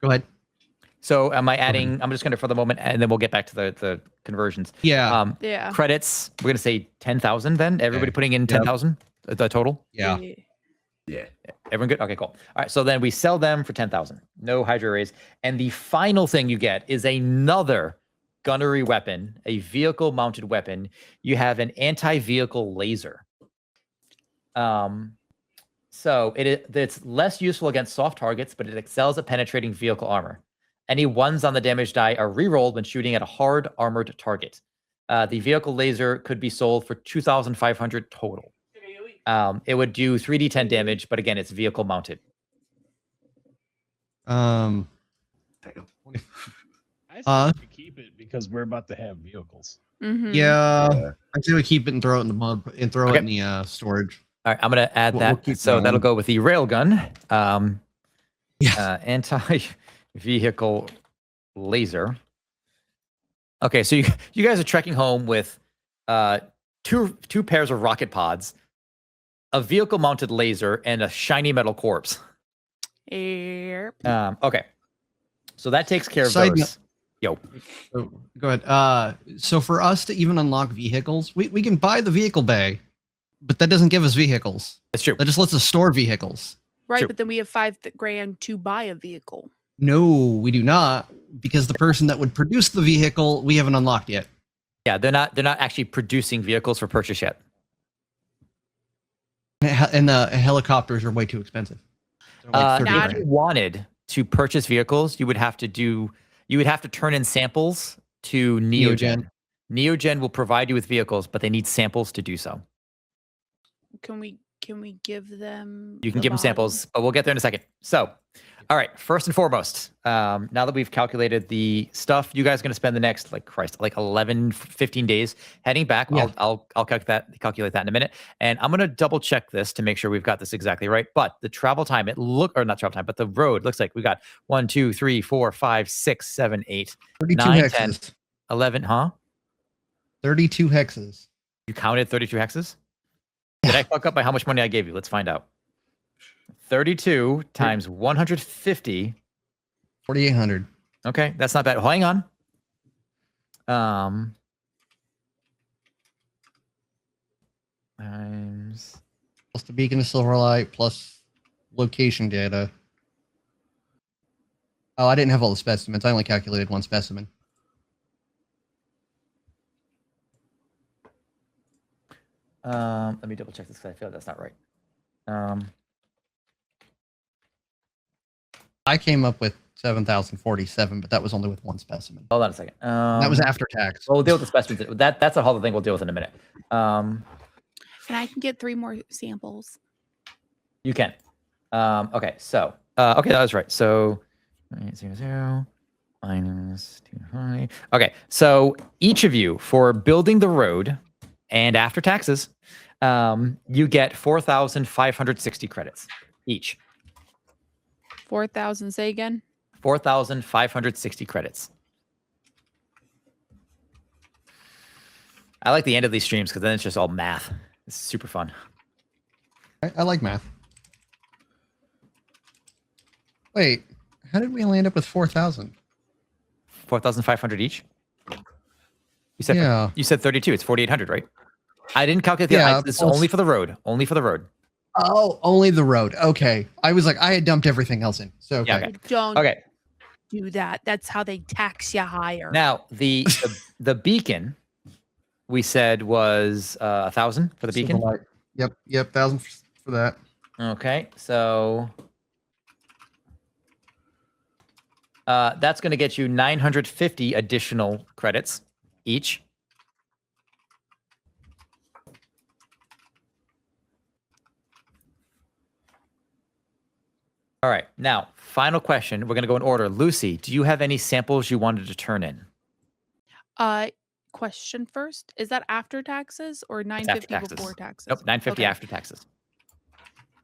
Speaker 2: go ahead.
Speaker 1: So am I adding? I'm just going to for the moment, and then we'll get back to the conversions.
Speaker 2: Yeah.
Speaker 5: Yeah.
Speaker 1: Credits. We're going to say 10,000. Then everybody putting in 10,000. The total.
Speaker 2: Yeah.
Speaker 4: Yeah.
Speaker 1: Everyone good? Okay, cool. All right, so then we sell them for 10,000. No Hydra rays. And the final thing you get is another gunnery weapon, a vehicle-mounted weapon. You have an anti-vehicle laser. So it's less useful against soft targets, but it excels at penetrating vehicle armor. Any 1s on the damage die are rerolled when shooting at a hard armored target. The vehicle laser could be sold for 2,500 total. It would do 3d10 damage, but again, it's vehicle mounted.
Speaker 3: I say we keep it because we're about to have vehicles.
Speaker 5: Mm-hmm.
Speaker 2: Yeah. I'd say we keep it and throw it in the mud and throw it in the storage.
Speaker 1: All right, I'm going to add that.
Speaker 2: We'll
Speaker 1: so that'll go with the railgun.
Speaker 2: Yeah.
Speaker 1: Anti-vehicle laser. Okay, so you guys are trekking home with two pairs of rocket pods, a vehicle-mounted laser, and a shiny metal corpse.
Speaker 5: Yep.
Speaker 1: Okay, so that takes care of
Speaker 2: Side
Speaker 1: those. Yo.
Speaker 2: So, go ahead. So for us to even unlock vehicles, we can buy the vehicle bay, But that doesn't give us vehicles.
Speaker 1: That's true.
Speaker 2: That just lets us store vehicles.
Speaker 5: Right,
Speaker 1: True.
Speaker 5: but then we have $5,000 to buy a vehicle.
Speaker 2: No, we do not, because the person that would produce the vehicle we haven't unlocked yet.
Speaker 1: Yeah, they're not actually producing vehicles for purchase yet.
Speaker 2: And the helicopters are way too expensive. They're like 30
Speaker 1: If
Speaker 2: grand.
Speaker 1: you wanted to purchase vehicles, you would have to turn in samples to Neogen. Neogen will provide you with vehicles, but they need samples to do so.
Speaker 5: Can we give them?
Speaker 1: You can
Speaker 5: the
Speaker 1: give them
Speaker 5: body?
Speaker 1: samples, but we'll get there in a second. So, all right, first and foremost, now that we've calculated the stuff, you guys are going to spend the next, like 11, 15 days heading back.
Speaker 2: Yeah.
Speaker 1: I'll calculate that in a minute. And I'm going to double check this to make sure we've got this exactly right. But the travel time, but the road looks like we got 1, 2, 3, 4, 5, 6, 7, 8,
Speaker 2: 32
Speaker 1: 9,
Speaker 2: hexes.
Speaker 1: 10, 11, huh?
Speaker 2: 32 hexes.
Speaker 1: You counted 32 hexes? Did I fuck up by how much money I gave you? Let's find out. 32 times 150.
Speaker 2: 4,800.
Speaker 1: Okay, that's not bad. Hang on. Times.
Speaker 2: Plus the beacon of Silverlight, plus location data. Oh, I didn't have all the specimens. I only calculated one specimen.
Speaker 1: Let me double check this because I feel like that's not right.
Speaker 2: I came up with 7,047, but that was only with one specimen.
Speaker 1: Hold on a second.
Speaker 2: That was after tax.
Speaker 1: We'll deal with the specimens. That's a whole other thing we'll deal with in a minute.
Speaker 5: And I can get 3 more samples.
Speaker 1: You can. Okay, so okay, that was right. So 0 minus 200. Okay, so each of you for building the road and after taxes, you get 4,560 credits each.
Speaker 5: 4,000. Say again.
Speaker 1: 4,560 credits. I like the end of these streams because then it's just all math. It's super fun.
Speaker 2: I like math. Wait, how did we only end up with 4,000?
Speaker 1: 4,500 each. You said
Speaker 2: Yeah.
Speaker 1: You said 32. It's 4,800, right? I didn't calculate the.
Speaker 2: Yeah,
Speaker 1: This is
Speaker 2: plus-
Speaker 1: only for the road. Only for the road.
Speaker 2: Oh, only the road. Okay. I was like, I had dumped everything else in. So, okay.
Speaker 1: Yeah, okay.
Speaker 5: You don't
Speaker 1: Okay.
Speaker 5: do that. That's how they tax you higher.
Speaker 1: Now the beacon, we said was 1,000 for the beacon.
Speaker 2: Silverlight. Yep. 1,000 for that.
Speaker 1: Okay, so that's going to get you 950 additional credits each. All right, now final question. We're going to go in order. Lucy, do you have any samples you wanted to turn in?
Speaker 5: Question first. Is that after taxes or
Speaker 1: It's
Speaker 5: 950
Speaker 1: after taxes.
Speaker 5: before taxes?
Speaker 1: Nope, 950
Speaker 5: Okay.
Speaker 1: after taxes.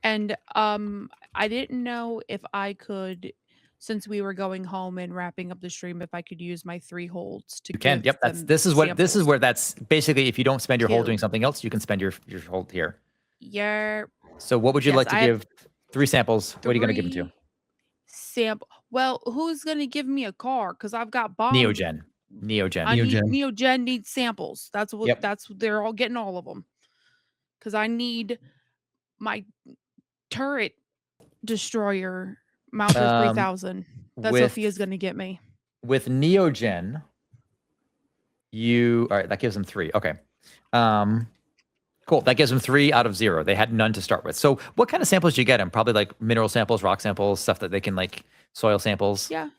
Speaker 5: And I didn't know if I could, since we were going home and wrapping up the stream, if I could use my 3 holds to.
Speaker 1: You can.
Speaker 5: give
Speaker 1: Yep.
Speaker 5: them
Speaker 1: This is
Speaker 5: samples.
Speaker 1: where that's basically if you don't spend your hold
Speaker 5: Two.
Speaker 1: doing something else, you can spend your hold here.
Speaker 5: Yeah.
Speaker 1: So what would you
Speaker 5: Yes,
Speaker 1: like to
Speaker 5: I have
Speaker 1: give 3 samples? What are you going to give them to?
Speaker 5: 3 sample. Well, who's gonna give me a car? Because I've got bombs.
Speaker 1: Neogen.
Speaker 5: I
Speaker 2: Neogen.
Speaker 5: need Neogen needs samples. That's what.
Speaker 1: Yep.
Speaker 5: That's they're all getting all of them. Because I need my turret destroyer mount for 3,000. That
Speaker 1: with-
Speaker 5: Sophia's gonna get me.
Speaker 1: With Neogen, all right, that gives them 3. Okay. Cool. That gives them 3 out of 0. They had none to start with. So what kind of samples do you get them? Probably like mineral samples, rock samples, stuff that they can like soil samples.
Speaker 5: Yeah.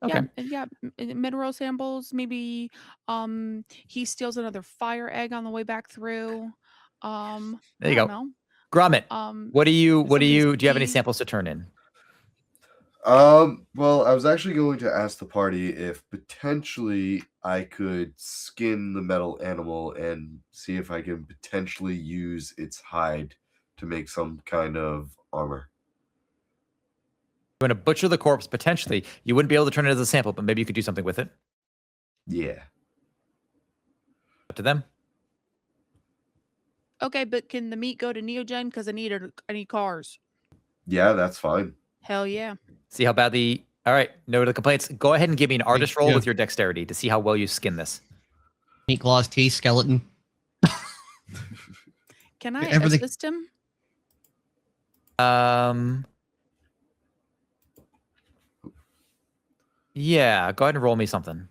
Speaker 1: Okay.
Speaker 5: Yeah. Mineral samples. Maybe he steals another fire egg on the way back through.
Speaker 1: There you
Speaker 5: I
Speaker 1: go.
Speaker 5: don't know.
Speaker 1: Gromit, what do you
Speaker 5: somebody's
Speaker 1: do you have any
Speaker 5: pee.
Speaker 1: samples to turn in?
Speaker 4: Well, I was actually going to ask the party if potentially I could skin the metal animal and see if I can potentially use its hide to make some kind of armor.
Speaker 1: You're going to butcher the corpse potentially. You wouldn't be able to turn it as a sample, but maybe you could do something with it.
Speaker 4: Yeah.
Speaker 1: Up to them.
Speaker 5: Okay, but can the meat go to Neogen? Because I need cars.
Speaker 4: Yeah, that's fine.
Speaker 5: Hell yeah.
Speaker 1: See how badly. All right, no to the complaints. Go ahead and give me an artist roll
Speaker 2: Yeah.
Speaker 1: with your dexterity to see how well you skin this.
Speaker 2: Meat claws, teeth, skeleton.
Speaker 5: Can I
Speaker 2: Everything-
Speaker 5: assist him?
Speaker 1: Yeah, go ahead and roll me something.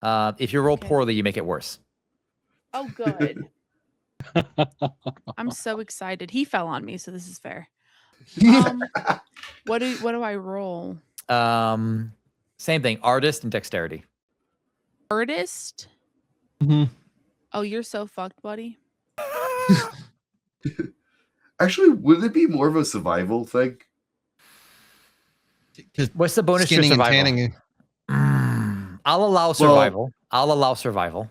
Speaker 1: If you roll
Speaker 5: Okay.
Speaker 1: poorly, you make it worse.
Speaker 5: Oh, good. I'm so excited. He fell on me, so this is fair. What do I roll?
Speaker 1: Same thing, artist and dexterity.
Speaker 5: Artist?
Speaker 2: Mhm.
Speaker 5: Oh, you're so fucked, buddy.
Speaker 4: Actually, would it be more of a survival thing?
Speaker 2: 'Cause
Speaker 1: What's the bonus to
Speaker 2: skinning and
Speaker 1: survival?
Speaker 2: tanning.
Speaker 1: I'll allow survival. I'll allow survival.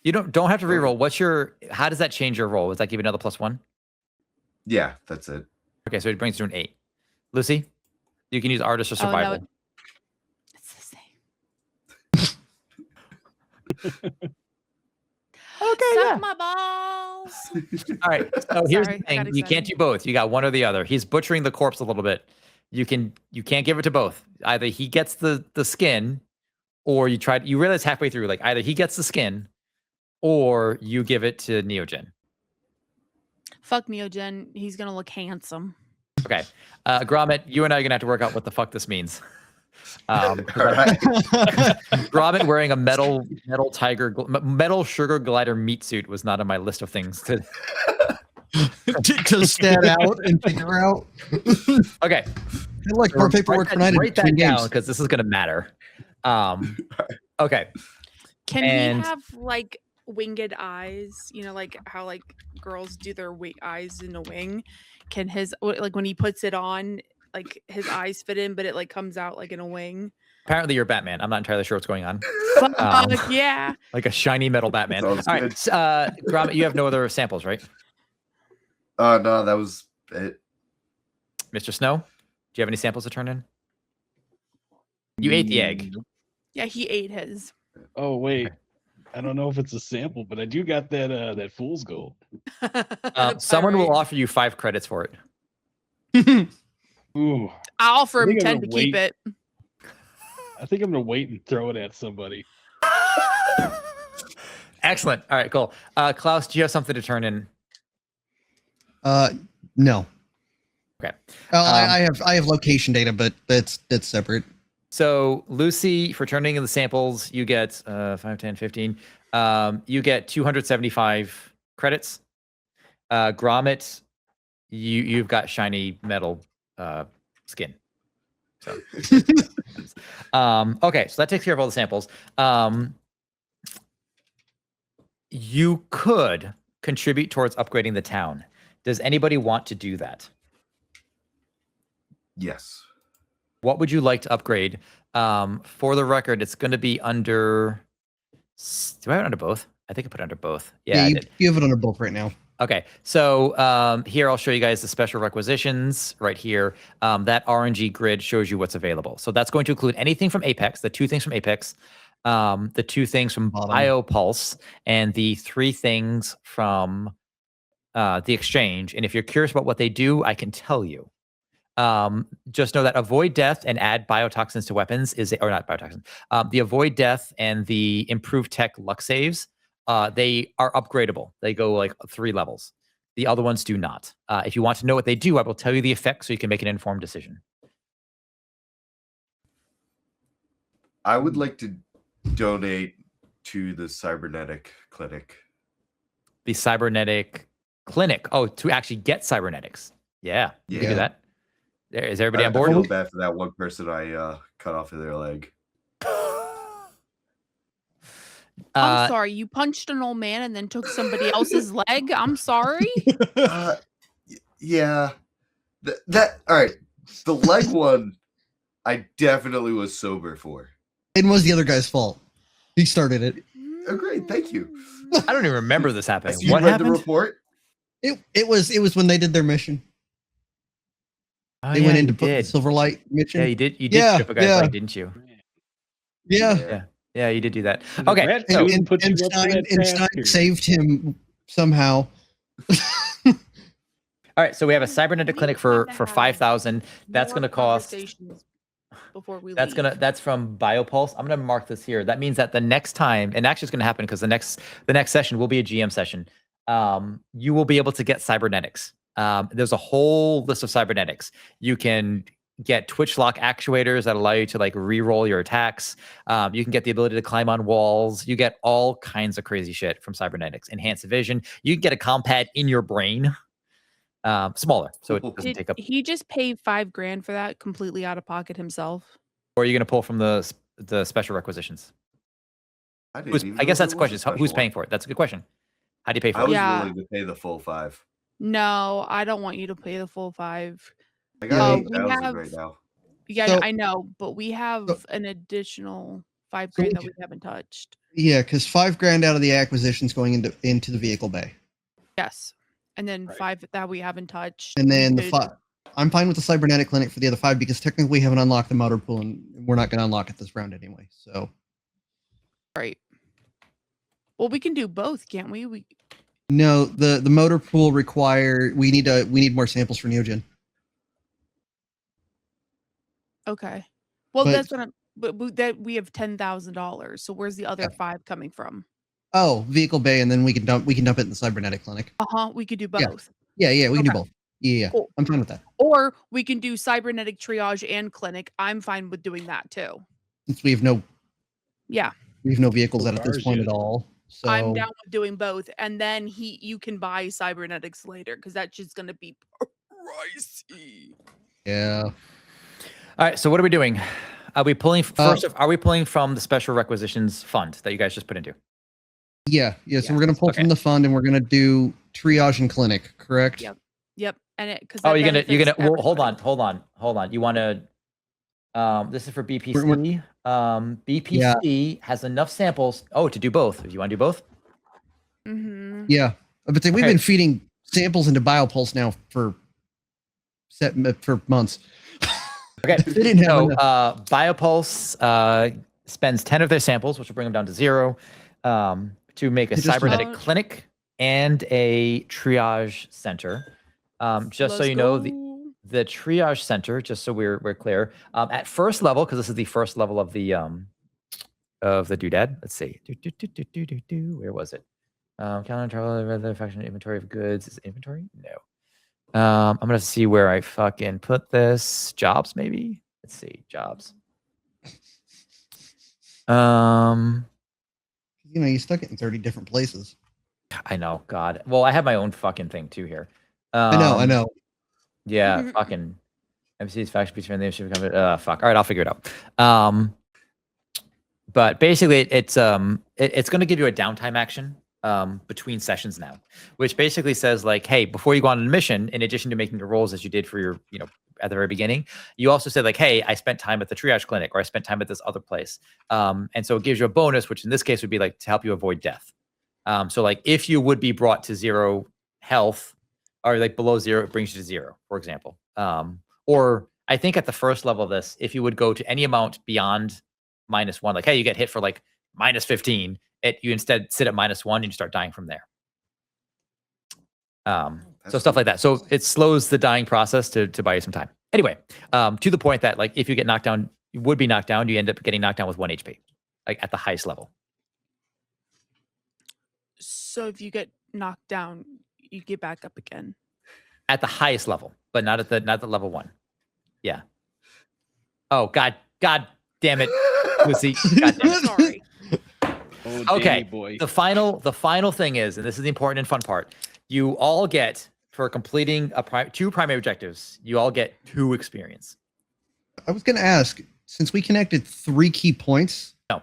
Speaker 1: You don't have to reroll. How does that change your roll? Does that give you another +1?
Speaker 4: Yeah, that's it.
Speaker 1: Okay, so it brings you to an 8. Lucy, you can use artist or
Speaker 5: Oh, no,
Speaker 1: survival.
Speaker 5: it's the same.
Speaker 1: Okay,
Speaker 5: Suck my balls.
Speaker 1: All right. So here's
Speaker 5: Sorry,
Speaker 1: the
Speaker 5: I got
Speaker 1: thing: you can't
Speaker 5: excited.
Speaker 1: do both. You got one or the other. He's butchering the corpse a little bit. You can't give it to both. Either he gets the skin, or you realize halfway through, like either he gets the skin, or you give it to Neogen.
Speaker 5: Fuck Neogen. He's gonna look handsome.
Speaker 1: Okay. Gromit, you and I are gonna have to work out what the fuck this means.
Speaker 4: All right.
Speaker 1: Gromit wearing a metal sugar glider meat suit was not on my list of things to
Speaker 2: to stat out and figure out.
Speaker 1: Okay.
Speaker 2: Like more paperwork for night.
Speaker 1: Write that down because this is gonna matter. Okay.
Speaker 5: Can
Speaker 1: And-
Speaker 5: he have like winged eyes? You know, like how like girls do their eyes in a wing. Can his like when he puts it on, like his eyes fit in, but it like comes out like in a wing?
Speaker 1: Apparently you're Batman. I'm not entirely sure what's going on.
Speaker 5: Fuck, yeah.
Speaker 1: Like a shiny metal Batman. All
Speaker 4: Sounds
Speaker 1: right.
Speaker 4: good.
Speaker 1: Gromit, you have no other samples, right?
Speaker 4: No, that was it.
Speaker 1: Mr. Snow, do you have any samples to turn in? You ate the egg.
Speaker 5: Yeah, he ate his.
Speaker 3: Oh wait, I don't know if it's a sample, but I do got that fool's gold.
Speaker 1: Someone will offer you 5 credits for it.
Speaker 3: Ooh,
Speaker 5: I offer
Speaker 3: I
Speaker 5: him
Speaker 3: think I'm
Speaker 5: 10 to
Speaker 3: gonna
Speaker 5: keep
Speaker 3: wait.
Speaker 5: it.
Speaker 3: I think I'm gonna wait and throw it at somebody.
Speaker 1: Excellent. All right, cool. Klaus, do you have something to turn in?
Speaker 2: No.
Speaker 1: Okay.
Speaker 2: I have location data, but that's separate.
Speaker 1: So Lucy, for turning in the samples, you get 5, 10, 15. You get 275 credits. Gromit, you've got shiny metal skin. So okay, so that takes care of all the samples. You could contribute towards upgrading the town. Does anybody want to do that?
Speaker 4: Yes.
Speaker 1: What would you like to upgrade? For the record, it's going to be under. Do I have it under both? I think I put it under both. Yeah, I did.
Speaker 2: you have it under both right now.
Speaker 1: Okay, so here I'll show you guys the special requisitions right here. That RNG grid shows you what's available. So that's going to include anything from Apex, the 2 things from Apex, the 2 things from
Speaker 2: Bottom.
Speaker 1: BioPulse, and the 3 things from the exchange. And if you're curious about what they do, I can tell you. Just know that avoid death and add biotoxins to weapons or not biotoxins. The avoid death and the improved tech luck saves, they are upgradable. They go like 3 levels. The other ones do not. If you want to know what they do, I will tell you the effects so you can make an informed decision.
Speaker 4: I would like to donate to the cybernetic clinic.
Speaker 1: The cybernetic clinic. Oh, to actually get cybernetics. Yeah, you can do
Speaker 4: Yeah.
Speaker 1: that. There is everybody on
Speaker 4: I
Speaker 1: board.
Speaker 4: feel bad for that one person I cut off of their leg.
Speaker 5: I'm sorry, you punched an old man and then took somebody else's leg? I'm sorry.
Speaker 4: Yeah. That all right. The leg one, I definitely was sober for.
Speaker 2: It was the other guy's fault. He started it.
Speaker 4: Oh, great, thank you.
Speaker 1: I don't even remember this happening.
Speaker 4: So you
Speaker 1: What
Speaker 4: read
Speaker 1: happened?
Speaker 4: the report?
Speaker 2: It was when they did their mission.
Speaker 1: Oh,
Speaker 2: They
Speaker 1: yeah,
Speaker 2: went in
Speaker 1: you
Speaker 2: to put the
Speaker 1: did.
Speaker 2: Silverlight mission.
Speaker 1: Yeah, you did. You did
Speaker 2: Yeah,
Speaker 1: strip a guy's
Speaker 2: yeah.
Speaker 1: leg, didn't you?
Speaker 2: Yeah.
Speaker 1: Yeah, you did do that.
Speaker 3: And the
Speaker 1: Okay,
Speaker 3: rat
Speaker 1: so-
Speaker 3: didn't put you
Speaker 2: And
Speaker 3: up to
Speaker 2: Stein,
Speaker 3: that
Speaker 2: and
Speaker 3: task
Speaker 2: Stein
Speaker 3: here.
Speaker 2: saved him somehow.
Speaker 1: All right, so we have a cybernetic
Speaker 5: We
Speaker 1: clinic
Speaker 5: need
Speaker 1: for
Speaker 5: to have
Speaker 1: 5,000. That's
Speaker 5: More
Speaker 1: going to cost.
Speaker 5: conversations before we
Speaker 1: That's
Speaker 5: leave.
Speaker 1: that's from BioPulse. I'm gonna mark this here. That means that the next time, and actually it's gonna happen because the next session will be a GM session. you will be able to get cybernetics. There's a whole list of cybernetics. You can get twitch lock actuators that allow you to like re-roll your attacks. You can get the ability to climb on walls. You get all kinds of crazy shit from cybernetics. Enhanced vision. You can get a compad in your brain, smaller, so it doesn't take up.
Speaker 5: He just paid $5,000 for that completely out of pocket himself.
Speaker 1: Or are you going to pull from the special requisitions?
Speaker 4: I
Speaker 1: guess that's the question. Who's paying for it? That's a good question. How do you pay for it?
Speaker 4: I was willing to pay the full 5.
Speaker 5: No, I don't want you to pay the full 5.
Speaker 4: I got 8,000 right now.
Speaker 5: Yeah,
Speaker 2: So-
Speaker 5: I know, but we have an additional $5,000 that we haven't touched.
Speaker 2: Yeah, because $5,000 out of the acquisition's going into the vehicle bay.
Speaker 5: Yes, and then 5 that we haven't touched.
Speaker 2: And then the 5. I'm fine with the cybernetic clinic for the other 5 because technically we haven't unlocked the motor pool and we're not going to unlock it this round anyway. So.
Speaker 5: Right. Well, we can do both, can't we?
Speaker 2: No, the motor pool we need more samples for Neogen.
Speaker 5: Okay. Well,
Speaker 2: But-
Speaker 5: that's what I'm. But that we have $10,000. So where's the other 5 coming from?
Speaker 2: Oh, vehicle bay, and then we can dump it in the cybernetic clinic.
Speaker 5: We could do both.
Speaker 2: Yeah, we can do both. Yeah,
Speaker 5: Cool.
Speaker 2: I'm fine with that.
Speaker 5: Or we can do cybernetic triage and clinic. I'm fine with doing that too.
Speaker 2: Since we have no vehicles
Speaker 3: No
Speaker 2: out at this
Speaker 3: cars
Speaker 2: point
Speaker 3: yet.
Speaker 2: at all. So
Speaker 5: I'm down with doing both, and then you can buy cybernetics later because that's just gonna be pricey.
Speaker 2: yeah.
Speaker 1: All right. So what are we doing? Are we pulling Are we pulling from the special requisitions fund that you guys just put into?
Speaker 2: Yeah. So we're gonna pull from the fund, and we're gonna do triage and clinic, correct?
Speaker 5: Yep. And it because
Speaker 1: You're gonna well, hold on. You want to this is for BPC. BPC has enough samples to do both. If you want to do both.
Speaker 5: Mm-hmm.
Speaker 2: Yeah. But we've been feeding samples into BioPulse now for months.
Speaker 1: Okay.
Speaker 2: They didn't have
Speaker 1: So
Speaker 2: enough.
Speaker 1: BioPulse spends 10 of their samples, which will bring them down to 0, to make a
Speaker 2: Just-
Speaker 1: cybernetic clinic and a triage center. Just so you know, the triage center, just so we're clear, at first level, because this is the first level of the doodad. Let's see. Where was it? Calendar travel, the faction inventory of goods. Is it inventory? No. I'm gonna see where I fucking put this. Jobs, maybe. Let's see. Jobs.
Speaker 2: You stuck it in 30 different places.
Speaker 1: I know. God. Well, I have my own fucking thing too here.
Speaker 2: I know.
Speaker 1: Yeah, fucking MC's faction piece from the should become fuck. All right, I'll figure it out. But basically it's going to give you a downtime action between sessions now, which basically says like, hey, before you go on a mission, in addition to making your rolls as you did for your, at the very beginning, you also said like, hey, I spent time at the triage clinic or I spent time at this other place. And so it gives you a bonus, which in this case would be like to help you avoid death. So like if you would be brought to 0 health or like below 0, it brings you to 0, for example. Or I think at the first level of this, if you would go to any amount beyond -1, like, hey, you get hit for like -15, you instead sit at -1 and you start dying from there. So stuff like that. So it slows the dying process to buy you some time. Anyway, to the point that like if you get knocked down, you would be knocked down, you end up getting knocked down with 1 HP, like at the highest level.
Speaker 5: So if you get knocked down, you get back up again.
Speaker 1: At the highest level, but not at the level 1. Yeah. Oh God damn it, Lucy. God damn it.
Speaker 5: Sorry.
Speaker 3: Oh,
Speaker 1: Okay.
Speaker 3: boy.
Speaker 1: The final thing is, and this is the important and fun part, you all get, for completing 2 primary objectives, you all get 2 experience.
Speaker 2: I was going to ask, since we connected 3 key points.
Speaker 1: No.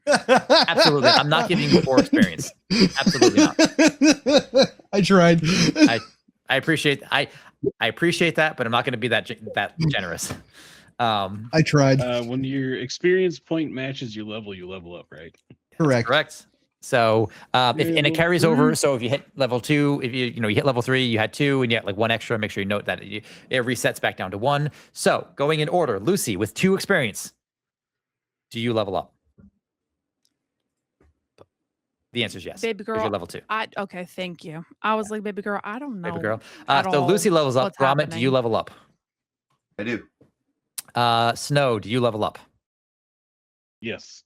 Speaker 1: Absolutely. I'm not giving you 4 experience. Absolutely not.
Speaker 2: I tried.
Speaker 1: I appreciate that, but I'm not going to be that generous.
Speaker 2: I tried.
Speaker 3: When your experience point matches your level, you level up, right?
Speaker 2: Correct.
Speaker 1: So and it carries over. So if you hit level 2, if you hit level 3, you had 2, and you had like 1 extra. Make sure you note that it resets back down to 1. So going in order, Lucy with 2 experience, do you level up? The answer is yes.
Speaker 5: Baby girl,
Speaker 1: you're level 2.
Speaker 5: Okay, thank you. I was like, baby girl, I don't know.
Speaker 1: Baby girl.
Speaker 5: at
Speaker 1: So
Speaker 5: all
Speaker 1: Lucy levels up.
Speaker 5: what's
Speaker 1: Gromit, do you
Speaker 5: happening.
Speaker 1: level up?
Speaker 4: I do.
Speaker 1: Snow, do you level up?
Speaker 3: Yes.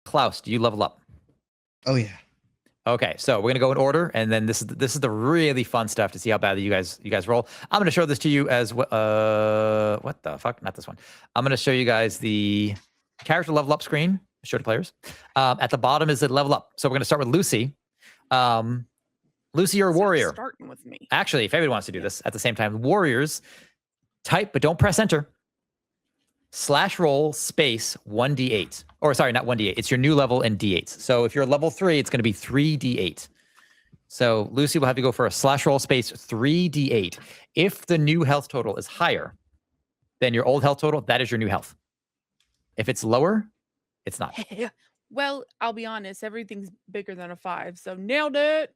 Speaker 1: Klaus, do you level up?
Speaker 2: Oh yeah.
Speaker 1: Okay, so we're gonna go in order, and then this is the really fun stuff to see how badly you guys roll. I'm gonna show this to you as what the fuck? Not this one. I'm gonna show you guys the character level up screen. Show to players. At the bottom is the level up. So we're gonna start with Lucy. Lucy, you're a warrior.
Speaker 5: Starting with me.
Speaker 1: Actually, if everybody wants to do this at the same time, warriors, type but don't press enter. /roll space 1d8. Or sorry, not 1d8. It's your new level in d8s. So if you're level 3, it's going to be 3d8. So Lucy will have to go for a /roll space 3d8. If the new health total is higher than your old health total, that is your new health. If it's lower, it's not.
Speaker 5: Well, I'll be honest. Everything's bigger than a 5, so nailed it.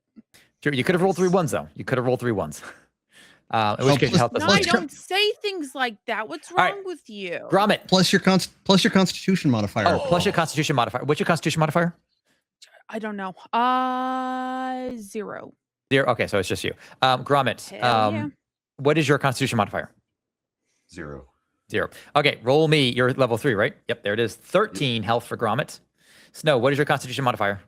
Speaker 1: Sure, you could have rolled 3 1s though. You could have rolled 3 1s. In which case, your health
Speaker 5: No,
Speaker 1: doesn't
Speaker 5: I
Speaker 1: change.
Speaker 5: don't say things like that. What's
Speaker 1: All right.
Speaker 5: wrong with you?
Speaker 1: Gromit.
Speaker 2: Plus your Constitution modifier.
Speaker 1: Oh, plus your Constitution modifier. What's your Constitution modifier?
Speaker 5: I don't know. 0.
Speaker 1: 0. Okay, so it's just you. Gromit.
Speaker 5: Hell yeah.
Speaker 1: What is your Constitution modifier?
Speaker 4: 0.
Speaker 1: 0. Okay, roll me. You're level 3, right? Yep, there it is. 13 health for Gromit. Snow, what is your Constitution modifier?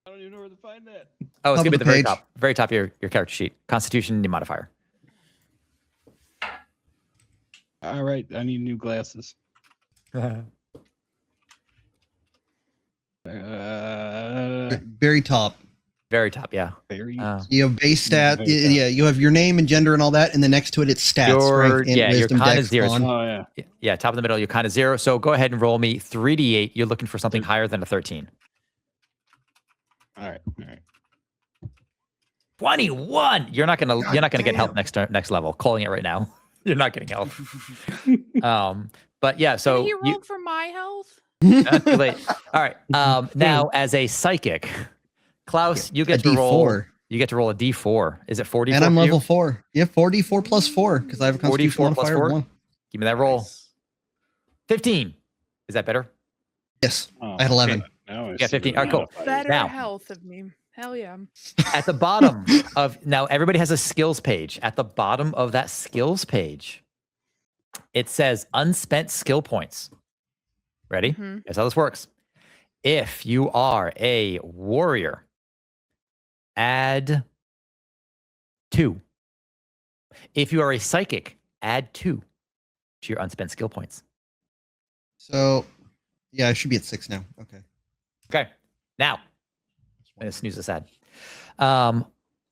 Speaker 3: I don't even know where to find that.
Speaker 1: Oh, it's
Speaker 2: Top
Speaker 1: gonna be
Speaker 2: of
Speaker 1: the
Speaker 2: the
Speaker 1: very
Speaker 2: page.
Speaker 1: top. Very top of your character sheet. Constitution modifier.
Speaker 3: All right, I need new glasses.
Speaker 2: Very top.
Speaker 1: Very top, yeah.
Speaker 3: Very.
Speaker 2: You have base stat.
Speaker 3: Very top.
Speaker 2: Yeah, you have your name and gender and all that, and then next to it, it's stats. Strength, and
Speaker 1: your
Speaker 2: wisdom,
Speaker 1: con is
Speaker 2: dex,
Speaker 1: 0.
Speaker 2: con.
Speaker 3: Oh yeah.
Speaker 1: Yeah, top of the middle, you're kind of 0. So go ahead and roll me 3d8. You're looking for something higher than a 13.
Speaker 3: All right. All right.
Speaker 1: 21. You're not gonna get help
Speaker 4: damn.
Speaker 1: next level. Calling it right now. You're not getting help. But yeah, so
Speaker 5: He rolled for my health.
Speaker 1: too late. All right. Now as a psychic, Klaus, you get
Speaker 2: A
Speaker 1: to roll.
Speaker 2: D4.
Speaker 1: You get to roll a D4. Is it 44?
Speaker 2: And I'm
Speaker 1: for you?
Speaker 2: level 4. Yeah, 4d4 plus 4 because I have a Constitution
Speaker 1: 44 plus
Speaker 2: modifier of
Speaker 1: 4?
Speaker 2: 1.
Speaker 1: Give me that roll. 15. Is that better?
Speaker 2: Yes,
Speaker 3: Oh,
Speaker 2: I had 11.
Speaker 3: Now I
Speaker 1: Yeah,
Speaker 3: see
Speaker 1: 15.
Speaker 3: what
Speaker 1: All right, cool.
Speaker 3: modifier is.
Speaker 5: Better
Speaker 1: Now.
Speaker 5: health of me. Hell yeah.
Speaker 1: At the bottom of now, everybody has a skills page. At the bottom of that skills page, it says unspent skill points. Ready?
Speaker 5: Mhm.
Speaker 1: Here's how this works. If you are a warrior, add 2. If you are a psychic, add 2 to your unspent skill points.
Speaker 2: So, yeah, I should be at 6 now. Okay.
Speaker 1: Okay. Now, I'm gonna snooze this ad.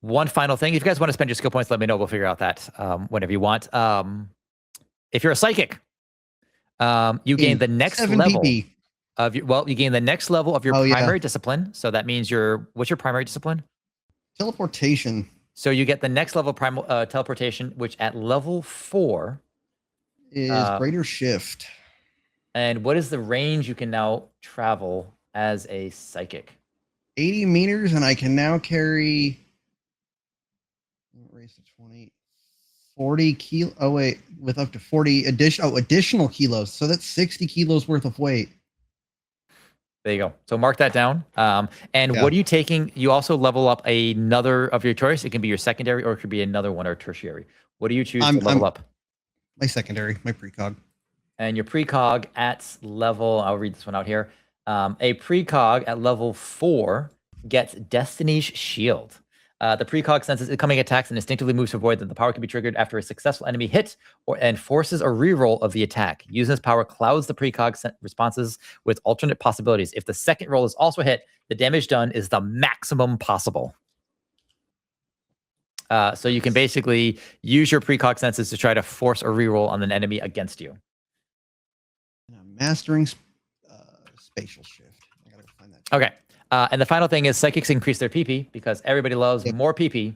Speaker 1: One final thing. If you guys want to spend your skill points, let me know. We'll figure out that whenever you want. If you're a psychic, you gain the next
Speaker 2: 7
Speaker 1: level
Speaker 2: PP.
Speaker 1: of your. You gain the next level of your
Speaker 2: Oh, yeah.
Speaker 1: primary discipline. So that means what's your primary discipline?
Speaker 2: Teleportation
Speaker 1: So you get the next level of primal teleportation, which at level 4.
Speaker 2: is greater shift.
Speaker 1: And what is the range you can now travel as a psychic?
Speaker 2: 80 meters, and I can now carry. Raise to 20. 40 kilo. Oh wait, with up to 40 additional kilos. So that's 60 kilos worth of weight.
Speaker 1: There you go. So mark that down. And
Speaker 2: Yeah.
Speaker 1: what are you taking? You also level up another of your choice. It can be your secondary or it could be another one or tertiary. What do you choose to level up?
Speaker 2: My secondary, my precog.
Speaker 1: And your precog at level, I'll read this one out here. A precog at level 4 gets Destiny's Shield. The precog senses incoming attacks and instinctively moves to avoid them. The power can be triggered after a successful enemy hit and forces a reroll of the attack. Using this power clouds the precog responses with alternate possibilities. If the second roll is also hit, the damage done is the maximum possible. So you can basically use your precog senses to try to force a reroll on an enemy against you.
Speaker 2: Mastering spatial shift. I gotta find that.
Speaker 1: Okay. And the final thing is psychics increase their PP because everybody loves more PP.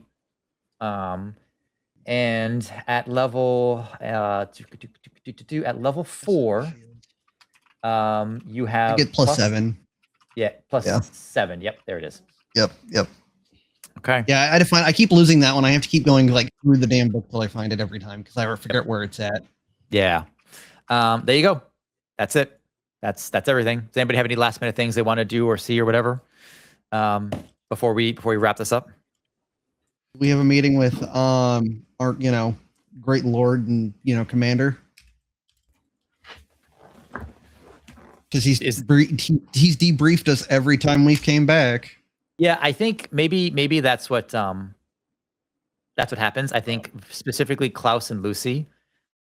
Speaker 1: And at level at level 4, you have
Speaker 2: I get plus 7.
Speaker 1: Yeah, plus
Speaker 2: Yeah.
Speaker 1: 7. Yep, there it is.
Speaker 2: Yep.
Speaker 1: Okay.
Speaker 2: Yeah, I keep losing that one. I have to keep going like through the damn book till I find it every time because I forget where it's at.
Speaker 1: Yeah. There you go. That's it. That's everything. Does anybody have any last minute things they want to do or see or whatever? Before we wrap this up?
Speaker 2: We have a meeting with our great lord and commander because he's debriefed us every time we came back.
Speaker 1: Yeah, I think maybe that's what happens. I think specifically Klaus and Lucy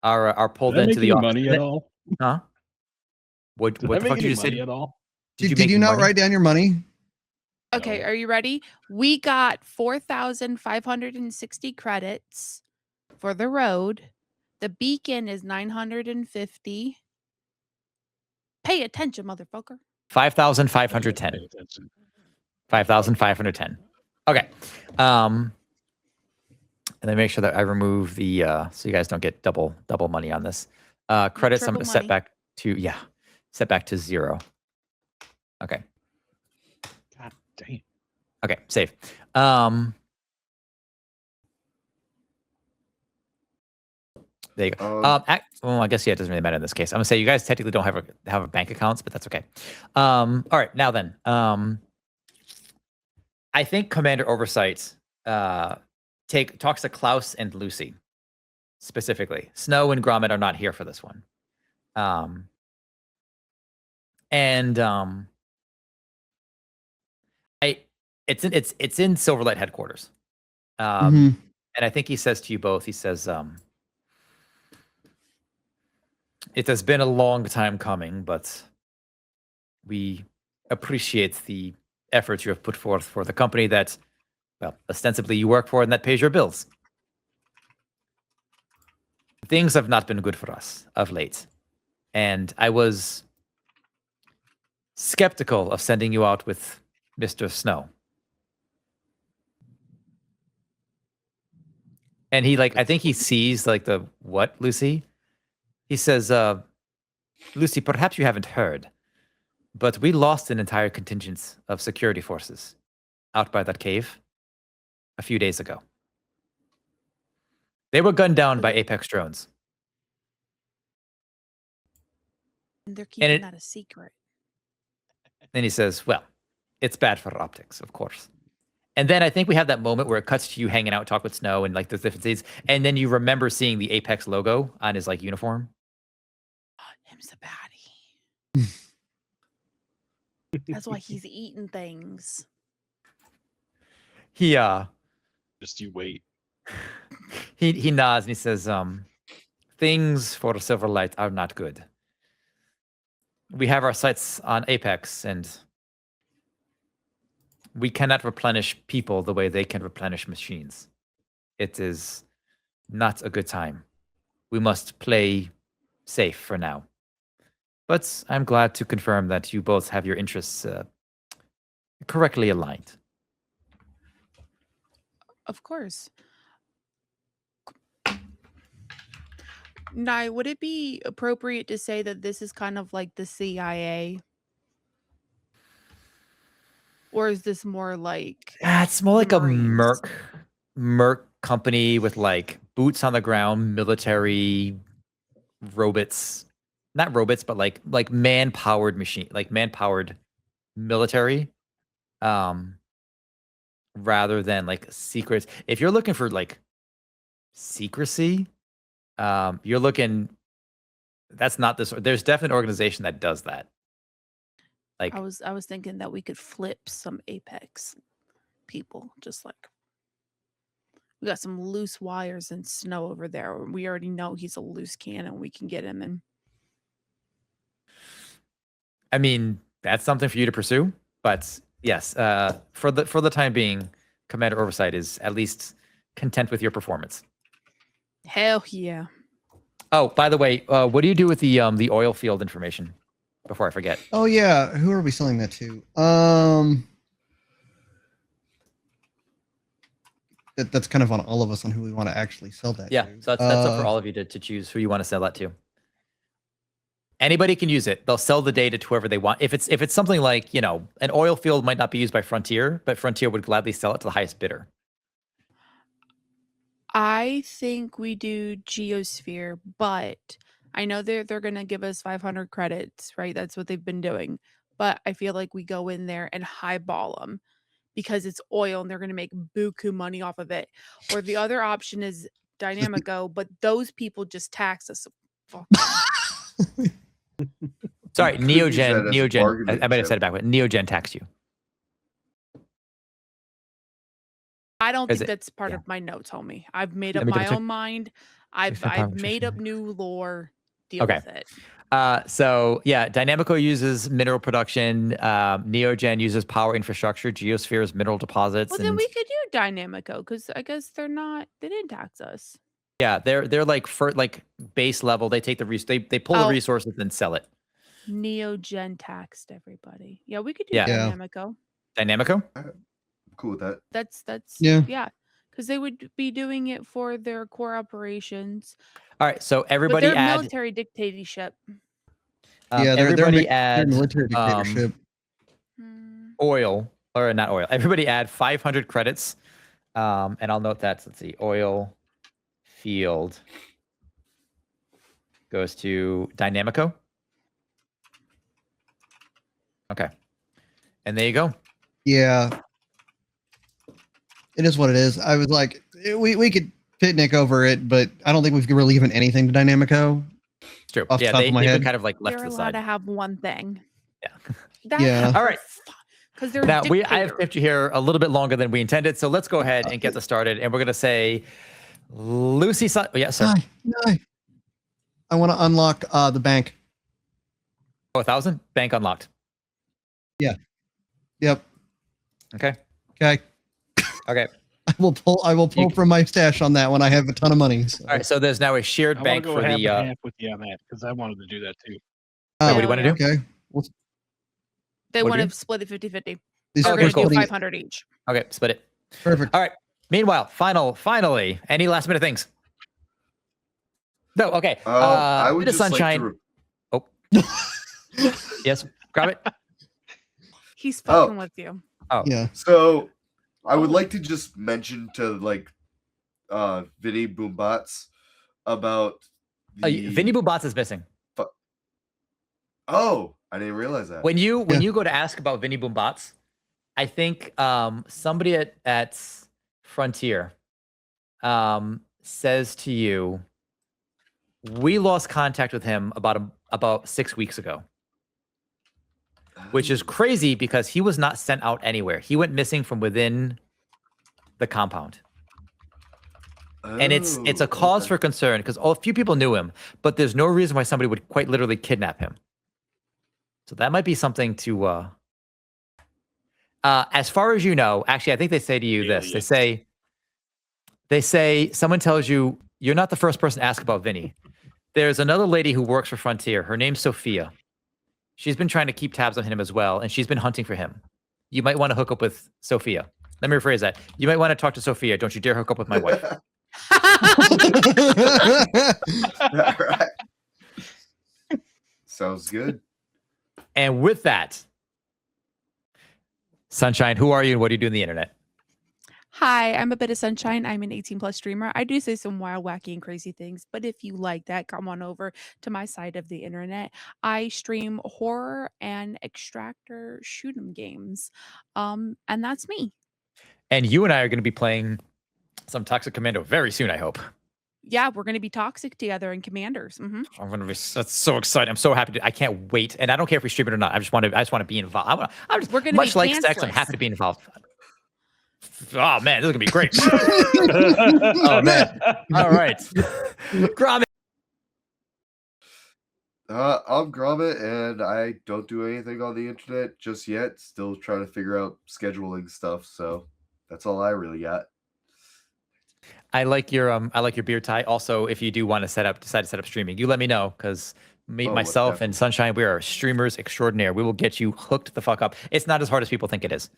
Speaker 1: are pulled into the office.
Speaker 3: Money at all?
Speaker 1: Huh? What the fuck did you say?
Speaker 3: At all?
Speaker 2: Did you not write down your money?
Speaker 5: Okay,
Speaker 3: No.
Speaker 5: are you ready? We got 4,560 credits for the road. The beacon is 950. Pay attention, motherfucker.
Speaker 1: 5,510. 5,510. Okay. And then make sure that I remove the so you guys don't get double money on this. Credits I'm set back to set back to 0. Okay.
Speaker 3: God damn.
Speaker 1: Okay, save. There you go. Well, I guess it doesn't really matter in this case. I'm gonna say you guys technically don't have a bank accounts, but that's okay. All right, now then. I think Commander Oversight talks to Klaus and Lucy specifically. Snow and Gromit are not here for this one. It's in Silverlight headquarters. And I think he says to you both, he says, it has been a long time coming, but we appreciate the efforts you have put forth for the company that, well, ostensibly you work for and that pays your bills. Things have not been good for us of late. And I was skeptical of sending you out with Mr. Snow. And he I think he sees the what, Lucy? He says, Lucy, perhaps you haven't heard, but we lost an entire contingent of security forces out by that cave a few days ago. They were gunned down by Apex drones.
Speaker 5: And they're keeping that a secret.
Speaker 1: And he says, well, it's bad for optics, of course. And then I think we have that moment where it cuts to you hanging out, talk with Snow and the different things. And then you remember seeing the Apex logo on his uniform.
Speaker 5: Him's a baddie. That's why he's eating things.
Speaker 1: He
Speaker 3: just you wait.
Speaker 1: He nods and he says, things for Silverlight are not good. We have our sights on Apex and we cannot replenish people the way they can replenish machines. It is not a good time. We must play safe for now. But I'm glad to confirm that you both have your interests correctly aligned.
Speaker 5: Of course. Nye, would it be appropriate to say that this is kind of like the CIA? Or is this more like...
Speaker 1: It's more like a Merc company with boots on the ground, military robots. Not robots, but like man-powered machine, man-powered military. Rather than secrets. If you're looking for secrecy, you're looking. That's not this. There's definitely an organization that does that.
Speaker 5: I was thinking that we could flip some Apex people, just we got some loose wires and Snow over there. We already know he's a loose cannon. We can get him in.
Speaker 1: I mean, that's something for you to pursue, but yes, for the time being, Commander Oversight is at least content with your performance.
Speaker 5: Hell yeah!
Speaker 1: Oh, by the way, what do you do with the oil field information? Before I forget.
Speaker 2: Oh yeah, who are we selling that to? That's kind of on all of us on who we want to actually sell that.
Speaker 1: Yeah,
Speaker 2: to.
Speaker 1: so that's up for all of you to choose who you want to sell that to. Anybody can use it. They'll sell the data to whoever they want. If it's something like, an oil field might not be used by Frontier, but Frontier would gladly sell it to the highest bidder.
Speaker 5: I think we do Geosphere, but I know they're going to give us 500 credits, right? That's what they've been doing. But I feel like we go in there and highball them because it's oil and they're going to make buku money off of it. Or the other option is Dynamico, but those people just tax us.
Speaker 1: Sorry,
Speaker 4: could use that
Speaker 1: Neogen.
Speaker 4: as a
Speaker 1: Neogen.
Speaker 4: bargaining
Speaker 1: I might have
Speaker 4: chip.
Speaker 1: said it backward. Neogen taxed you.
Speaker 5: I don't
Speaker 1: Is
Speaker 5: think
Speaker 1: it-
Speaker 5: that's part
Speaker 1: yeah.
Speaker 5: of my notes, homie. I've made
Speaker 1: Let
Speaker 5: up
Speaker 1: me
Speaker 5: my
Speaker 1: double check.
Speaker 5: own mind.
Speaker 1: Check
Speaker 5: I've
Speaker 1: power
Speaker 5: made up
Speaker 1: restriction.
Speaker 5: new lore. Deal
Speaker 1: Okay.
Speaker 5: with it.
Speaker 1: So yeah, Dynamico uses mineral production. Neogen uses power infrastructure. Geosphere is mineral deposits.
Speaker 5: Well, then we could do Dynamico because I guess they didn't tax us.
Speaker 1: Yeah, they're like for like base level. They take the they pull the resources and sell it.
Speaker 5: Neogen taxed everybody. Yeah, we could do
Speaker 1: Yeah.
Speaker 5: Dynamico.
Speaker 1: Dynamico?
Speaker 4: Cool with that.
Speaker 5: That's
Speaker 2: Yeah.
Speaker 5: because they would be doing it for their core operations.
Speaker 1: All right, so
Speaker 5: But
Speaker 1: everybody
Speaker 5: they're
Speaker 1: add
Speaker 5: military dictatorship.
Speaker 2: Yeah,
Speaker 1: everybody
Speaker 2: they're
Speaker 1: add
Speaker 2: military dictatorship.
Speaker 1: oil or not oil. Everybody add 500 credits. And I'll note that. Let's see, oil field goes to Dynamico. Okay, and there you go.
Speaker 2: Yeah, it is what it is. I was like, we could picnic over it, but I don't think we've really given anything to Dynamico.
Speaker 1: It's true.
Speaker 2: Off the
Speaker 1: Yeah,
Speaker 2: top of my
Speaker 1: they've been
Speaker 2: head.
Speaker 1: kind of like left
Speaker 5: They're
Speaker 1: to the
Speaker 5: allowed
Speaker 1: side.
Speaker 5: to have one thing.
Speaker 1: Yeah.
Speaker 2: Yeah.
Speaker 1: All right.
Speaker 5: Because they're
Speaker 1: Now
Speaker 5: a
Speaker 1: I have kept you here a little bit longer than we intended, so let's go ahead and get this started. And we're gonna say, Lucy. Yes, sir.
Speaker 2: Hi. I want to unlock the bank.
Speaker 1: 1,000 bank unlocked.
Speaker 2: Yep.
Speaker 1: Okay.
Speaker 2: Okay.
Speaker 1: Okay.
Speaker 2: I will pull from my stash on that when I have a ton of money. So.
Speaker 1: All right. So there's now a shared
Speaker 3: I
Speaker 1: bank
Speaker 3: want to
Speaker 1: for
Speaker 3: go
Speaker 1: the.
Speaker 3: half and half with you on that because I wanted to do that too.
Speaker 1: What do you want to do?
Speaker 2: Okay.
Speaker 5: They
Speaker 1: What
Speaker 5: want
Speaker 1: do
Speaker 5: to split it 50-50.
Speaker 2: These
Speaker 5: They're
Speaker 1: Okay,
Speaker 5: going to
Speaker 1: cool.
Speaker 5: do 500 each.
Speaker 1: Okay, split it.
Speaker 2: Perfect.
Speaker 1: All right. Meanwhile, finally, any last minute things? No. Okay.
Speaker 4: I would
Speaker 1: bit of
Speaker 4: just
Speaker 1: sunshine.
Speaker 4: like to
Speaker 1: Yes. Grab it.
Speaker 5: He's fucking with you.
Speaker 1: Oh.
Speaker 2: Yeah.
Speaker 4: So I would like to just mention to like Vinny Boombots about
Speaker 1: Vinny Boombots is missing.
Speaker 4: Oh, I didn't realize that.
Speaker 1: When you go to ask about Vinny Boombots, I think somebody at Frontier says to you, we lost contact with him about 6 weeks ago. Which is crazy because he was not sent out anywhere. He went missing from within the compound. And it's a cause for concern because a few people knew him, but there's no reason why somebody would quite literally kidnap him. So that might be something to as far as you know, actually I think they say to you this. They say someone tells you you're not the first person to ask about Vinny. There's another lady who works for Frontier. Her name's Sophia. She's been trying to keep tabs on him as well, and she's been hunting for him. You might want to hook up with Sophia. Let me rephrase that. You might want to talk to Sophia. Don't you dare hook up with my wife.
Speaker 4: All right. Sounds good.
Speaker 1: And with that, Sunshine, who are you and what do you do on the internet?
Speaker 5: Hi, I'm a bit of sunshine. I'm an 18+ streamer. I do say some wild, wacky, and crazy things, but if you like that, come on over to my side of the internet. I stream horror and extractor shoot 'em games. And that's me.
Speaker 1: And you and I are going to be playing some Toxic Commando very soon, I hope.
Speaker 5: Yeah, we're going to be toxic together and commanders.
Speaker 1: I'm going to be. That's so exciting. I'm so happy. I can't wait. And I don't care if we stream it or not. I just want to be involved.
Speaker 5: We're going to
Speaker 1: much
Speaker 5: be
Speaker 1: like sex. I'm
Speaker 5: pantsless.
Speaker 1: happy to be involved. Oh man, this is gonna be great. Oh man. All right. Gromit.
Speaker 4: I'm Gromit, and I don't do anything on the internet just yet. Still trying to figure out scheduling stuff. So that's all I really got.
Speaker 1: I like your beard tie. Also, if you do want to decide to set up streaming, you let me know because myself, and Sunshine, we are streamers extraordinaire. We will get you hooked the fuck up. It's not as hard as people think it is.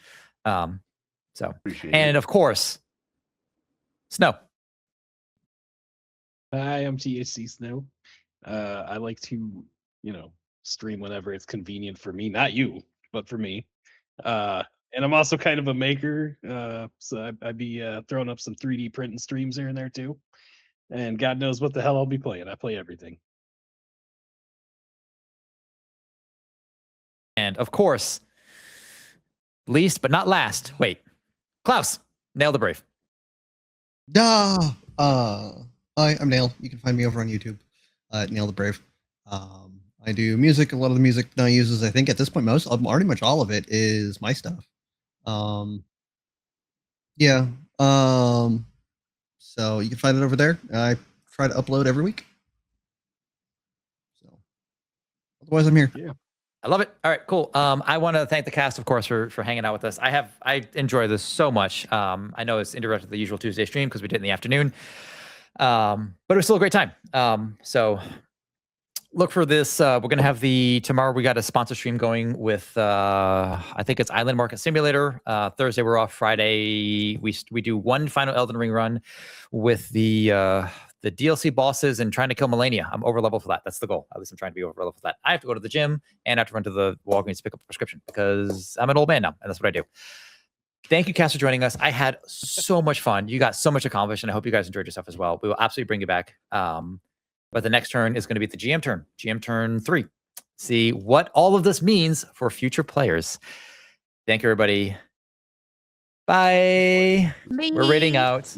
Speaker 1: So, and of course, Snow.
Speaker 3: Hi, I'm THC Snow. I like to, stream whenever it's convenient for me. Not you, but for me. And I'm also kind of a maker. So I'd be throwing up some 3D printing streams here and there too. And God knows what the hell I'll be playing. I play everything.
Speaker 1: And of course, least but not last, wait. Klaus, Nail the Brave.
Speaker 2: Hi, I'm Nail. You can find me over on YouTube. Nail the Brave. I do music. A lot of the music that I use is, I think at this point, pretty much all of it is my stuff. Yeah. So you can find it over there. I try to upload every week. So otherwise, I'm here.
Speaker 3: Yeah.
Speaker 1: I love it. All right, cool. I want to thank the cast, of course, for hanging out with us. I enjoy this so much. I know it's interrupted the usual Tuesday stream because we did it in the afternoon. But it was still a great time. So look for this. We're gonna have tomorrow. We got a sponsor stream going with I think it's Island Market Simulator. Thursday we're off. Friday we do one final Elden Ring run with the DLC bosses and trying to kill Melania. I'm over level for that. That's the goal. At least I'm trying to be over level for that. I have to go to the gym and I have to run to the Walgreens to pick up a prescription because I'm an old man now and that's what I do. Thank you, Cass, for joining us. I had so much fun. You got so much accomplished, and I hope you guys enjoyed yourself as well. We will absolutely bring you back. But the next turn is going to be the GM turn, GM turn 3. See what all of this means for future players. Thank you, everybody. Bye.
Speaker 5: Bye.
Speaker 1: We're rating out.